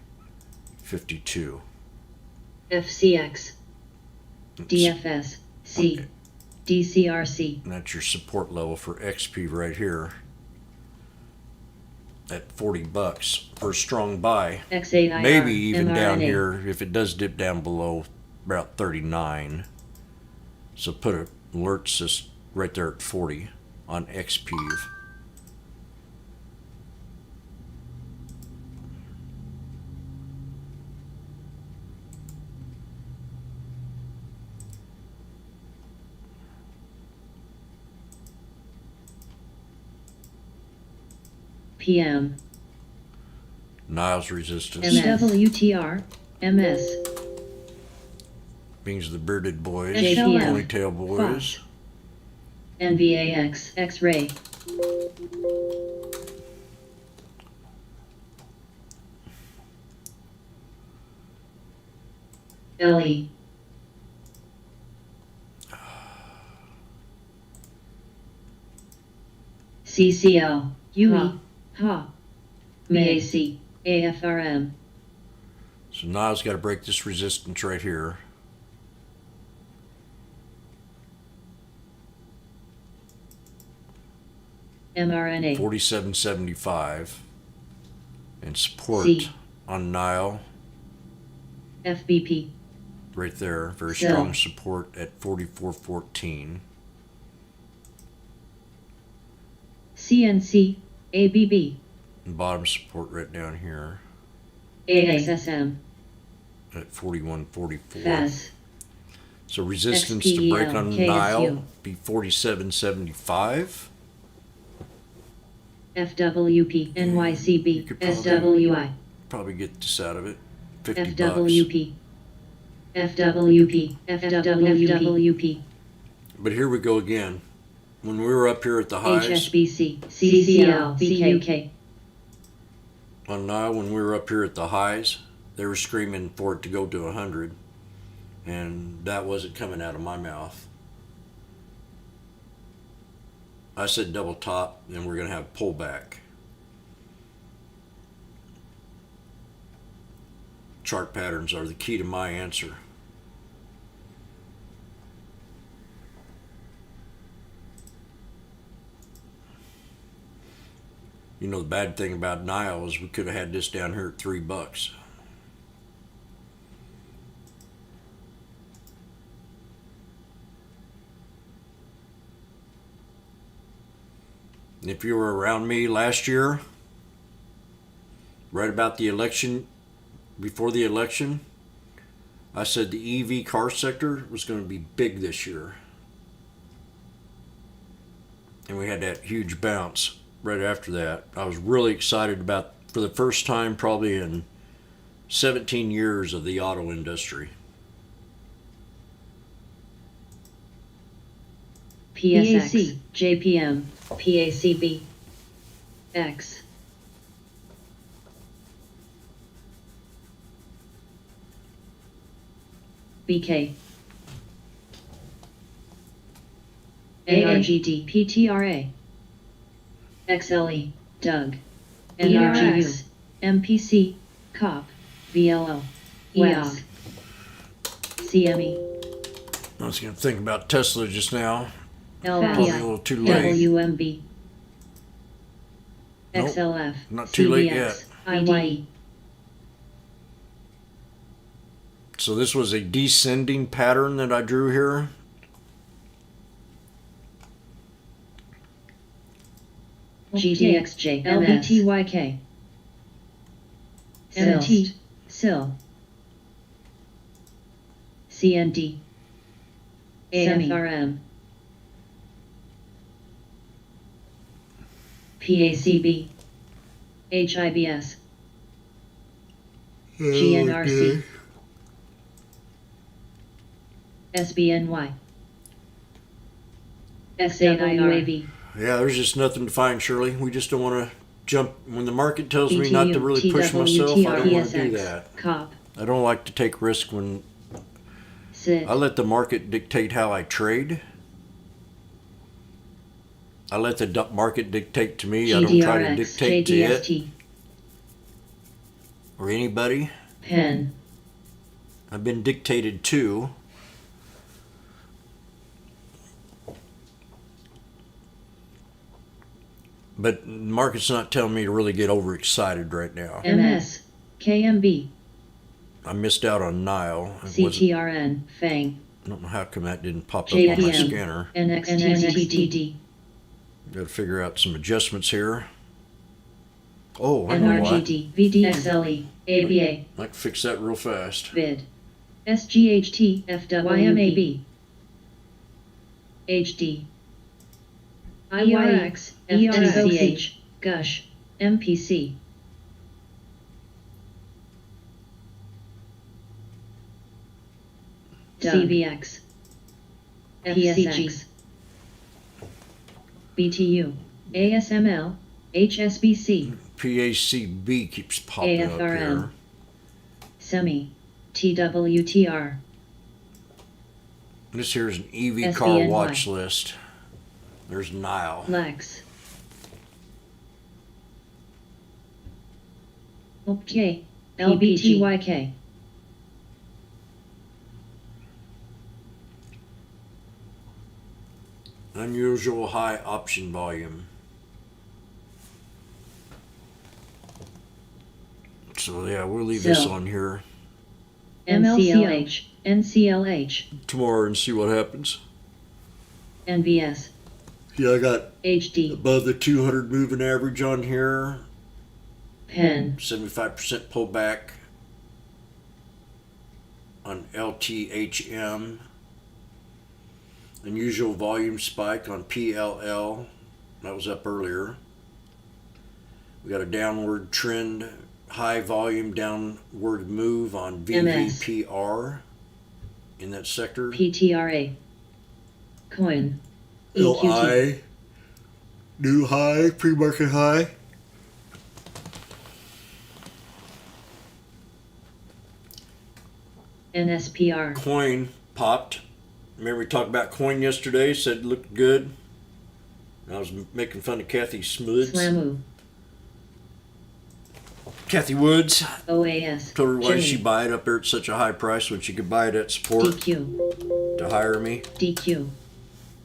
52. FCX. DFS. C. Okay. DCRC. And that's your support level for XP right here at $40 for a strong buy. XAIR. Maybe even down mRNA. here if it does dip down below about 39. So put an alert system right there at 40 on XP. PM, Niles resistance. MS. WTR, MS, Means the bearded boys, JPM. ponytail boys. NVAX, X-ray, LE, CCL, UE, HA, MAC, AFRM, So Niles got to break this resistance right here. mRNA, 4775. And support C. on Nile FBP, right there. Very Cell. strong support at 4414. CNC, ABB, And bottom support right down here AXSM, at 4144. FAS, So resistance to break on XPEL, Nile KSU. be 4775. FWP, You NYCB, could probably- SWI, Probably get this out of it. 50 bucks. FWP, FWP, FWP, But here we go again. When we were up here at the highs HSBC, CCL, BKK, on Nile, when we were up here at the highs, they were screaming for it to go to 100, and that wasn't coming out of my mouth. I said double top, and we're going to have pullback. Chart patterns are the key to my answer. You know, the bad thing about Nile is we could have had this down here at $3. And if you were around me last year, right about the election, before the election, I said the EV car sector was going to be big this year. And we had that huge bounce right after that. I was really excited about, for the first time probably in 17 years of the auto industry. PSX, JPM, PACB, X, BK, ARGD, PTRA, XLE, Doug, NRGU, MPC, COP, VLO, EOC, CME, I was going to think about Tesla just now. Probably a LPI, little too late. WMB, Nope, XLF, not too late CVX, yet. IDE, So this was a descending pattern that I drew here. GDXJ, LBTYK, MT, SIL, CND, AFRM, PACB, HIBS, GNRC, SBNY, XAIRAV, Yeah, there's just nothing to find, Shirley. We just don't want to jump. When the market tells me not to BTU, really push myself, I don't want to do TWTR, that. COP, I don't like to take risk when SIT, I let the market dictate how I trade. I let the market dictate to me. I don't try to GDRX, dictate to it JDST, or anybody. PEN, I've been dictated to. But the market's not telling me to really get overexcited right now. MS, KMB, I missed out on Nile. I wasn't- CTRN, FANG, I don't know how come that didn't pop up on my JPM, scanner. NXTTD, Got to figure out some adjustments here. Oh, I know what. NRGD, VDXLE, ABA, I can fix that real fast. VID, SGHT, FWMAB, HD, IYX, FNCH, GUSH, MPC. CVX. PSX. BTU. ASML. HSBC. PACB keeps popping up AFRM. here. Semi. TWTR. This here is an EV car SBNY. watch list. There's Nile. Lex. OK. LBTYK. Unusual high option volume. So yeah, we'll leave this So. on here MLCH. NCLH. tomorrow and see what happens. NVS. Yeah, I got HD. above the 200 moving average on here. Pen. 75% pullback on LTHM. Unusual volume spike on PLL. That was up earlier. We got a downward trend, high volume downward move on MS. VVPR in that sector. PTRA. Coin. EQT. LI, new high, pre-market high. NSPR. Coin popped. Remember we talked about coin yesterday, said it looked good. I was making fun of Kathy Smoods. Slamu. Kathy Woods. OAS. Told her why Jimmy. she buy it up there at such a high price when she could buy it at support DQ. to hire me. DQ.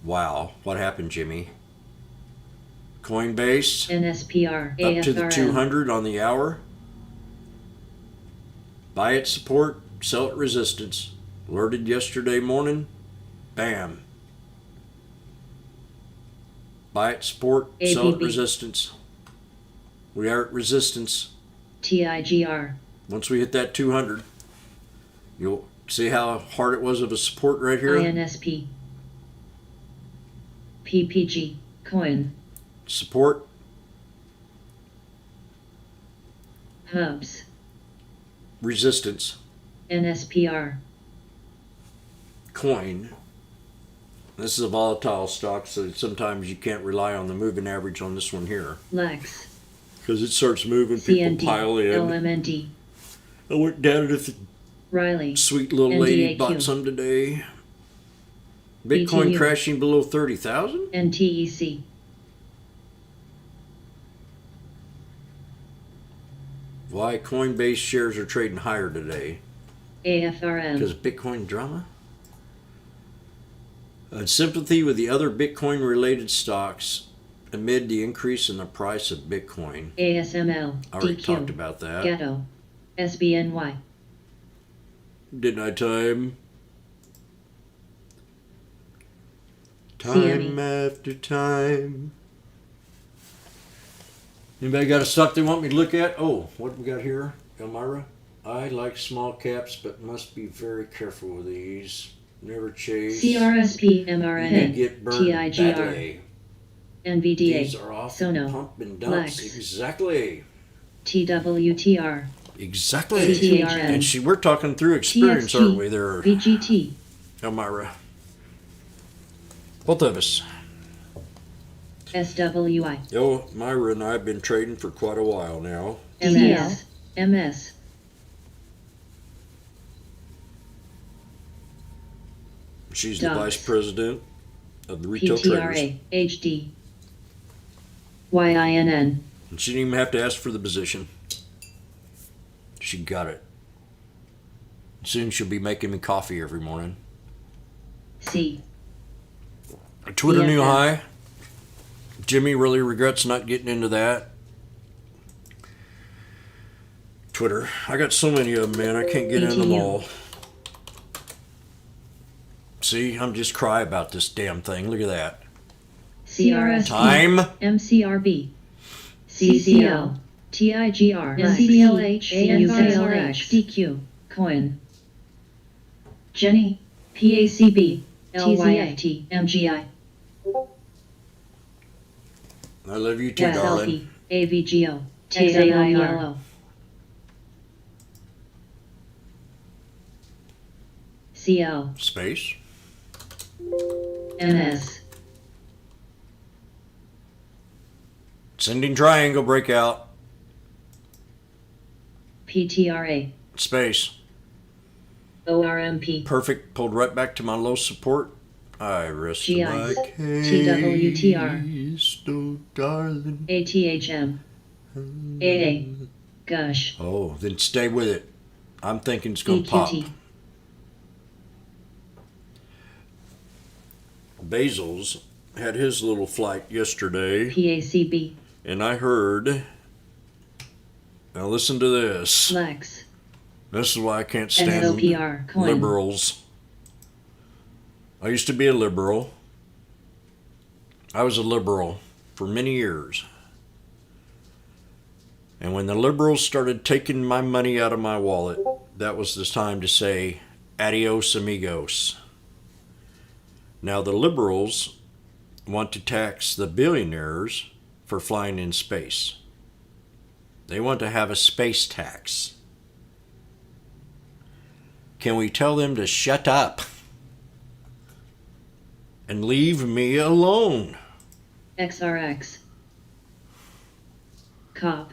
Wow, what happened, Jimmy? Coinbase NSPR. up to the AFRM. 200 on the hour. Buy at support, sell at resistance. Alerted yesterday morning. Bam. Buy at support, sell at ABB. resistance. We are at resistance. TIGR. Once we hit that 200, you'll see how hard it was of a support right here. INSP. PPG. Coin. Support, Hubs. resistance, NSPR. coin. This is a volatile stock, so sometimes you can't rely on the moving average on this one here. Lex. Because it starts moving, people CND. pile in. LMND. I went down to the Riley. sweet little lady, NDAQ. bought some today. Bitcoin BTU. crashing below 30,000. NTEC. Why Coinbase shares are trading higher today? AFRM. Because of Bitcoin drama? Sympathy with the other Bitcoin related stocks amid the increase in the price of Bitcoin. ASML. I already DQ. talked about that. Ghetto. SBNY. Didn't I time? CME. Time after time. Anybody got a stock they want me to look at? Oh, what have we got here? Elmira? I like small caps, but must be very careful with these. Never chase. CRSP. You MRNA. get burned TIGR. badly. NVDA. These are off Sono. pump and dumps. Lex. Exactly. TWTR. Exactly. TRN. And we're talking through experience, TXT. aren't we there, VGT. Elmira? Both of us. SWI. Yo, Myra and I have been trading for quite a while now. MS. MS. She's the Docs. vice president of the retail traders. PTRA. HD. YINN. And she didn't even have to ask for the position. She got it. Soon she'll be making me coffee every morning. C. A Twitter new BFF. high. Jimmy really regrets not getting into that. Twitter. I got so many of them, man. I can't get in them BTU. all. See, I'm just cry about this damn thing. Look at that. CRSP. Time. MCRB. CCL. TIGR. NCLH. ANCLH. DQ. Coin. Jenny. PACB. LYFT. MGI. I love you too, darling. SLP. AVGO, XAIRO, CL, Space. MS, Sending triangle breakout. PTRA, Space. ORMP, Perfect. Pulled right back to my low support. I rest GI, my case. TWTR, Oh, darling. ATHM, AA, Gush, Oh, then stay with it. I'm thinking it's going to pop. EQT, Basil's had his little flight yesterday, PACB, and I heard. Now listen to this. Flex, This is why I can't stand SOPR, Coin, liberals. I used to be a liberal. I was a liberal for many years. And when the liberals started taking my money out of my wallet, that was the time to say, adios amigos. Now the liberals want to tax the billionaires for flying in space. They want to have a space tax. Can we tell them to shut up and leave me alone? XRX, COP,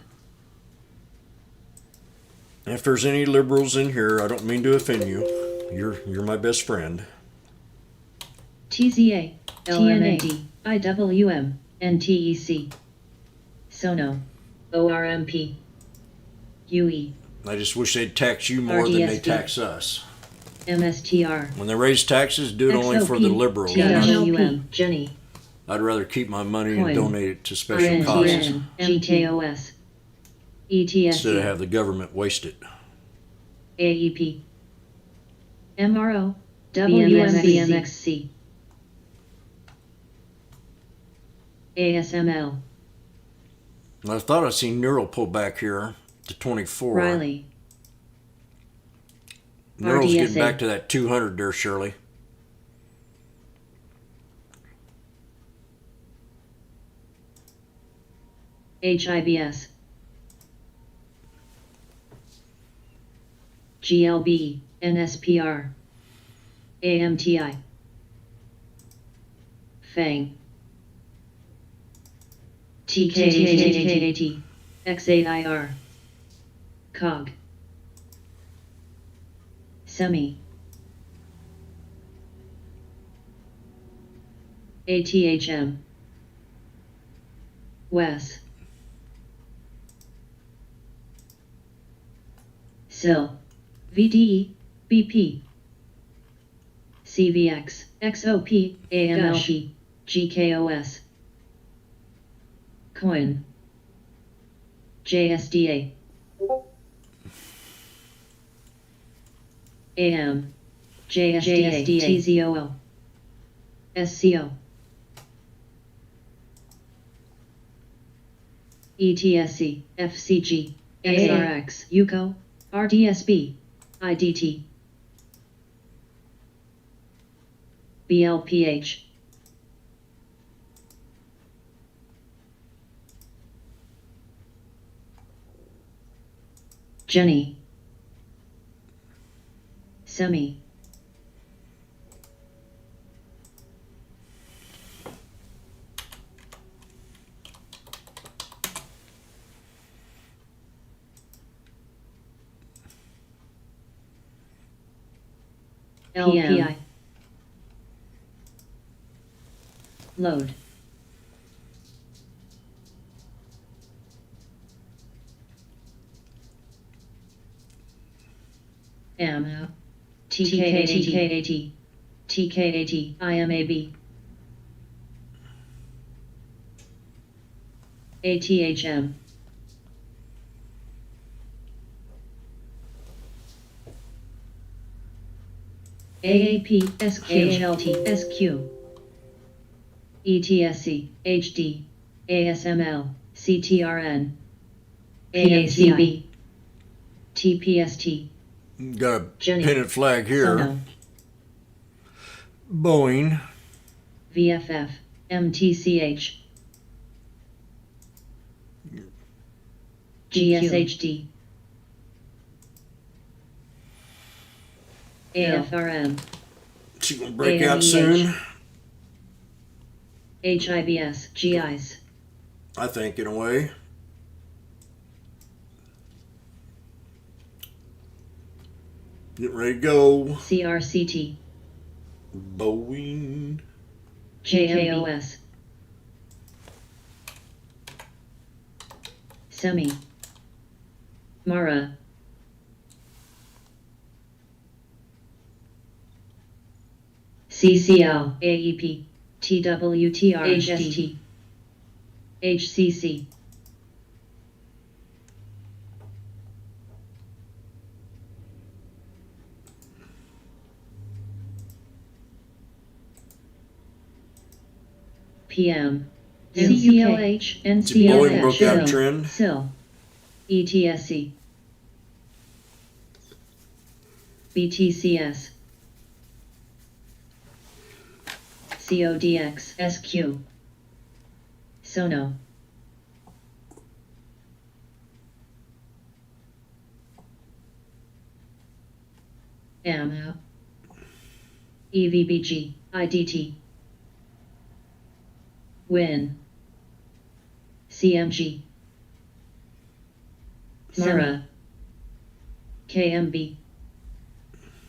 If there's any liberals in here, I don't mean to offend you. You're my best friend. TZA, LMND, IWM, NTEC, Sono, ORMP, UE, I just wish they'd tax you more than they RDSB. tax us. MSTR, When they raise taxes, do it only for the liberals. TWM, Jenny, I'd rather keep my money Coin. and donate it to special causes RNTN, GKOS, instead of ETSC, have the government waste it. AEP, MRO, WMXC, ASML, And I thought I'd seen Neural pull back here to 24. Riley, Neural's getting RDSA. back to that 200 there, Shirley. HIBS, GLB, NSPR, AMTI, FANG, TKAT, XAIR, COG, SEMI, ATHM, WES, SIL, VDE, BP, CVX, XOP, AMLP, GKOS, Coin, JSDA, AM, JSDA, TZOL, SCO, ETSC, FCG, XRX, UCO, RDSB, IDT, BLPH, Jenny, Semi, LPI, load, M, TKAT, TKAT, IMAB, ATHM, AAP, SQHLT, SQ, ETSC, HD, ASML, CTRN, AACB, TPST, Got a Jenny. pennant flag here. Sono, Boeing. VFF, MTCH, GSHD, AFRM, She gonna break out soon? HIBS, GIs, I think, in a way. Get ready to go. CRCT, Boeing. JKOS, Semi, Mara, CCL, AEP, TWTR, HST, HCC, PM, NCLH, Boeing broke out a NCLH, trend. SIL, ETSC, BTCS, CODX, SQ, Sono, AM, EVBG, IDT, WIN, CMG, Mara, KMB,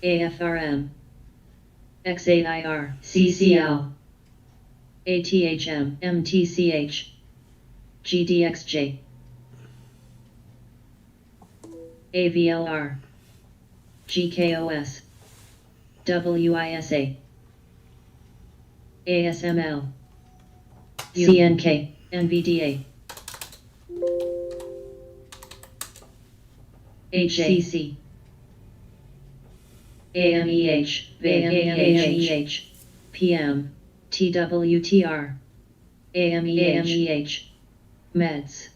AFRM, XAIR, CCL, ATHM, MTCH, GDXJ, AVLR, GKOS, WISA, ASML, CNK, NVDA, HCC, AMEH, AMEH, PM, TWTR, AMEH, Meds,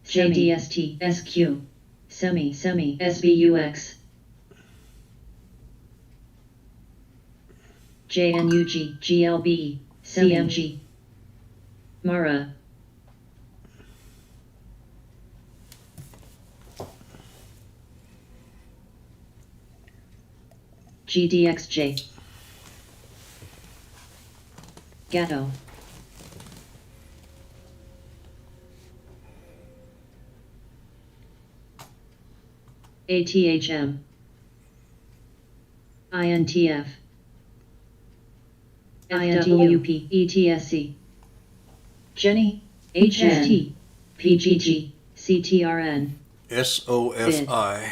JDST, SQ, Semi, SBUX, JNUG, GLB, CMG, Mara, GDXJ, Gatto, ATHM, INTF, FWP, ETSC, Jenny, HST, PGG, CTRN, SOFI.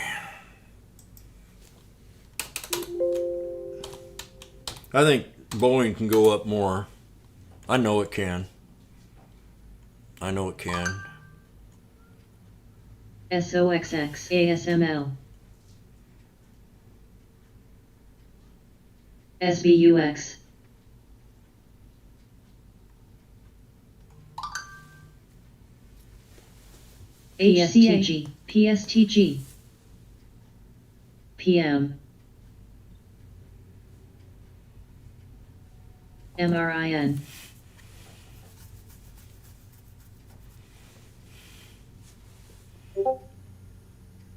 I think Boeing can go up more. I know it can. I know it can. SOXX, ASML, SBUX, HCG, PSTG, PM, MRIN,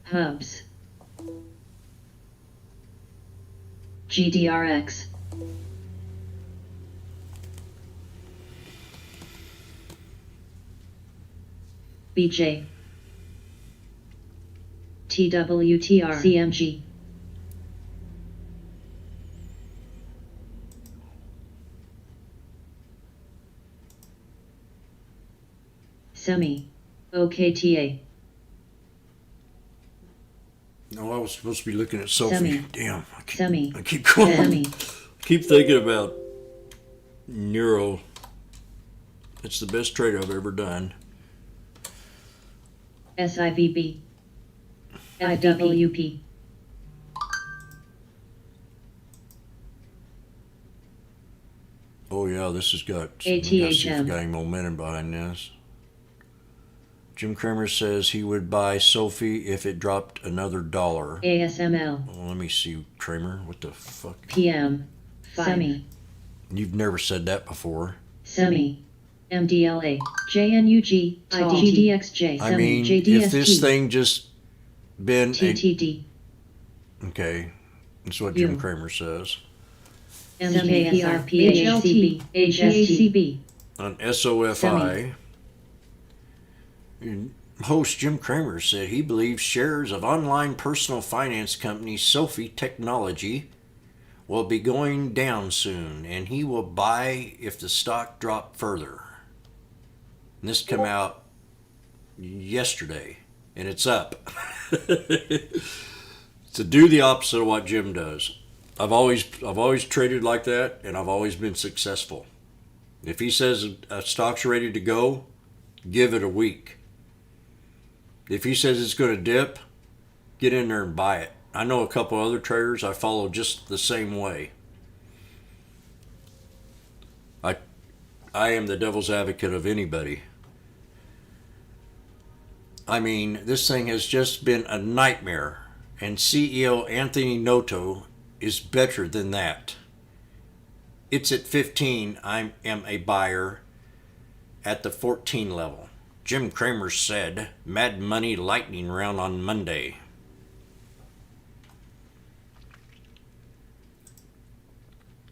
Hubs, GDRX, BJ, TWTR, CMG, Semi, OKTA, No, I was supposed to be looking at Sophie. Semi. Damn. Semi, I keep going. Semi, Keep thinking about Neuro. It's the best trade I've ever done. SIVB, FWP, Oh yeah, this has got we gotta see if we ATHM. got any momentum behind this. Jim Kramer says he would buy Sophie if it dropped another $1. ASML, Well, let me see, Kramer. What the fuck? PM, Semi, You've never said that before. Semi. MDLA. JNUG. IDGDXJ. I Semi. mean, JDST. if this thing just been a, TTD. okay, that's what View. Jim Cramer says. MKSR. HLT. HACB. On SOFI, host Jim Cramer said he believes shares of online personal finance company Sophie Technology will be going down soon, and he will buy if the stock dropped further. And this came out yesterday, and it's up. To do the opposite of what Jim does. I've always traded like that, and I've always been successful. If he says a stock's ready to go, give it a week. If he says it's going to dip, get in there and buy it. I know a couple other traders I follow just the same way. I am the devil's advocate of anybody. I mean, this thing has just been a nightmare, and CEO Anthony Noto is better than that. It's at 15. I am a buyer at the 14 level. Jim Cramer said, Mad Money lightning round on Monday.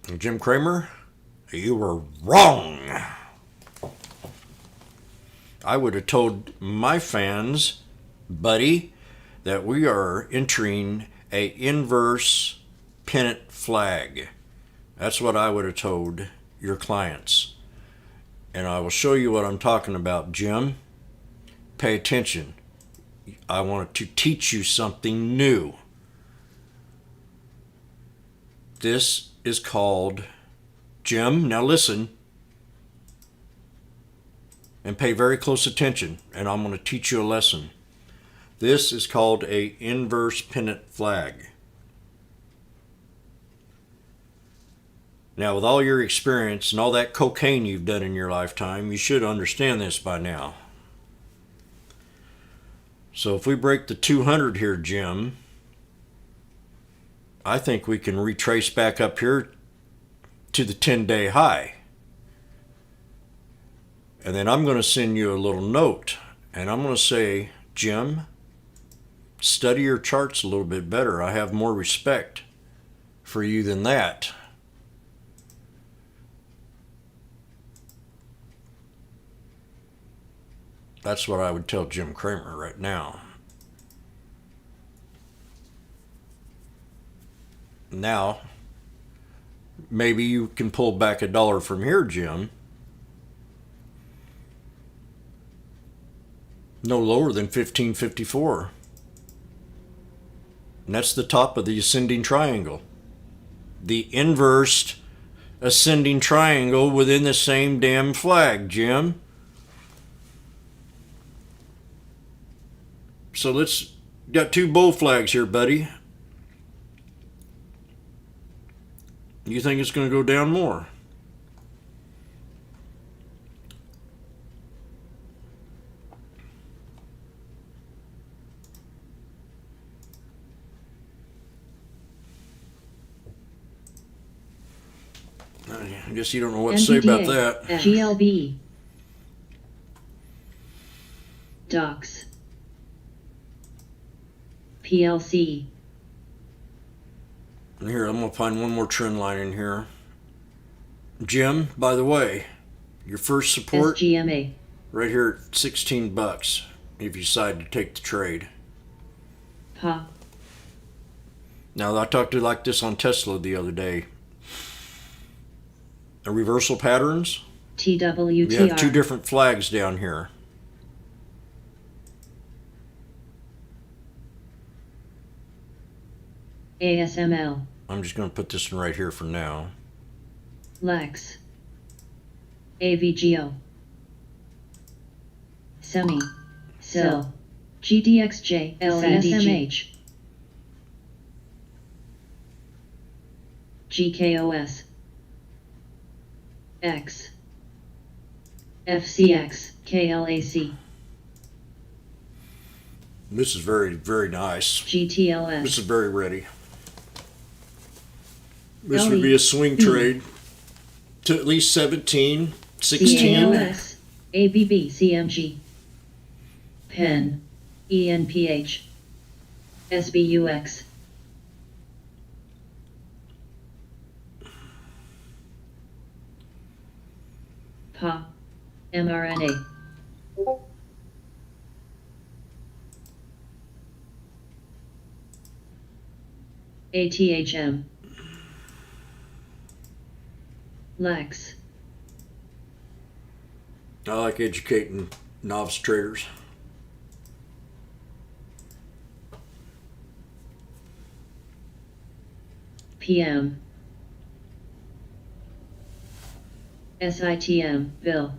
And Jim Cramer, you were wrong. I would have told my fans, buddy, that we are entering a inverse pennant flag. That's what I would have told your clients. And I will show you what I'm talking about, Jim. Pay attention. I want to teach you something new. This is called, Jim, now listen, and pay very close attention, and I'm going to teach you a lesson. This is called a inverse pennant flag. Now, with all your experience and all that cocaine you've done in your lifetime, you should understand this by now. So if we break the 200 here, Jim, I think we can retrace back up here to the 10-day high. And then I'm going to send you a little note, and I'm going to say, Jim, study your charts a little bit better. I have more respect for you than that. That's what I would tell Jim Cramer right now. Now, maybe you can pull back $1 from here, Jim. No lower than 1554. And that's the top of the ascending triangle. The inversed ascending triangle within the same damn flag, Jim. So let's got two bull flags here, buddy. You think it's going to go down more? I guess you don't know what to say about that. GLB. Docs. PLC. And here, I'm going to find one more trend line in here. Jim, by the way, your first support SGMA. right here at $16 if you decide to take the trade. PA. Now, I talked to you like this on Tesla the other day. The reversal patterns, TWTR. we have two different flags down here. ASML. I'm just going to put this one right here for now. Lex. AVGO. Semi. SIL. GDXJ. LSMH. GKOS. X. FCX. KLAC. This is very, very nice. GTLS. This is very ready. This would be a swing trade. to at least 17, 16. CALS, ABB, CMG, PEN, ENPH, SBUX, PA, mRNA, ATHM, LAX, I like educating novice traders. PM, SITM, Bill,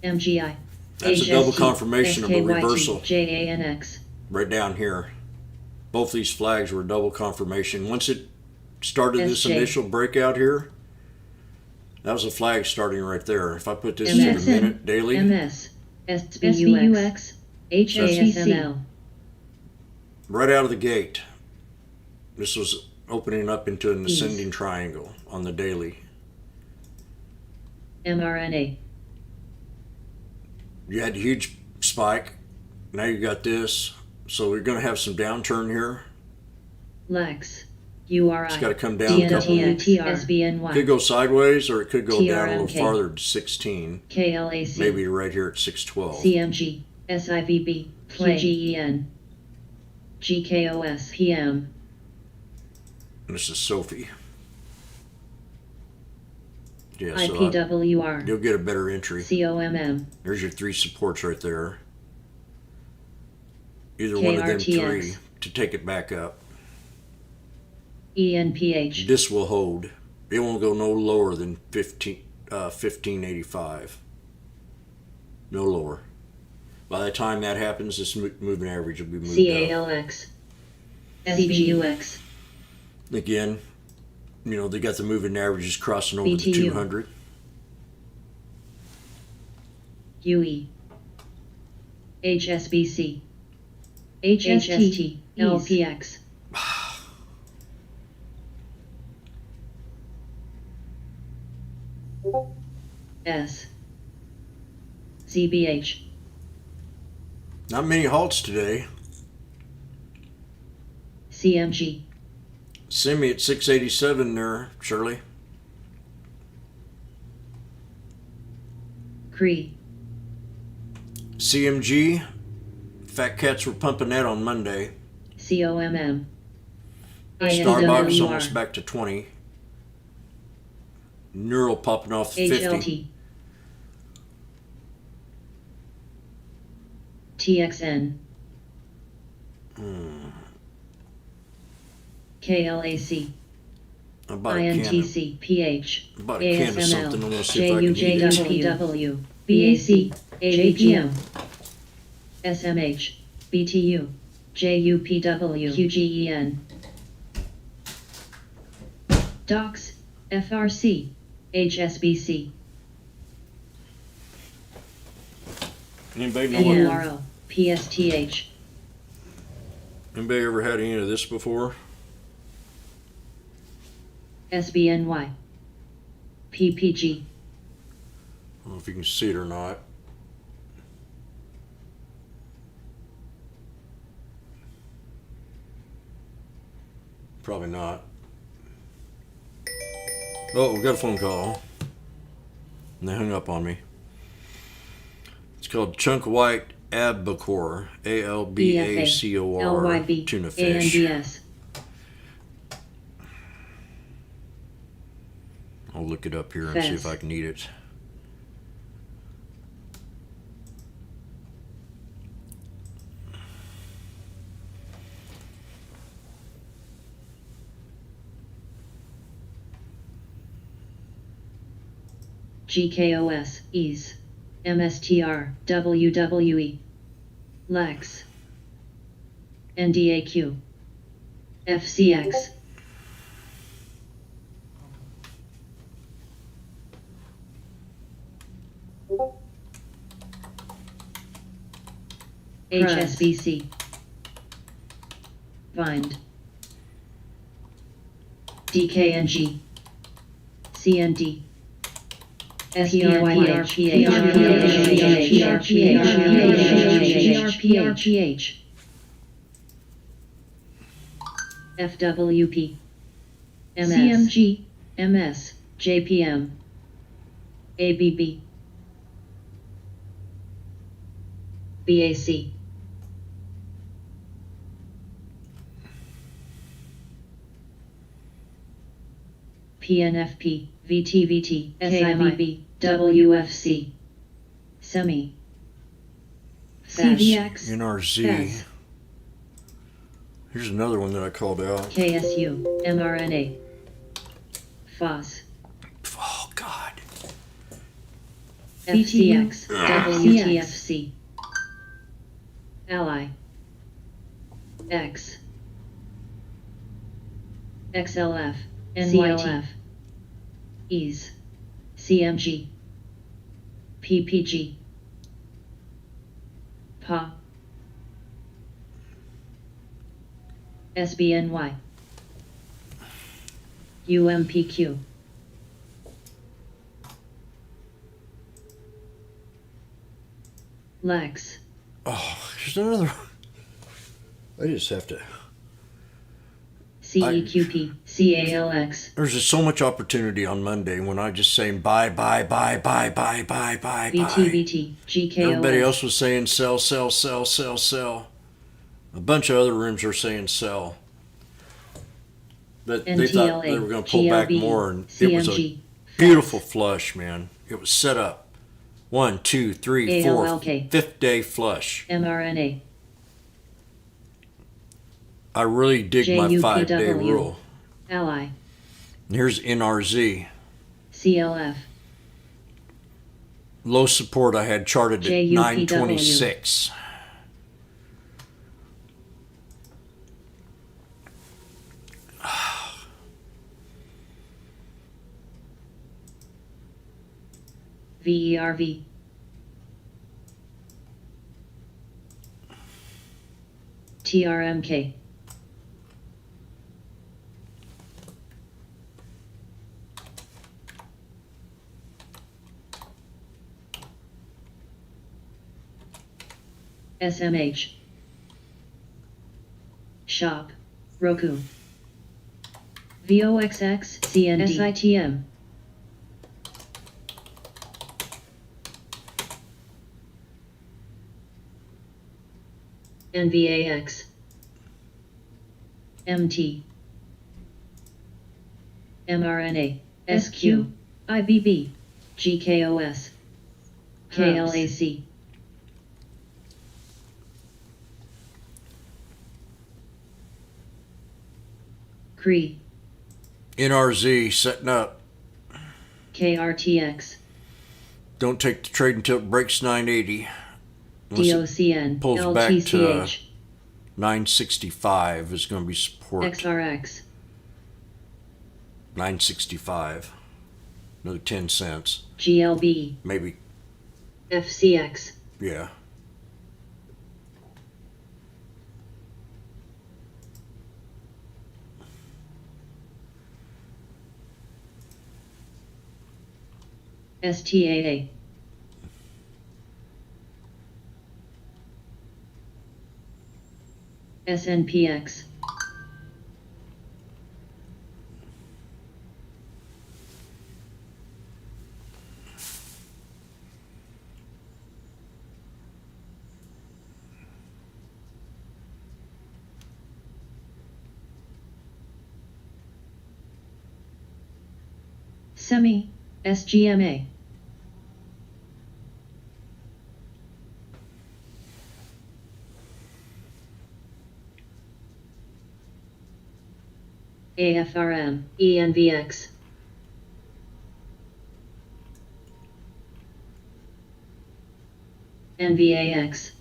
MGI, That's a double HST, confirmation of a SKYT, reversal JANX, right down here. Both these flags were double confirmation. Once it started this SJ. initial breakout here, that was a flag starting right there. If I put this to the MSN, minute daily, MS, SBUX, HASML, right out of the gate, this was opening up into an ascending triangle on the daily. mRNA, You had a huge spike. Now you got this. So we're going to have some downturn here. LAX, URI, It's got to come down a couple. DNTX, Could SBNY, go sideways or it could go down a little TRMK. farther to 16. KLAC, Maybe right here at 612. CMG, SIVB, QGEN, GKOS, PM, And this is Sophie. Yeah, so IPWR, you'll get a better entry. COMM, There's your three supports right there. Either one of them KRTX. three to take it back up. ENPH, This will hold. It won't go no lower than 1585. No lower. By the time that happens, this moving average will be moved up. CALX, SBUX, Again, you know, they got the moving averages crossing over the BTU. 200. UE, HSBC, HST, LPX, S, ZBH, Not many halts today. CMG, Send me at 687 there, Shirley. CRE, CMG, Fat Cats were pumping that on Monday. COMM, Starbucks almost INWR, back to 20. Neural popping off 50. HLT, TXN, KLAC, I bought a can of, INTC, PH, I bought a can of something. I'm ASML, going to see if I can eat it. JUJWPW, BAC, AGM, SMH, BTU, JUPW, QGEN, DOCS, FRC, HSBC, Anybody know what? NURO, PSTH, Anybody ever had any of this before? SBNY, PPG, I don't know if you can see it or not. Probably not. Oh, we got a phone call. And they hung up on me. It's called Chunk White Albacore. ALBACOR. LYB, Tuna fish. ANDS, I'll look it up here and see if I can eat it. GKOS, EASE, MSTR, WWE, LEX, NDAQ, FCX, HSBC, Find. DKNG. CND. PRPH. FWP. MS. CMG. MS. JPM. ABB. BAC. PNFP, VTVT, SIBB, WFC, Semi, CVX, NRZ. FAS, Here's another one that I called out. KSU, mRNA, FOS, Oh, God. FCX, WTFC, Ally, X, XLF, NYT, EASE, CMG, PPG, PA, SBNY, UMPQ, Lex, Oh, here's another one. I just have to. CEQP, CALX, There's just so much opportunity on Monday when I just saying buy. VTVT, GKOS, Everybody else was saying sell. A bunch of other rooms are saying sell. But they thought they were going to pull back more, and it was a CMG, beautiful flush, man. It was set up. 1, 2, 3, 4, ALLK. fifth day flush. mRNA, I really dig my JUPW. 5-day rule. Ally, And here's NRZ. CLF, Low support I had charted at JUPW. 926. VERV, TRMK, SMH, Shop, Roku, VOXX, CND, SITM, NVAX, MT, mRNA, SQ, IBB, GKOS, KLAC, CRE, NRZ setting up. KRTX, Don't take the trade until it breaks 980. Unless it DOCN, pulls back to LTCH, 965 is going to be support. XRX, 965. Another 10 cents. GLB, Maybe, FCX, yeah. STAA, SNPX, Semi, SGMA, AFRM, ENVX, NVAX,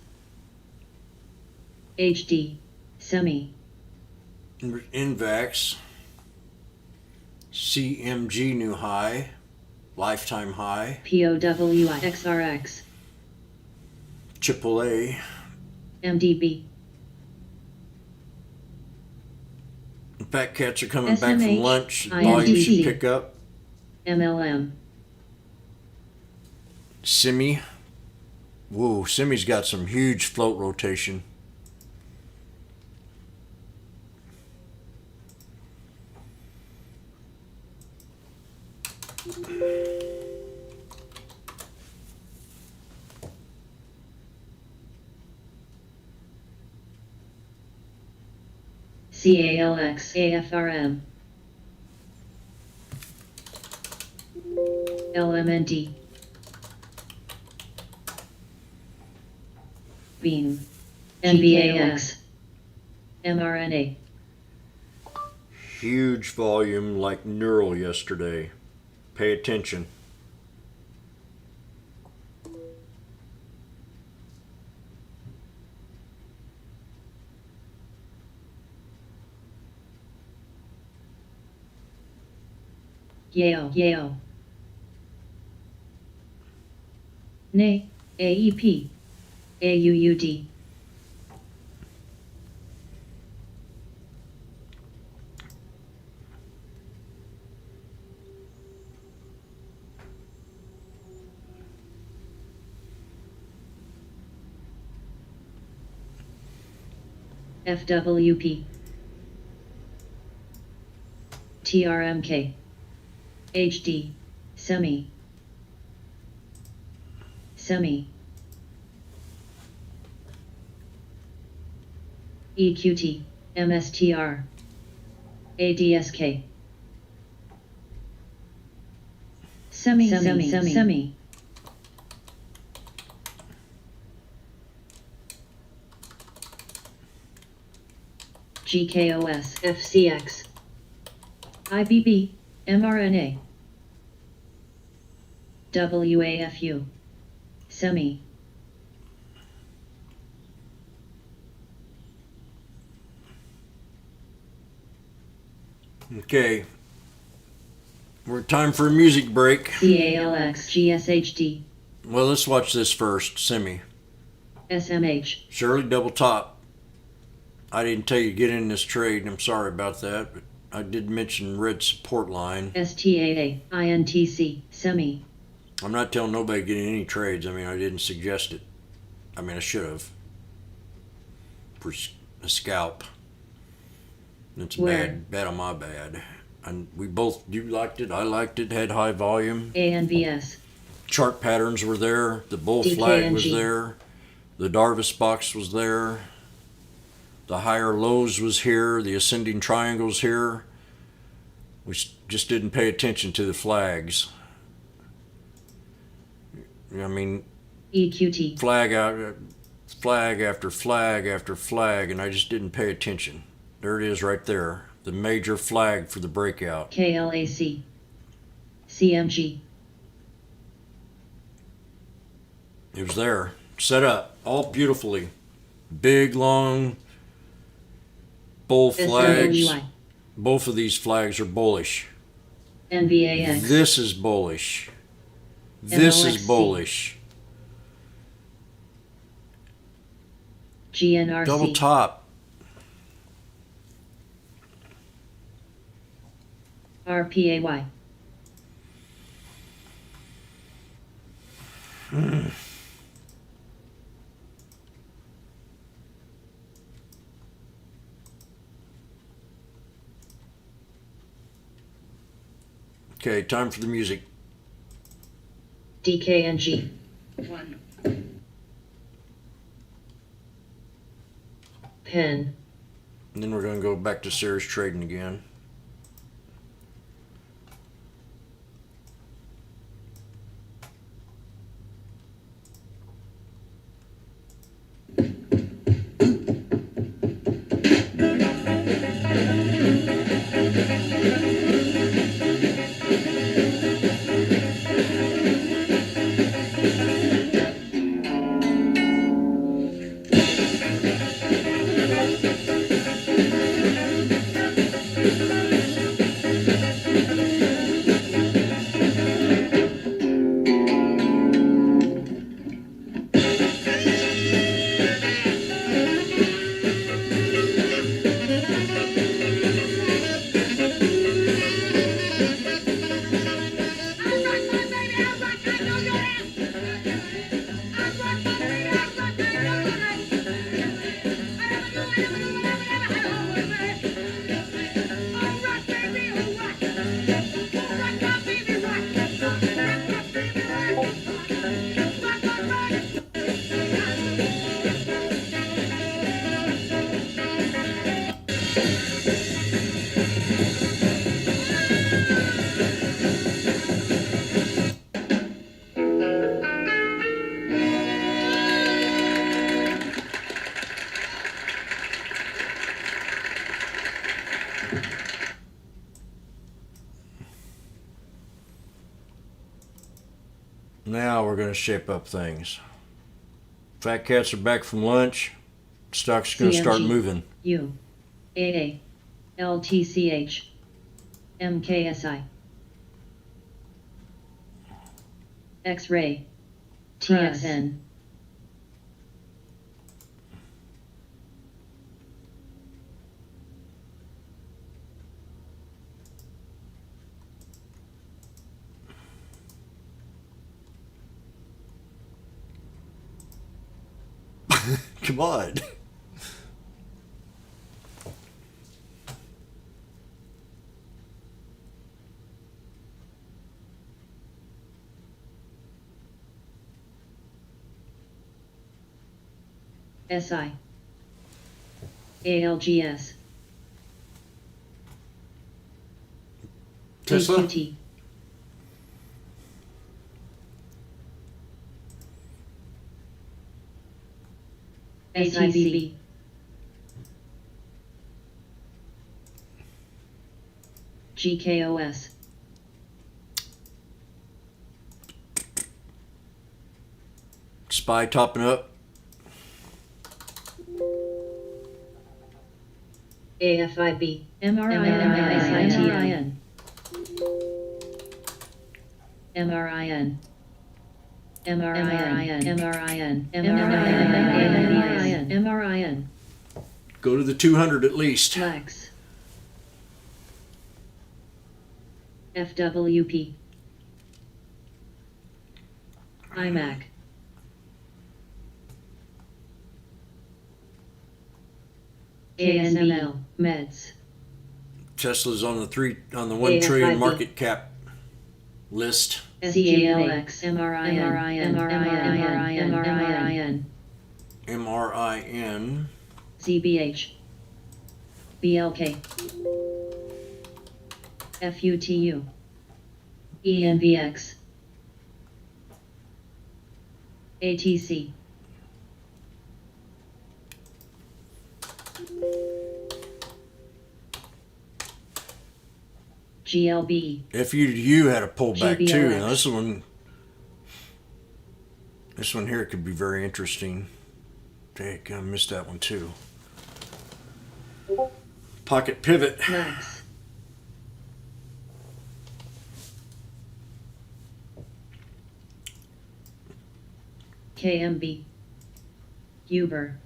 HD, Semi, Invax. CMG new high. Lifetime high. POWI, XRX, AAA. MDB, Fat cats are coming back from SMH, lunch. Volume should INTC. pick up. MLM. Simi. Whoa, Simi's got some huge float rotation. CALX AFRM. LMND. Beam. NBAX. mRNA. Huge volume like Neural yesterday. Pay attention. Yale. NE, AEP, AUUD. FWP. TRMK. HD. Semi. EQT. MSTR. ADSK. Semi. GKOS. FCX. IBB. mRNA. WAFU. Semi. Okay. We're time for a music break. CALX. GSHD. Well, let's watch this first. Semi. SMH. Shirley double top. I didn't tell you to get in this trade, and I'm sorry about that, but I did mention red support line. STAA. INTC. Semi. I'm not telling nobody to get in any trades. I mean, I didn't suggest it. I mean, I should have. For a scalp. It's Where? bad on my bad. And we both, you liked it, I liked it, had high volume. ANVS. Chart patterns were there. The bull flag was DKNG. there. The Darvis box was there. The higher lows was here. The ascending triangles here. We just didn't pay attention to the flags. I mean, EQT. flag after flag after flag, and I just didn't pay attention. There it is right there. The major flag for the breakout. KLAC. CMG. It was there. Set up. All beautifully. Big, long bull flags. SWI. Both of these flags are bullish. NVAX. This is bullish. This is NLXC. bullish. GNRC. Double top. RPAY. Okay, time for the music. DKNG. Pen. And then we're going to go back to Sarah's trading again. Now we're going to shape up things. Fat cats are back from lunch. Stock's going to start CMG. moving. U A L T C H M K S I X-ray TSN Come on. SI ALGS Tesla? AQT ATCB GKOS Spy topping up. AFIB MRIN MRIN MRIN Go to the 200 at least. Flex FWP IMAC KSML Meds Tesla's on the 1 trillion AFIB. market cap list. CALX MRIN MRIN. ZBH BLK FUTU ENVX ATC GLB FUU had a pullback too. GBLX. Now this one here could be very interesting. Dang, I missed that one too. Pocket pivot. Max KMB Uber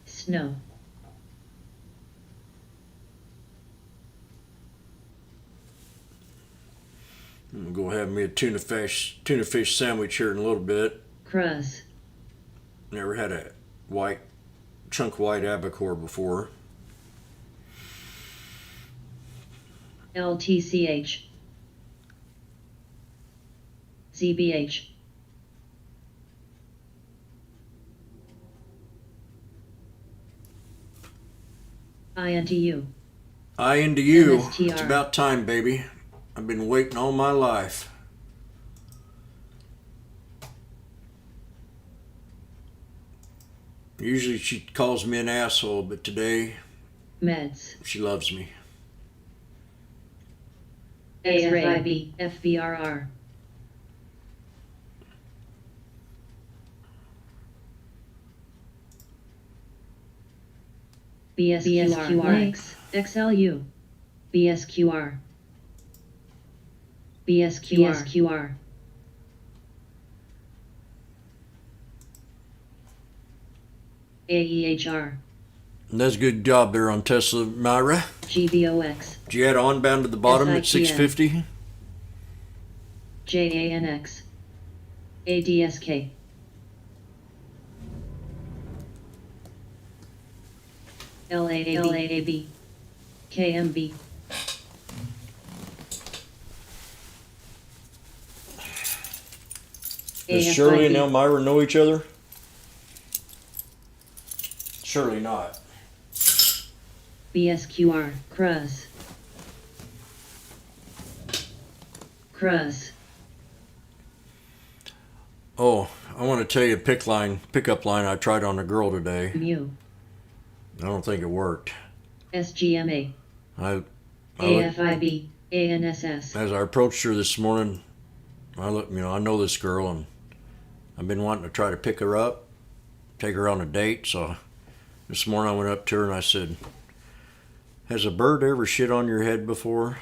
Snow I'm gonna go have me a tuna fish sandwich here in a little bit. Cruz Never had a chunk white albacore before. LTCH ZBH INTU I into you. MSTR. It's about time, baby. I've been waiting all my life. Usually she calls me an asshole, but today Meds she loves me. AFIB FVRR BSQR XLU BSQR BSQR AEHR And that's a good job there on Tesla, Myra. GBOX Did you add on bound to the bottom at SITM. 650? JANX ADSK LAAB KMB Does Shirley and AFIB. Elmira know each other? Surely not. BSQR Cruz Oh, I want to tell you a pickup line I tried on a girl today. Mu I don't think it worked. SGMA, I looked, AFIB, ANSS, as I approached her this morning, I look, I know this girl, and I've been wanting to try to pick her up, take her on a date. So this morning I went up to her and I said, "Has a bird ever shit on your head before?"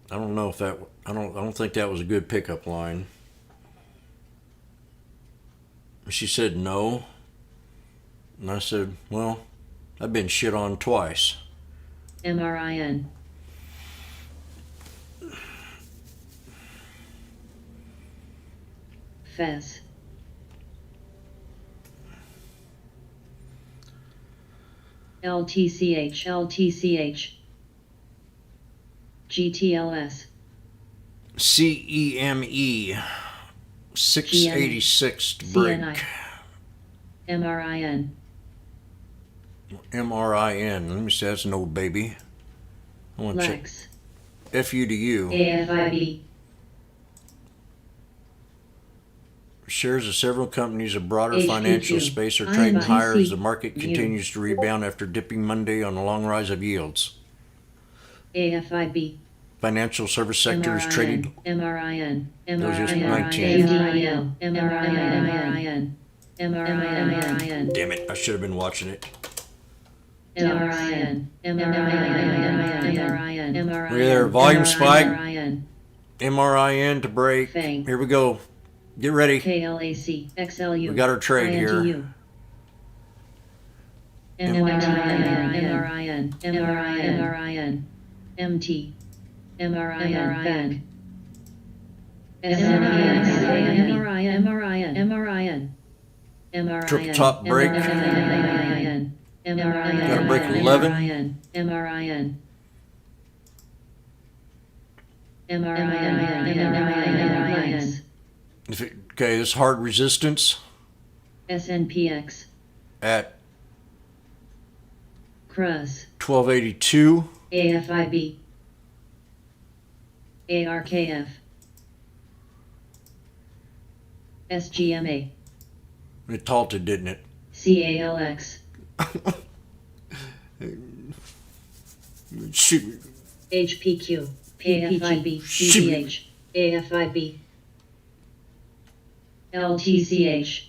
I don't know if that. I don't think that was a good pickup line. She said no, and I said, "Well, I've been shit on twice." MRIN, FES, LTCH, GTLS, CEME 686 break. CNI, MRIN, MRIN. Let me see. That's an old baby. I want to check. LEX, FU to you. AFIB, Shares of several companies of broader HPQ. financial space are I'm trading by higher as the C. market You. continues to rebound after dipping Monday on a long rise of yields. AFIB, Financial service sector is traded. MRIN, Those just MRIN, 19. MRIN, MRIN, MRIN, Damn it! I should have been watching it. MRIN, MRIN, Look at there, volume spike. MRIN, MRIN to break. Fang. Here we go. Get ready. KLAC, XLU, We got our trade here. INTU, MRIN, MRIN, MT, MRIN, FANG, MRIN, Triple top break. MRIN, Gotta break 11. MRIN, Okay, this hard resistance SNPX, at CRUS, 1282. AFIB, ARKF, SGMA, It halted, didn't it? CALX, Shoot. HPQ, AFIB, DBH, AFIB, LTCH,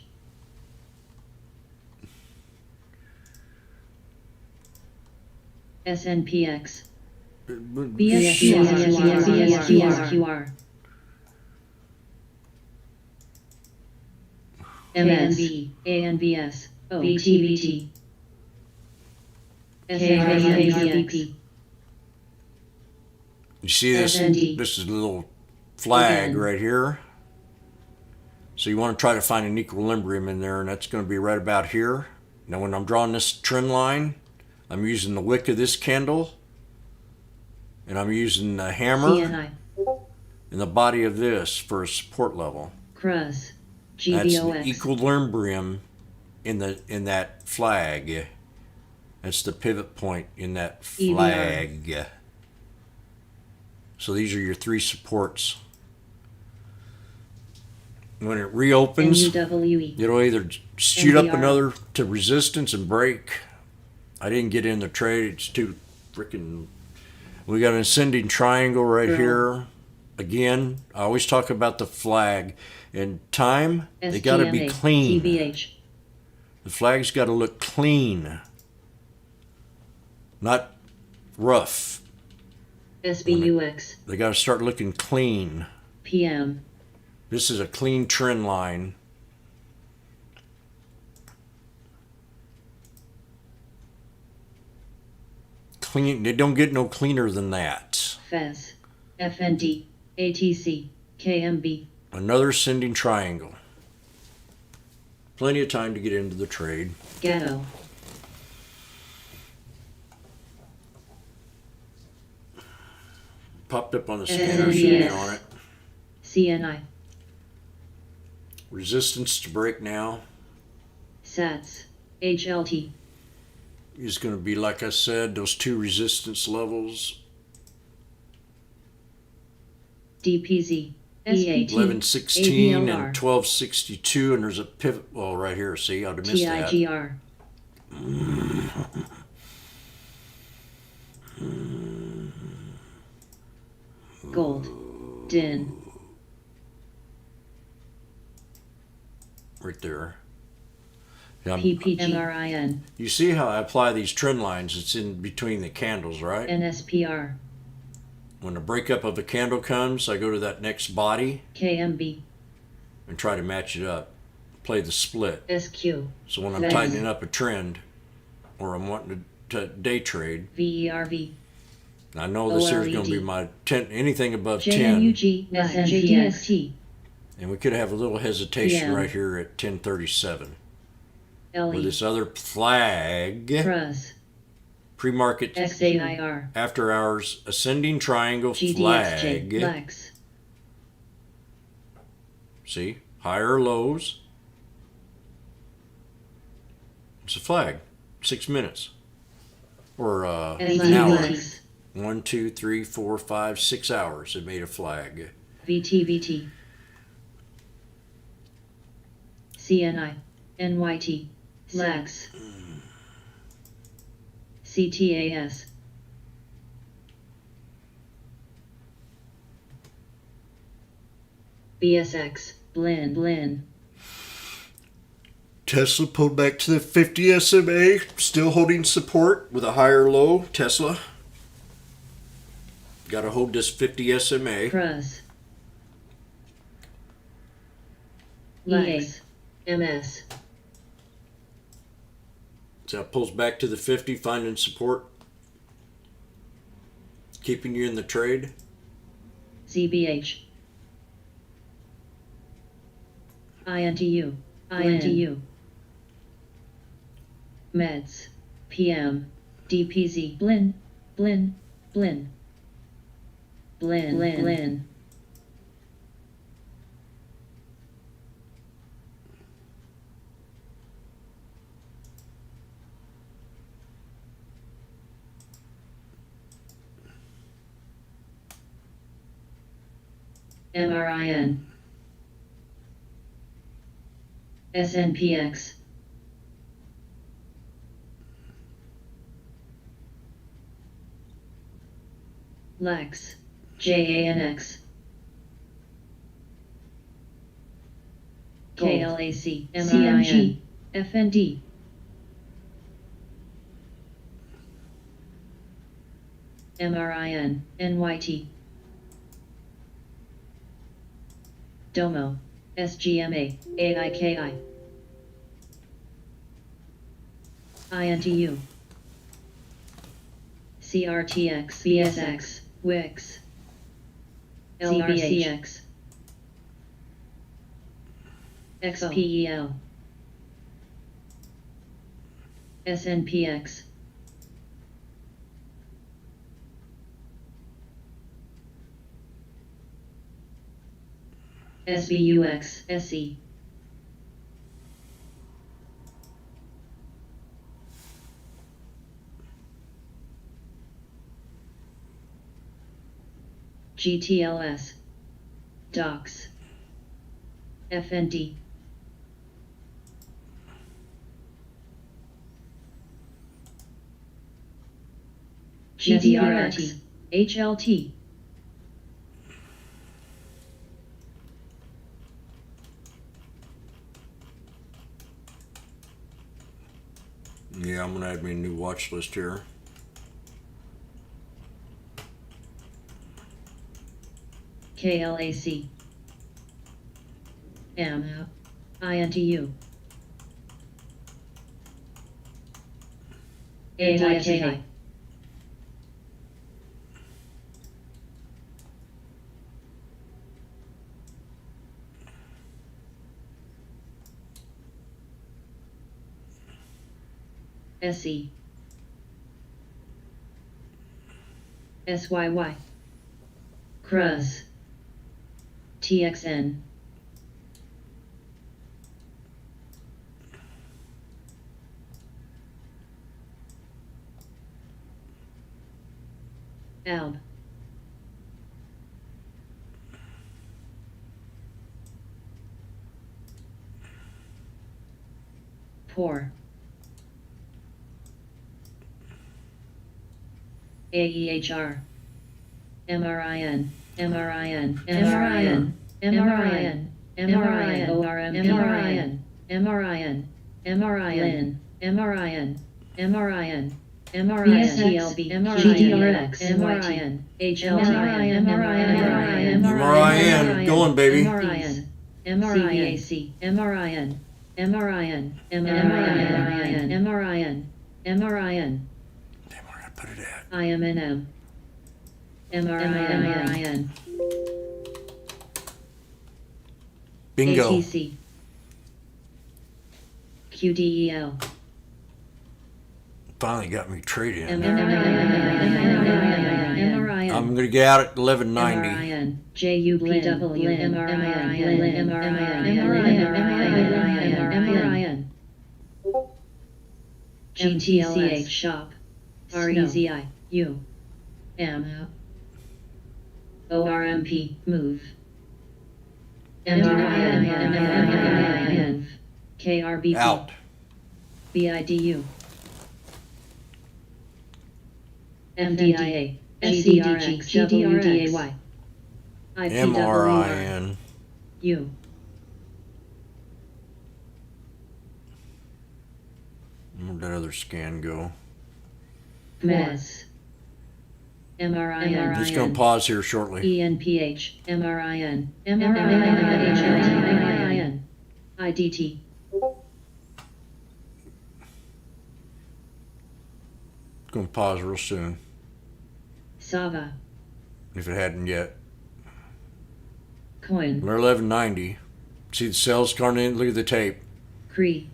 SNPX, BSQR, MNB, ANBS, BTBT, SNBP, You see this? SND. This is a little flag Again. right here. So you want to try to find an equilibrium in there, and that's going to be right about here. Now when I'm drawing this trend line, I'm using the wick of this candle, and I'm using the hammer CNI, and the body of this for a support level. CRUS, That's the GBOX, equilibrium in that flag. That's the pivot point in that flag. So these are your three supports. When it reopens, NUWE, it'll either shoot up NVR. another to resistance and break. I didn't get in the trade. It's too freaking. We got an ascending triangle right Girl. here. Again, I always talk about the flag. And time, they got to be SGMA, clean. TBH, The flag's got to look clean, not rough. SBUX, They got to start looking clean. PM, This is a clean trend line. Clean. They don't get no cleaner than that. FES, FND, ATC, KMB, Another ascending triangle. Plenty of time to get into the trade. Ghetto, Popped up on the scanner, so get SNDS. on it. CNI, Resistance to break now SATS, HLT, is going to be, like I said, those two resistance levels. DPZ, EA. 1116 and AVLR. 1262, and there's a pivot. Well, right here. See, I'd have missed that. TIGR. Gold. DIN. Right there. Yeah, PPG. MRIN. you see how I apply these trend lines? It's in between the candles, right? NSPR. When the breakup of a candle comes, I go to that next body KMB. and try to match it up. Play the split. SQ. So when I'm Yes. tightening up a trend, or I'm wanting to day trade, VERV. I know this here is going to be OLED. my 10, anything above 10. JNUG. SNPXT. And we could have a little hesitation PM. right here at 1037. With LE. this other flag, Cruz. pre-market XAIR. after hours ascending triangle GDXJ. flag. Lex. See, higher lows. It's a flag. 6 minutes. Or an hour. Lex. 1, 2, 3, 4, 5, 6 hours. It made a flag. VTVT. CNI. NYT. Lex. CTAS. BSX. Blin. Tesla pulled back to the 50 SMA, still holding support with a higher low. Tesla. Got to hold this 50 SMA. Cruz. Lex. MS. So it pulls back to the 50, finding support. Keeping you in the trade. ZBH. INTU. Meds. PM. DPZ. Blin. MRIN. SNPX. Lex. JANX. KLAC. CMG. FND. MRIN. NYT. Domo. SGMA. AIKI. INTU. CRTX. BSX. Wix. LRCX. XPEL. SNPX. SBUX. SE. GTLS. Docs. FND. GDRX. HLT. Yeah, I'm going to add me a new watch list here. KLAC. M. INTU. AIKI. SE. SYY. Cruz. TXN. ALB. Poor. AEHR. MRIN. MRIN. MRIN. MRIN. MRIN. ORM. MRIN. MRIN. MRIN. MRIN. MRIN. MRIN. TLB. GDRX. MRIN. HLTIN. MRIN. MRIN. Going, baby. MRIN. MRIN. MRIN. MRIN. MRIN. MRIN. MRIN. Damn, where did I put it at? IMNM. MRIN. Bingo. ATC. QDEL. Finally got me traded in. MRIN. I'm gonna get out at 1190. MRIN. JUPW. MRIN. GTLH shop. REZI. U. M. ORMP. Move. MRIN. KRBP. Out. BIDU. MDIA. SCDG. WDAY. IPWR. MRIN. U. Where'd that other scan go? MES. MRIN. Just gonna pause here shortly. ENPH. MRIN. MRIN. IDT. Gonna pause real soon. SAVA. If it hadn't yet. Coin. We're 1190. See the cells coming in? Look at the tape. Cree.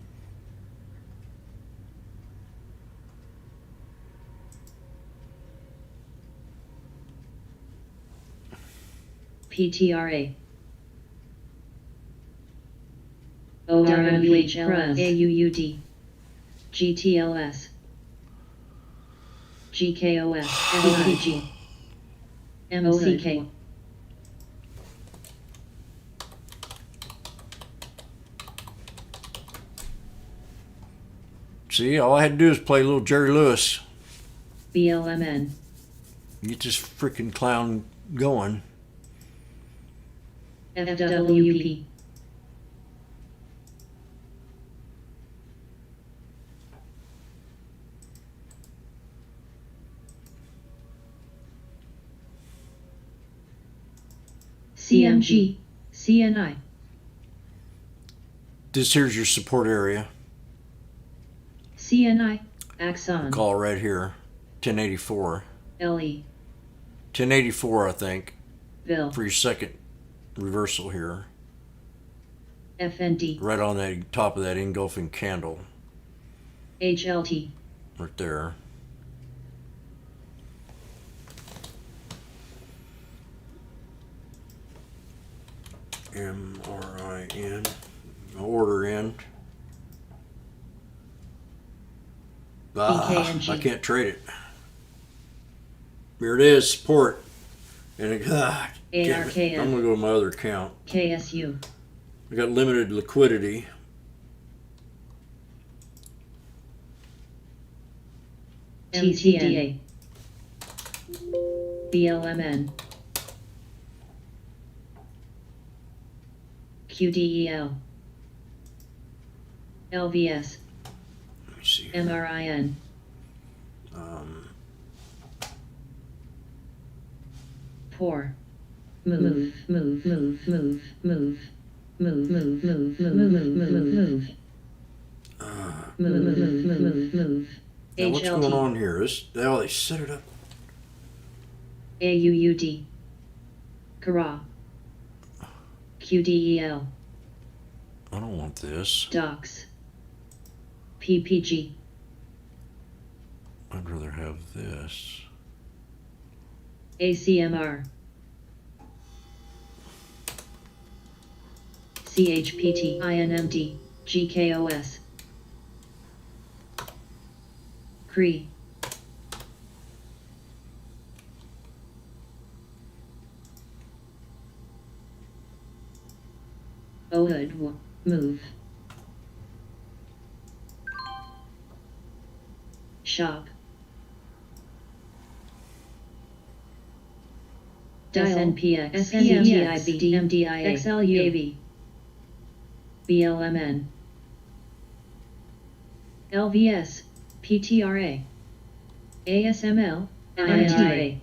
PTRA. ORMUHLS. AUUD. GTLS. GKOS. MPG. MOCK. See, all I had to do is play a little Jerry Lewis. BLMN. Get this freaking clown going. FWP. CMG. CNI. This here's your support area. CNI. Axon. Call right here. 1084. LE. 1084, I think, Bill. for your second reversal here. FND. Right on that top of that engulfing candle. HLT. Right there. MRIN. Order in. BKNG. I can't trade it. Here it is, support. And it, damn it. ARKN. I'm gonna go to my other account. KSU. I got limited liquidity. MTDA. BLMN. QDEL. LVS. Let me see. MRIN. Poor. Move. Move. Move. Move. Move. Move. Move. Move. Move. Move. Move. Move. Move. Now what's going on here? They set it up. AUUD. Kara. QDEL. I don't want this. Docs. PPG. I'd rather have this. ACMR. CHPT. INMD. GKOS. Cree. OHUD. Move. Shop. Dial SNPX, SNTIB, DMDIA, XLU, AV, BLMN, LVS, PTRA, ASML, INTA.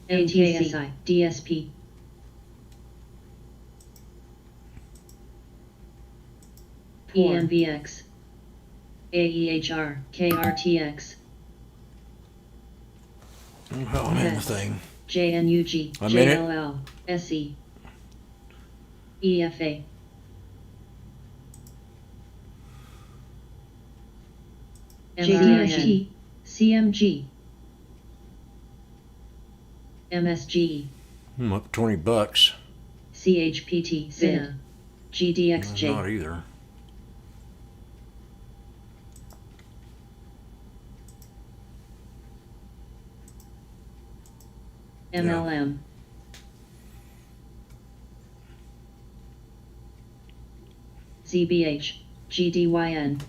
MKSI, DSP. PMVX, AEHR, KRTX, Oh, I'm in the thing. JNUG, I'm in it. JLL, SE, EFA, MRIT, CMG, MSG, I'm up $20. CHPT, ZINA, Not GDXJ, either. MLM, ZBH, GDYN,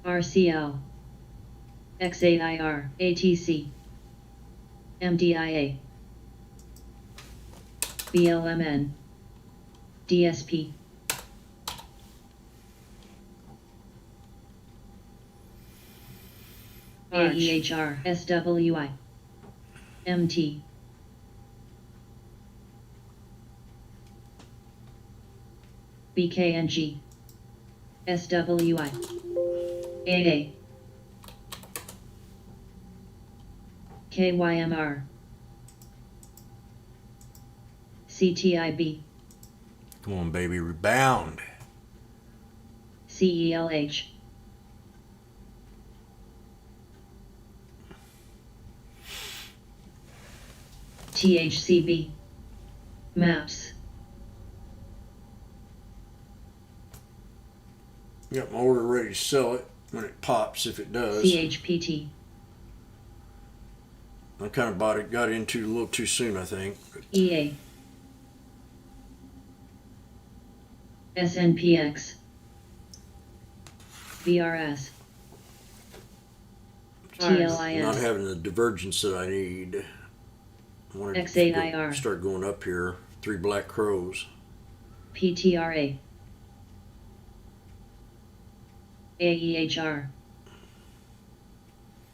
RCL, X8IR, ATC, MDIA, BLMN, DSP, AEHR, SWI, MT, BKNG, SWI, AA, KYMR, CTIB, Come on, baby, rebound. CELH, THCB, MAPS, Got my order ready to sell it when it pops, if it does. CHPT, I kind of got into it a little too soon, I think. EA, SNPX, VRS, Not TLIS, having the divergence that I need. I wanted to X8IR. start going up here. 3 black crows. PTRA, AEHR,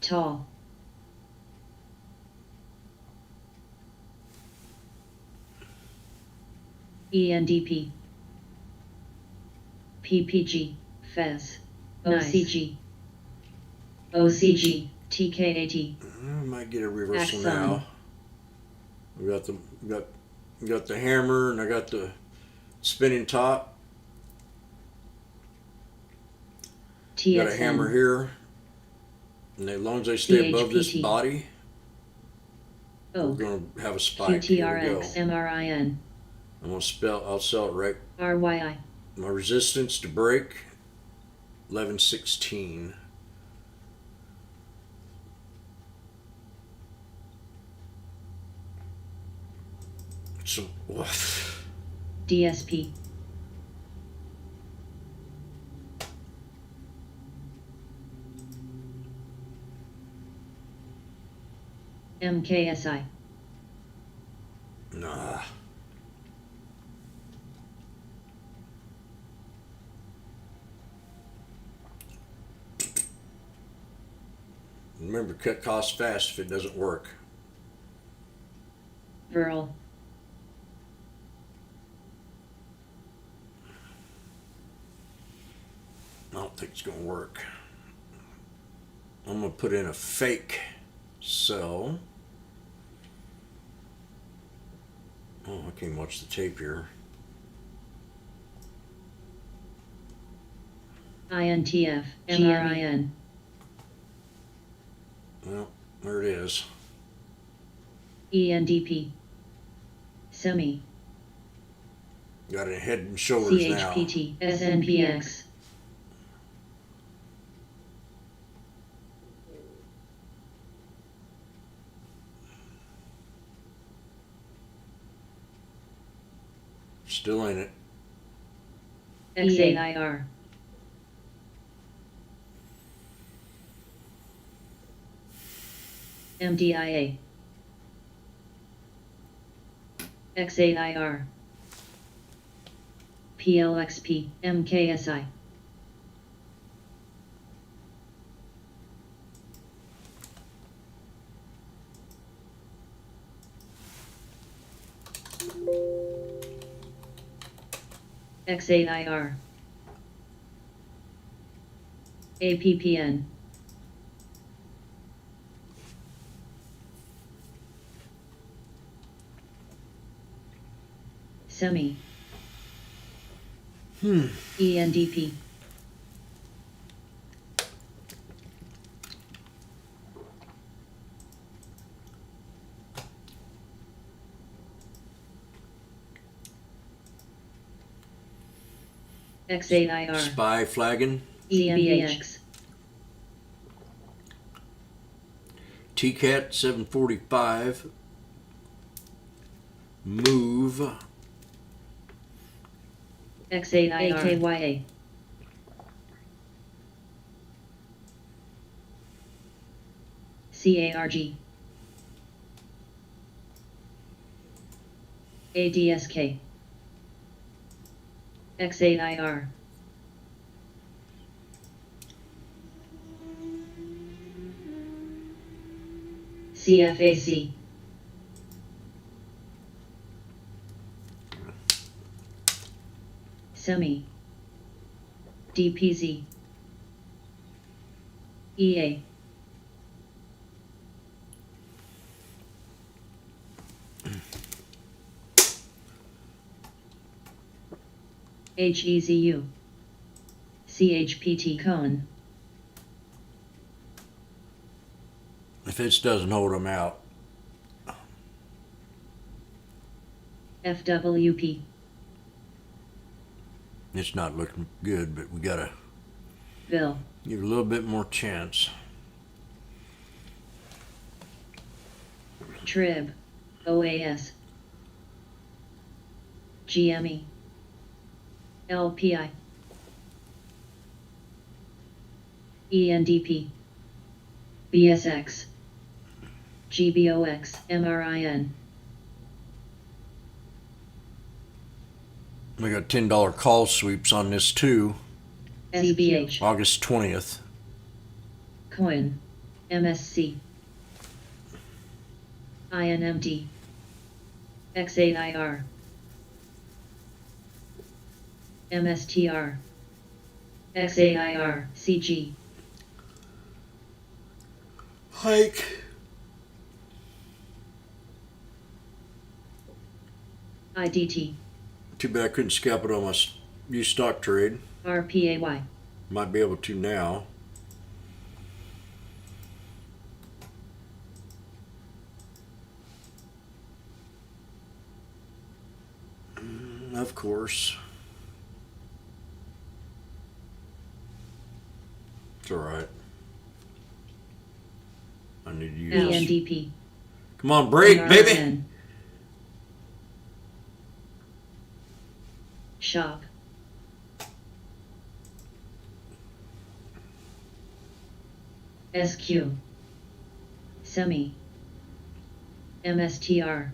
Tall, ENDP, PPG, FES, OCG, OCG, TKAT, I might get a reversal Axon. now. We got the hammer and I got the spinning top. Got a hammer TXN, here. And as long as they stay above this PHPT. body, we're Oak, going to have a spike. Here we go. QTRX, MRIN, I'll sell it right. RYI, My resistance to break, 1116. So, DSP, MKSI, nah. Remember, cut costs fast if it doesn't work. Verl, I don't think it's going to work. I'm going to put in a fake sell. Oh, I can't watch the tape here. INTF, MRIN, Well, there it is. ENDP, Semi, Got it head and shoulders now. CHPT, SNPX, Still in it. XAIR. MDIA. XAIR. PLXP, MKSI. XAIR. APPN. Semi. ENDP. XAIR. Spy flagging. CBH. TCAT 745. Move. XAIR. AKYA. CARG. ADSK. XAIR. CFAC. Semi. DPZ. EA. HEZU. CHPT cone. If this doesn't hold them out, FWP. it's not looking good, but we gotta Bill. give it a little bit more chance. Trib. OAS. GME. LPI. ENDP. BSX. GBOX. MRIN. We got $10 call sweeps on this too. SBH. August 20th. Coin. MSC. INMD. XAIR. MSTR. XAIR. CG. Hike. IDT. Too bad I couldn't scalp it on my used stock trade. RPAY. Might be able to now. Of course. It's alright. I need to use this. ENDP. Come on, break, baby! MRN. Shop. SQ. Semi. MSTR.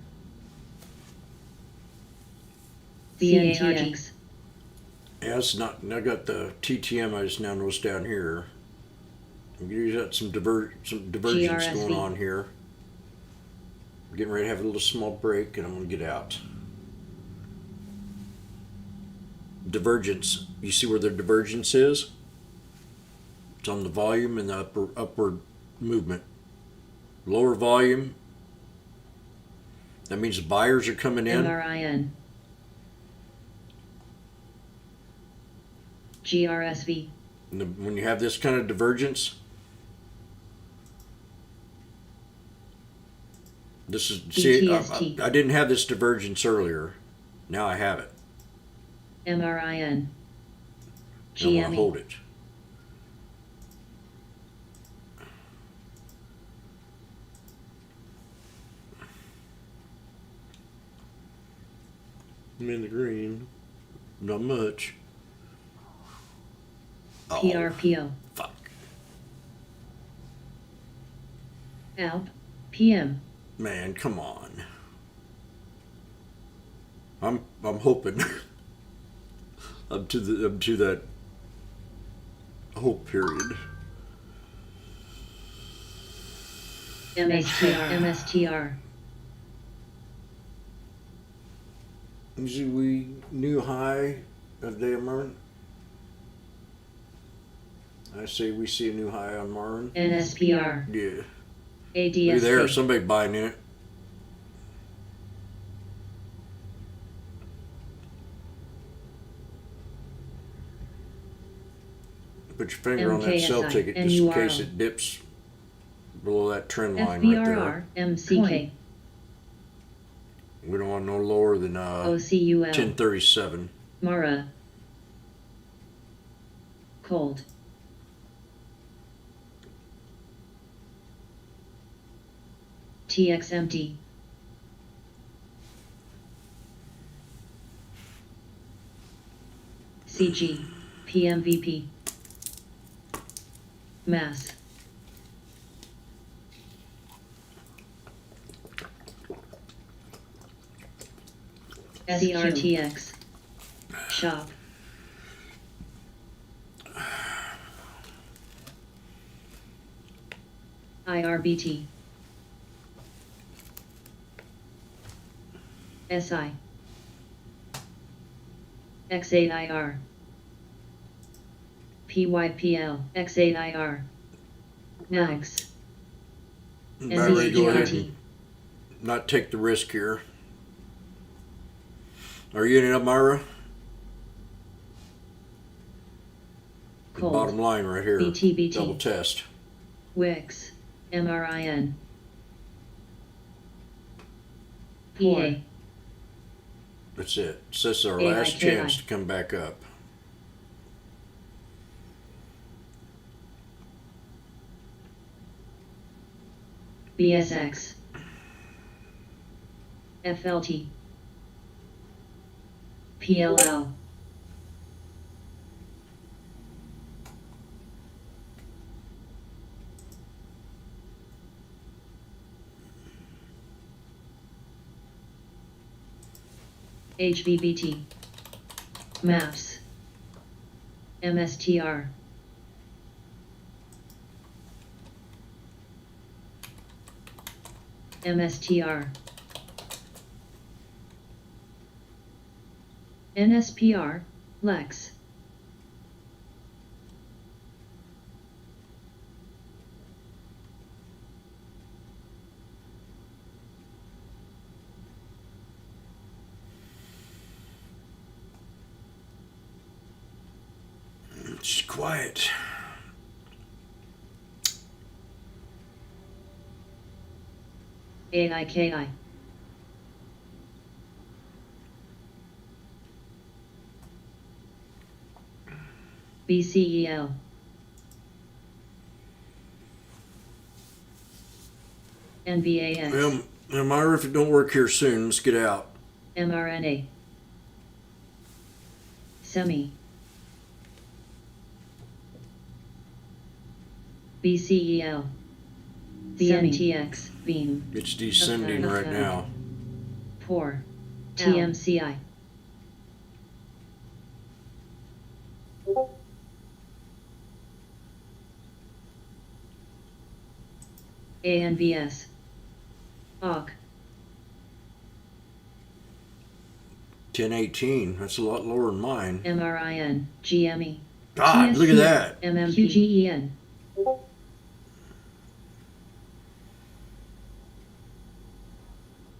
CARG. Yeah, it's not. I got the TTM. I just now noticed down here. We got some divergence GRSV. going on here. We're getting ready to have a little small break, and I'm going to get out. Divergence. You see where the divergence is? It's on the volume and the upward movement. Lower volume. That means the buyers are coming in. MRIN. GRSV. And when you have this kind of divergence, this is, see, BTST. I didn't have this divergence earlier. Now I have it. MRIN. I want to GME. hold it. I'm in the green. Not much. Oh, PRPO, fuck. Alp, PM, Man, come on. I'm hoping up to that hope period. MSTR, Usually we new high of day of Martin. I say we see a new high on Martin. NSPR, Yeah. Look there, ADSK, somebody buying it. Put your finger on that sell MKSI, ticket just in case NURL. it dips below that trend line right there. FBRR, MCK, We don't want no lower than OCUL, 1037. MARA, Cold, TXMT, CG, PMVP, Mass, CRTX, Shop, IRBT, SI, X8IR, PYPL, X8IR, NAX, About ready to go ahead NCGRT, and not take the risk here. Are you in it, Myra? The Cold, bottom line right here. BTBT. Double test. Wix, MRIN, Poor. EA, That's it. So this is our AIKI. last chance to come back up. BSX, FLT, PLL, HVBT, MAPS, MSTR, MSTR, NSPR, Lex, It's quiet. AIKI, BCEL, NVAX, Myra, if it don't work here soon, let's get out. mRNA, Semi, BCEL, BNTX, Beam, It's descending Okay. right now. POR, L. TMCI, ANVS, AUK, 1018. That's a lot lower than mine. MRIN, GME, God, look at that. MMPGEN,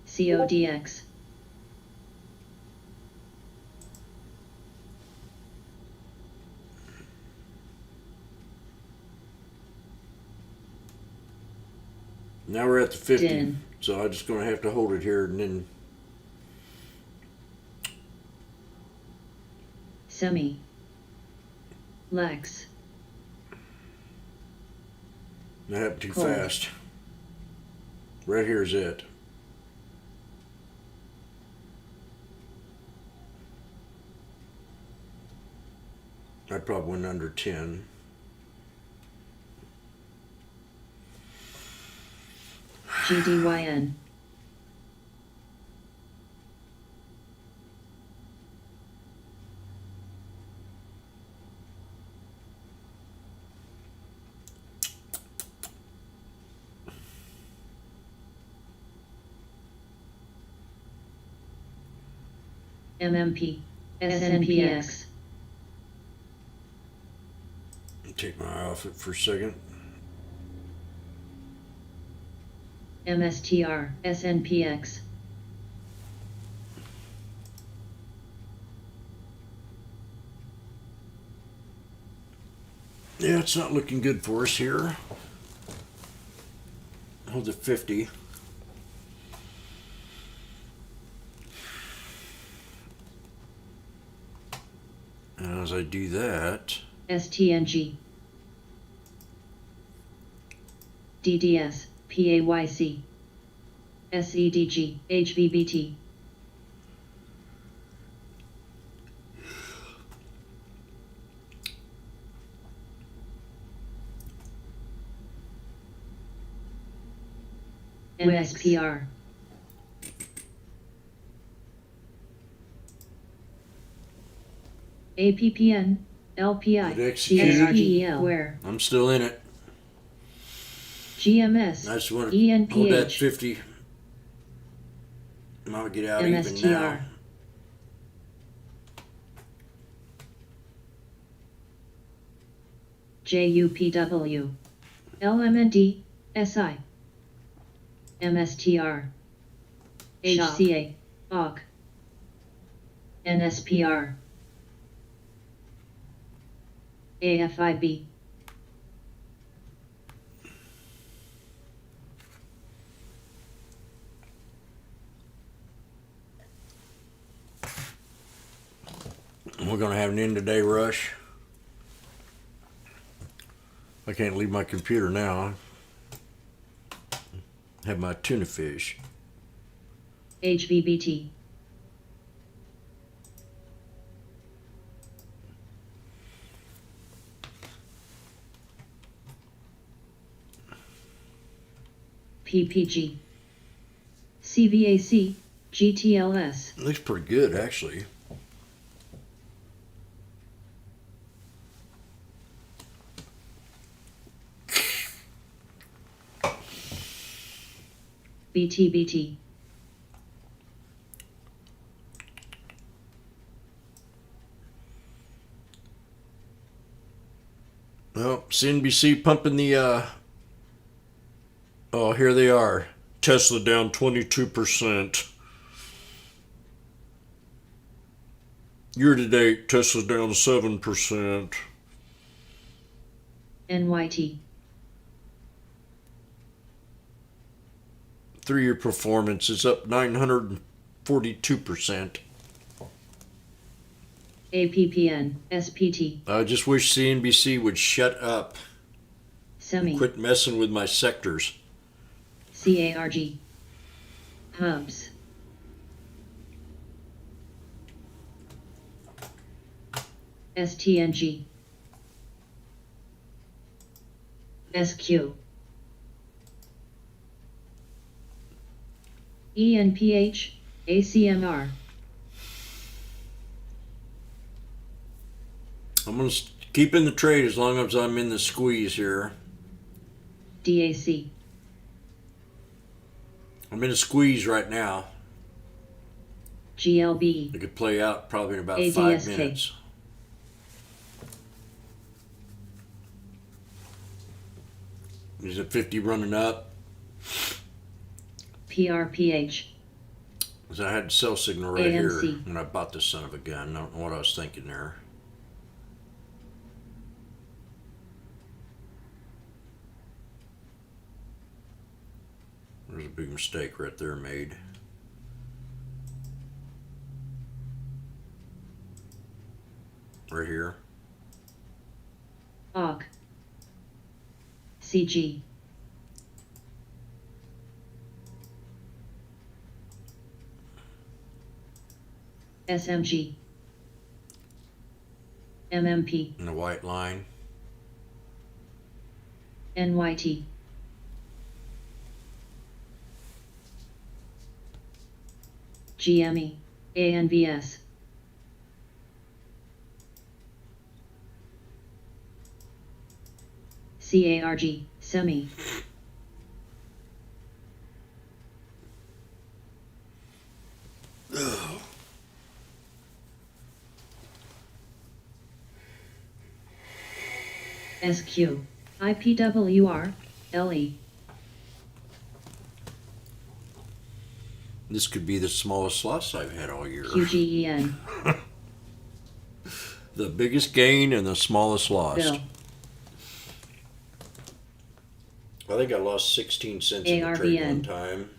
CODX, Now we're at the 50. DIN, So I'm just going to have to hold it here and then Semi, Lex, that happened too Cold. fast. Right here is it. I probably went under 10. GDYN. MMP. SNPX. Take my eye off it for a second. MSTR. SNPX. Yeah, it's not looking good for us here. Hold it 50. And as I do that, STNG. DDS. PAYC. SEDG. HVBT. MSPR. APPN. LPI. It executed. CSPEL. Where? I'm still in it. GMS. I just want to hold that ENPH. 50. I'm gonna get out even now. MSTR. JUPW. LMND. SI. MSTR. HCA. OC. NSPR. AFIB. We're gonna have an end of day rush. I can't leave my computer now. Have my tuna fish. HVBT. PPG. CVAC. GTLS. Looks pretty good, actually. BTBT. Well, CNBC pumping the, oh, here they are. Tesla down 22%. Year to date, Tesla's down 7%. NYT. 3-year performance is up 942%. APPN. SPT. I just wish CNBC would shut up Semi. and quit messing with my sectors. CARG. Hubs. STNG. SQ. ENPH. ACMR. I'm going to keep in the trade as long as I'm in the squeeze here. DAC. I'm in a squeeze right now. GLB. It could play out probably in about ADSK. 5 minutes. Is it 50 running up? PRPH. Because I had sell signal right AMC. here when I bought this son of a gun. I don't know what I was thinking there. There's a big mistake right there made. Right here. OC. CG. SMG. MMP, and a white line. NYT, GME, ANVS, CARG, Semi, SQ, IPWR, LE, This could be the smallest loss I've had all year. QGEN, The biggest gain and the smallest loss. Bill, I think I lost 16 cents in the trade one ARVN. time.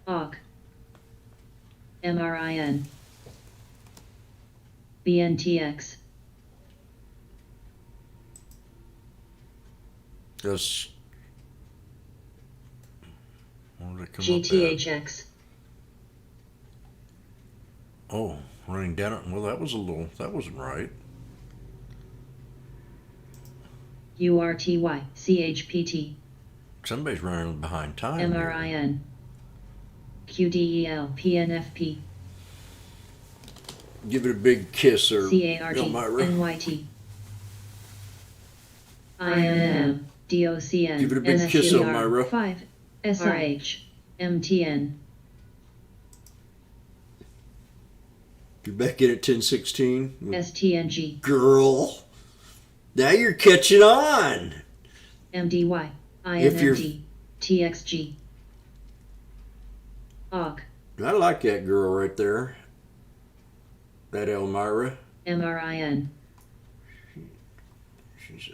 AUK, MRIN, BNTX, Just what did it come up at? GTHX, Oh, running down it. Well, that wasn't right. URTY, CHPT, Somebody's running behind time. here. MRIN, QDEL, PNFP, Give it a big kiss or CARG, Elmira. NYT, INM, DOCN, Give it a big kiss, Elmira. 5, SRH, MTN, You're back in at 1016. STNG, Girl, now you're catching on. MDY, If you're- INMD, TXG, AUK, I like that girl right there. That Elmira. MRIN, She's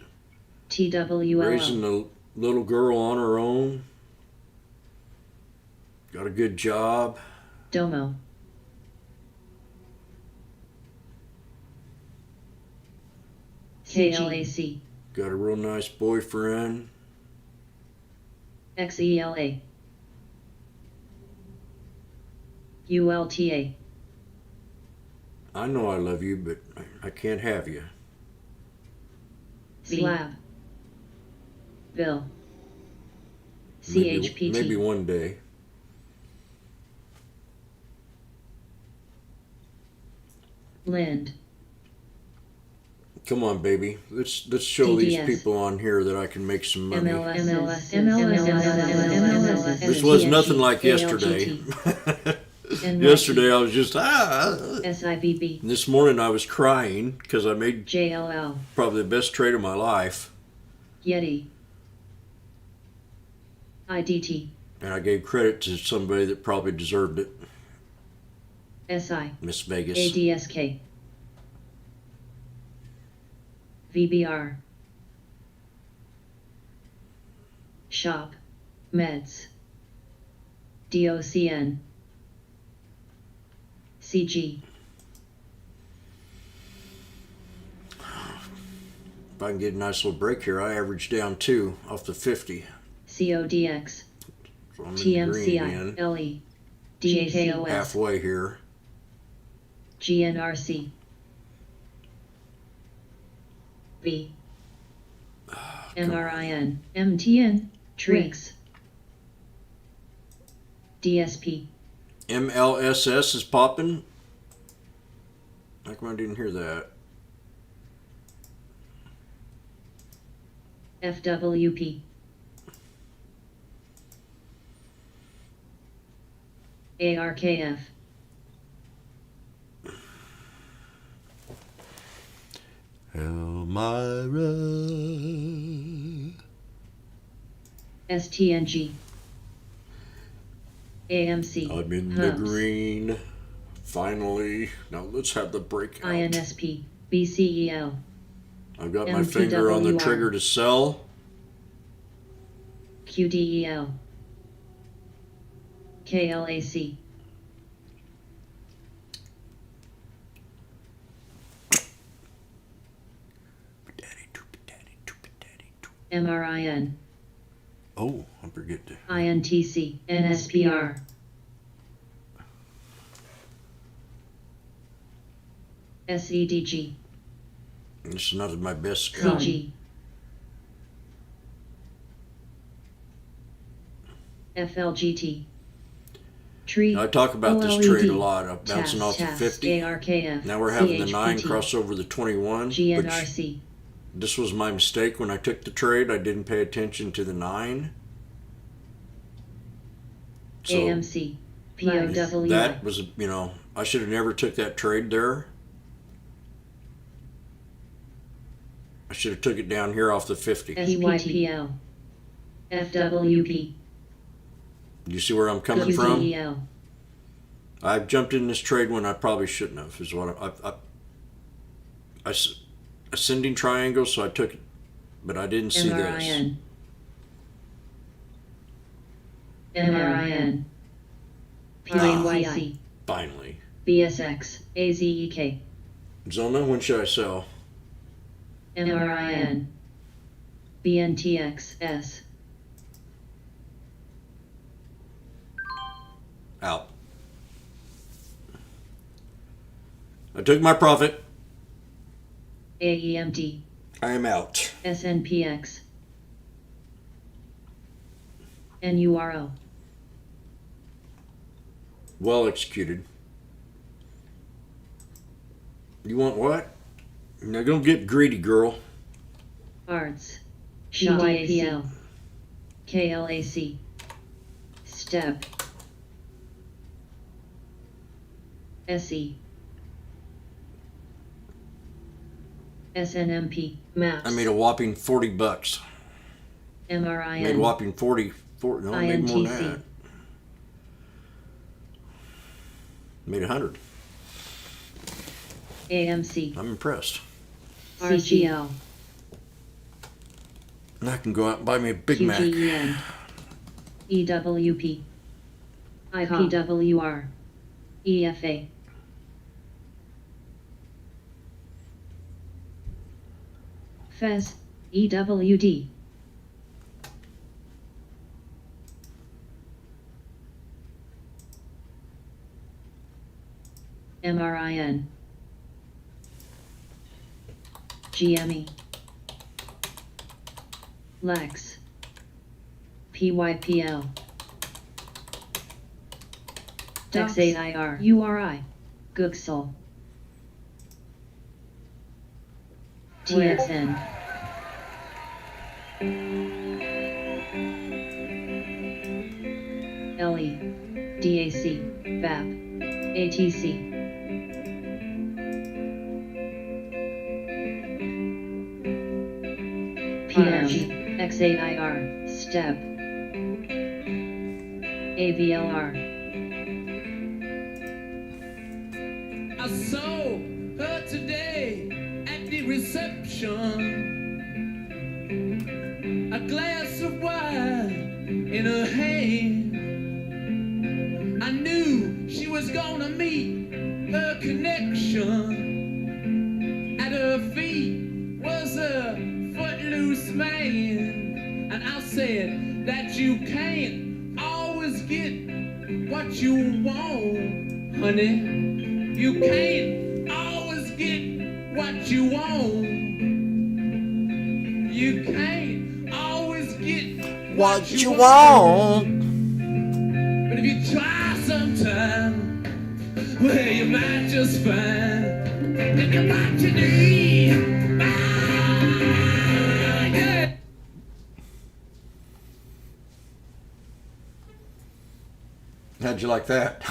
TWLL, raising a little girl on her own. Got a good job. Domo, KLAC, Got a real nice boyfriend. XELA, ULTA, I know I love you, but I can't have you. Slab, Bill, Maybe- CHPT, Maybe one day. Lind, Come on, baby. Let's show these DDS. people on here that I can make some money. MLS, This was nothing like yesterday. Yesterday I was just SIVB, This morning I was crying because I made JLL, probably the best trade of my life, Yeti, IDT, and I gave credit to somebody that probably deserved it. SI, Miss Vegas. ADSK, VBR, Shop, Meds, DOCN, CG, If I can get a nice little break here, I averaged down 2 off the 50. CODX, So I'm in the green TMCI, again. LE, DKOS, Halfway here. GNRC, B, MRIN, MTN, Trix, DSP, MLSS is popping. How come I didn't hear that? FWP, ARKF, Elmira. STNG, AMC, I'm in the Hubs, green. Finally. Now let's have the breakout. INSP, BCEL, I've got my finger on the MPWR. trigger to sell. QDEL, KLAC, MRIN, Oh, I forget to. INTC, NSPR, SEDG. This is not my best gun. CG. FLGT. Tree. Now, I talk about this OLED. trade a lot. I'm bouncing off the 50. ARKF. Now we're having the 9 CHPT. cross over the 21. Which GNRC. this was my mistake when I took the trade. I didn't pay attention to the 9. So AMC. POW. that was, I should have never took that trade there. I should have took it down here off the 50. PYPL. FWP. You see where I'm coming from? QZEL. I jumped in this trade when I probably shouldn't have. Is what ascending triangle, so I took it, but I didn't see this. MRIN. MRIN. PYC. Finally, BSX. AZEK. Zona. When should I sell? MRIN. BNTXS. Out. I took my profit. AEMT. I am out. SNPX. NURO. Well executed. You want what? Now don't get greedy, girl. ARTS. PYPL. KLAC. STEP. SE. SNMP. MAPS. I made a whopping $40. MRIN. Made a whopping 40. No, I made more than INTC. that. Made 100. AMC. I'm impressed. RGL. And I can go out and buy me a Big Mac. QGEN. EWP. IPWR. EFA. FES. EWD. MRIN. GME. Lex. PYPL. XAIR. URI. Googsol. TXN. LE. DAC. VAP. ATC. PM. XAIR. STEP. AVLR. I saw her today at the reception. A glass of wine in her hand. I knew she was gonna meet her connection. At her feet was a footloose man. And I said that you can't always get what you want, honey. You can't always get what you want. You can't always get What you want? But if you try sometime, well, you might just find that you what you need. Ah, yeah. How'd you like that?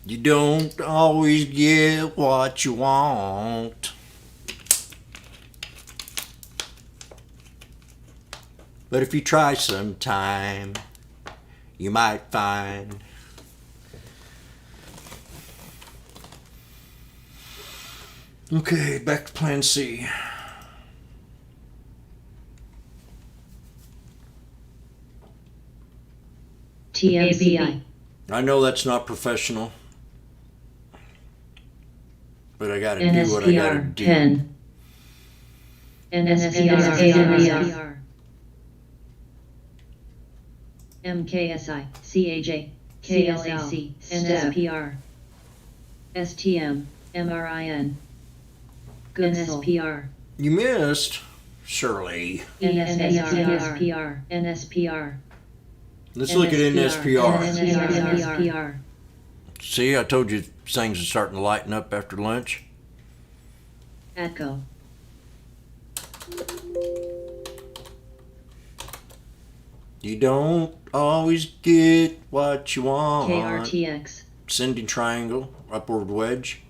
You don't always get what you want. But if you try sometime, you might find. Okay, back to plan C. TMCI. I know that's not professional, but I gotta do what I gotta NSPR. do. 10. NSPR. MKSI, CAJ, KLAC, NSPR, STM, MRIN, NSPR, You missed, Shirley. NSPR, NSPR. Let's look at NSPR. NSPR. See, I told you things are starting to lighten up after lunch. ATCO. You don't always get what you want. KRTX. Ascending triangle, upward wedge.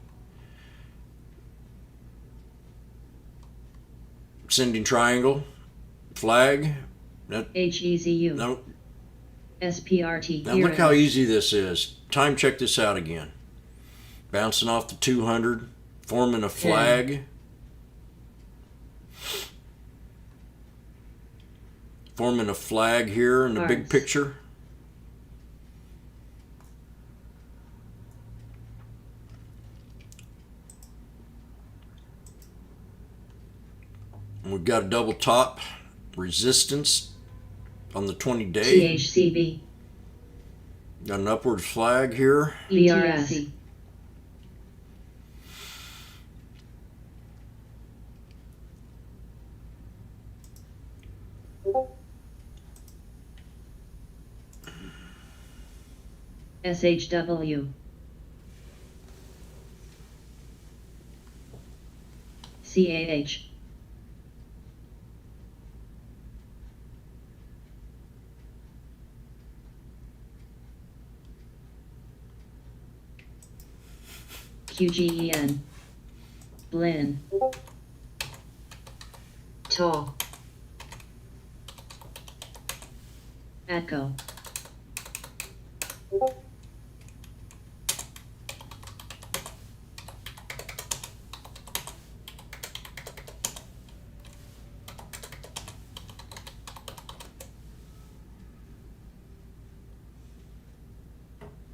Ascending triangle, flag. HEZU. Now, SPRT. now look how easy this is. Time check this out again. Bouncing off the 200, forming a flag. Forming a flag here in the big Hearts. picture. And we've got a double top resistance on the 20-day. THCB. Got an upward flag here. BRS. SHW. CAH. QGEN. Blinn. Tall. ATCO.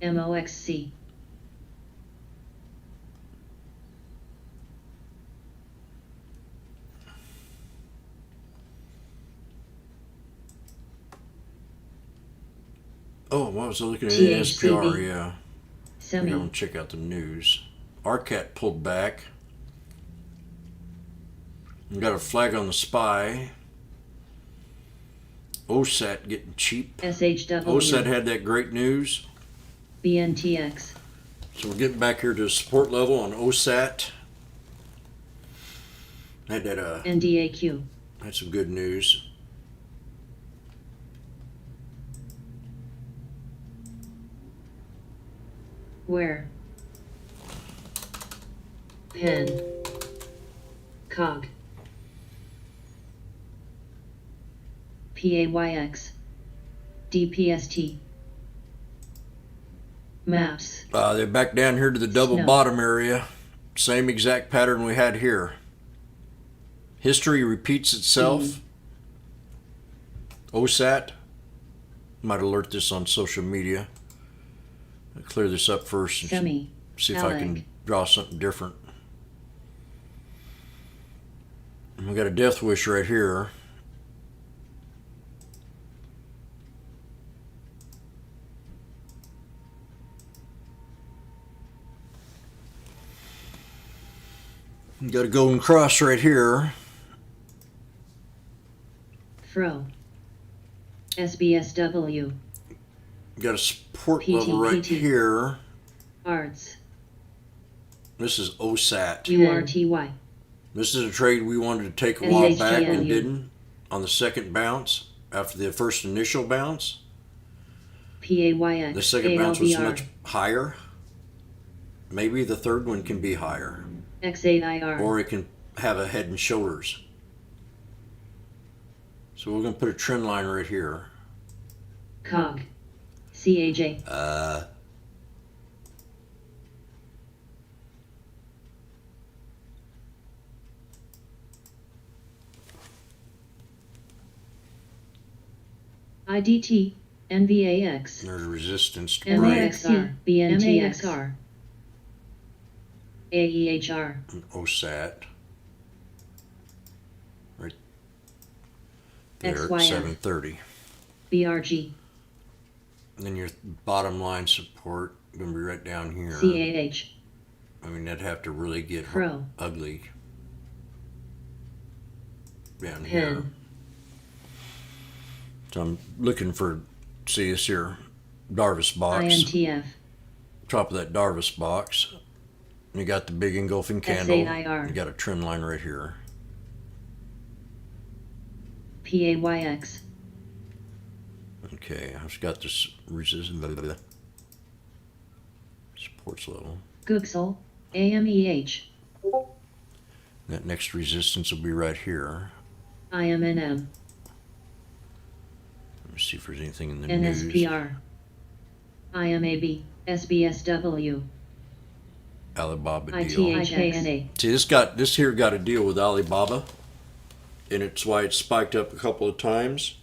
MOXC. Oh, what was I looking at? THCB. NSPR, yeah. I'm Semi. going to check out the news. RCAT pulled back. We got a flag on the SPY. OSAT getting cheap. SHW. OSAT had that great news. BNTX. So we're getting back here to support level on OSAT. Had that NDAQ. had some good news. Where? Pen. Cog. PAYX. DPST. Maps. They're back down here to the double Snow. bottom area. Same exact pattern we had here. History repeats itself. OSAT. Might alert this on social media. I'll clear this up first and Semi. see if I can Alec. draw something different. And we got a death wish right here. We got a golden cross right here. Fro. SBSW. We got a support level right PT. here. Arts. This is OSAT. URTY. This is a trade we wanted to take a while back and NHGLU. didn't on the second bounce after the first initial bounce. PAYX. The second bounce was ALBR. much higher. Maybe the third one can be higher, XAIR. or it can have a head and shoulders. So we're going to put a trend line right here. COG. CAJ. IDT. NVAX. There's resistance to break. MAXR. BNTXR. AEHR. OSAT. Right there at XYF. 730. BRG. And then your bottom line support gonna be right down here. CAH. I mean, that'd have to really get Pro. ugly down here. Pen. So I'm looking for, see this here Darvis box. INTF. Top of that Darvis box. You got the big engulfing candle. SAIR. You got a trim line right here. PAYX. Okay, I've got this resistance supports level. Gooksel. AMEH. That next resistance will be right here. IMNM. Let me see if there's anything in the news. NSPR. IMAB. SBSW. Alibaba deal. ITHIKNA. See, this here got a deal with Alibaba, and it's why it's spiked up a couple of times.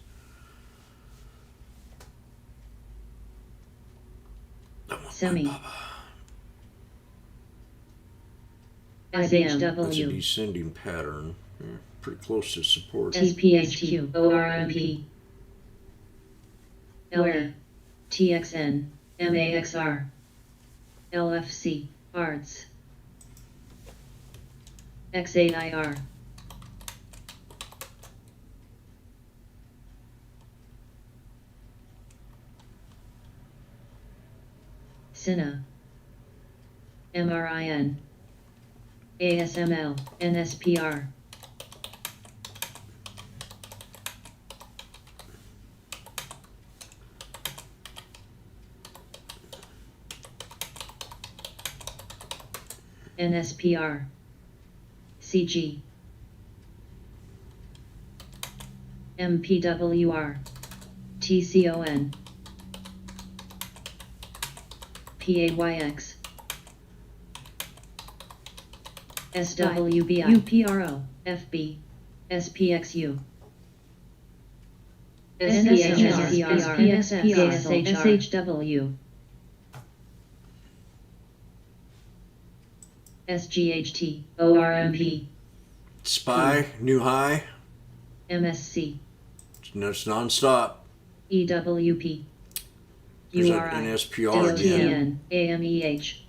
Semi. Alibaba. That's a SHW. descending pattern. Pretty close to support. SPHQ. ORMP. LR. TXN. MAXR. LFC. Arts. X8IR. Cina. MRIN. ASML. NSPR. NSPR. CG. MPWR. TCON. PAYX. SWBI. UPRO. FB. SPXU. SHW. SGHT. ORMP. SPY, new high. MSC. It's non-stop. EWP. There's URI. an NSPR again. DTN. AMEH.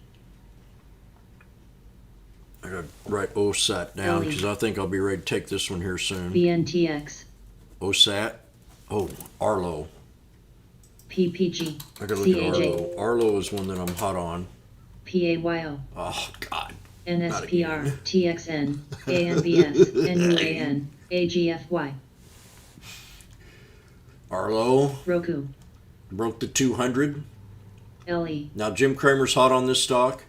I gotta write OSAT down LE. because I think I'll be ready to take this one here soon. BNTX. OSAT. Oh, Arlo. PPG. I gotta look at CAJ. Arlo. Arlo is one that I'm hot on. PAYO. Oh, God. NSPR. again. TXN. ANBS. NUAN. AGFY. Arlo Roku. broke the 200. LE. Now, Jim Cramer's hot on this stock.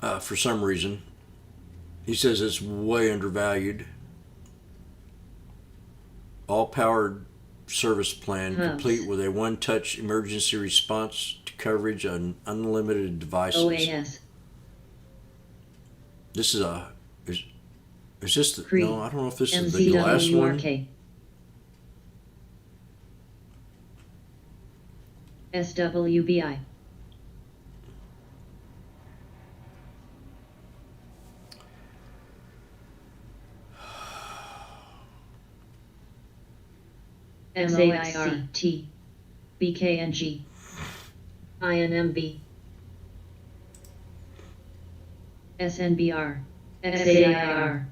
For some reason. He says it's way undervalued. All-powered service plan Hubs. complete with a one-touch emergency response to coverage on unlimited devices. OAS. This is a... Is this the... Cree. No, I don't know if this is the last one. MCWRK. SWBI. XAIRT. BKNG. INMB. SNBR. XAIR.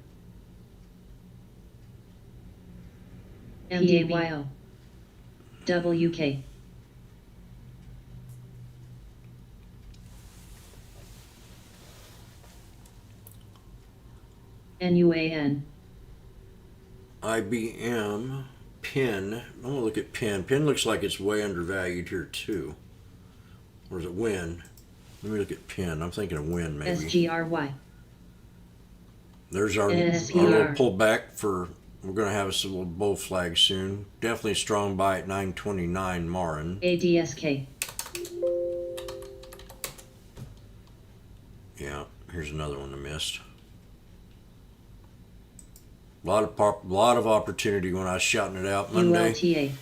MDYO. WK. NUAN. IBM. Penn. I'm going to look at Penn. Penn looks like it's way undervalued here, too. Or is it Win? Let me look at Penn. I'm thinking of Win, maybe. SGRY. There's our NSPR. little pullback for... We're going to have us a little bull flag soon. Definitely a strong buy at 929 Marin. ADSK. Yeah, here's another one I missed. A lot of opportunity when I was shouting it out Monday. ULTA.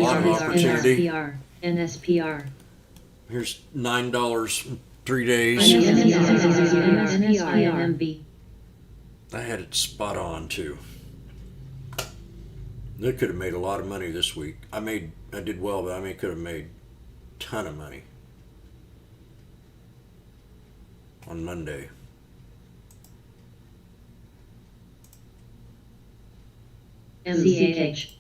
Lot of opportunity. NSPR. NSPR. Here's $9 in 3 days. NSPR. I had it spot on too. They could have made a lot of money this week. I did well, but could have made a ton of money on Monday. MCH.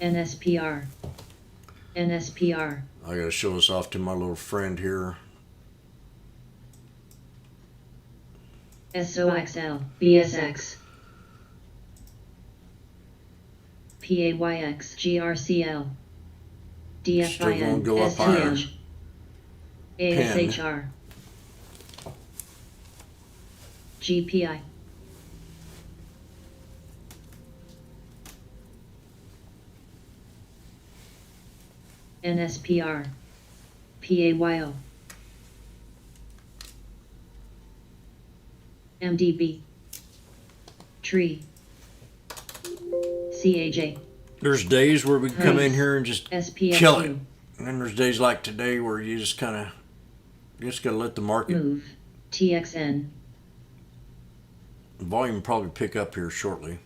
NSPR, NSPR. I gotta show this off to my little friend here. SOXL, BSX, PAYX, GRCL, Still gonna DFIN, go up higher. STH, ASHR, GPI, NSPR, PAYO, MDB, Tree, CAJ, There's days where we can come in here and just SPSU, kill it. And then there's days like today where you just gotta let the market Move, TXN, volume probably pick up here shortly.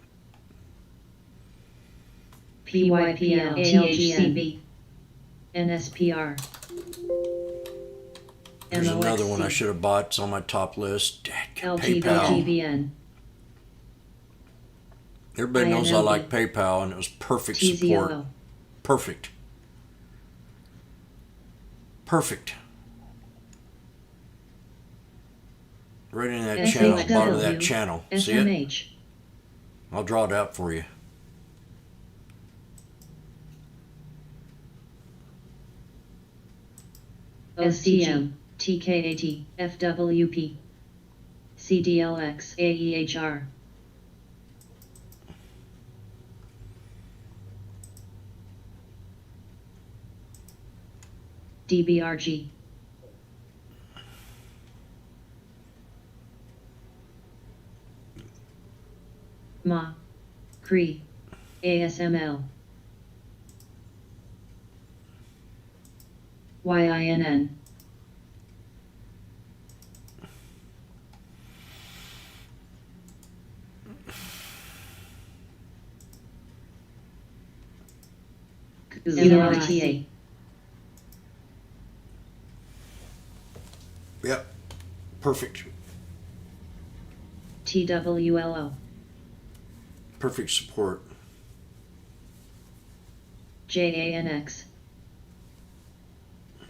PYPL, THCB, NSPR, There's another one I MOXC, should have bought. It's on my top list. PayPal. LGBGVN, Everybody knows I INLB. like PayPal, and it was perfect support. TZLO, Perfect. Perfect. Right in that channel, SHW, bottom of that channel. See it? SMH, I'll draw it out for you. OCM, TKAT, FWP, CDLX, AEHR, DBRG, MA, CRE, ASML, YINN, MRTA, Yep. Perfect. TWLO, Perfect support. JANX,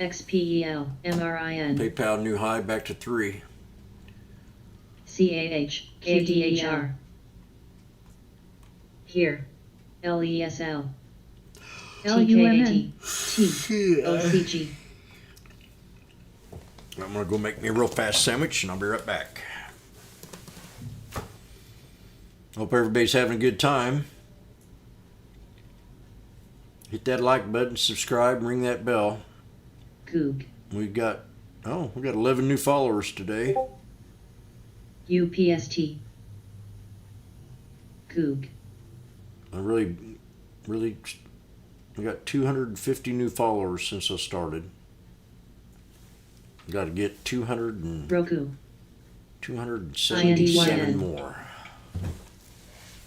XPEL, MRIN, PayPal new high back to 3. CAH, KDHR, here, LESL, TKAT, T, OCG, I'm gonna go make me a real fast sandwich, and I'll be right back. Hope everybody's having a good time. Hit that like button, subscribe, and ring that bell. Goog, We got 11 new followers today. UPST, Goog, I really, we got 250 new followers since I started. Got to get 200 Roku, 277 INDYN. more.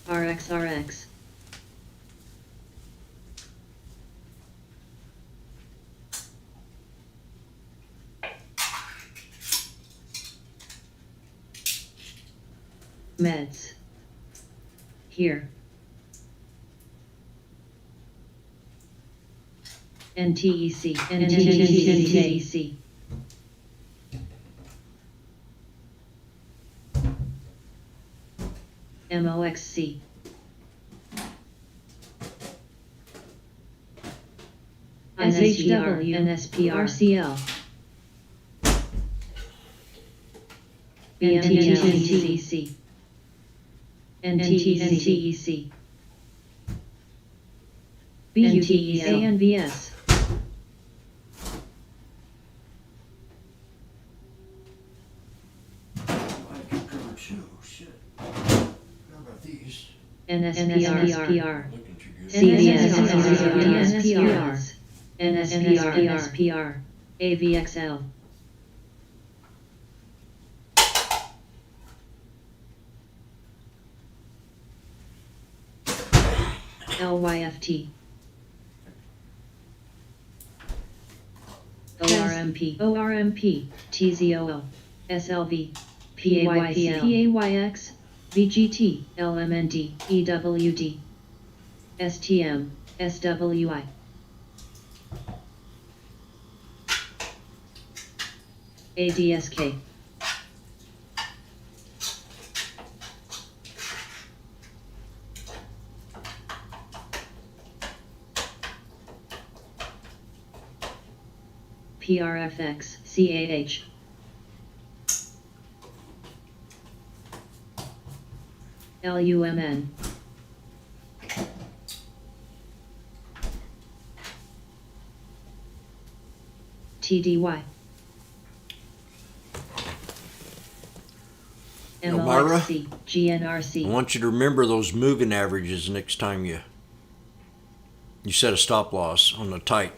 RXRX, Meds, here, NTEC, NTEC, MOXC, SHW, NSPRCL, NTEC, NTEC, BUTEL, ANVS, NSPR, NSPR, NSPR, AVXL, LYFT. ORMP, TZOO, SLV, PAYC, PAYX, VGT, LMND, EWD, STM, SWI. ADSK. PRFX, CAH. LUMN. TDY. Elmira? MOXC, GNRC. I want you to remember those moving averages next time you set a stop loss on the tight.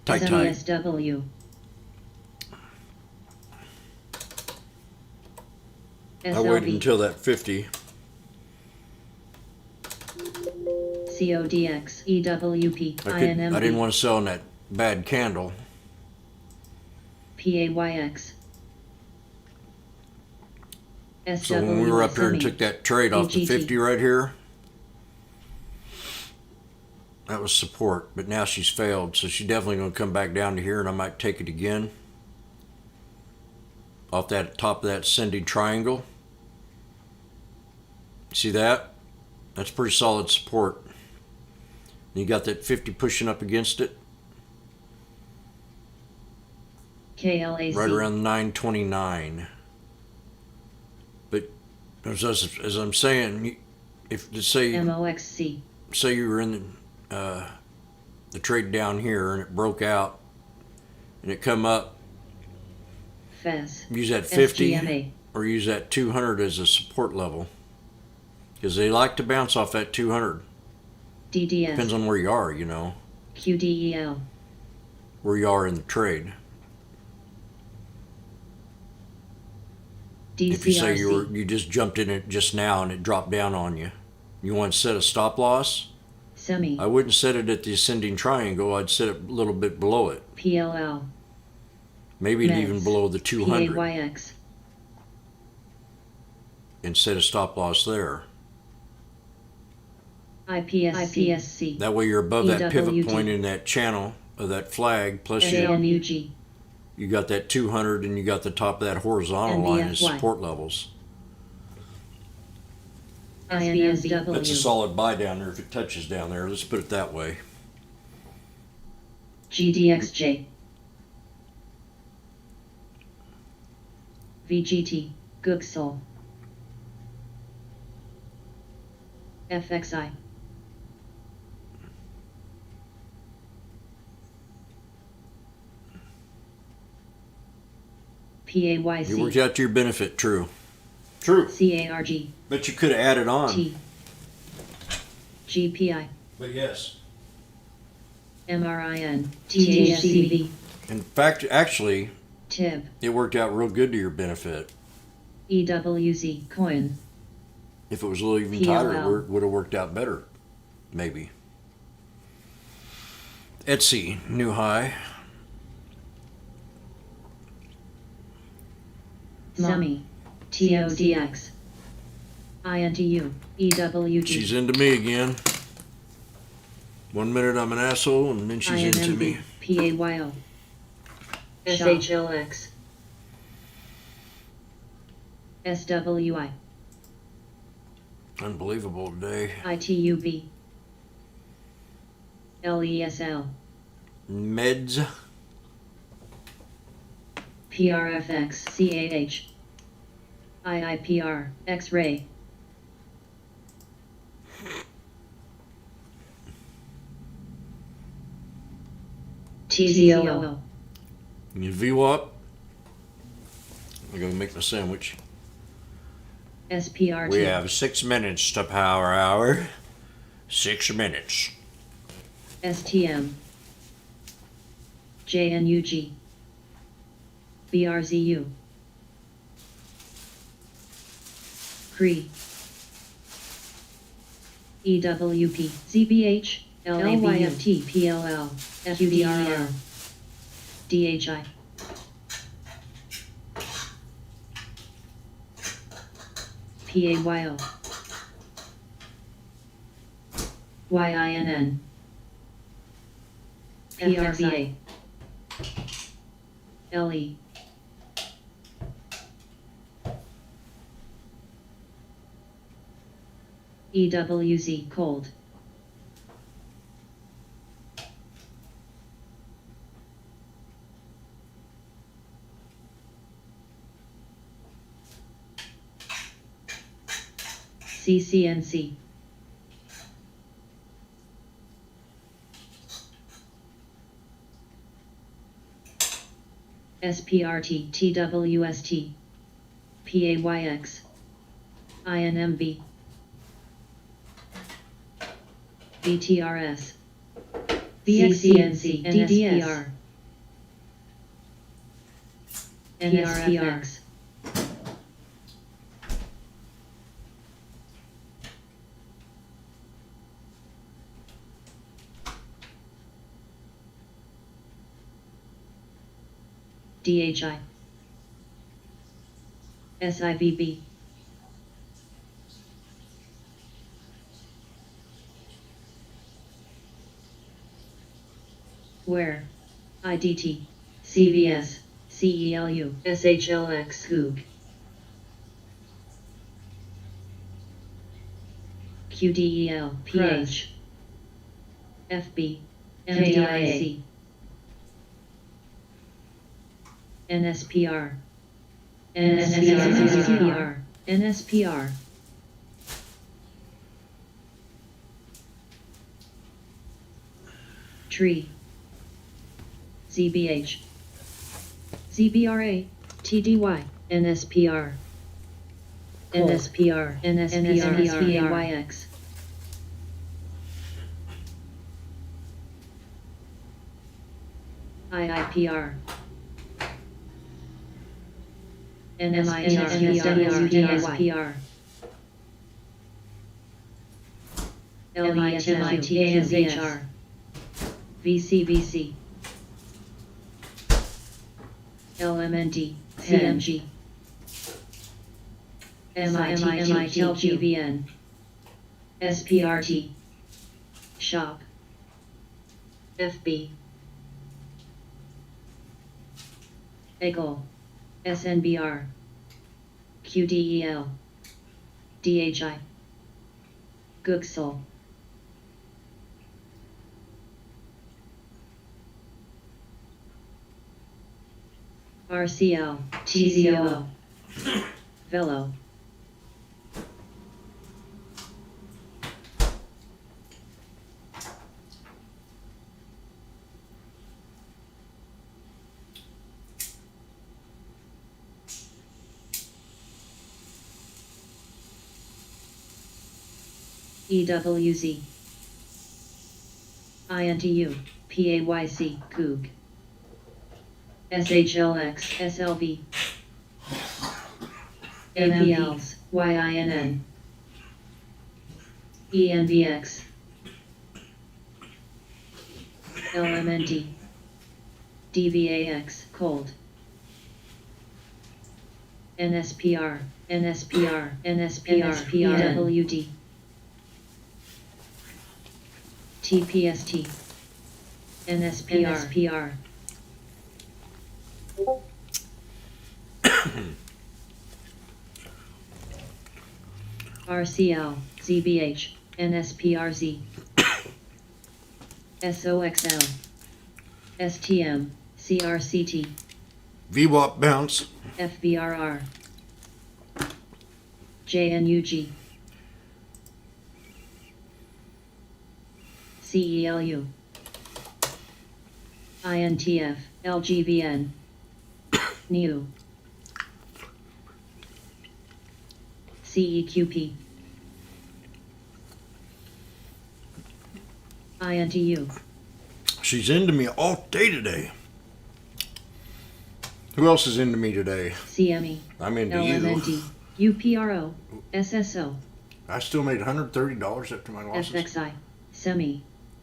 SW. I waited until that 50. CODX, EWP, I INMP, didn't want to sell in that bad candle. PAYX. So when we were up here and took that trade off the 50 right here, that was support. But now she's failed, so she's definitely going to come back down to here, and I might take it again off that top of that ascending triangle. See that? That's pretty solid support. You got that 50 pushing up against it. KLAC. Right around 929. But as I'm saying, if to say MOXC. say you were in the trade down here and it broke out and it come up, FES. use that 50 SGMA. or use that 200 as a support level, because they like to bounce off that 200. DDS. Depends on where you are, you know, QDEL. where you are in the trade. DCRC. If you say you just jumped in it just now and it dropped down on you, you want to set a stop loss? Semi. I wouldn't set it at the ascending triangle. I'd set it a little bit below it, PLL. maybe Meds. even below the 200, PAYX. and set a stop loss there. IPSC. That way you're above that pivot EWD. point in that channel of that flag, plus you SANUG. got that 200 and you got the top of that horizontal line as NBFY. support levels. INSW. That's a solid buy down there if it touches down there. Let's put it that way. GDXJ. VGT. Gooksol. FXI. It worked PAYC. out to your benefit, true. True. CARG. But you could have added on. T. GPI. But yes. MRIN. THCV. In fact, actually, TIB. it worked out real good to your benefit. EWZ. Coin. If it was a little even tighter, PLL. it would have worked out better. Maybe. Etsy, new high. Semi. TODX. INTU. EWG. She's into me again. 1 minute I'm an asshole, and then she's into me. PAYO. SHLX. SWI. Unbelievable today. ITUB. LESL. Meds. PRFX. CAH. IIPR. X-ray. TZOO. You VWAP. I'm going to make my sandwich. SPRT. We have 6 minutes to power hour. 6 minutes. STM. JNUG. BRZU. CRE. EWP, ZBH, LABUT, PLL, FQDRR, DHI. PAYO, YINN, PRVA, LE, EWZ, cold. CCNC, SPRT, TWST, PAYX, INMB, BTRS, BXCNC, DDSR, NSPR, DHI, SIVB, where, IDT, CVS, CELU, SHLX, Goog, QDEL, PH, FB, MDIC, NSPR, NSPR, NSPR, Tree, ZBH, ZBRA, TDY, NSPR, NSPR, NSPR, PAYX, IIPR, NSPR, DSPR, LETMITANZHR, VCVC, LMND, CMG, MITLGVN, SPRT, SHOP, FB, EGLE, SNBR, QDEL, DHI, Googsel, RCL, TZOO, Velo, EWZ, INTU, PAYC, Goog, SHLX, SLV, APLs, YINN, ENVX, LMND, DVAX, cold, NSPR, NSPR, PWD, TPST, NSPR, RCL, ZBH, NSPRZ, SOXL, STM, CRCT, VWAP bounce. FVRR, JNUG, CELU, INTF, LGVN, NEW, CEQP, INTU, She's into me all day today. Who else is into me today? CME, I'm into you. LMND, UPRO, SSO, I still made $130 after my losses. FXI, Semi,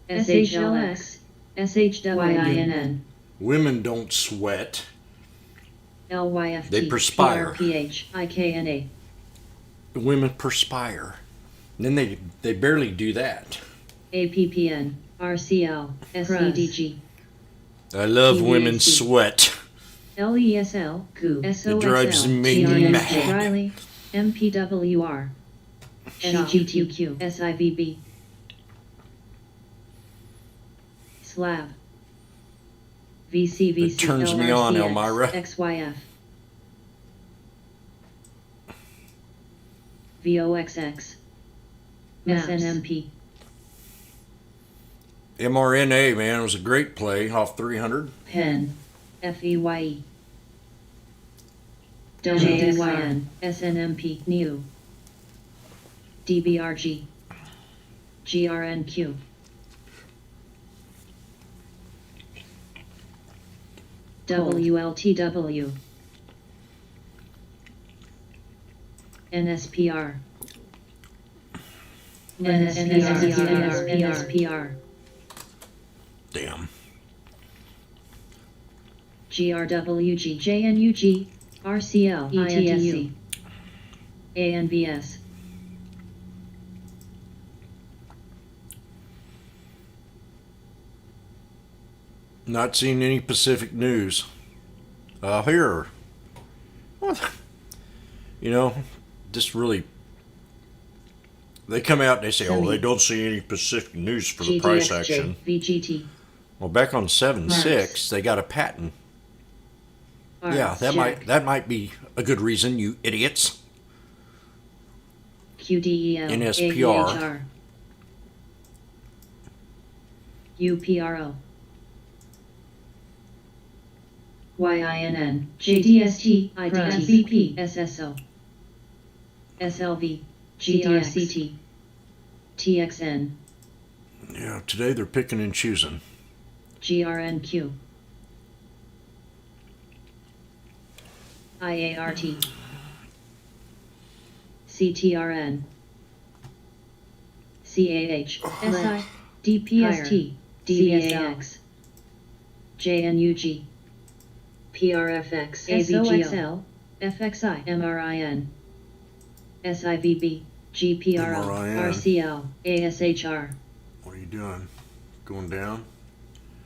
SHLX, SHWINN, Women don't sweat. LYFT, They perspire. PRPH, IKNA, Women perspire. And then they barely do that. APPN, RCL, SEDG, I love women TVAC. sweat. LESL, COO, SOSL, drives me TRNJ, mad. Riley, MPWR, NGTQ, SIVB, Slab, VCVC, It turns me on, LRCX, Elmira. XYF, VOXX, Maps. SNMP, mRNA, man, was a great play off 300. PEN, FEYE, WXR, JNYN, SNMP, NEW, DBRG, GRNQ, WLTW, NSPR, NSPR, Damn. GRWG, JNUG, RCL, ETSC, ANBS, Not seeing any Pacific news. Here. What? You know, just really. They come out and they say, oh, they don't see any Pacific news for the price action. VGT, Well, back on 7.6, they got a patent. Yeah, that might be a good reason, you idiots. QDEL, NSPR. AVHR, UPRO, YINN, JDST, IDTVP, SSO, SLV, GRCT, TXN, Yeah, today they're picking and choosing. GRNQ, IART, CTRN, CAH, SI, DPST, DVAX, JNUG, PRFX, AVGL, FXI, MRIN, SIVB, GPRO, MRIN. RCL, ASHR, What are you doing? Going down?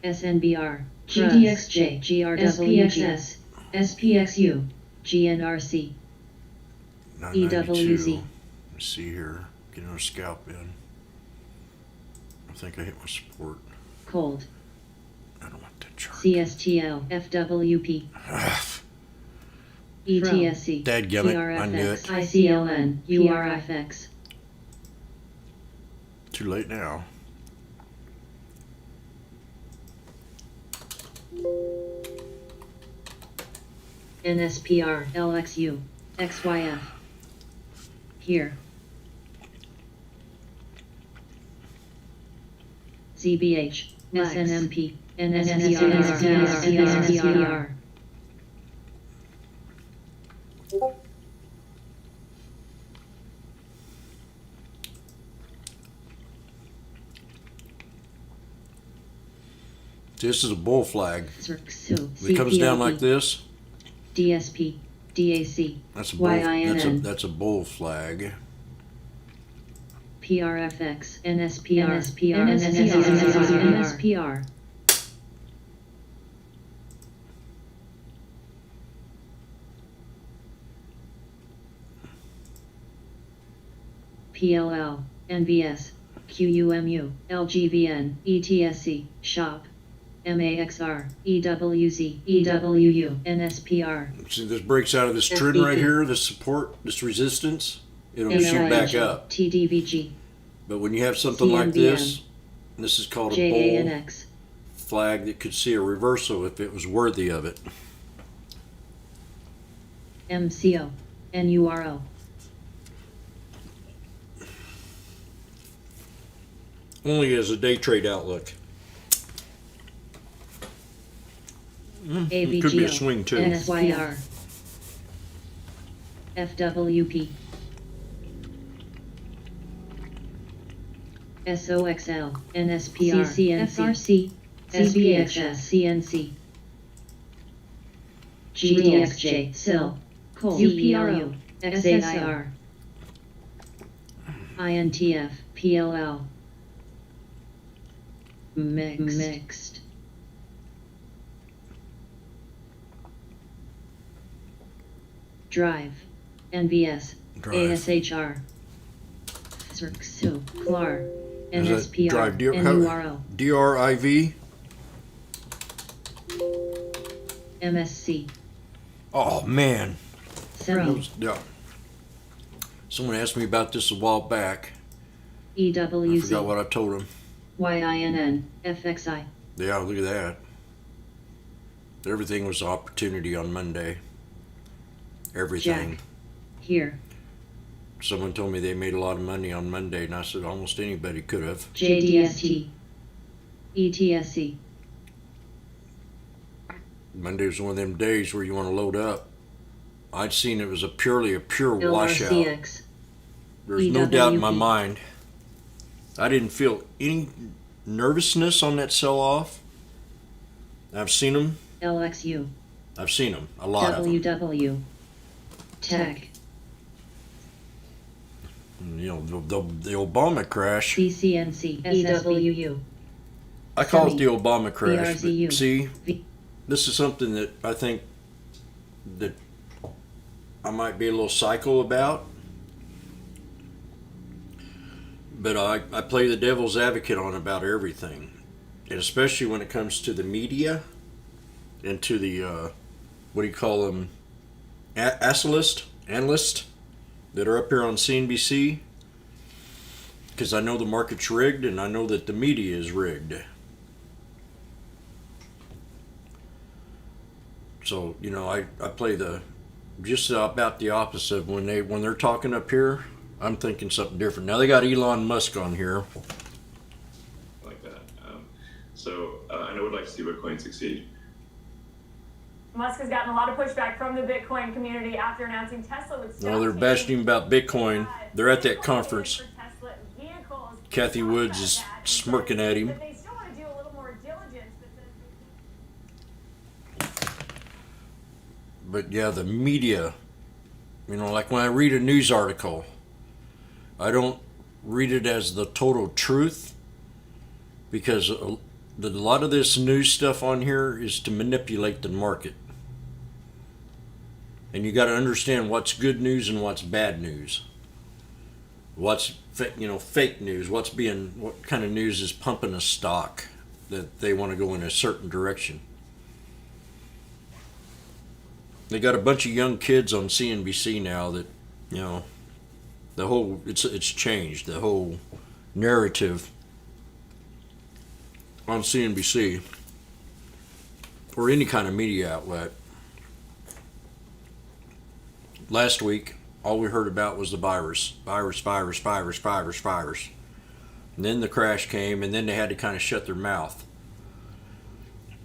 SNBR, GDXJ, GRWGS, SPXU, GNRC, 992. EWZ. Let's see here. Get another scalp in. I think I hit my support. Cold, I don't want that chart. CSTL, FWP, ETSC, Dadgummit, I knew it. ICLN, URFX, Too late now. NSPR, LXU, XYF. Here. ZBH, Lex. SNMP, NSPR, NSPR. This is a bull flag. ZRXU, If it comes down like CPLP, this, DSP, DAC, that's a bull, YINN. that's a bull flag. PRFX, NSPR, NSPR, NSPR. PLL, NVS, QUMU, LGVN, ETSC, SHOP, MAXR, EWZ, EWU, NSPR, See, this breaks out of this trend right FBP. here, this support, this resistance, it'll shoot back up. TDVG, But when you have something like this, this is called a bull JANX, flag that could see a reversal if it was worthy of it. MCO, NURO, Only as a day trade outlook. AVGO, Could be a swing too. NSYR, FWP, SOXL, NSPR, CCNC, FRC, SPXS, CNC, GDXJ, SIL, COL, UPRO, XAIR, INTF, PLL, mixed, drive, NVS, Drive. ASHR, SRXO, CLAR, Is that NSPR, drive NURO, DRIV? MSC, Oh man. SEMI, Yeah. Someone asked me about this a while back. I forgot EWZ, what I told them. YINN, FXI, Yeah, look at that. Everything was an opportunity on Monday. Everything. Jack, here, Someone told me they made a lot of money on Monday, and I said almost anybody could have. JDST, ETSC, Monday was one of them days where you want to load up. I'd seen it was purely a pure washout. LRCX, There's no doubt in my EWP. mind. I didn't feel any nervousness on that sell-off. I've seen them. LXU, I've seen them. A lot of them. WW, Tech, You know, the Obama crash. CCNC, SWU, I call it Semi. the Obama crash. VRZU. But see, V- this is something that I think that I might be a little psycho about. But I play the devil's advocate on about everything. And especially when it comes to the media and to the, what do you call them, analysts that are up here on CNBC. Because I know the market's rigged and I know that the media is rigged. So, you know, I play the just about the opposite. When they're talking up here, I'm thinking something different. Now they got Elon Musk on here. Like that. I know would like to see Bitcoin succeed. Musk has gotten a lot of pushback from the Bitcoin community after announcing Tesla would stop No, they're taking bashing about Bitcoin. They're at that Bitcoin conference. for Tesla vehicles. Kathy Talk Woods about is that and smirking says at him. that they still want to do a little more diligence, but says But yeah, the media, you know, like when I read a news article, I don't read it as the total truth because a lot of this news stuff on here is to manipulate the market. And you got to understand what's good news and what's bad news. What's fake news, what kind of news is pumping a stock that they want to go in a certain direction. They got a bunch of young kids on CNBC now that, you know, it's changed. The whole narrative on CNBC or any kind of media outlet. Last week, all we heard about was the virus. And then the crash came, and then they had to kind of shut their mouth.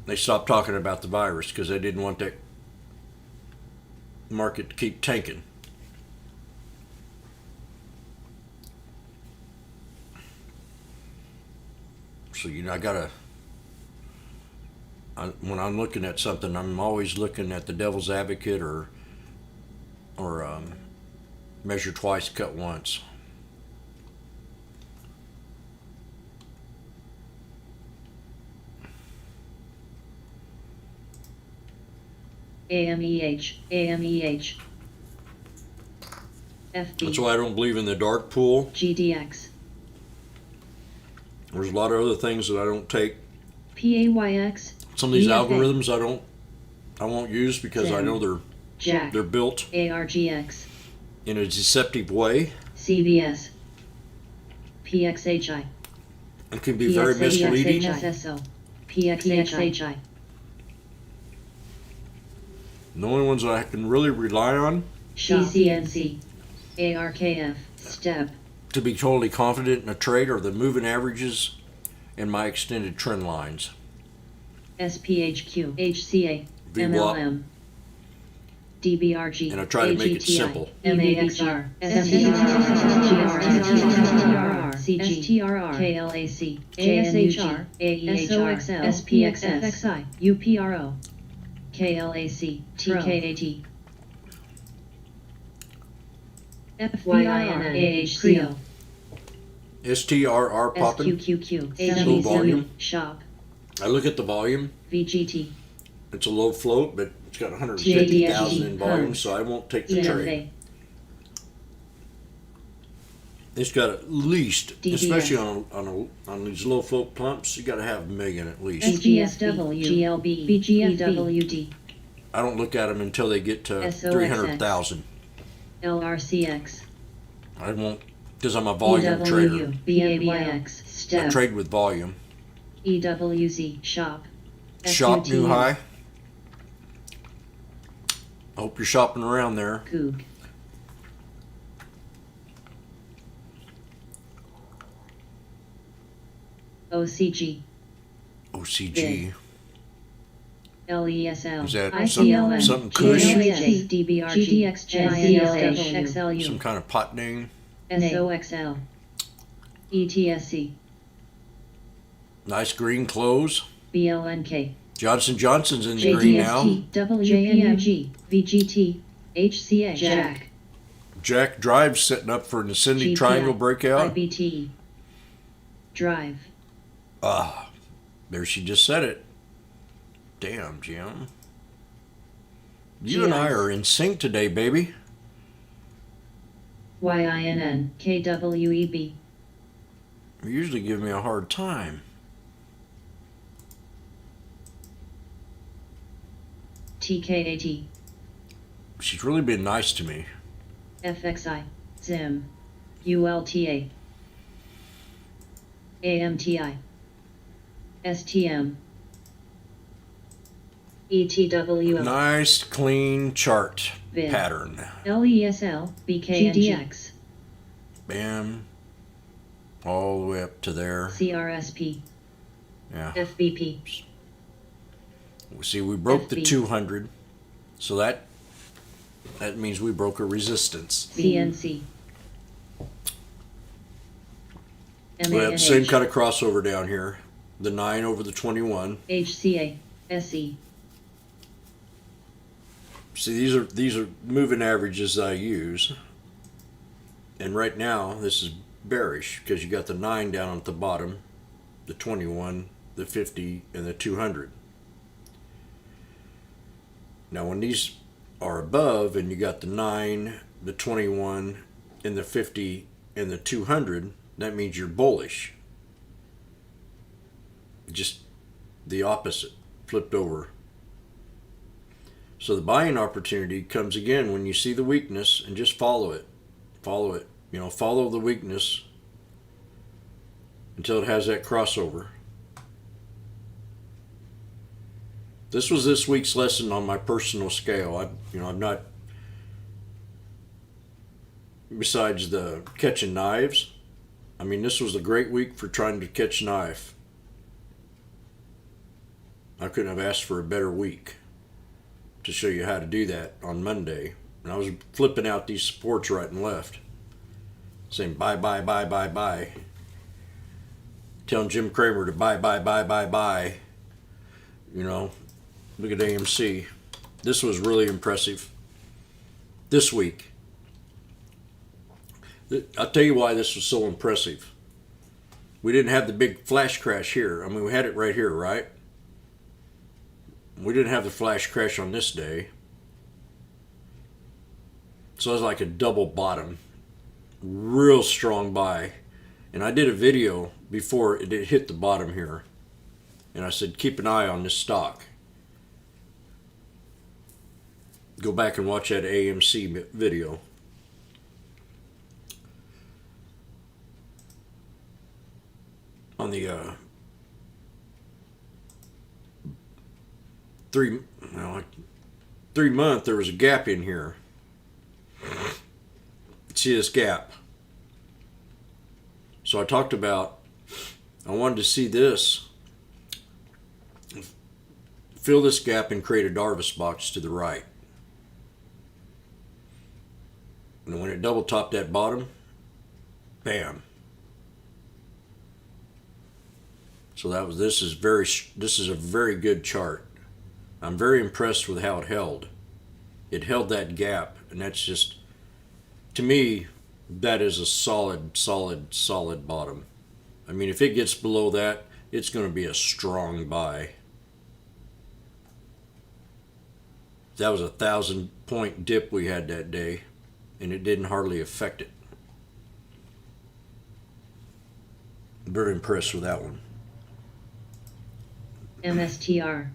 They stopped talking about the virus because they didn't want that market to keep tanking. So, you know, when I'm looking at something, I'm always looking at the devil's advocate or measure twice, cut once. AMEH, FB, That's why I don't believe in the dark pool. GDX, There's a lot of other things that I don't take. PAYX, Some of these EFA. algorithms I won't use because I Zen. know Jack, they're built ARGX, in a deceptive way CVS, PXHI, and can be very misleading. PXHSO, PXHI, The only ones that I can really rely on CCNC, ARKF, STEP, to be totally confident in a trade are the moving averages and my extended trend lines. SPHQ, HCA, VWAP. MLM, DBRG, And I try to make it AGTI, simple. MAXR, STRR, KLAC, ASHR, AEHR, SPXS, FXI, UPRO, KLAC, TKAT, FYINN, AHCO, STRR popping. SQQQ, Low volume. Shop, I look at the volume. VGT, It's a low float, but it's got 150,000 in volume, so I won't take the trade. EMA, It's got at least, DDS. especially on these low float pumps, you got to have a million at least. SGSW, GLB, BGFB, I don't look at them until they get to SOXX. 300,000. LRCX, I won't, because I'm a volume trader. BAYX, I STEP, trade with volume. EWZ, Shop, Shop new SUTU, high. I hope you're shopping around there. Coog, OCG, OCG. LESL, Is that ICLM, something Kush? GLAC, DBRG, GDXJ, XLU, Some kind of pot name. SOXL, ETSC, Nice green clothes. BLNK, Johnson Johnson's in the green now. JDST, WJNMG, VGT, HCA, Jack, Jack Drive's setting up for an ascending GPI, triangle breakout. IBT, Drive, Ah, there she just said it. Damn, Jim. You and I GIs. are in sync today, baby. YINN, KWEB, You usually give me a hard time. TKAT, She's really been nice to me. FXI, ZIM, ULTA, AMTI, STM, ETWO, Nice, clean chart Vid. pattern. LESL, BKNG, Bam. All the way up to there. CRSP, Yeah. FBP, See, we broke the FB. 200. So that means we broke a resistance. CNC, We have the same MANH, kind of crossover down here. The 9 over the 21. HCA, SE, See, these are moving averages I use. And right now, this is bearish because you got the 9 down at the bottom, the 21, the 50, and the 200. Now, when these are above and you got the 9, the 21, and the 50, and the 200, that means you're bullish. Just the opposite, flipped over. So the buying opportunity comes again when you see the weakness and just follow it. Follow it. You know, follow the weakness until it has that crossover. This was this week's lesson on my personal scale. I'm not, besides the catching knives, I mean, this was a great week for trying to catch a knife. I couldn't have asked for a better week to show you how to do that on Monday. And I was flipping out these supports right and left, saying buy, buy, buy, buy, buy. Telling Jim Cramer to buy, buy, buy, buy, buy. You know, look at AMC. This was really impressive this week. I'll tell you why this was so impressive. We didn't have the big flash crash here. I mean, we had it right here, right? We didn't have the flash crash on this day. So it was like a double bottom. Real strong buy. And I did a video before it hit the bottom here. And I said, keep an eye on this stock. Go back and watch that AMC video. On the 3 month, there was a gap in here. See this gap? So I talked about, I wanted to see this, fill this gap and create a Darvas box to the right. And when it double topped that bottom, bam. So this is a very good chart. I'm very impressed with how it held. It held that gap, and that's just, to me, that is a solid bottom. I mean, if it gets below that, it's going to be a strong buy. That was a 1,000-point dip we had that day, and it didn't hardly affect it. Very impressed with that one. MSTR.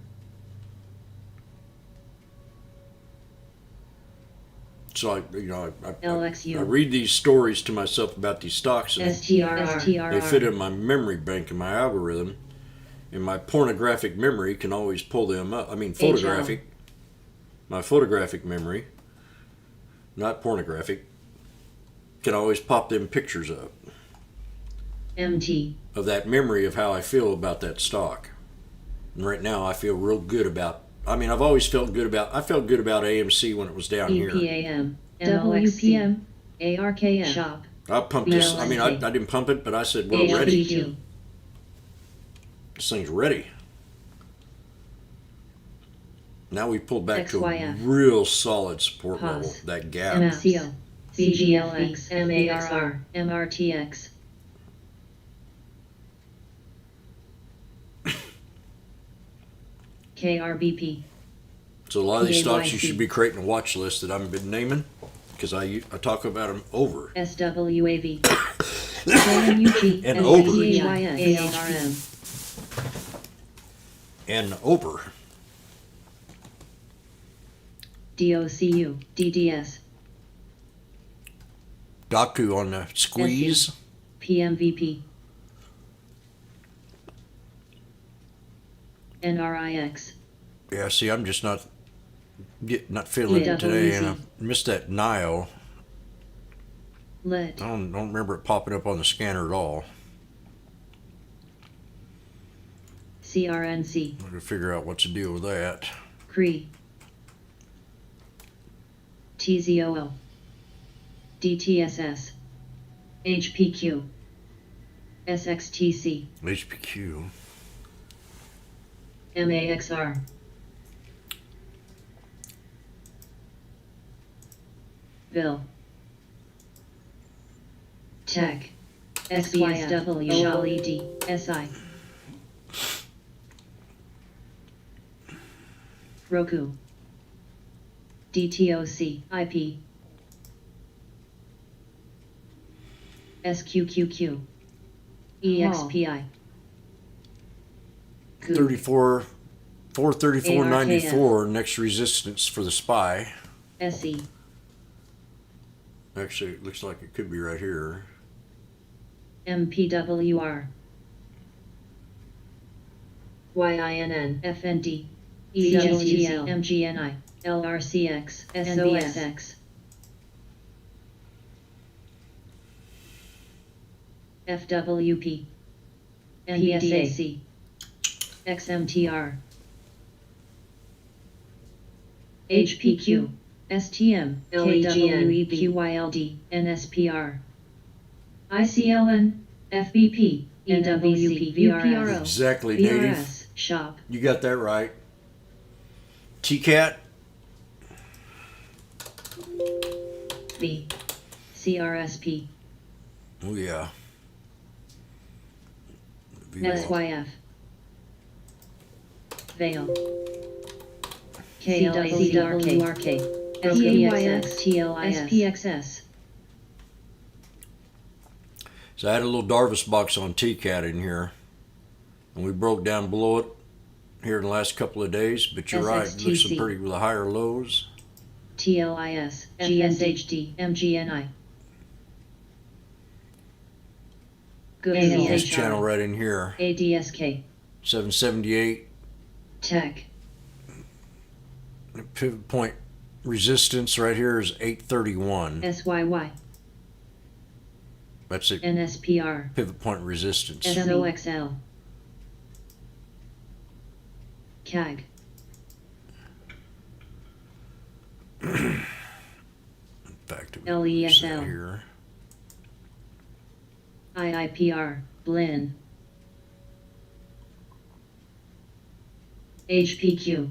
So I LXU. read these stories to myself about these stocks, and STRR. they fit in my memory bank and my algorithm, and my pornographic memory can always pull them up. I mean, photographic. My photographic memory, not pornographic, can always pop them pictures up MT. of that memory of how I feel about that stock. And right now, I feel real good about. I mean, I've always felt good about. I felt good about AMC when it was down here. EPAM. WPM. ARKM. Shop. I pumped this. I mean, I didn't pump it, but I said, "We're ready. ALPQ. This thing's ready." Now we pulled back to a XYF. real solid support Pause. level. That gap. MCO. CGLX. MARR. MRTX. KRBP. So a lot of these stocks you PAYC. should be creating a watch list that I've been naming, because I talk about them over SWAV. KNUG. And over. ALRM. and over. DOCU. DDS. Daku on the squeeze. PMVP. NRIX. Yeah, see, I'm just not feeling it today, and I LWZ. missed that NIO. LET. I don't remember it popping up on the scanner at all. CRNC. I gotta figure out what's the deal with that. CRE. TZOO. DTSS. HPQ. SXTC. HPQ. MAXR. Bill. Tech. SBSW. OLED. SI. Roku. DTOC. IP. SQQQ. EXPI. 434.94, next resistance for the SPY. SE. Actually, it looks like it could be right here. MPWR. YINN. FND. EWTL. MGNI. LRCX. SOSX. FWP. NDAC. XMTR. HPQ. STM. KWEB. QYLD. NSPR. ICLN. FBP. EWP. VPRO. Exactly, Native. VRS. Shop. You got that right. TCAT. V. CRSP. Oh yeah. SYF. Vale. KLCWRK. SPXX. TLIS. SPXS. So I had a little Darvis box on TCAT in here, and we broke down below it here in the last couple of days. But you're right, it looks some pretty with the higher lows. TLIS. GSHD. MGNI. Good This channel right in here, ADSK. 778. Tech. The pivot point resistance right here is 831. SYY. That's it. NSPR. Pivot point resistance. SOXL. CAG. In fact, it LESL, Here. IIPR, Blinn, HPQ,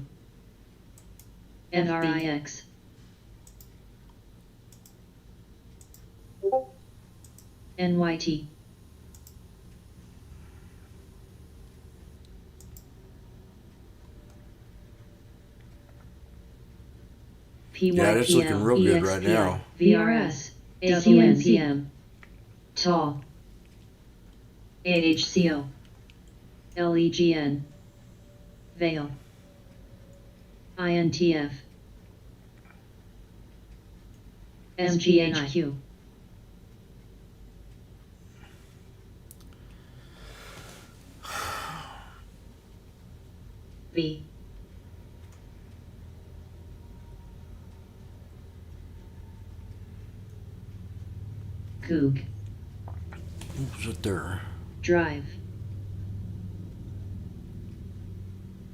NRIX, NYT, Yeah, it's looking real good right now. VRS, ACNCM, TAL, AHCO, LEGN, Vale, INTF, MGHQ, V, Coog, What was it there? Drive,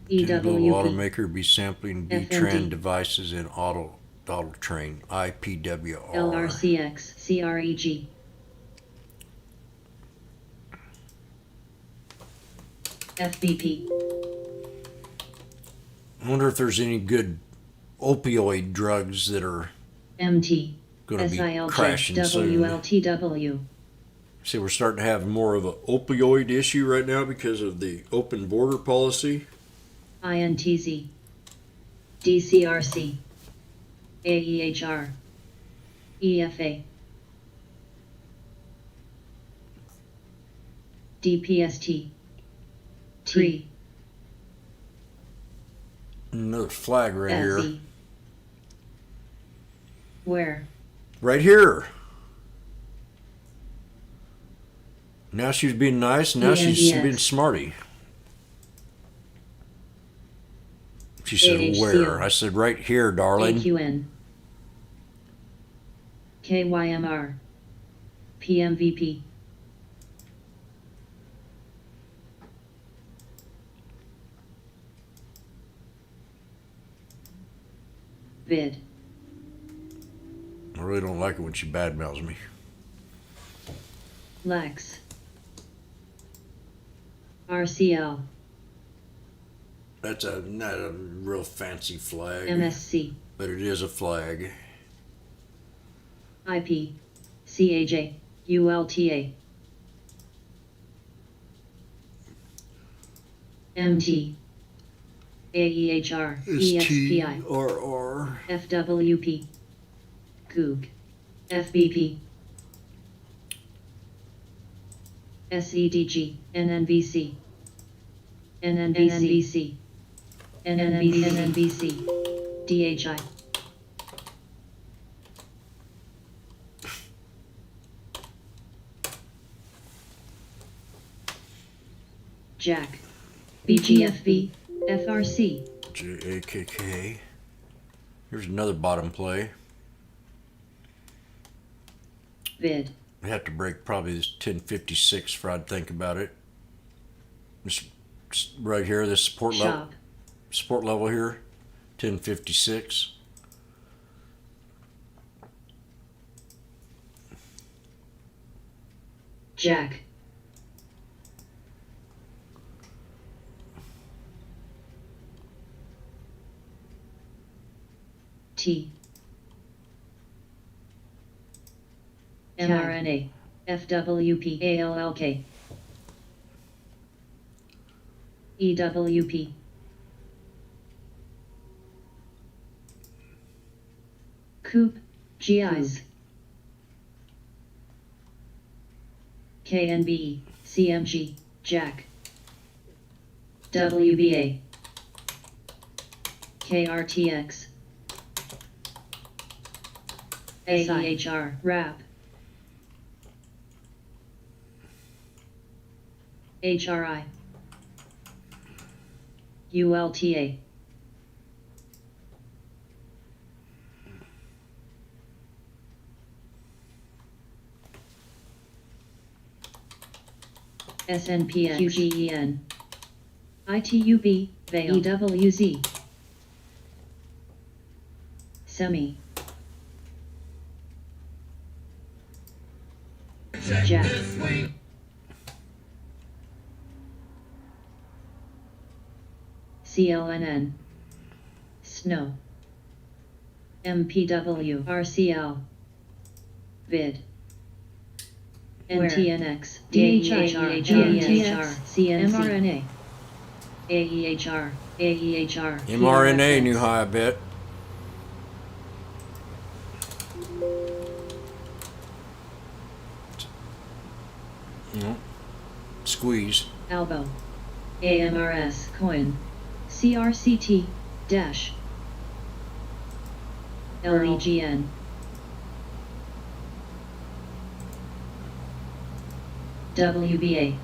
Typical EWP, automaker be sampling FMD. B-Tran devices in auto train. IPWR. LRCX, CREG, FBP, I wonder if there's any good opioid drugs that are MT, going to be SILJ, crashing soon. WLTW, See, we're starting to have more of an opioid issue right now because of the open border policy. INTZ, DCRC, AEHR, EFA, DPST, T, Another flag right here. SE. Where? Right here. Now she's being nice. Now she's ENDX. being smarty. She said, AHCO. where? I said, right here, darling. AQN, KYMR, PMVP, Vid, I really don't like it when she badmouths me. Lex, RCL, That's not a real fancy flag, MSC, but it is a flag. IP, CAJ, ULTA, MT, AEHR, It's EXPI, TRR. FWP, Coog, FBP, SEDG, NNVC, NNVC, NNVC, DHI, Jack, BGFB, FRC, JAKK. Here's another bottom play. Vid, I have to break probably this 1056 for I'd think about it. This right here, this Shop, support level here, 1056. Jack, T, mRNA, FWP, ALLK, EWP, Coop, GIs, KNBE, CMG, Jack, WBA, KRTX, AEHR, RAP, HRI, ULTA, SNPX, QGEN, ITUB, Vale, EWZ, Semi, Jack. CLNN. Snow. MPW. RCL. Vid. NTNX. DHR. GNTX. CNC. mRNA. AEHR. AEHR. mRNA knew how I bet. No. Squeeze. Albo. AMRS. Coin. CRCT. Dash. LEGN. WBA.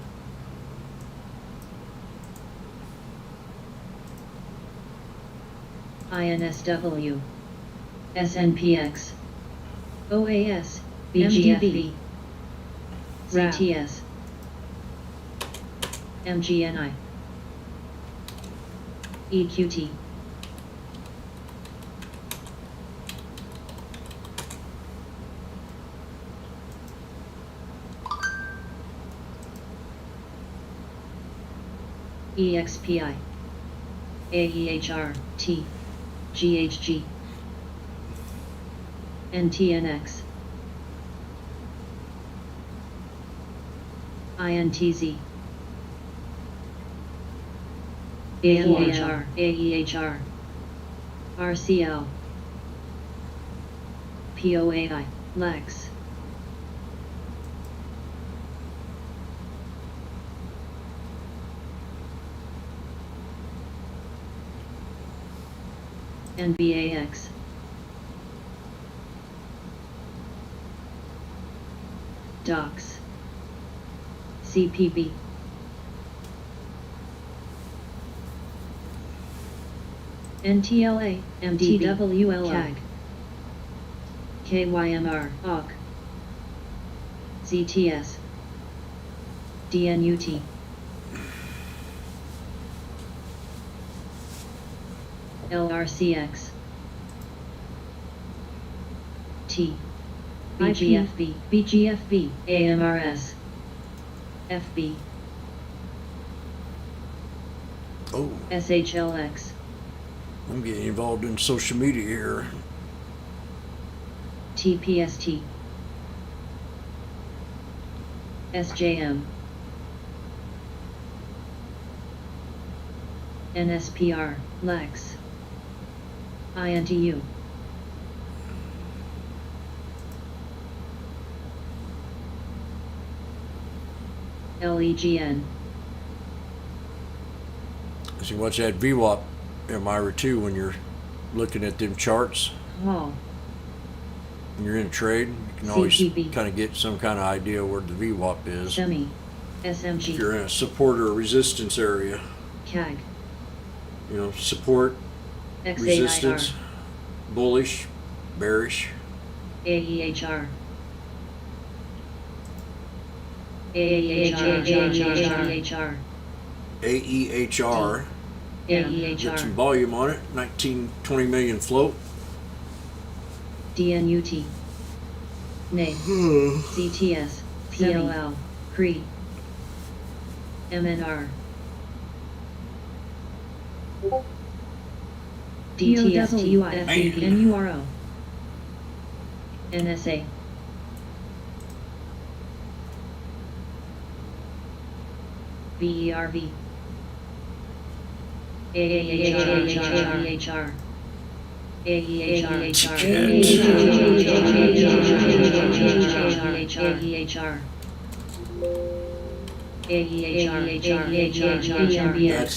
INSW. SNPX. OAS. BGFB. ZTS. MGNI. EQT. EXPI. AEHR. T. GHG. NTNX. INTZ. AEHR. AEHR. RCL. POAI. Lex. NBAX. Docs. CPB. NTLA. MTWLR. CAG. KYMR. OC. ZTS. DNUT. LRCX. T. BGFB. BGFB. AMRS. FB. Oh, SHLX. I'm getting involved in social media here. TPST. SJM. NSPR. Lex. INTU. LEGN. So you watch that VWAP, Myra, too, when you're looking at them charts. Hall. When you're in a trade, you can always CPB. kind of get some kind of idea where the VWAP is. Semi. If SMG. you're in a support or resistance area, CAG. you know, support, resistance, XAIR. bullish, bearish. AEHR. AEHR. AEHR. Get some AEHR. volume on it. 19-20 million float. DNUT. NA. CTS. PLL. CRE. MNR. DTSTY. NURO. NSA. BERV. AEHR.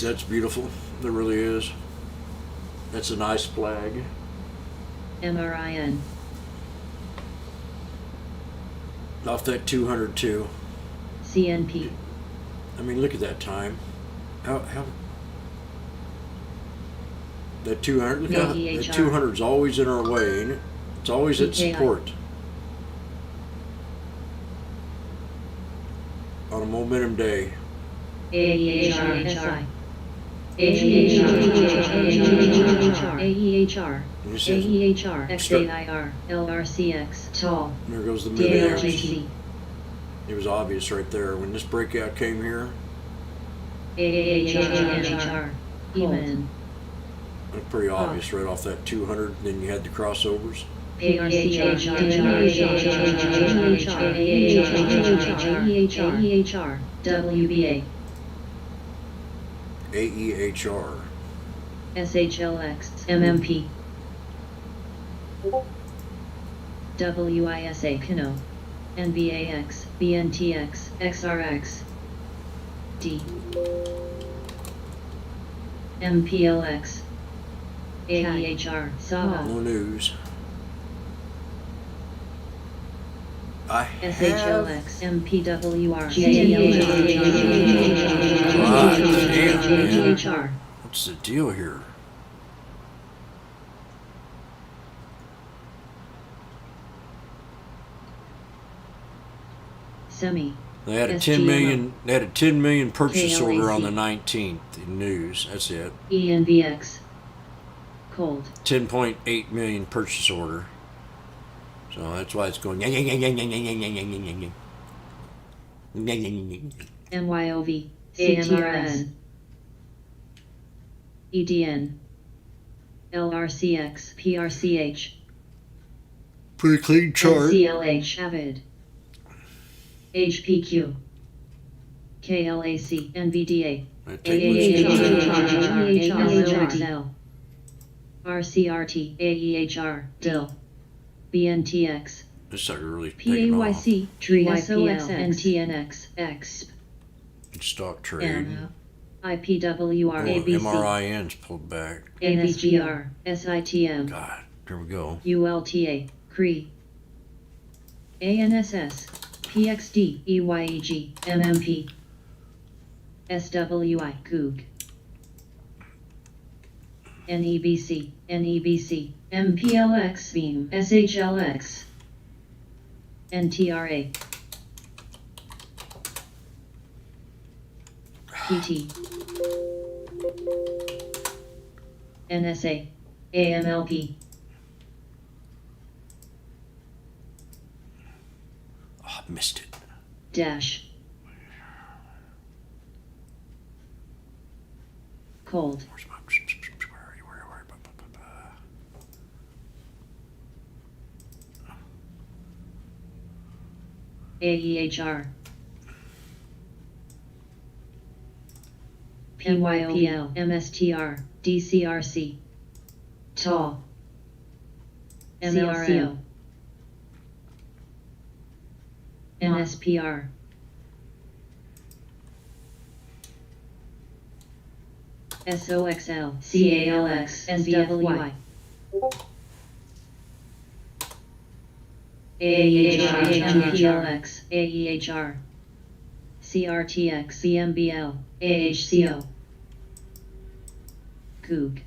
That's beautiful. That really is. That's a nice flag. MRIN. Off that 202. CNP. I mean, look at that time. How that 200? Look how that AEHR. 200 is always in our way, ain't it? It's always at PKI. support. On a momentum day. AEHR. AEHR. You said, AEHR. XAIR. LRCX. TAL. there goes the mid-air. DLGC. It was obvious right there when this breakout came here. AHR. Eman. It was pretty obvious right off that 200. Then you had the crossovers. AHR. WBA. AEHR. SHLX. MMP. WISA. Kino. NBAX. BNTX. XRX. D. MPLX. AEHR. Saga. No news. I have. SHLX. MPWR. Damn, GHR. What's the deal here? Semi. They had a SGMO. 10 million. They had a 10 million purchase KLAC. order on the 19th. In news. That's it. ENVX. Cold. 10.8 million purchase order. So that's why it's going. MYOV. AMRS. EDN. LRCX. PRCH. Pretty clean chart. NCLH. Avid. HPQ. KLAC. NVDA. AHR. RCRT. AEHR. DIL. BNTX. This sucker really taking off. PAYC. TRISOX. NTNX. EXP. Stock trade. M. IPWR. Oh, ABC. MRIN's pulled back. NSGR. SITM. God, here we go. ULTA. CRE. ANSS. PXD. EYEG. MMP. SWI. COOG. NEBC. NEBC. MPLX. Beam. SHLX. NTRA. PT. NSA. AMLP. Oh, I missed it. Dash. Cold. Where's my? Where are you? Where are you? AEHR. PYOPL. MSTR. DCRC. TAL. MLCO. NSPR. SOXL. CALX. SWY. AEHR. MPLX. AEHR. CRTX. BMBL. AHCO. COOG.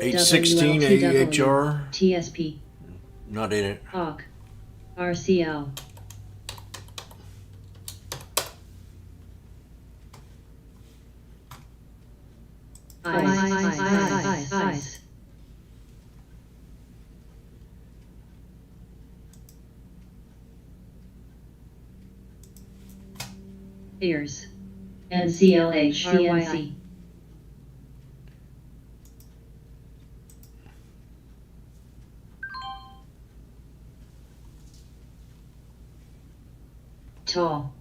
816 AEHR. TSP. Not in it. HAWK. RCL. ICE. Ears. NCLH. RYC. TAL.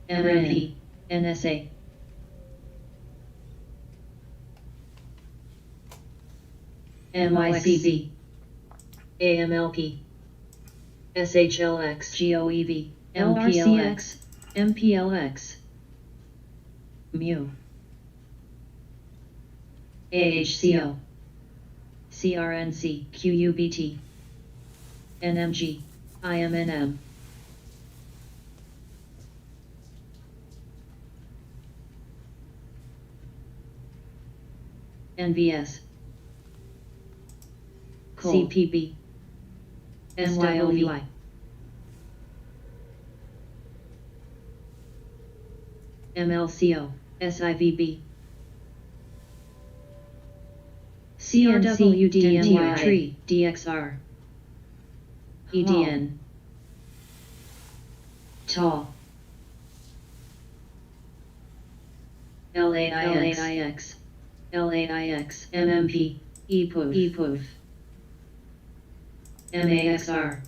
MNP. NSA. MICB. AMLP. SHLX. GOEV. LRCX. MPLX. MU. AHCO. CRNC. QUBT. NMG. IMNM. NVS. CPB. SYOVI. MLCO. SIVB. CRWDMY. DXR. EDN. Tall. LAIX. LAIX. MMP. EPOV. MAXR.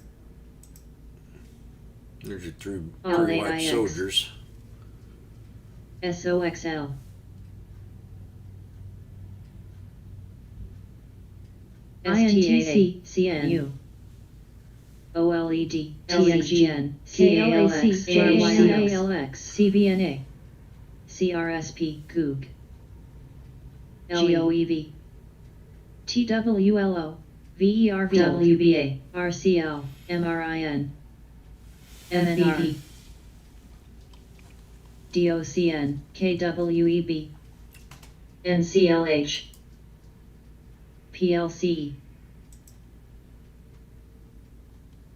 There's your three LAIX. white soldiers. SOXL. INTC, CNU. OLED, TNGN, CALX, JYCALX, CBNA, CRSP, GOOG, GOEV, TWLO, VERV, WBA, RCL, MRIN, MNR, DOCN, KWEB, NCLH, PLC,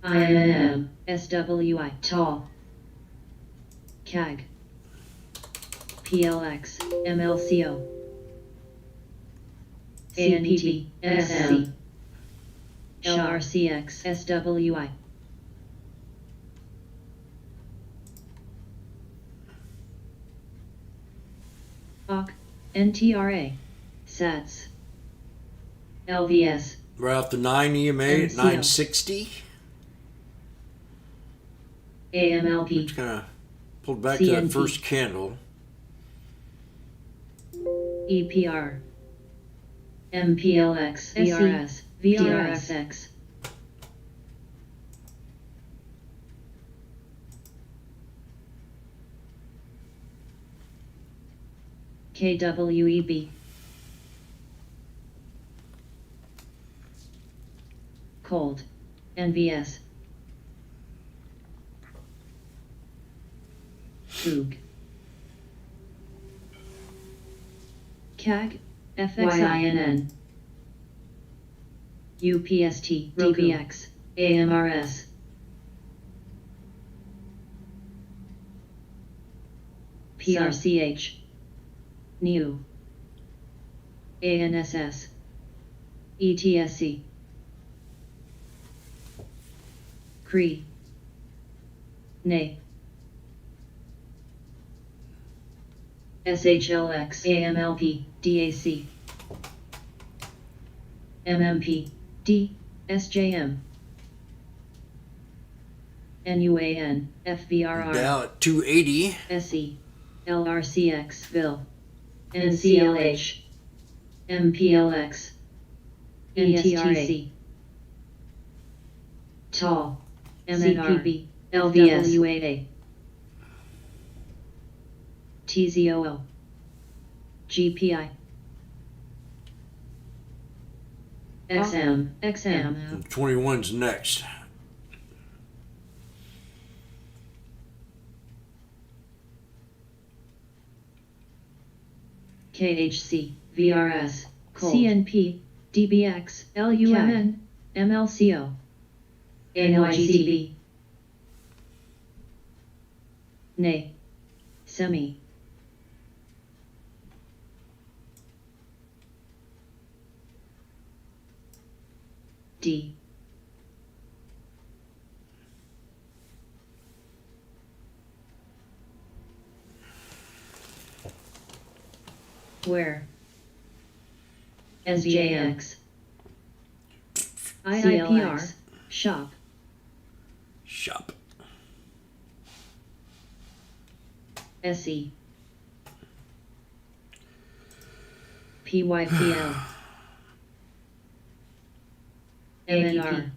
IMM, SWI, TAL, CAG, PLX, MLCO, ANET, NSC, LRCX, SWI. OC, NTRA, SATS, LVS, We're out the 9 EMA at NCL. 960. AMLP, It's kind of pulled back to that CNP. first candle. EPR, MPLX, VRS, VRSX. KWEB. Cold. NVS. Goog. CAG. FXINN. UPST. DBX. AMRS. PRCH. NEW. ANSS. ETSC. Cree. NAY. SHLX. AMLP. DAC. MMP. D. SJM. NUAN. FVRR. Dow at 280. SE. LRCX. VIL. NCLH. MPLX. NTRA. TAL. MNRB. LVS. WAA. TZOO. GPI. XM. XM. 21's next. KHC. VRS. CNP. DBX. LUMN. MLCO. NYGDB. NAY. Semi. D. Where? SJX. IIPR. Shop. Shop. SE. PYPL. MNR.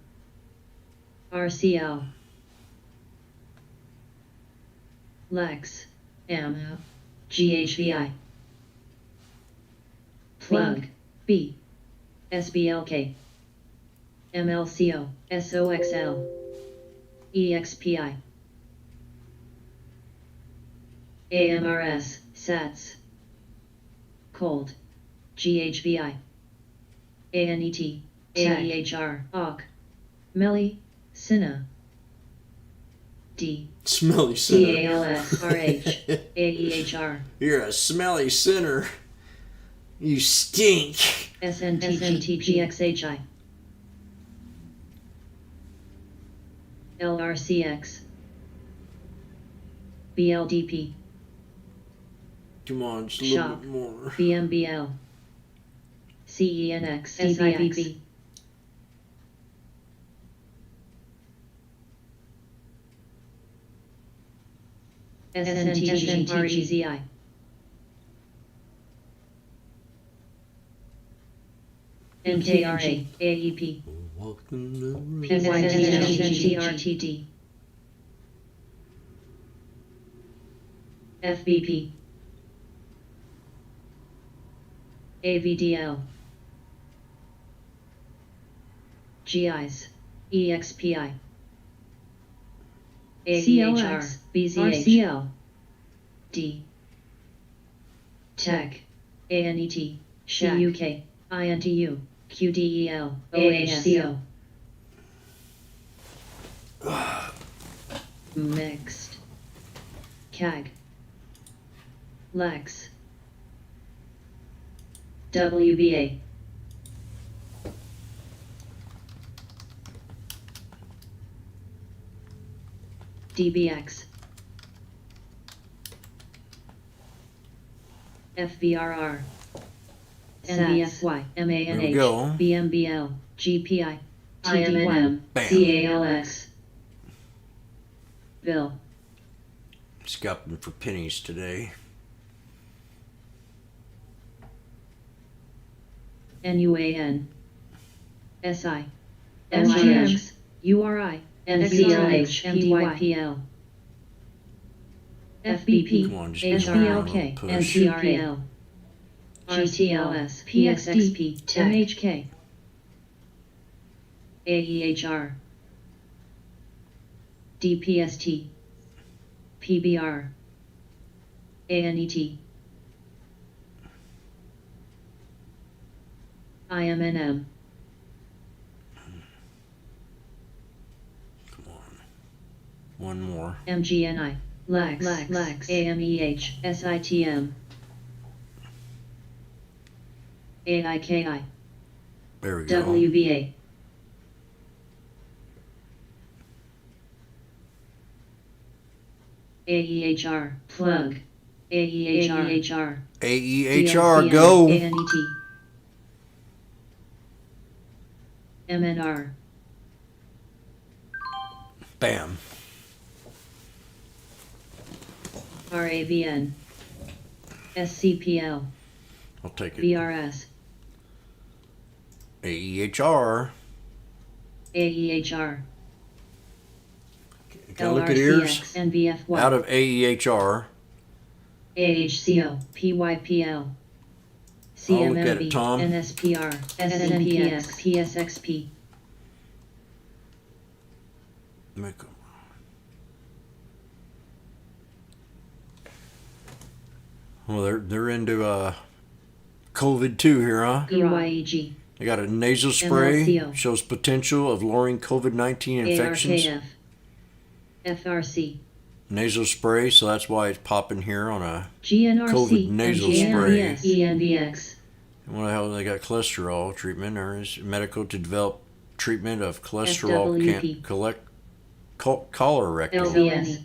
RCL. Lex. M. GHVI. Plug. B. SBLK. MLCO. SOXL. EXPI. AMRS. SATS. Cold. GHVI. ANET. AEHR. OC. MELI. SINA. D. Smelly sinner. CALS. RH. AEHR. You're a smelly sinner. You stink. SNTGXHI. LRCX, BLDP, Come on, just a little Shop. bit more. BMBL, CENX, SIVB, SNTGREZI, NKRA, AEP, Walking the road. PYTRTD, FBP, AVDL, GIs, EXPI, AEHR, BZH, RCL, D, Tech, ANET, CUK, INTU, QDEL, OHCO. Mixed. CAG. Lex. WBA. DBX. FVRR. NVFY. There we MANH. go. BMBL. GPI. IMNM. Bam. CALX. Bill. Scalping for pennies today. NUAN, SI, MGX, URI, NCLH, MDYPL, FBP, Come on, just give me a HRLK, little push. NCRL, GTLS, PXXP, MHK, AEHR, DPST, PBR, ANET, IMNM, Come on. One more. MGNI, LAX, AMEH, SITM, AIKI, There we go. WBA, AEHR, plug, AEHR, AEHR, DLCM, go. ANET, MNR, Bam. RAVN, SCPL, I'll take it. VRS, AEHR. AEHR, Can I look at ears? LRCX, NVFY, Out of AEHR. AHCO, PYPL, I'll look at it, CMMB, Tom. NSPR, SNPX, PSXP, Make a- Well, they're into COVID too here, huh? PYEG, They got a nasal spray, MLCO. shows potential of lowering COVID-19 infections. ARKF, FRC, Nasal spray, so that's why it's popping here on a. GNRC, COVID nasal MGNRS, spray. ENVX, What the hell? They got cholesterol treatment, or is medical to develop treatment of cholesterol FWP. colorectal, LVS,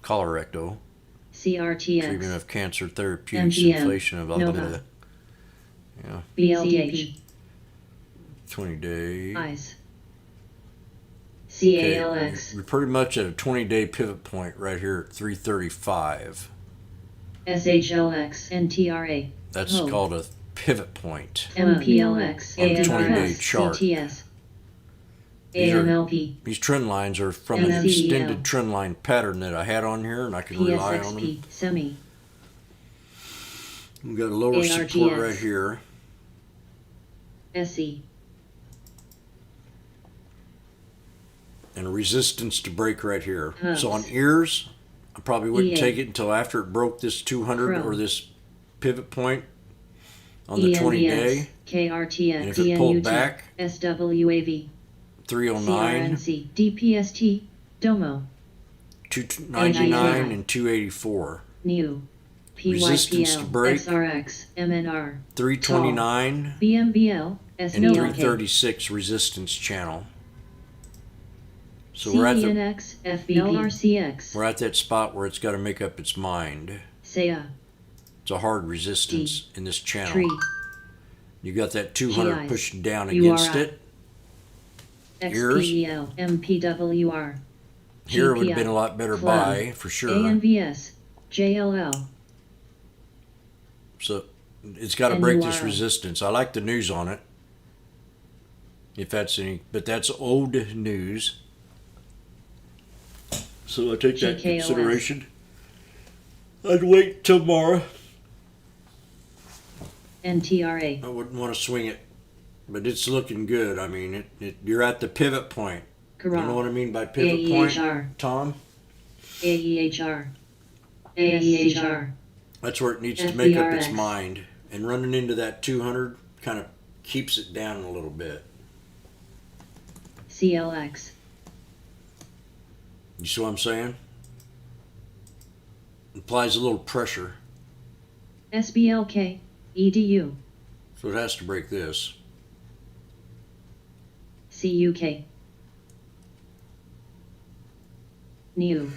colorectal treatment CRTX, of cancer therapeutics, MGM, inflation of blah, blah, blah, Nova. yeah, BLDH, 20 day. eyes, Okay, CALX, we're pretty much at a 20-day pivot point right here at 335. SHLX, NTRA, That's Oh. called a pivot point. MPLX, On the 20-day AMRS, chart. CTS, These are- AMLP, These trend lines are from an NCDL. extended trend line pattern that I had on here, and I can rely on them. PSXP, semi, We've got a lower support ARGS. right here. SE, And a resistance to break right here. Hubs. So on ears, I probably wouldn't EA. take it until after it broke this 200 Pro. or this pivot point on the 20 day. KRTX, And if it pulled back, SWAV, 309, CRNC, DPST, Domo, 299, and 284. New, Resistance to PYPL, break. SRX, MNR, 329 BMBL, and SNOK, 336 resistance channel. So we're at the, CENX, FBP, LRCX, we're at that spot where it's got to make up its mind. SEA, It's a hard resistance in this channel. Tree, You got that 200 GIs, pushing down URI, against it. Yours? XPEL, MPWR, Here would have GPI, been a lot better Cloud, buy for sure. ANVS, JLL, So it's got to break this NURL. resistance. I like the news on it. If that's any, but that's old news. So I take that into GKOS. consideration. I'd wait till tomorrow. NTRA, I wouldn't want to swing it, but it's looking good. I mean, you're at the pivot point. You know what I mean by pivot point, AEHR, Tom? AEHR, AEHR, That's where it needs to make up its FBRX. mind. And running into that 200 kind of keeps it down a little bit. CLX, You see what I'm saying? Applies a little pressure, SBLK, EDU, so it has to break this. CUK, NEW,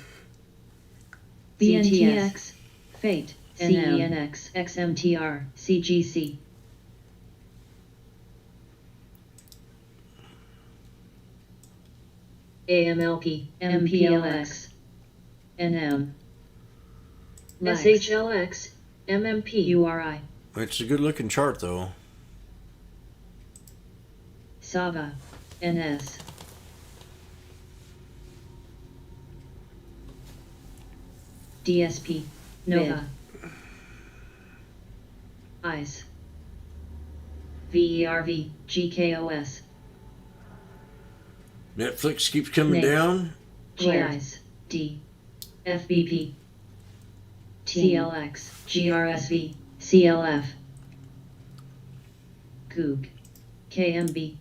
BNTX, FATE, CENX, XMTR, CGC, AMLP, MPLX, NM, SHLX, MMP, URI, It's a good looking chart though. SAVA, NS, DSP, Nova, ICE, VERV, GKOS, Netflix keeps coming Nick. down. GIS, D, FBP, TLX, GRSV, CLF, Coog, KMB,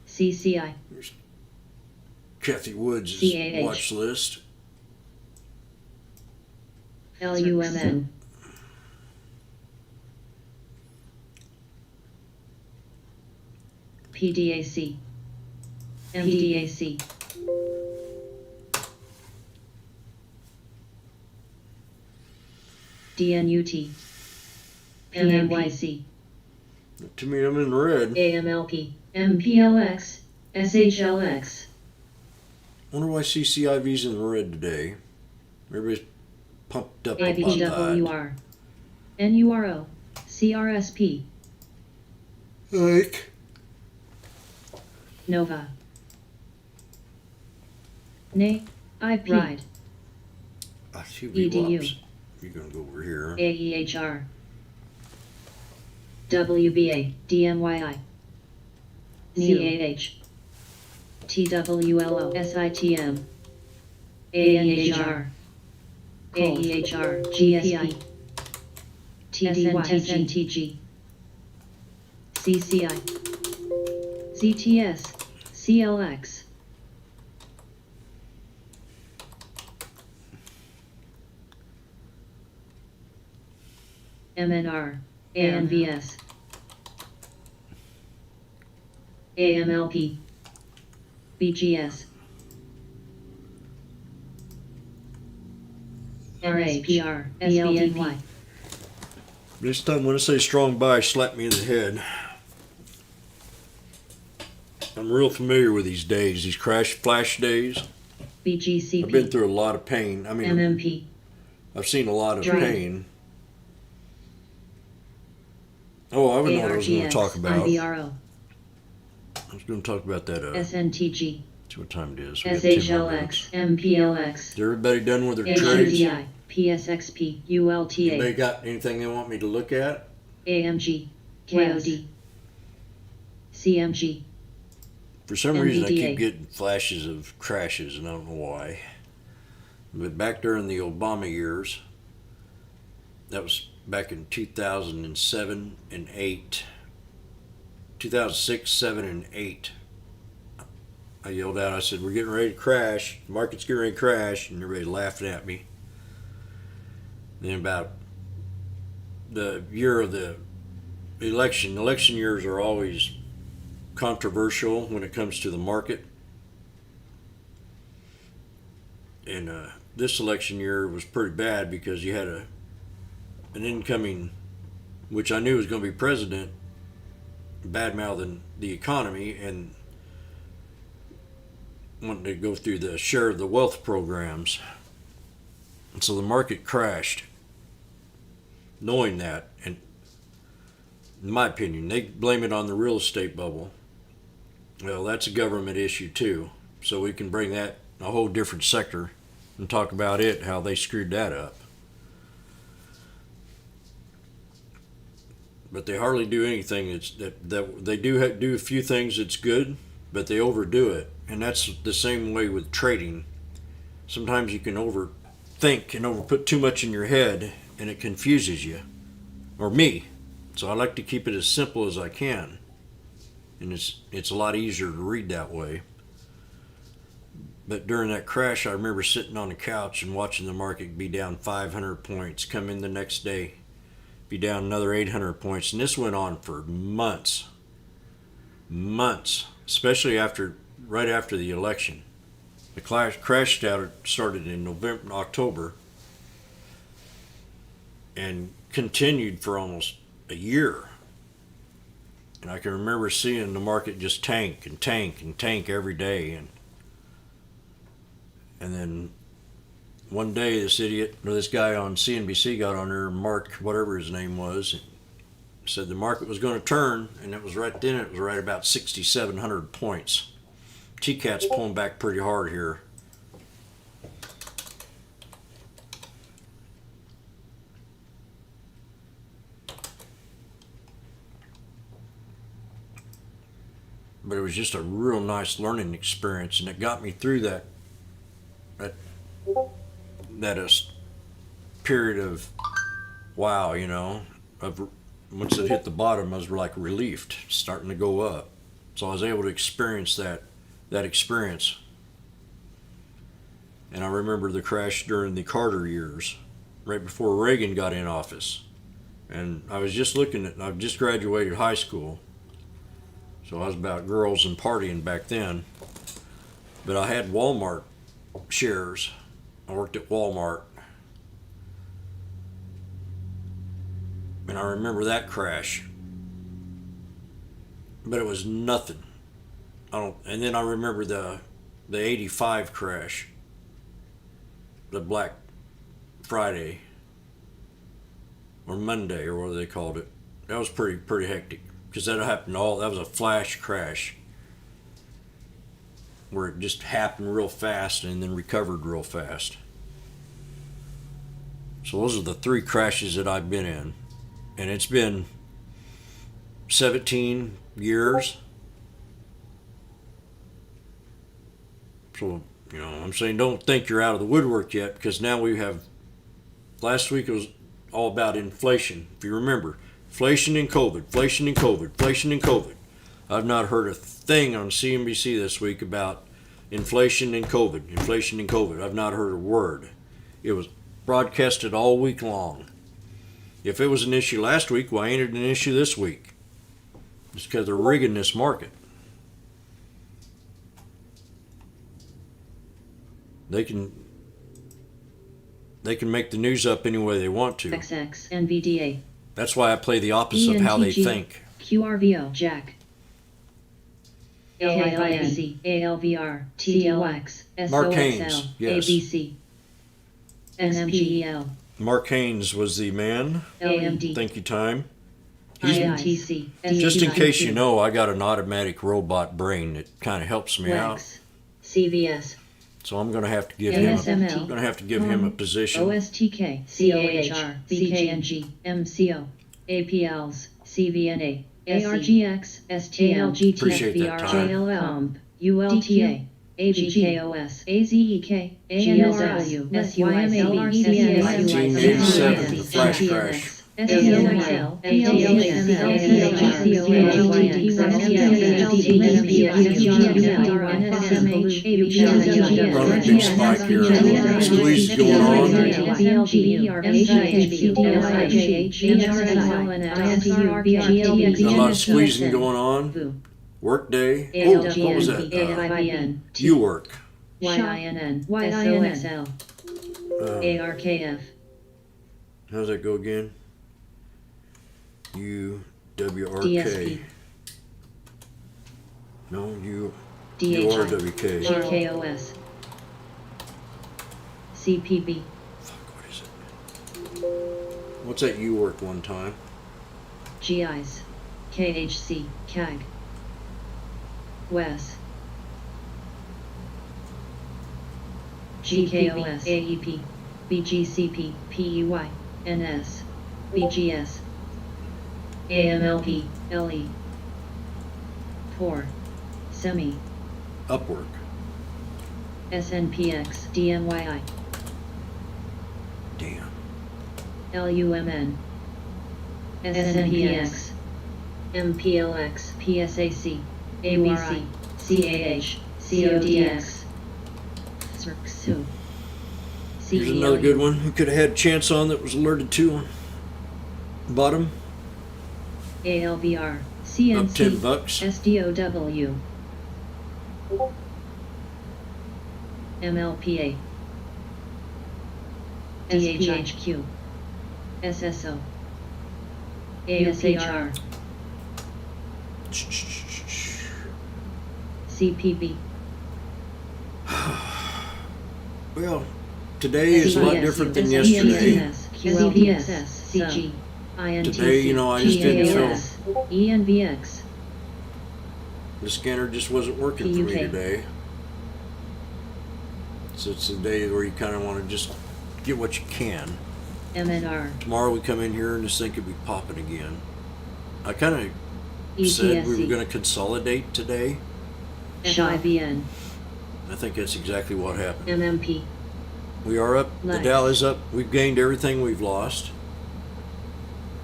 CCI, Kathy Woods' CAH. watch list. LUMN, PDAC, MDAC, DNUT, PNYC, To me, I'm in the red. AMLP, MPLX, SHLX, Wonder why CCIV's in the red today. Everybody's pumped up about that. APWR, NURO, CRSP, Like. Nova, NA, IP, RIDE, I see EDU. WAPs. You're gonna go over here. AEHR, WBA, DMYI, CAH, TWLO, SITM, ANHR, AEHR, GSP, TDY, CCI, ZTS, CLX, MNR, ANVS, AMLP, BGS, RHPR, SBNY, This time when I say strong buy, slap me in the head. I'm real familiar with these days, these crash flash days. I've been BGCP, through a lot of pain. I mean, MMP, I've seen a lot of Drive. pain. Oh, I know what I was going to talk ARGX, about. IVRO, I was going to talk about that. SNTG, See what time it is. We got 10 more SHLX, minutes. MPLX, Is everybody done with their trades? HUDI, PSXP, ULTA, Anybody got anything they want me to look at? AMG, KOD, CMG, For some reason, I NVDA. keep getting flashes of crashes, and I don't know why. But back during the Obama years, that was back in 2007 and 8, 2006, 7, and 8. I yelled out, I said, "We're getting ready to crash. The market's getting ready to crash," and everybody laughing at me. Then about the year of the election years are always controversial when it comes to the market. And this election year was pretty bad because you had an incoming, which I knew was going to be president, bad-mouthing the economy and wanting to go through the share of the wealth programs. And so the market crashed, knowing that. And in my opinion, they blame it on the real estate bubble. Well, that's a government issue too. So we can bring that a whole different sector and talk about it, how they screwed that up. But they hardly do anything that they do a few things that's good, but they overdo it. And that's the same way with trading. Sometimes you can overthink and put too much in your head, and it confuses you, or me. So I like to keep it as simple as I can, and it's a lot easier to read that way. But during that crash, I remember sitting on the couch and watching the market be down 500 points, come in the next day, be down another 800 points, and this went on for months, especially right after the election. The crash started in October, and continued for almost a year. And I can remember seeing the market just tank and tank and tank every day, and then one day this guy on CNBC got on there, Mark, whatever his name was, and said the market was going to turn, and it was right about 6,700 points. TCAT's pulling back pretty hard here. But it was just a real nice learning experience, and it got me through that period of wow, of once it hit the bottom, I was like relieved, starting to go up. So I was able to experience that experience. And I remember the crash during the Carter years, right before Reagan got in office. And I was just I've just graduated high school, so I was about girls and partying back then. But I had Walmart shares. I worked at Walmart. And I remember that crash. But it was nothing. And then I remember the 85 crash. The Black Friday. Or Monday, or whatever they called it. That was pretty hectic. Because that happened that was a flash crash. Where it just happened real fast and then recovered real fast. So those are the 3 crashes that I've been in. And it's been 17 years. So, I'm saying don't think you're out of the woodwork yet, because now last week it was all about inflation. If you remember, inflation and COVID. I've not heard a thing on CNBC this week about inflation and COVID. I've not heard a word. It was broadcasted all week long. If it was an issue last week, why ain't it an issue this week? It's because they're rigging this market. They can make the news up any way they want to. XX, NVDA. That's why I play the opposite of how they think. QRVO, Jack. AIC, ALVR, TLX, Mark Haynes, SOXL, yes. ABC, NMGEL, Mark Haynes was the man. AMD, Thank you, Time. IMTC, Just in case you know, I got an automatic robot brain that kind of helps me out. Lex, CVS, So I'm going to have to give him a position. OSTK, COHR, BKNG, MCO, APLs, CVNA, ARGX, STL, Appreciate that, Time. JLL, ULTA, AGKOS, AZEK, ANSW, SUIMAB, 1987, the flash crash. STOXL, Probably a big spike here. Squeeze going on. A lot of squeezing going on. Workday. Oh, what was ALGN, that? AFIBN, You work. YINN, YINN. SOXL, ARKF. How's that go again? UWRK. DSP, No, DHI, URWK. GKOS, CPB, Fuck, what is it? What's that you work one time? GIS, KHC, CAG, WES, GKOS, AEP, BGCP, PEY, NS, BGS, AMLP, LE, POR, SEMI, Upwork. SNPX, DMYI, Damn. LUMN, SNPX, MPLX, PSAC, ABC, CAH, CODX, CIRCSU, Here's another good one. We could have had a chance on that was alerted to on bottom. ALVR, Up CNC, $10. SDOW, MLPA, DHHQ, SSO, ASHR, CPB, Well, today is a lot different than yesterday. QLPS, CG, INTC, Today, you know, I just didn't feel TAOS, ENVX, the scanner just wasn't working for me PUK. today. So it's a day where you kind of want to just get what you can. MNR, Tomorrow we come in here and this thing could be popping again. I kind of said we were ETSC, going to consolidate today. SIBN, I think that's exactly what happened. MMP, We are up. The Nice. Dow is up. We've gained everything we've lost.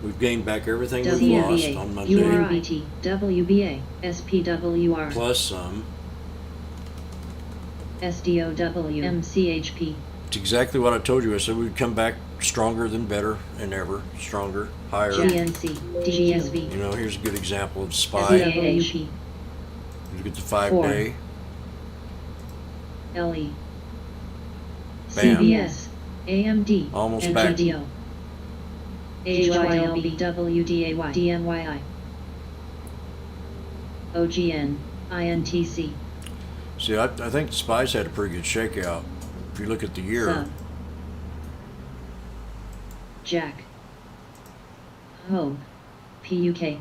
We've gained back everything we've lost on WBA, Monday. URBT, WBA, SPWR, Plus some. SDOW, MCHP, It's exactly what I told you. I said we'd come back stronger than better and ever. Stronger, higher. GNC, DGSV, You know, here's a good example of SPY. CAHP, Look at the 5-day. LE, Bam. CBS, AMD, Almost and back. GDO, HYLB, WDAY, DMYI, OGN, INTC, See, I think the SPY's had a pretty good shakeout. If you look at the year, Sub, Jack, Hope, PUK,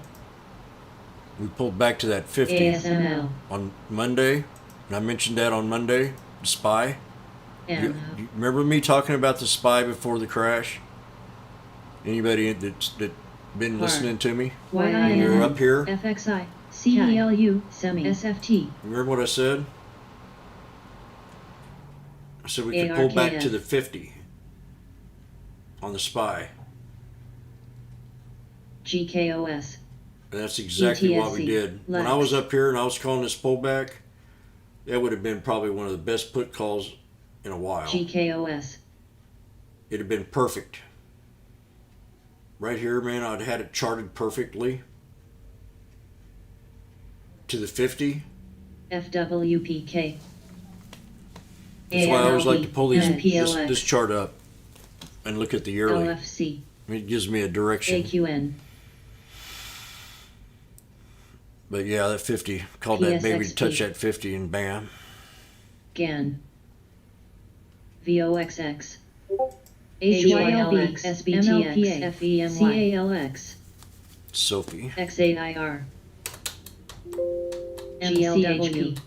we pulled back to that 50 ASML, on Monday. And I mentioned that on Monday, the SPY. You remember me talking about the SPY before the crash? Anybody that been listening to me? When we were up here, FXI, CELU, SEMI, SFT, remember what I said? I said we could pull back to the 50 on the SPY. GKOS, And that's exactly what we ETSC, did. When I was up here and I was calling this pullback, that would have been probably one of the best put calls in a while. GKOS, It'd have been perfect. Right here, man, I'd had it charted perfectly to the 50. FWPK, That's why I always like to pull these MPLX, this chart up and look at the yearly. LFC, It gives me a direction. AQN, But yeah, that 50 called that baby to PSXP. touch that 50 and bam. GAN, VOXX, HYLB, SBTX, FEMY, CALX, Sophie. XAIR, GLWP,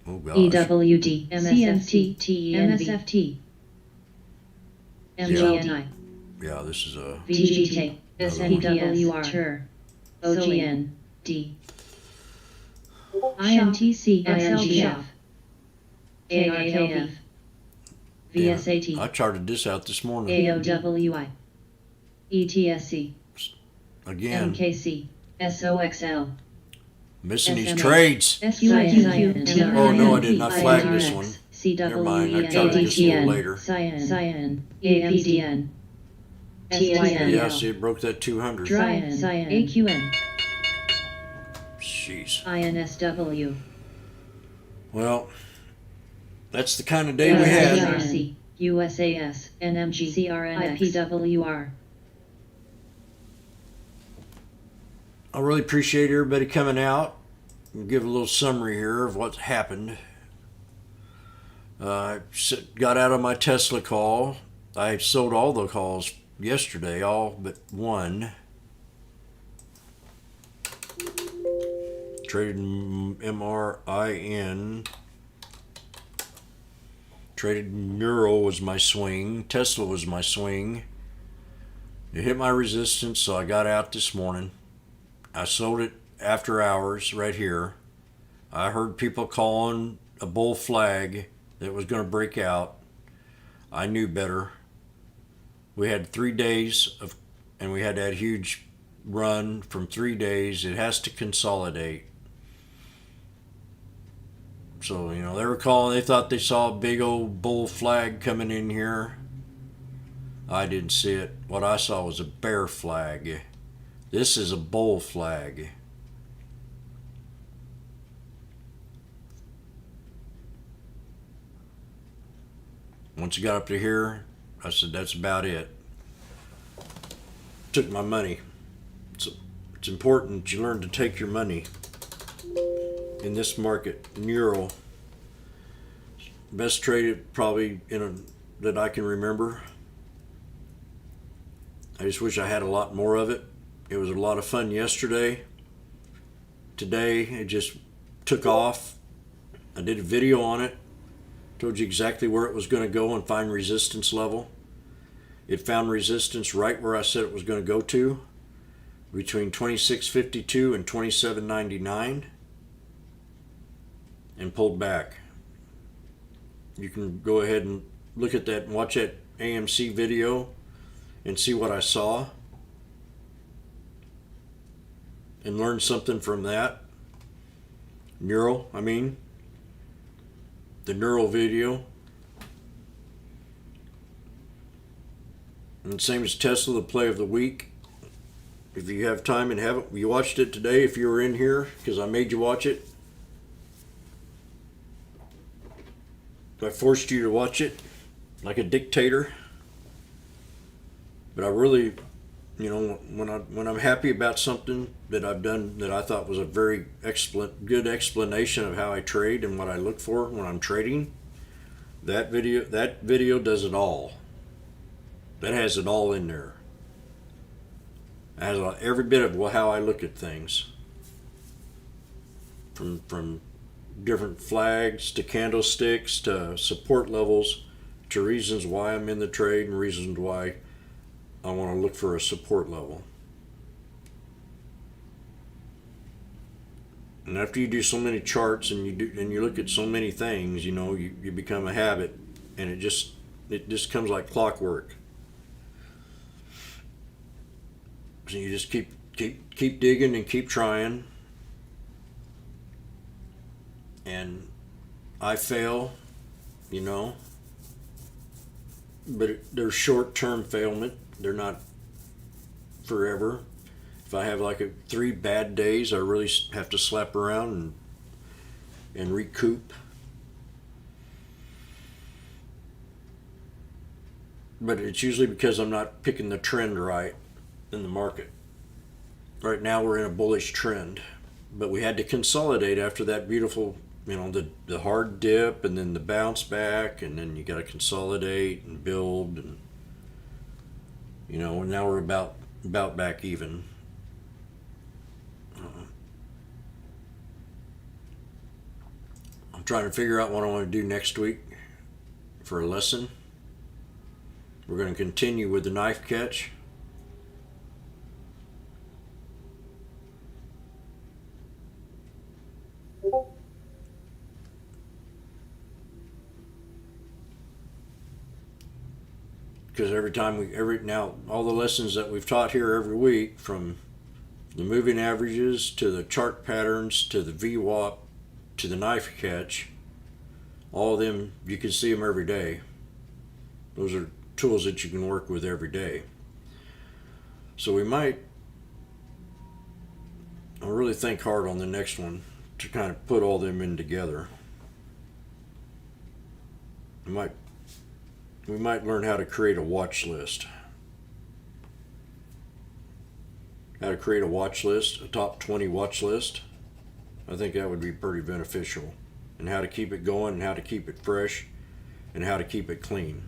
Oh gosh. EWD, MSFT, MSFT, MGNI, Yeah, this is a VGT, Another one. SNPWR, TUR, OGN, D, INTC, XLGF, ARKF, VSAT, I charted this out this morning. AOWI, ETSC, Again, MKC, SOXL, missing these SMH, trades. SUIQ, Oh, no, I did not flag this IRX, one. CWEN, Never mind, I charted this a little later. Cyan, APDN, Yeah, TNL, see, it broke that 200. Cyan, AQN, Jeez. INSW. Well, that's the kind of day we had. USARC, USAS, NMG, CRNX, IPWR. I really appreciate everybody coming out and give a little summary here of what's happened. I got out of my Tesla call. I sold all the calls yesterday, all but one. Traded MRIN. Traded Neural was my swing. Tesla was my swing. It hit my resistance, so I got out this morning. I sold it after hours right here. I heard people calling a bull flag that was going to break out. I knew better. We had 3 days of, and we had that huge run from 3 days. It has to consolidate. So, you know, they were calling, they thought they saw a big old bull flag coming in here. I didn't see it. What I saw was a bear flag. This is a bull flag. Once you got up to here, I said, that's about it. Took my money. It's important you learn to take your money in this market. Neural. Best trade probably that I can remember. I just wish I had a lot more of it. It was a lot of fun yesterday. Today it just took off. I did a video on it. Told you exactly where it was going to go and find resistance level. It found resistance right where I said it was going to go to, between 26.52 and 27.99, and pulled back. You can go ahead and look at that and watch that AMC video and see what I saw and learn something from that. Neural, I mean. The Neural video. And same as Tesla, the play of the week. If you have time and haven't, you watched it today, if you were in here, because I made you watch it. I forced you to watch it like a dictator. But I really, you know, when I'm happy about something that I've done that I thought was a very good explanation of how I trade and what I look for when I'm trading, that video does it all. That has it all in there. It has every bit of how I look at things, from different flags to candlesticks to support levels to reasons why I'm in the trade and reasons why I want to look for a support level. And after you do so many charts and you look at so many things, you know, you become a habit, and it just comes like clockwork. So you just keep digging and keep trying. And I fail, you know, but they're short-term failment. They're not forever. If I have like 3 bad days, I really have to slap around and recoup. But it's usually because I'm not picking the trend right in the market. Right now we're in a bullish trend, but we had to consolidate after that beautiful, you know, the hard dip and then the bounce back, and then you got to consolidate and build, and you know, and now we're about back even. I'm trying to figure out what I want to do next week for a lesson. We're going to continue with the knife catch. Because now all the lessons that we've taught here every week, from the moving averages to the chart patterns to the VWAP to the knife catch, all of them, you can see them every day. Those are tools that you can work with every day. So we might I'll really think hard on the next one to kind of put all them in together. We might learn how to create a watch list. How to create a watch list, a top 20 watch list. I think that would be pretty beneficial. And how to keep it going, and how to keep it fresh, and how to keep it clean.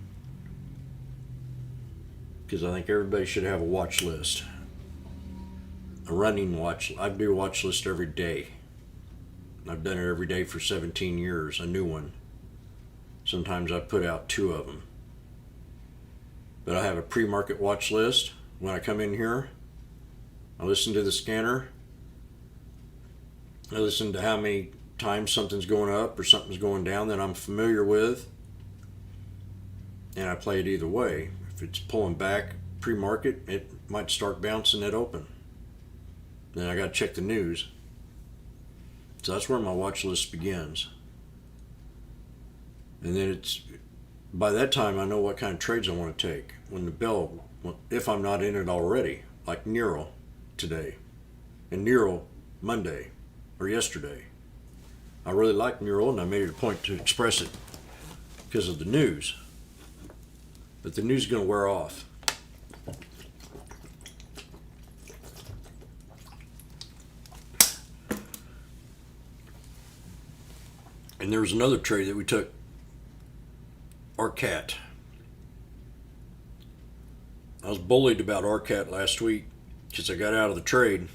Because I think everybody should have a watch list. A running watch. I do a watch list every day. I've done it every day for 17 years, a new one. Sometimes I put out 2 of them. But I have a pre-market watch list. When I come in here, I listen to the scanner. I listen to how many times something's going up or something's going down that I'm familiar with. And I play it either way. If it's pulling back pre-market, it might start bouncing at open. Then I got to check the news. So that's where my watch list begins. And then by that time I know what kind of trades I want to take. When the bell, if I'm not in it already, like Nero today, and Nero Monday or yesterday. I really like Nero, and I made it a point to express it because of the news. But the news is going to wear off. And there was another trade that we took, Arcat. I was bullied about Arcat last week because I got out of the trade. And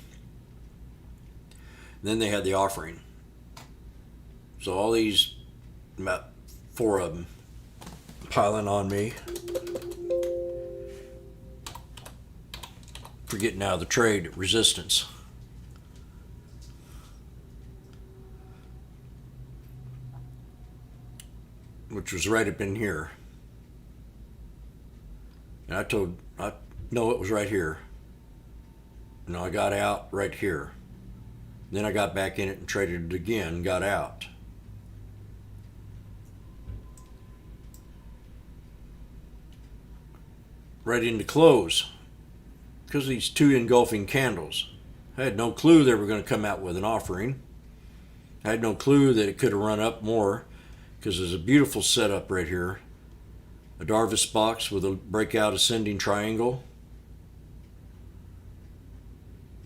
then they had the offering. So all these, about 4 of them, piling on me for getting out of the trade at resistance. Which was right up in here. And I know it was right here. No, I got out right here. Then I got back in it and traded it again, got out. Right into close because of these 2 engulfing candles. I had no clue they were going to come out with an offering. I had no clue that it could have run up more because there's a beautiful setup right here. A Darvas box with a breakout ascending triangle.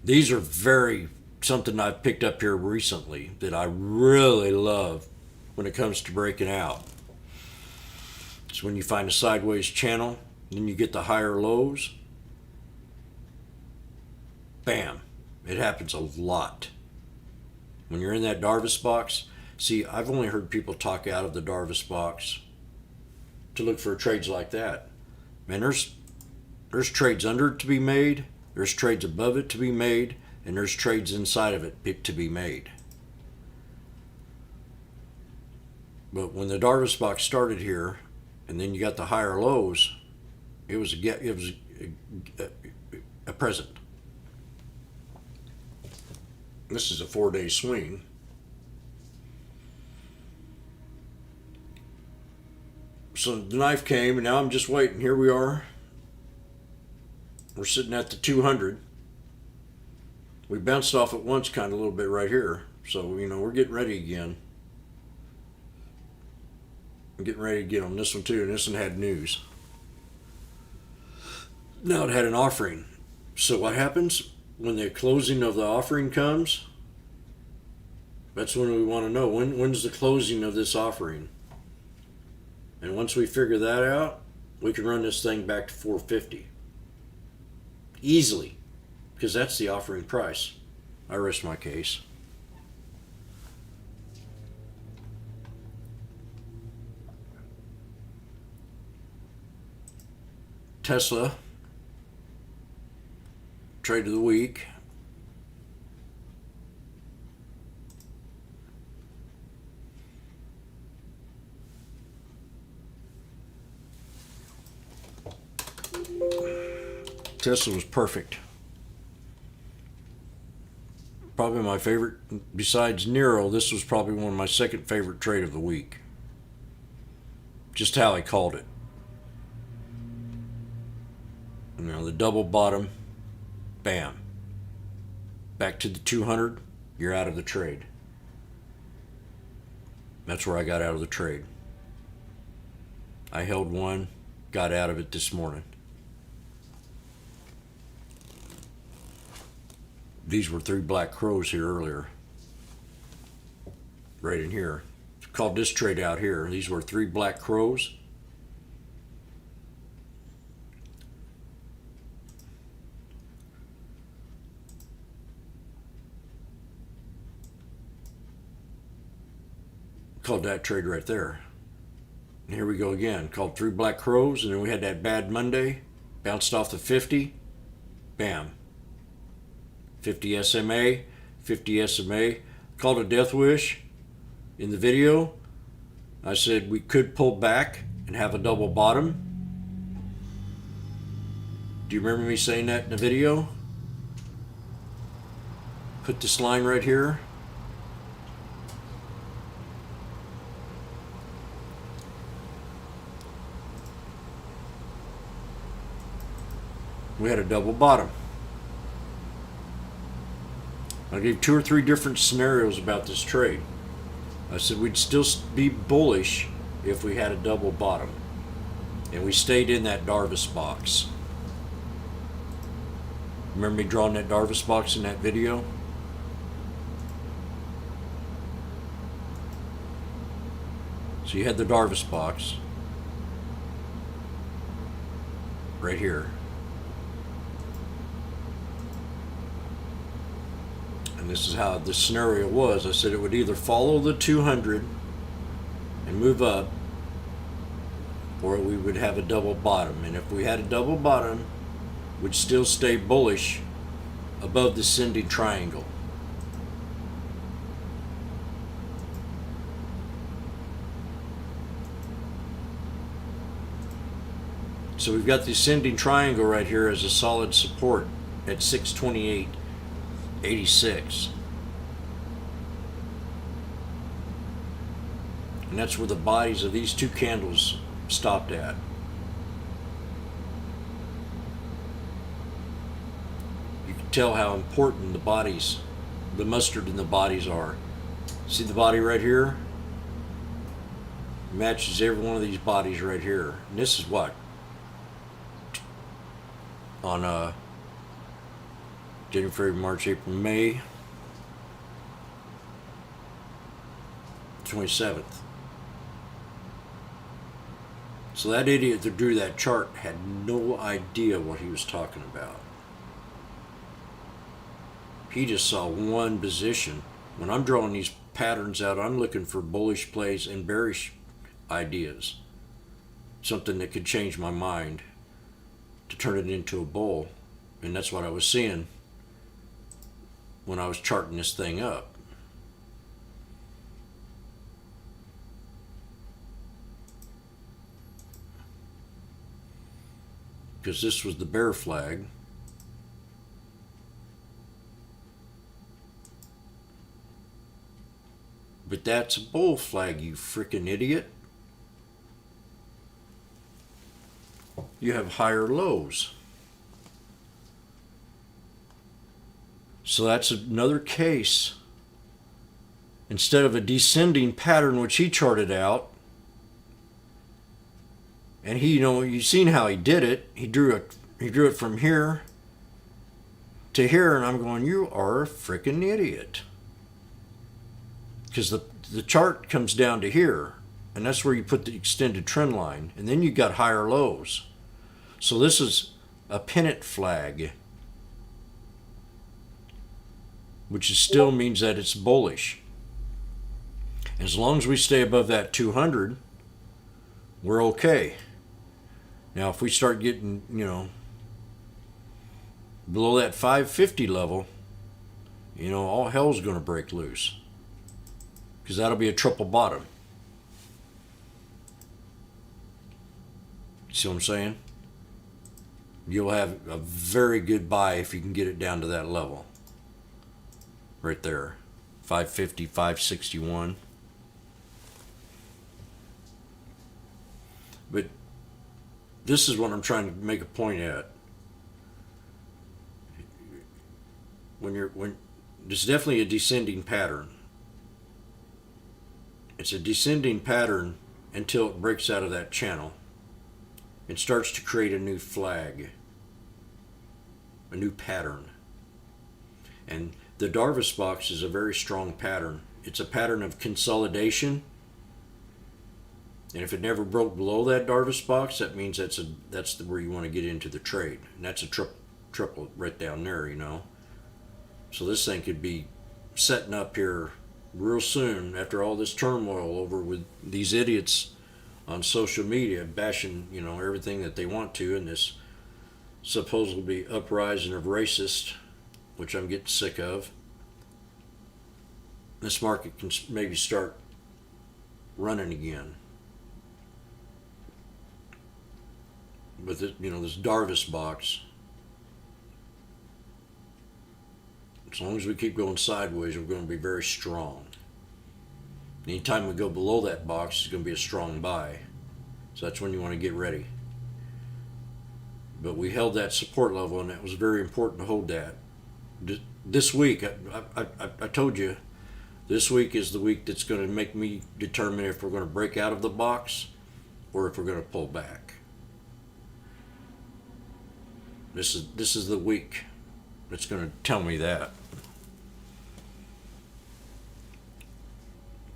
These are something I've picked up here recently that I really love when it comes to breaking out. It's when you find a sideways channel, then you get the higher lows. Bam. It happens a lot. When you're in that Darvas box, see, I've only heard people talk out of the Darvas box to look for trades like that. Man, there's trades under it to be made, there's trades above it to be made, and there's trades inside of it to be made. But when the Darvas box started here, and then you got the higher lows, it was a present. This is a 4-day swing. So the knife came, and now I'm just waiting. Here we are. We're sitting at the 200. We bounced off at once kind of a little bit right here. So, we're getting ready again. I'm getting ready to get on this one too, and this one had news. Now it had an offering. So what happens when the closing of the offering comes? That's when we want to know. When's the closing of this offering? And once we figure that out, we can run this thing back to 450. Easily. Because that's the offering price. I rest my case. Tesla. Trade of the week. Tesla was perfect. Probably my favorite, besides Nero, this was probably one of my second favorite trade of the week. Just how I called it. The double bottom, bam. back to the 200, you're out of the trade. That's where I got out of the trade. I held one, got out of it this morning. These were 3 black crows here earlier. Right in here. Called this trade out here. These were 3 black crows. Called that trade right there. And here we go again. Called 3 black crows, and then we had that bad Monday. Bounced off the 50. Bam. 50 SMA. 50 SMA. Called a death wish in the video. I said we could pull back and have a double bottom. Do you remember me saying that in the video? Put this line right here. We had a double bottom. I gave 2 or 3 different scenarios about this trade. I said we'd still be bullish if we had a double bottom. And we stayed in that Darvas box. Remember me drawing that Darvas box in that video? So you had the Darvas box right here. And this is how the scenario was. I said it would either follow the 200 and move up, or we would have a double bottom. And if we had a double bottom, we'd still stay bullish above the ascending triangle. So we've got the ascending triangle right here as a solid support at 628.86. And that's where the bodies of these 2 candles stopped at. You can tell how important the bodies, the mustard in the bodies are. See the body right here? Matches every one of these bodies right here. And this is what? On January, February, March, April, May 27th. So that idiot that drew that chart had no idea what he was talking about. He just saw one position. When I'm drawing these patterns out, I'm looking for bullish plays and bearish ideas. Something that could change my mind to turn it into a bull. And that's what I was seeing when I was charting this thing up. Because this was the bear flag. But that's a bull flag, you freaking idiot. You have higher lows. So that's another case. Instead of a descending pattern, which he charted out, and he, you've seen how he did it. He drew it from here to here, and I'm going, you are a freaking idiot. Because the chart comes down to here, and that's where you put the extended trend line, and then you got higher lows. So this is a pennant flag, which still means that it's bullish. As long as we stay above that 200, we're okay. Now, if we start getting, below that 550 level, all hell's going to break loose. Because that'll be a triple bottom. See what I'm saying? You'll have a very good buy if you can get it down to that level. Right there. 550, 561. But this is what I'm trying to make a point at. When It's definitely a descending pattern. It's a descending pattern until it breaks out of that channel and starts to create a new flag, a new pattern. And the Darvas box is a very strong pattern. It's a pattern of consolidation. And if it never broke below that Darvas box, that means that's where you want to get into the trade. And that's a triple right down there, you know. So this thing could be setting up here real soon after all this turmoil over with these idiots on social media bashing, you know, everything that they want to in this supposedly uprising of racists, which I'm getting sick of. This market can maybe start running again. With it, you know, this Darvas box. As long as we keep going sideways, we're going to be very strong. Anytime we go below that box, it's going to be a strong buy. So that's when you want to get ready. But we held that support level, and that was very important to hold that. This week, I told you, this week is the week that's going to make me determine if we're going to break out of the box or if we're going to pull back. This is the week that's going to tell me that.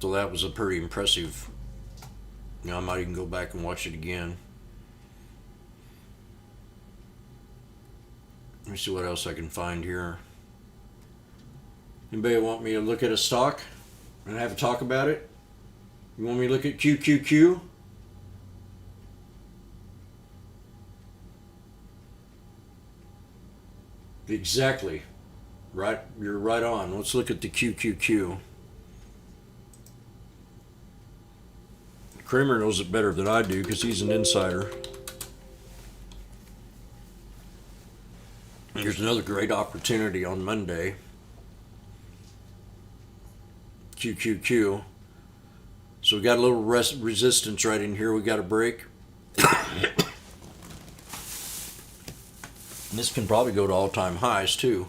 So that was a pretty impressive. You know, I might even go back and watch it again. Let me see what else I can find here. Anybody want me to look at a stock and have a talk about it? You want me to look at QQQ? Exactly. Right, you're right on. Let's look at the QQQ. Kramer knows it better than I do because he's an insider. Here's another great opportunity on Monday. QQQ. So we got a little resistance right in here. We got a break. And this can probably go to all-time highs too.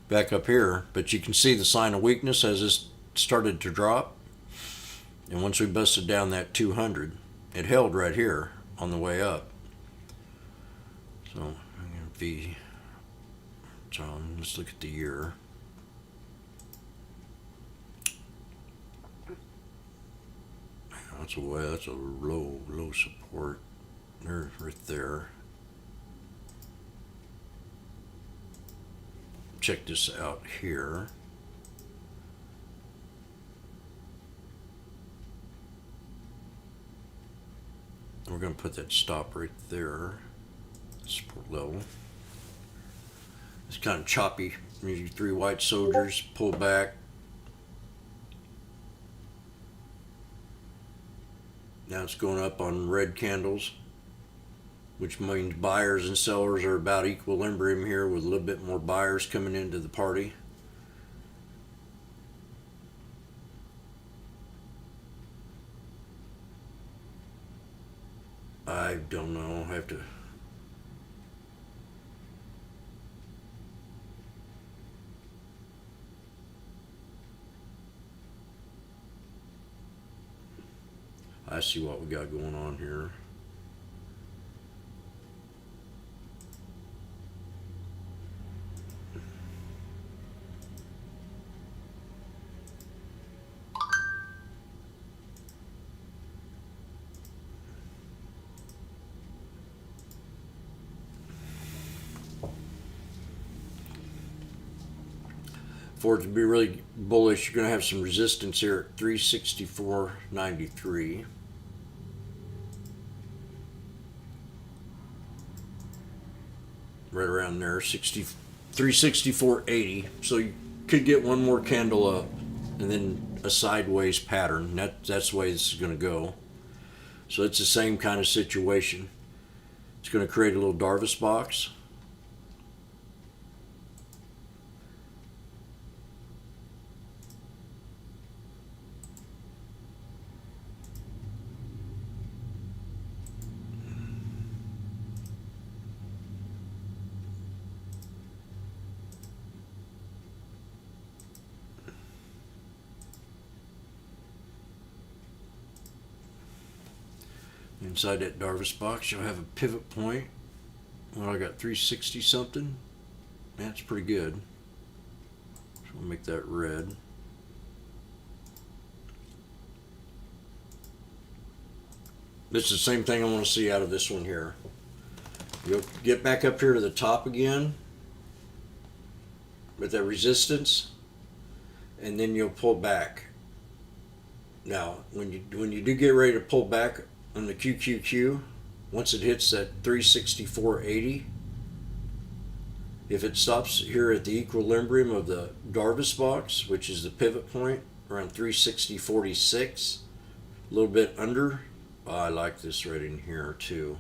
Back up here. But you can see the sign of weakness as this started to drop. And once we busted down that 200, it held right here on the way up. So I'm going to be... let's look at the year. That's a low support. There, right there. Check this out here. We're going to put that stop right there. Support level. It's kind of choppy. Usually 3 white soldiers pull back. Now it's going up on red candles, which means buyers and sellers are about equilibrium here with a little bit more buyers coming into the party. I don't know. I have to... I see what we got going on here. For it to be really bullish, you're going to have some resistance here at 364.93. Right around there, 364.80. So you could get one more candle up and then a sideways pattern. That's the way this is going to go. So it's the same kind of situation. It's going to create a little Darvas box. Inside that Darvis box, you'll have a pivot point. Well, I got 360 something. That's pretty good. So we'll make that red. This is the same thing I want to see out of this one here. You'll get back up here to the top again with that resistance, and then you'll pull back. Now, when you do get ready to pull back on the QQQ, once it hits that 364.80, if it stops here at the equilibrium of the Darvis box, which is the pivot point around 360.46, a little bit under. Oh, I like this right in here too.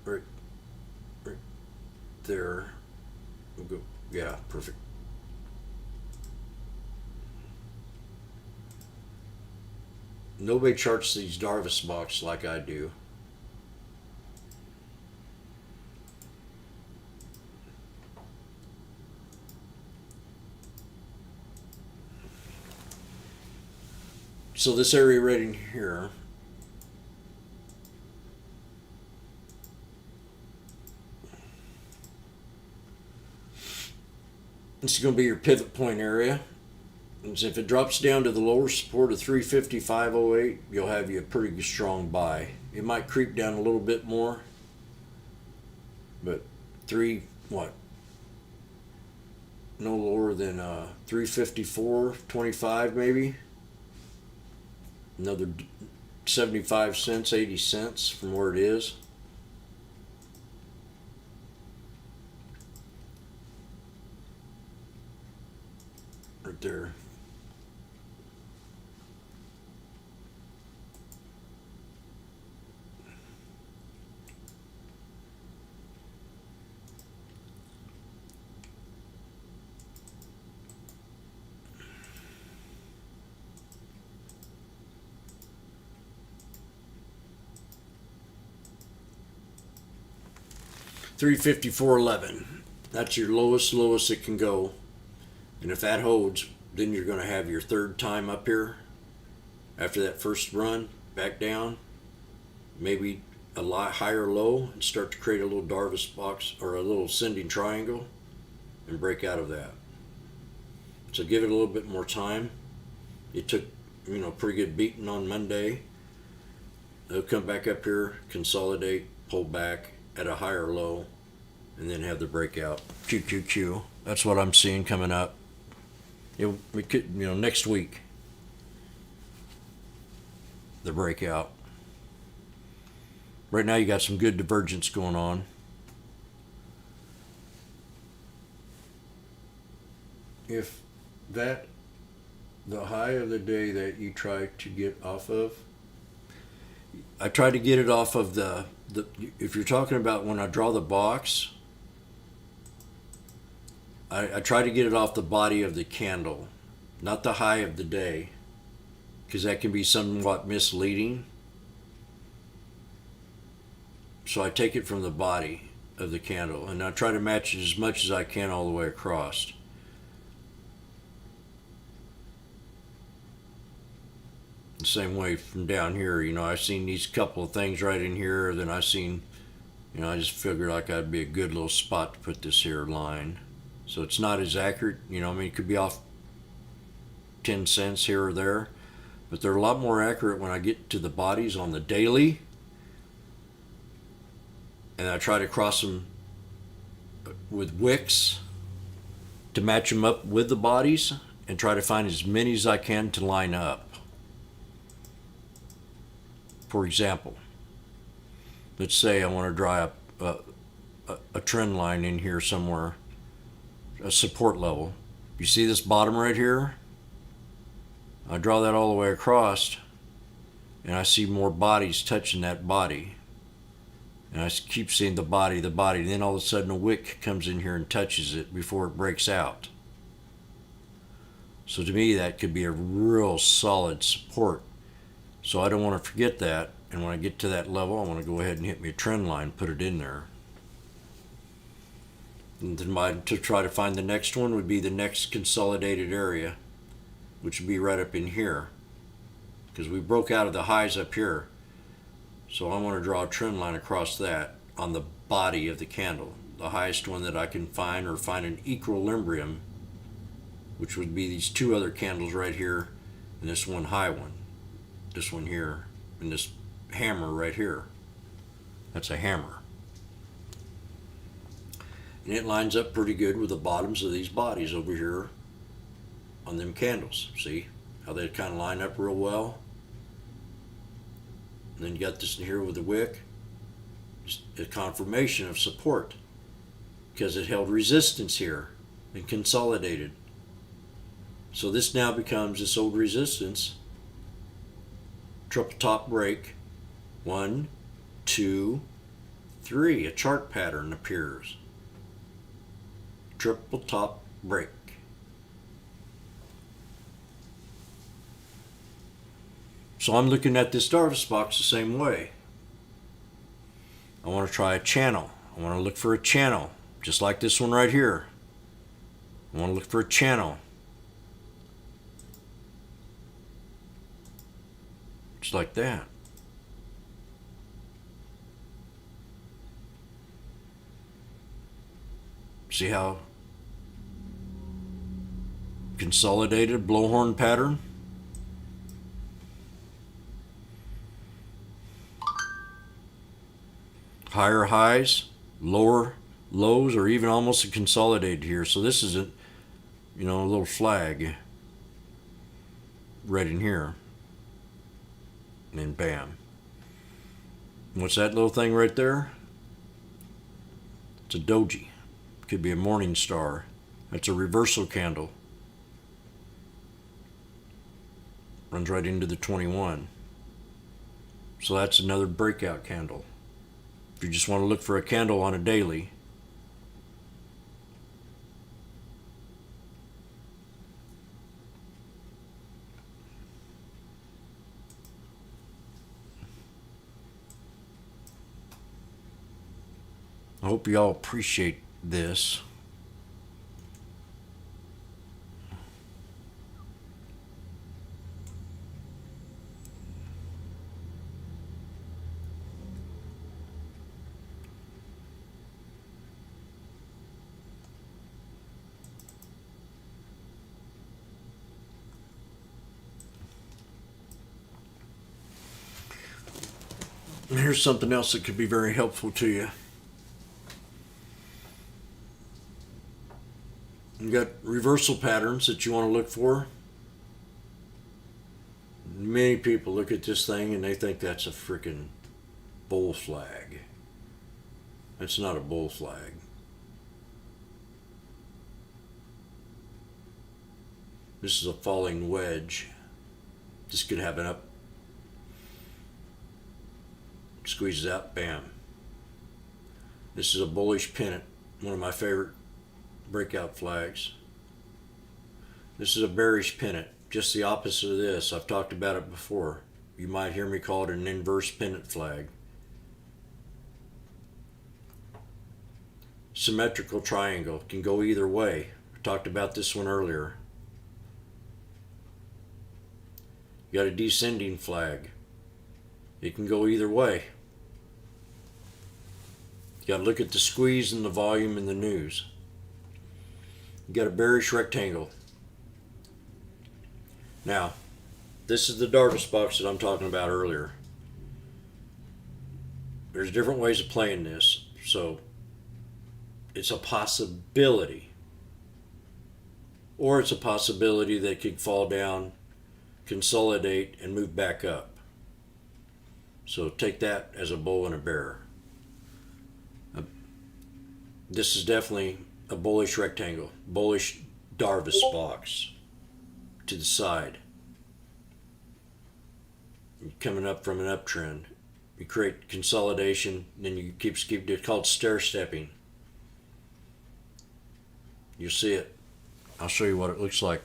Right there. We'll go. Yeah, perfect. Nobody charts these Darvis box like I do. So this area right in here, this is going to be your pivot point area. And so if it drops down to the lower support of 355.08, you'll have you a pretty strong buy. It might creep down a little bit more, but no lower than 354.25 maybe. Another 75 cents, 80 cents from where it is. Right there. $354.11. That's your lowest it can go. And if that holds, then you're going to have your third time up here after that first run, back down, maybe a lot higher low, and start to create a little Darvis box or a little ascending triangle and break out of that. So give it a little bit more time. It took, pretty good beating on Monday. They'll come back up here, consolidate, pull back at a higher low, and then have the breakout. QQQ. That's what I'm seeing coming up. We could, next week, the breakout. Right now you got some good divergence going on. If the high of the day that you try to get off of, I try to get it off of if you're talking about when I draw the box, I try to get it off the body of the candle, not the high of the day, because that can be somewhat misleading. So I take it from the body of the candle, and I try to match it as much as I can all the way across. The same way from down here, I've seen these couple of things right in here, then I seen, I just figured like I'd be a good little spot to put this here line. So it's not as accurate, it could be off 10 cents here or there, but they're a lot more accurate when I get to the bodies on the daily, and I try to cross them with wicks to match them up with the bodies and try to find as many as I can to line up. For example, let's say I want to draw a trend line in here somewhere, a support level. You see this bottom right here? I draw that all the way across, and I see more bodies touching that body. And I keep seeing the body, and then all of a sudden a wick comes in here and touches it before it breaks out. So to me, that could be a real solid support. So I don't want to forget that, and when I get to that level, I want to go ahead and hit me a trend line, put it in there. And then to try to find the next one would be the next consolidated area, which would be right up in here, because we broke out of the highs up here. So I want to draw a trend line across that on the body of the candle, the highest one that I can find, or find an equilibrium, which would be these two other candles right here and this one high one, this one here, and this hammer right here. That's a hammer. And it lines up pretty good with the bottoms of these bodies over here on them candles. See how they kind of line up real well? And then you got this in here with the wick. Just a confirmation of support, because it held resistance here and consolidated. So this now becomes this old resistance. Triple top break. 1, 2, 3. A chart pattern appears. Triple top break. So I'm looking at this Darvas box the same way. I want to try a channel. I want to look for a channel, just like this one right here. I want to look for a channel. Just like that. See how consolidated blowhorn pattern? Higher highs, lower lows, or even almost consolidated here. So this is a little flag right in here. And then bam. What's that little thing right there? It's a doji. Could be a morning star. That's a reversal candle. Runs right into the 21. So that's another breakout candle. If you just want to look for a candle on a daily, I hope you all appreciate this. And here's something else that could be very helpful to you. You got reversal patterns that you want to look for. Many people look at this thing and they think that's a freaking bull flag. That's not a bull flag. This is a falling wedge. This could have an up. Squeezes out, bam. This is a bullish pennant, one of my favorite breakout flags. This is a bearish pennant, just the opposite of this. I've talked about it before. You might hear me call it an inverse pennant flag. Symmetrical triangle can go either way. I talked about this one earlier. You got a descending flag. It can go either way. You got to look at the squeeze and the volume in the news. You got a bearish rectangle. Now, this is the Darvas box that I'm talking about earlier. There's different ways of playing this, so it's a possibility. Or it's a possibility that it could fall down, consolidate, and move back up. So take that as a bull and a bear. This is definitely a bullish rectangle, bullish Darvas box to the side. You're coming up from an uptrend. You create consolidation, then you keep it's called stair stepping. You'll see it. I'll show you what it looks like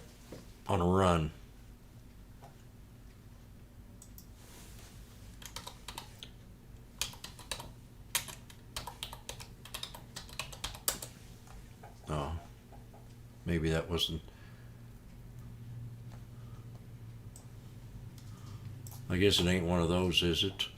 on a run. Maybe that wasn't. I guess it ain't one of those, is it?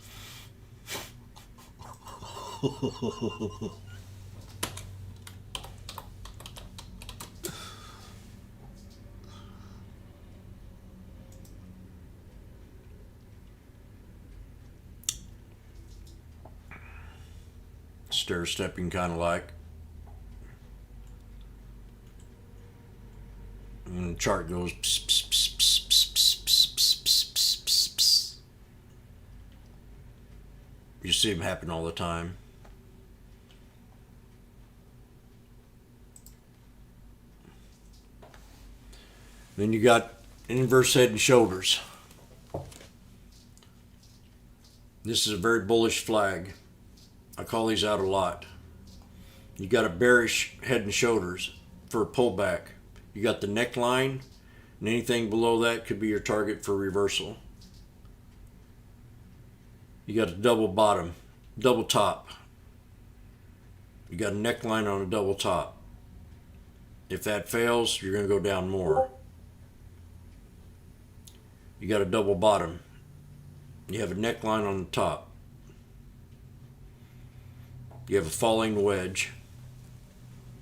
Stair stepping, kind of like. And the chart goes pss, pss, pss, pss, pss, pss, pss, pss, pss, pss, pss. You see them happen all the time. Then you got inverse head and shoulders. This is a very bullish flag. I call these out a lot. You got a bearish head and shoulders for a pullback. You got the neckline, and anything below that could be your target for reversal. You got a double bottom, double top. You got a neckline on a double top. If that fails, you're going to go down more. You got a double bottom. You have a neckline on the top. You have a falling wedge,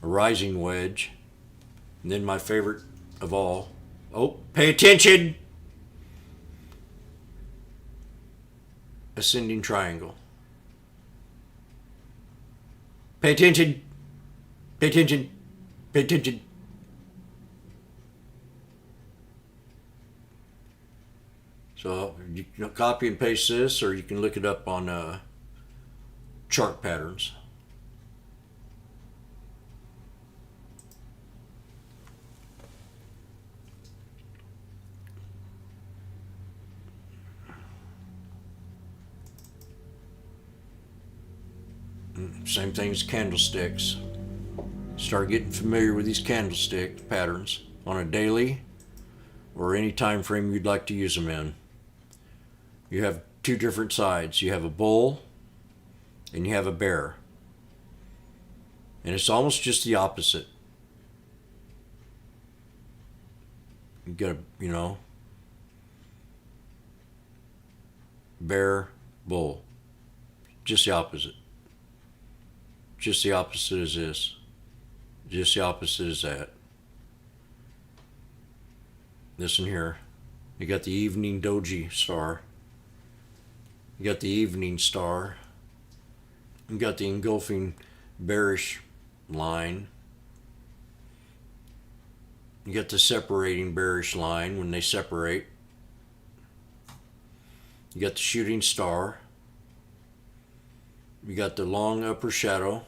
a rising wedge, and then my favorite of all. Oh, pay attention! Ascending triangle. Pay attention! Pay attention! Pay attention! So you can copy and paste this, or you can look it up on chart patterns. Same thing as candlesticks. Start getting familiar with these candlestick patterns on a daily or any time frame you'd like to use them in. You have two different sides. You have a bull and you have a bear. And it's almost just the opposite. You got a, bear, bull. Just the opposite. Just the opposite is this. Just the opposite is that. Listen here. You got the evening doji star. You got the evening star. You got the engulfing bearish line. You got the separating bearish line when they separate. You got the shooting star. You got the long upper shadow.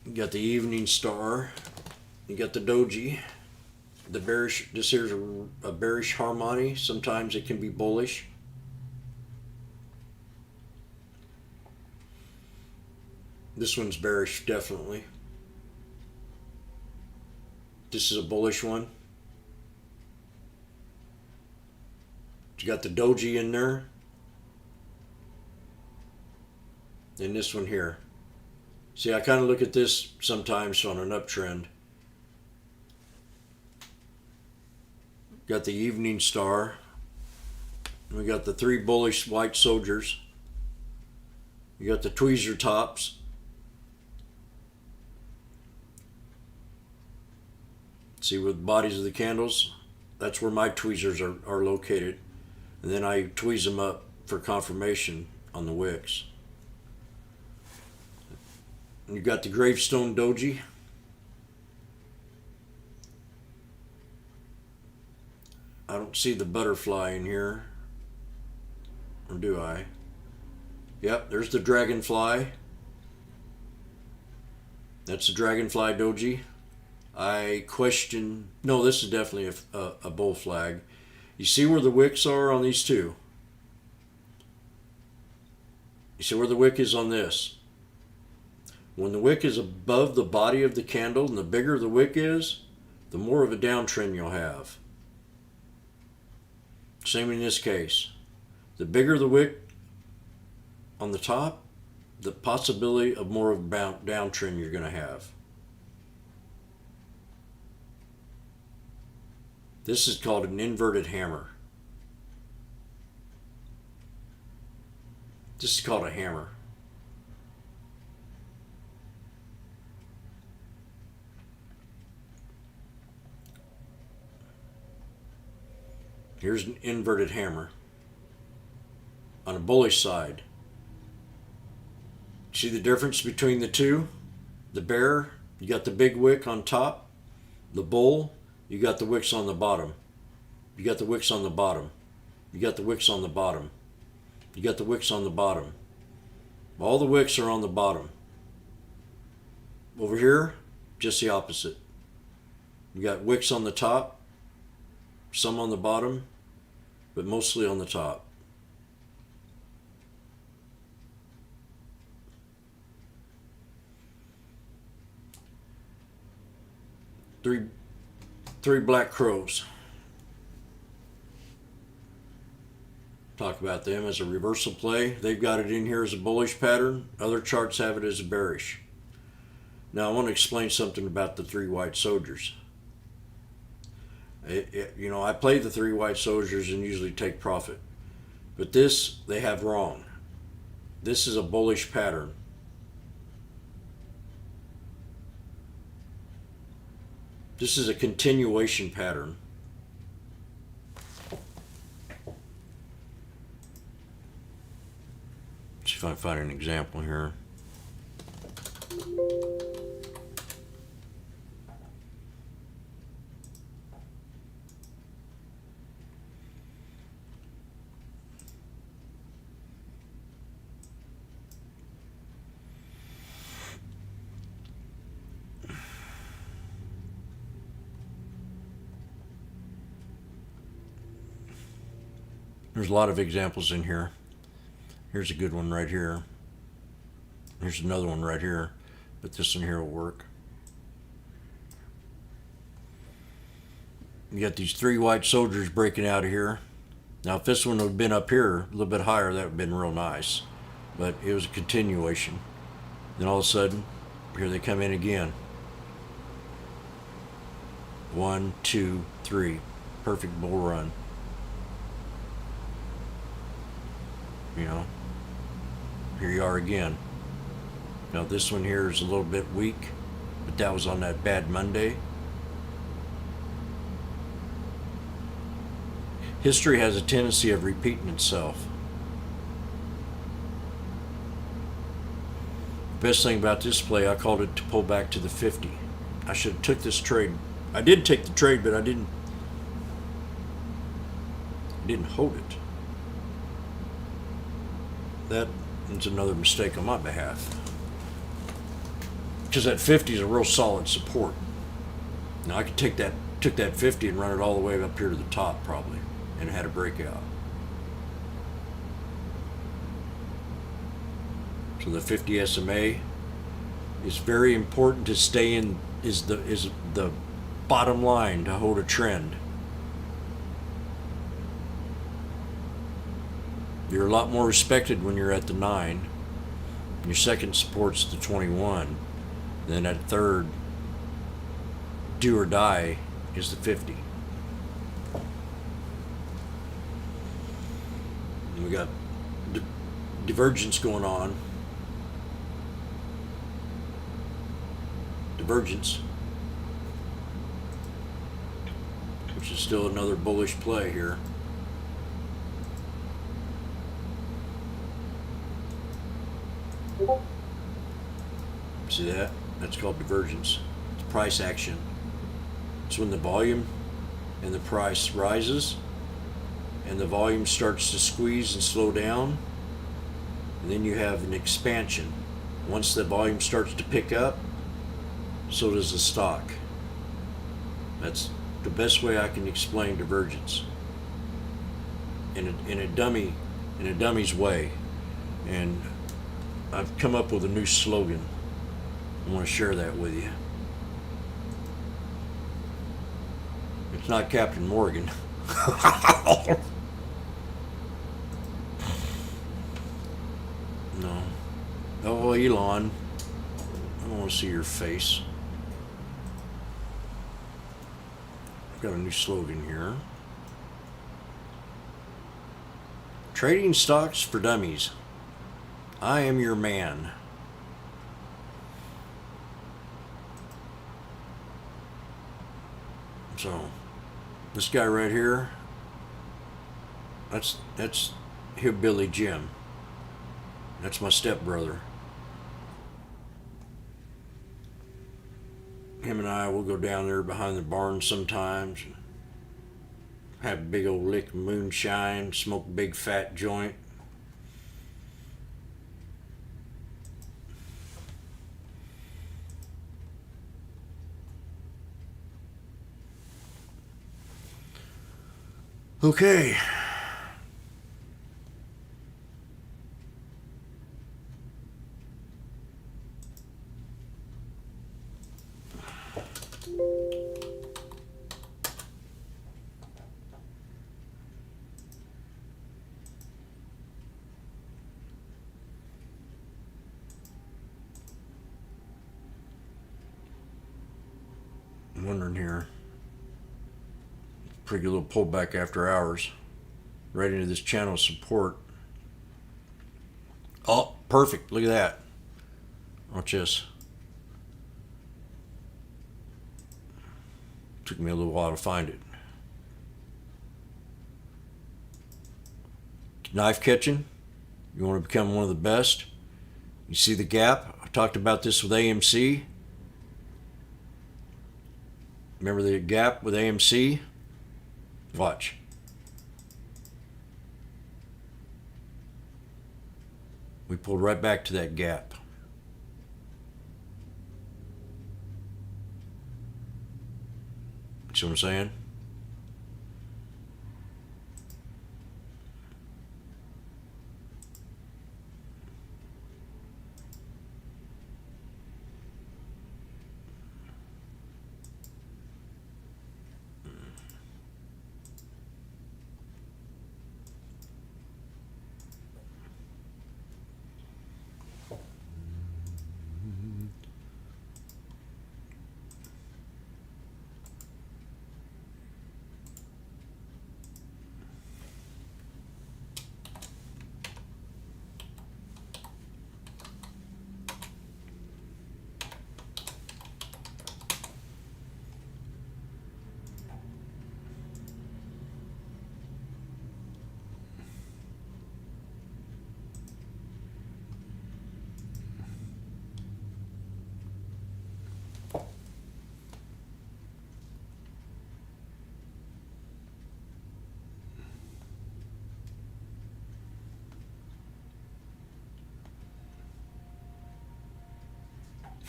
You got the evening star. You got the doji. The bearish, this here's a bearish harmony. Sometimes it can be bullish. This one's bearish, definitely. This is a bullish one. You got the doji in there. And this one here. See, I kind of look at this sometimes on an uptrend. Got the evening star. We got the three bullish white soldiers. You got the tweezer tops. See, with the bodies of the candles, that's where my tweezers are located. And then I tweeze them up for confirmation on the wicks. And you got the gravestone doji. I don't see the butterfly in here. Or do I? Yep, there's the dragonfly. That's the dragonfly doji. I question... No, this is definitely a bull flag. You see where the wicks are on these two? You see where the wick is on this? When the wick is above the body of the candle, and the bigger the wick is, the more of a downtrend you'll have. Same in this case. The bigger the wick on the top, the possibility of more of a downtrend you're going to have. This is called an inverted hammer. This is called a hammer. Here's an inverted hammer. On a bullish side. See the difference between the two? The bear, you got the big wick on top. The bull, you got the wicks on the bottom. You got the wicks on the bottom. You got the wicks on the bottom. You got the wicks on the bottom. All the wicks are on the bottom. Over here, just the opposite. You got wicks on the top, some on the bottom, but mostly on the top. Three black crows. Talk about them as a reversal play. They've got it in here as a bullish pattern. Other charts have it as a bearish. Now I want to explain something about the three white soldiers. I play the three white soldiers and usually take profit. But this, they have wrong. This is a bullish pattern. This is a continuation pattern. See if I can find an example here. There's a lot of examples in here. Here's a good one right here. Here's another one right here, but this one here will work. You got these three white soldiers breaking out of here. Now, if this one would have been up here a little bit higher, that would have been real nice. But it was a continuation. Then all of a sudden, here they come in again. 1, 2, 3. Perfect bull run. You know, here you are again. Now this one here is a little bit weak, but that was on that bad Monday. History has a tendency of repeating itself. Best thing about this play, I called it to pull back to the 50. I should have took this trade. I did take the trade, but I didn't hold it. That is another mistake on my behalf. Because that 50 is a real solid support. Now I could took that 50 and run it all the way up here to the top probably, and it had a breakout. So the 50 SMA is very important to stay in, is the bottom line to hold a trend. You're a lot more respected when you're at the 9. Your second support's the 21. Then at third, do or die, is the 50. And we got divergence going on. Divergence, which is still another bullish play here. See that? That's called divergence. It's price action. It's when the volume and the price rises and the volume starts to squeeze and slow down, and then you have an expansion. Once the volume starts to pick up, so does the stock. That's the best way I can explain divergence in a dummy's way. And I've come up with a new slogan. I want to share that with you. It's not Captain Morgan. No. Oh, Elon. I don't want to see your face. got a new slogan here. Trading stocks for dummies. I am your man. So, this guy right here, that's Hillbilly Jim. That's my stepbrother. Him and I will go down there behind the barn sometimes, have a big old lick of moonshine, smoke a big fat joint. Okay. I'm wondering here. Pretty good little pullback after hours. Right into this channel support. Oh, perfect. Look at that. Watch this. Took me a little while to find it. Knife catching. You want to become one of the best. You see the gap? I talked about this with AMC. Remember the gap with AMC? Watch. We pulled right back to that gap. See what I'm saying?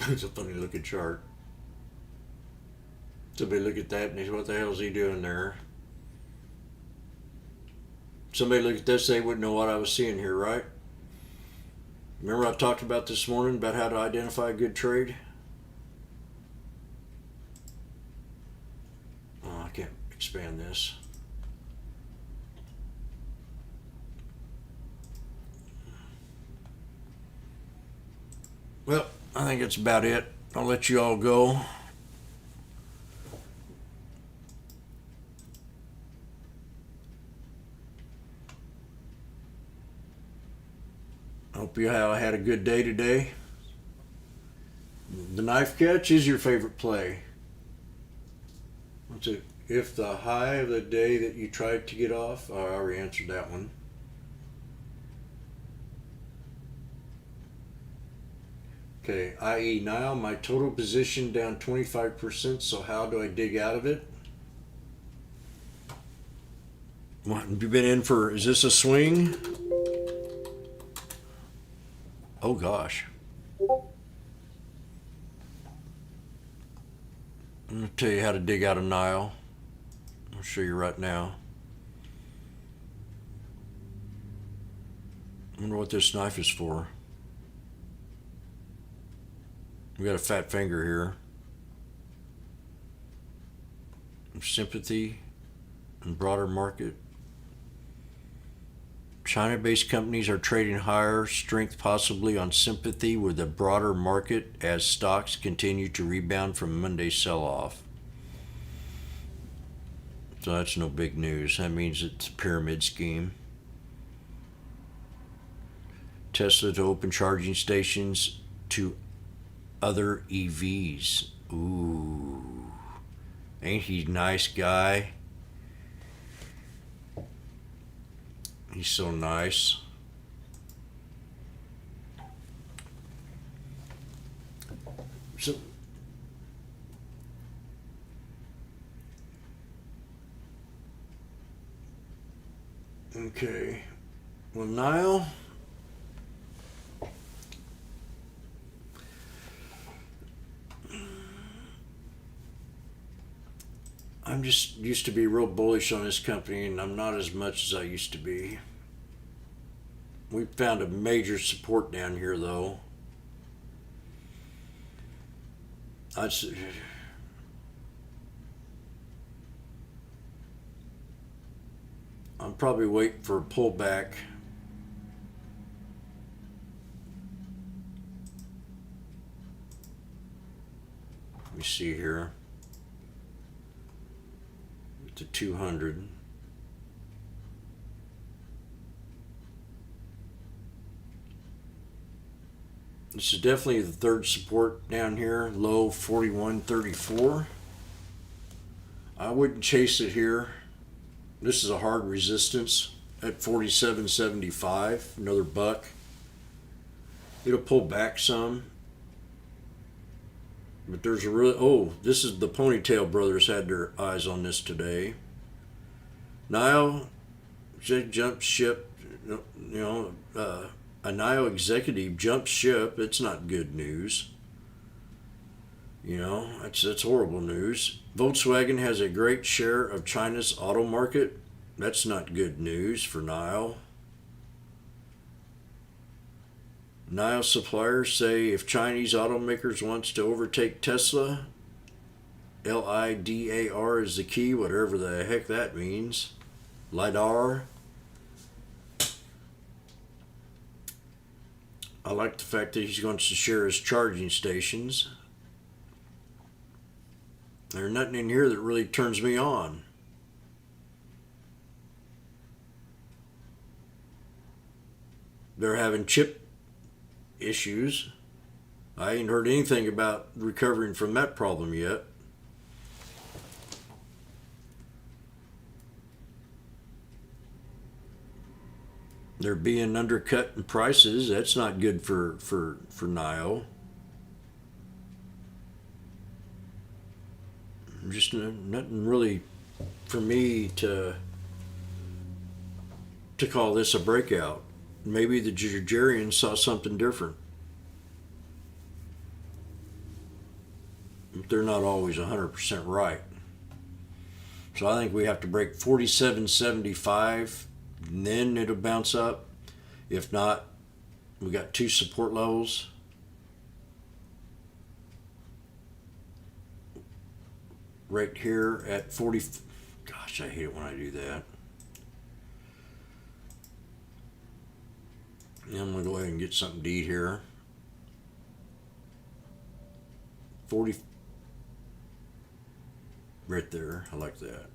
It's a funny looking chart. Somebody look at that and say, what the hell is he doing there? Somebody look at this, they wouldn't know what I was seeing here, right? Remember I talked about this morning about how to identify a good trade? Oh, I can't expand this. Well, I think that's about it. I'll let you all go. Hope you had a good day today. The knife catch is your favorite play. What's it? If the high of the day that you tried to get off, I already answered that one. Okay, i.e. now my total position down 25%, so how do I dig out of it? What, have you been in for, is this a swing? Oh gosh. I'm going to tell you how to dig out a Nile. I'll show you right now. I wonder what this knife is for. We got a fat finger here. Sympathy and broader market. China-based companies are trading higher strength possibly on sympathy with a broader market as stocks continue to rebound from Monday's sell-off. So that's no big news. That means it's a pyramid scheme. Tesla to open charging stations to other EVs. Ooh. Ain't he a nice guy? He's so nice. So okay. Well, Niall, I'm just used to be real bullish on this company, and I'm not as much as I used to be. We found a major support down here, though. I'm probably waiting for a pullback. Let me see here. To 200. This is definitely the third support down here, low 41.34. I wouldn't chase it here. This is a hard resistance at 47.75, another buck. It'll pull back some. But there's a real, this is the Ponytail brothers had their eyes on this today. Niall, they jumped ship, a Niall executive jumped ship. It's not good news. That's horrible news. Volkswagen has a great share of China's auto market. That's not good news for Niall. Niall suppliers say if Chinese automakers wants to overtake Tesla, LIDAR is the key, whatever the heck that means. LIDAR. I like the fact that he's going to share his charging stations. There's nothing in here that really turns me on. They're having chip issues. I ain't heard anything about recovering from that problem yet. They're being undercut in prices. That's not good for Niall. Just nothing really for me to call this a breakout. Maybe the Jurgerians saw something different. But they're not always 100% right. So I think we have to break 47.75, and then it'll bounce up. If not, we got two support levels. Right here at 40. Gosh, I hate it when I do that. I'm going to go ahead and get something to eat here. 40. Right there. I like that.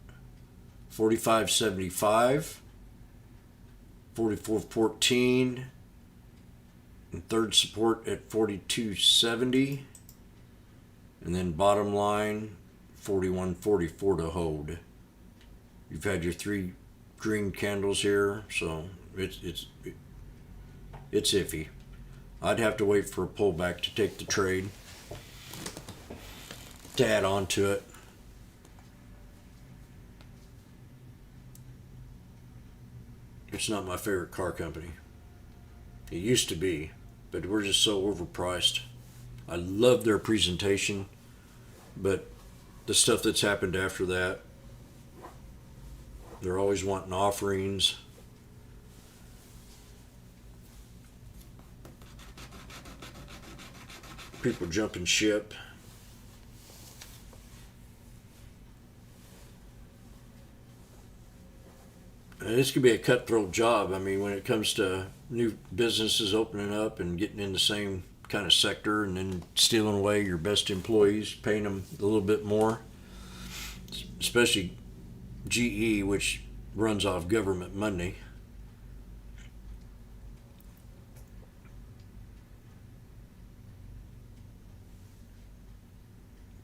45.75. 44.14. And third support at 42.70. And then bottom line, 41.44 to hold. You've had your three green candles here, so it's iffy. I'd have to wait for a pullback to take the trade, to add on to it. It's not my favorite car company. It used to be, but we're just so overpriced. I love their presentation, but the stuff that's happened after that, they're always wanting offerings. People jumping ship. And this could be a cutthroat job. I mean, when it comes to new businesses opening up and getting in the same kind of sector and then stealing away your best employees, paying them a little bit more, especially GE, which runs off government money.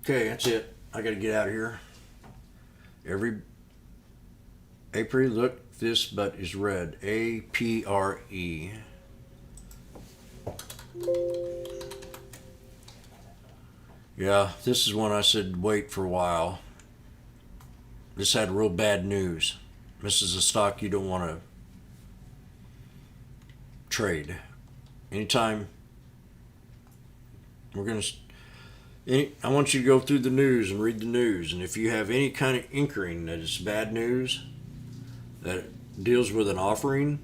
Okay, that's it. I gotta get out of here. April, look, this but is red. APRE. Yeah, this is one I said wait for a while. This had real bad news. This is a stock you don't want to trade. Anytime I want you to go through the news and read the news, and if you have any kind of inkling that it's bad news, that it deals with an offering,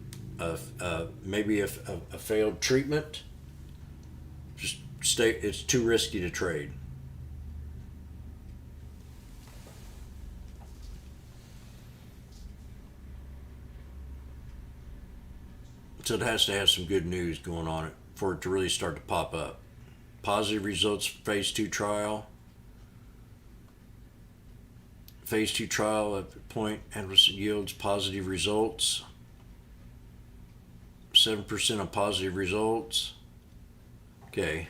maybe a failed treatment, just stay. It's too risky to trade. So it has to have some good news going on it for it to really start to pop up. Positive results phase 2 trial. Phase 2 trial at point Anderson yields positive results. 7% of positive results. Okay.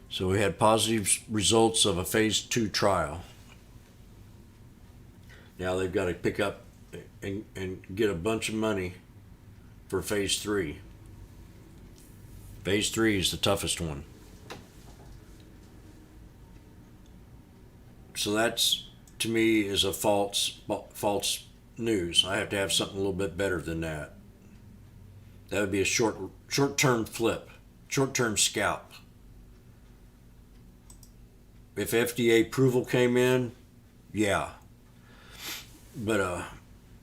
So we had positive results of a phase 2 trial. Now they've got to pick up and get a bunch of money for phase 3. Phase 3 is the toughest one. So that's, to me, is a false news. I have to have something a little bit better than that. That would be a short-term flip, short-term scalp. If FDA approval came in, yeah. But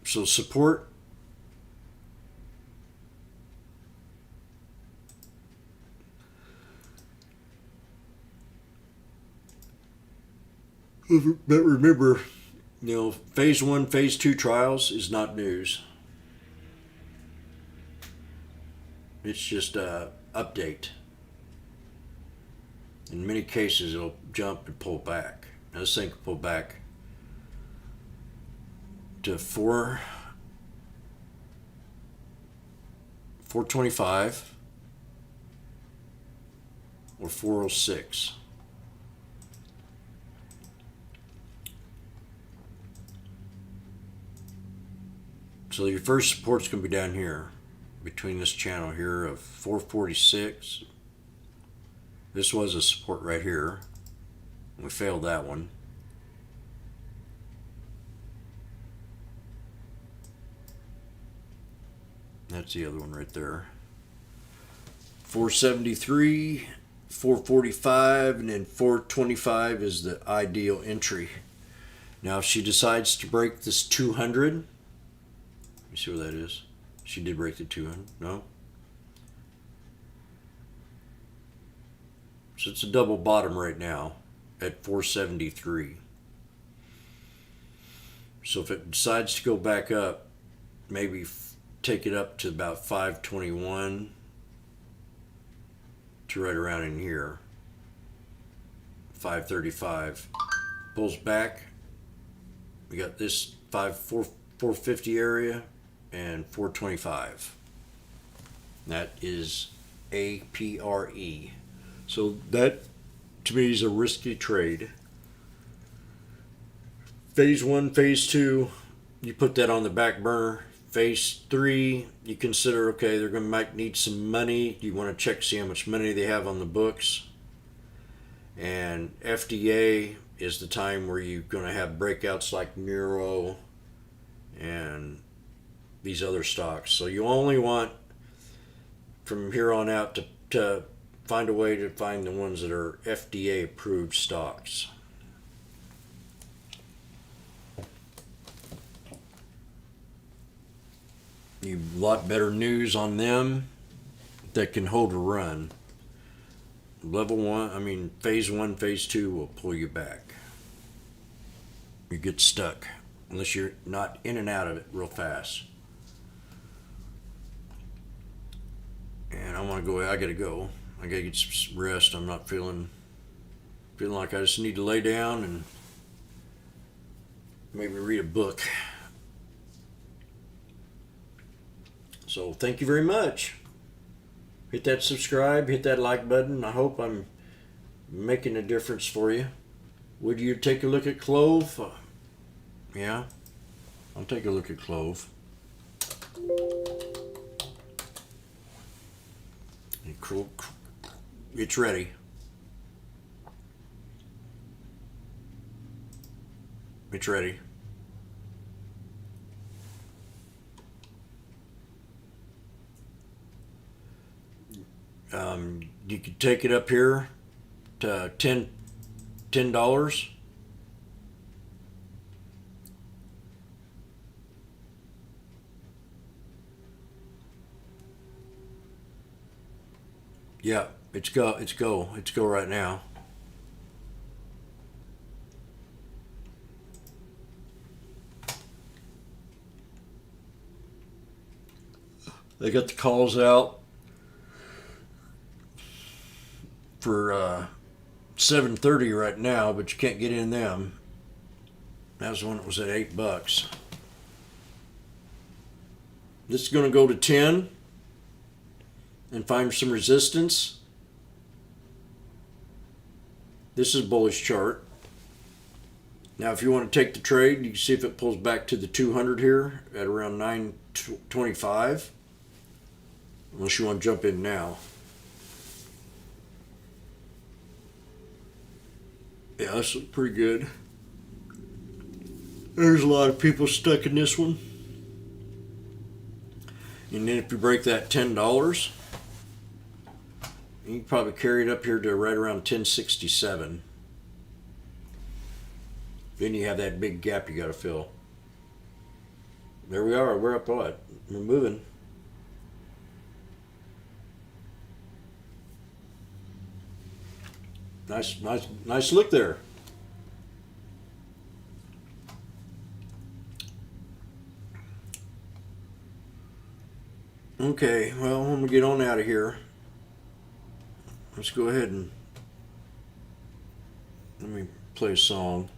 so support. But remember, phase 1, phase 2 trials is not news. It's just a update. In many cases, it'll jump and pull back. Now, this thing can pull back to 425 or 406. So your first support's going to be down here, between this channel here of 446. This was a support right here. We failed that one. That's the other one right there. 473, 445, and then 425 is the ideal entry. Now if she decides to break this 200, you see where that is? She did break the 200. No? So it's a double bottom right now at 473. So if it decides to go back up, maybe take it up to about 521 to right around in here. 535. Pulls back. We got this 450 area and 425. That is APRE. So that to me is a risky trade. Phase 1, phase 2, you put that on the back burner. Phase 3, you consider, okay, they're going to might need some money. You want to check, see how much money they have on the books. And FDA is the time where you're going to have breakouts like Neuro and these other stocks. So you only want, from here on out, to find a way to find the ones that are FDA approved stocks. You have a lot better news on them that can hold a run. Phase 1, phase 2 will pull you back. You get stuck unless you're not in and out of it real fast. And I gotta go. I gotta get some rest. I'm not feeling like I just need to lay down and maybe read a book. So thank you very much. Hit that subscribe, hit that like button. I hope I'm making a difference for you. Would you take a look at Clove? Yeah, I'll take a look at Clove. It's ready. It's ready. You could take it up here to $10. Yeah, it's go right now. They got the calls out for 7:30 right now, but you can't get in them. That was when it was at $8. This is going to go to 10 and find some resistance. This is a bullish chart. Now, if you want to take the trade, you can see if it pulls back to the 200 here at around 925. Unless you want to jump in now. Yeah, this looks pretty good. There's a lot of people stuck in this one. And then if you break that $10, you can probably carry it up here to right around 1067. Then you have that big gap you got to fill. There we are. We're up what? We're moving. Nice look there. Okay, well, I'm gonna get on out of here. Let's go ahead and let me play a song.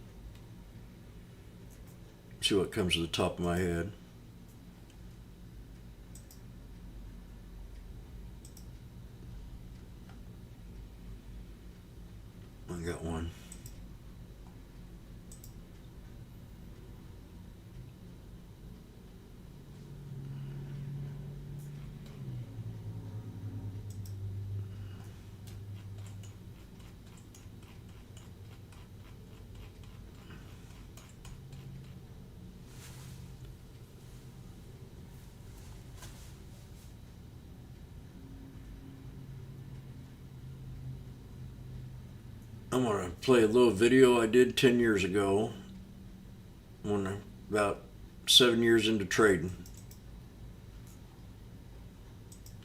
See what comes to the top of my head. I got one. I'm going to play a little video I did 10 years ago when I'm about 7 years into trading.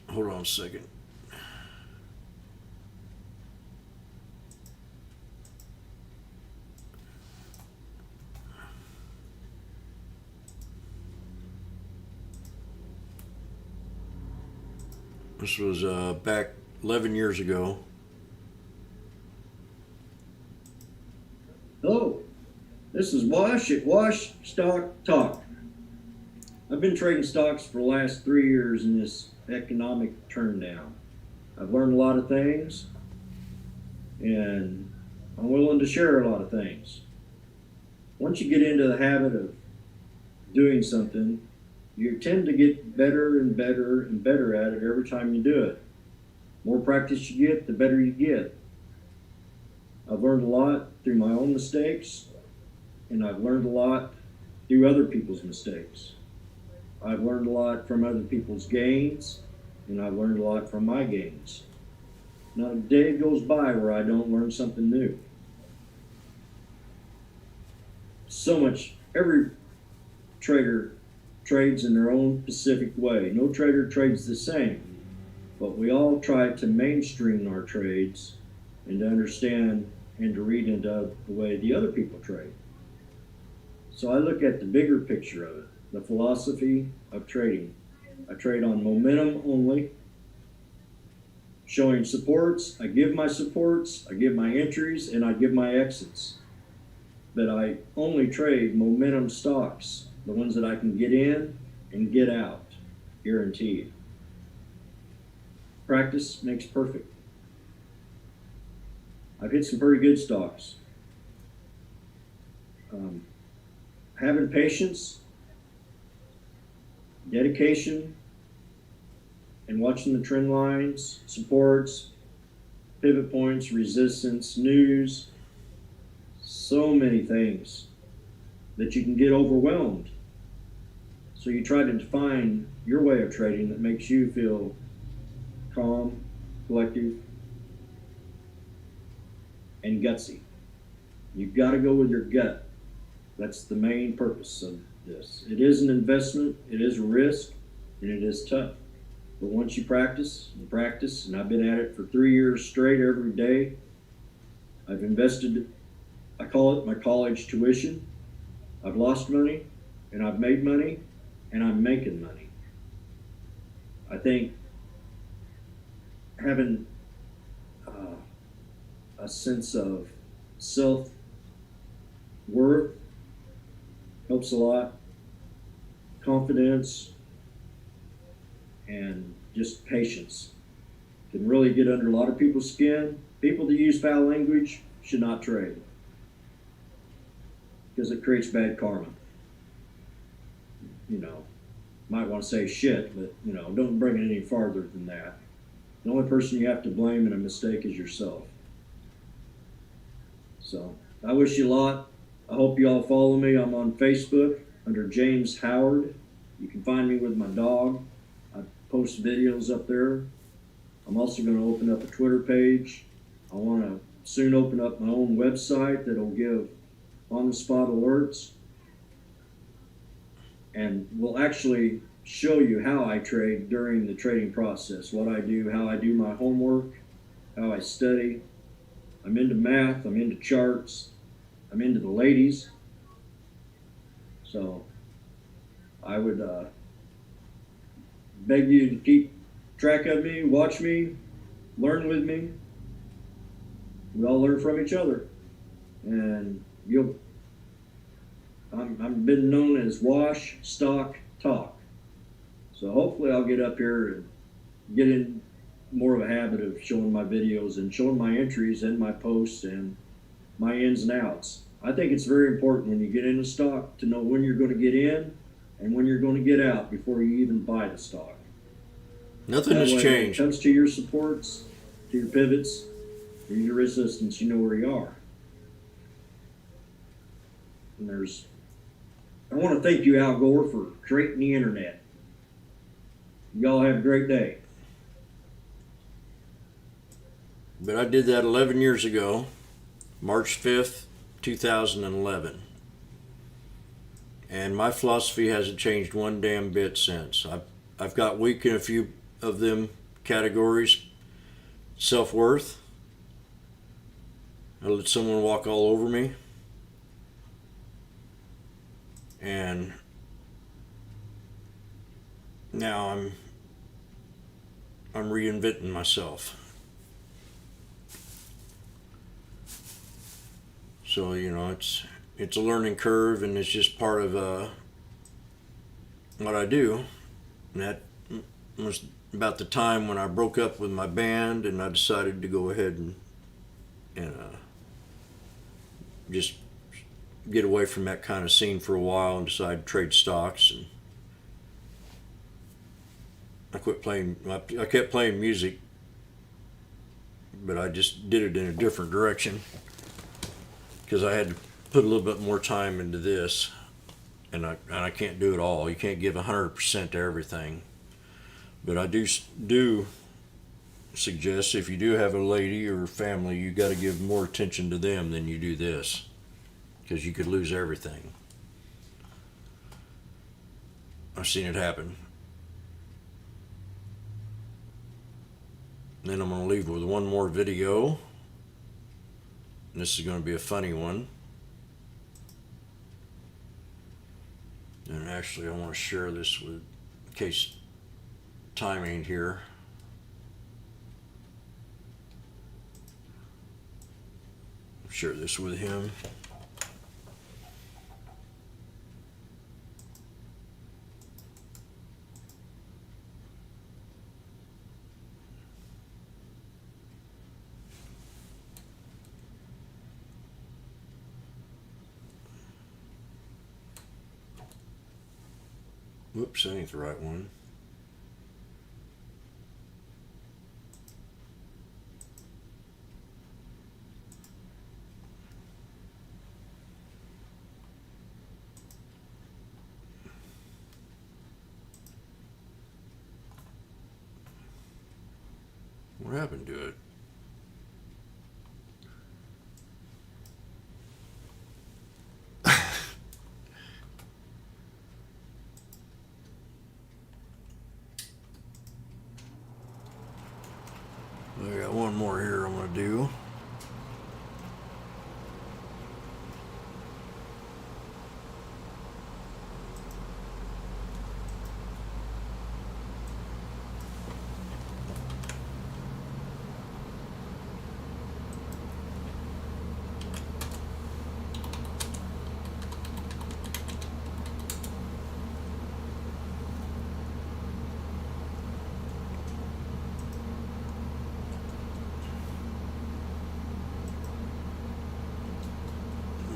Hold on a second. This was back 11 years ago. Hello, this is Wash at Wash Stock Talk. I've been trading stocks for the last 3 years in this economic turndown. I've learned a lot of things, and I'm willing to share a lot of things. Once you get into the habit of doing something, you tend to get better and better and better at it every time you do it. The more practice you get, the better you get. I've learned a lot through my own mistakes, and I've learned a lot through other people's mistakes. I've learned a lot from other people's gains, and I've learned a lot from my gains. Not a day goes by where I don't learn something new. So much, every trader trades in their own specific way. No trader trades the same, but we all try to mainstream our trades and to understand and to read into the way the other people trade. So I look at the bigger picture of it, the philosophy of trading. I trade on momentum only, showing supports. I give my supports, I give my entries, and I give my exits. but I only trade momentum stocks, the ones that I can get in and get out, guaranteed. Practice makes perfect. I've hit some pretty good stocks. Having patience, dedication, and watching the trend lines, supports, pivot points, resistance, news, so many things that you can get overwhelmed. So you try to define your way of trading that makes you feel calm, collective, and gutsy. You've got to go with your gut. That's the main purpose of this. It is an investment, it is a risk, and it is tough. But once you practice, and I've been at it for 3 years straight every day. I've invested, I call it my college tuition. I've lost money, and I've made money, and I'm making money. I think having a sense of self-worth helps a lot. Confidence and just patience can really get under a lot of people's skin. People that use foul language should not trade because it creates bad karma. You know, might want to say shit, but you know, don't bring it any farther than that. The only person you have to blame in a mistake is yourself. So I wish you a lot. I hope you all follow me. I'm on Facebook under James Howard. You can find me with my dog. I post videos up there. I'm also going to open up a Twitter page. I want to soon open up my own website that'll give on-the-spot alerts. And will actually show you how I trade during the trading process, what I do, how I do my homework, how I study. I'm into math, I'm into charts, I'm into the ladies. So I would beg you to keep track of me, watch me, learn with me. We all learn from each other. And I'm been known as Wash, Stock, Talk. So hopefully I'll get up here and get in more of a habit of showing my videos and showing my entries and my posts and my ins and outs. I think it's very important when you get into stock to know when you're going to get in and when you're going to get out before you even buy the stock. Nothing That has way, changed. When it comes to your supports, to your pivots, to your resistance, you know where you are. And I want to thank you, Al Gore, for creating the internet. Y'all have a great day. But I did that 11 years ago, March 5th, 2011. And my philosophy hasn't changed one damn bit since. I've got weak in a few of them categories. Self-worth. I let someone walk all over me. And now I'm reinventing myself. So, you know, it's a learning curve, and it's just part of what I do. And that was about the time when I broke up with my band, and I decided to go ahead and just get away from that kind of scene for a while and decide to trade stocks. And I quit playing. I kept playing music, but I just did it in a different direction because I had to put a little bit more time into this, and I can't do it all. You can't give 100% to everything, but I do suggest if you do have a lady or family, you got to give more attention to them than you do this, because you could lose everything. I've seen it happen. Then I'm going to leave with one more video. And this is going to be a funny one. And actually I want to share this with, in case time ain't here. Share this with him. Whoops, that ain't the right one. What happened to it? I got one more here I'm going to do.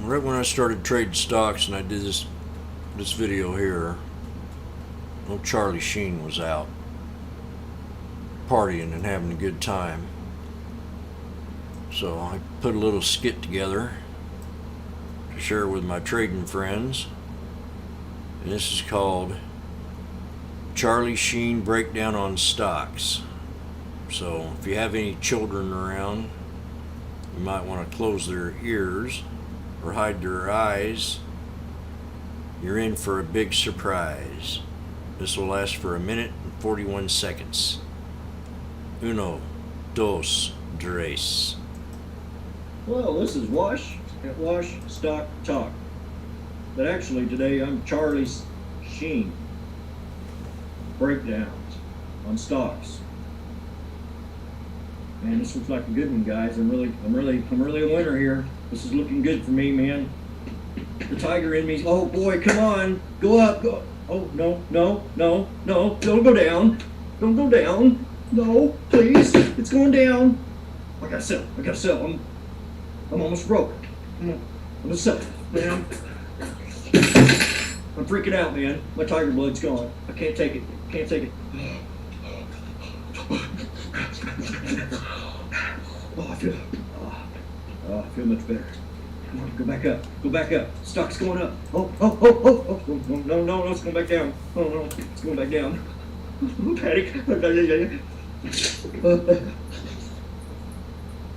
Right when I started trading stocks and I did this video here, old Charlie Sheen was out partying and having a good time. So I put a little skit together to share with my trading friends. And this is called Charlie Sheen Breakdown on Stocks. So if you have any children around, you might want to close their ears or hide their eyes. You're in for a big surprise. This will last for 1 minute and 41 seconds. Uno, dos, tres. Well, this is Wash at Wash Stock Talk. But actually today I'm Charlie Sheen. Breakdowns on stocks. Man, this looks like a good one, guys. I'm really a winner here. This is looking good for me, man. The tiger in me. Oh boy, come on, go up, go. Oh no, don't go down. Don't go down. No, please, it's going down. I gotta sell. I'm almost broke. I'm gonna sell, man. I'm freaking out, man. My tiger blood's gone. I can't take it. Oh, I feel much better. Come on, go back up. Stock's going up. Oh, no, it's going back down. Oh, no, it's going back down. Panic.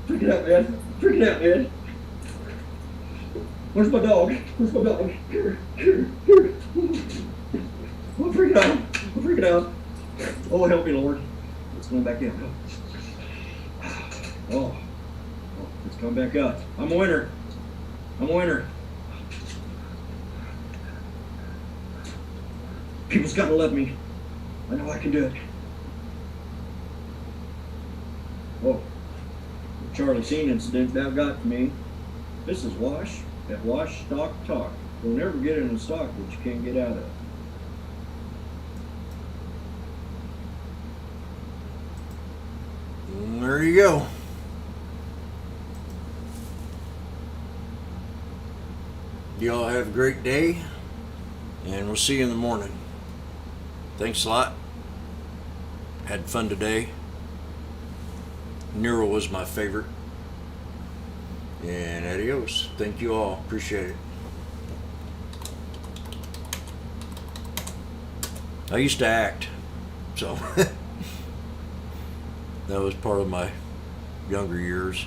Freaking out, man. Where's my dog? Here. I'm freaking out. Oh, help me, Lord. It's going back down. Oh, it's come back up. I'm a winner. People's gotta love me. I know I can do it. Oh, the Charlie Sheen incident that got to me. This is Wash at Wash Stock Talk. You'll never get in a stock that you can't get out of. There you go. Y'all have a great day, and we'll see you in the morning. Thanks a lot. Had fun today. Neural was my favorite. And adios. Thank you all. Appreciate it. I used to act, so that was part of my younger years.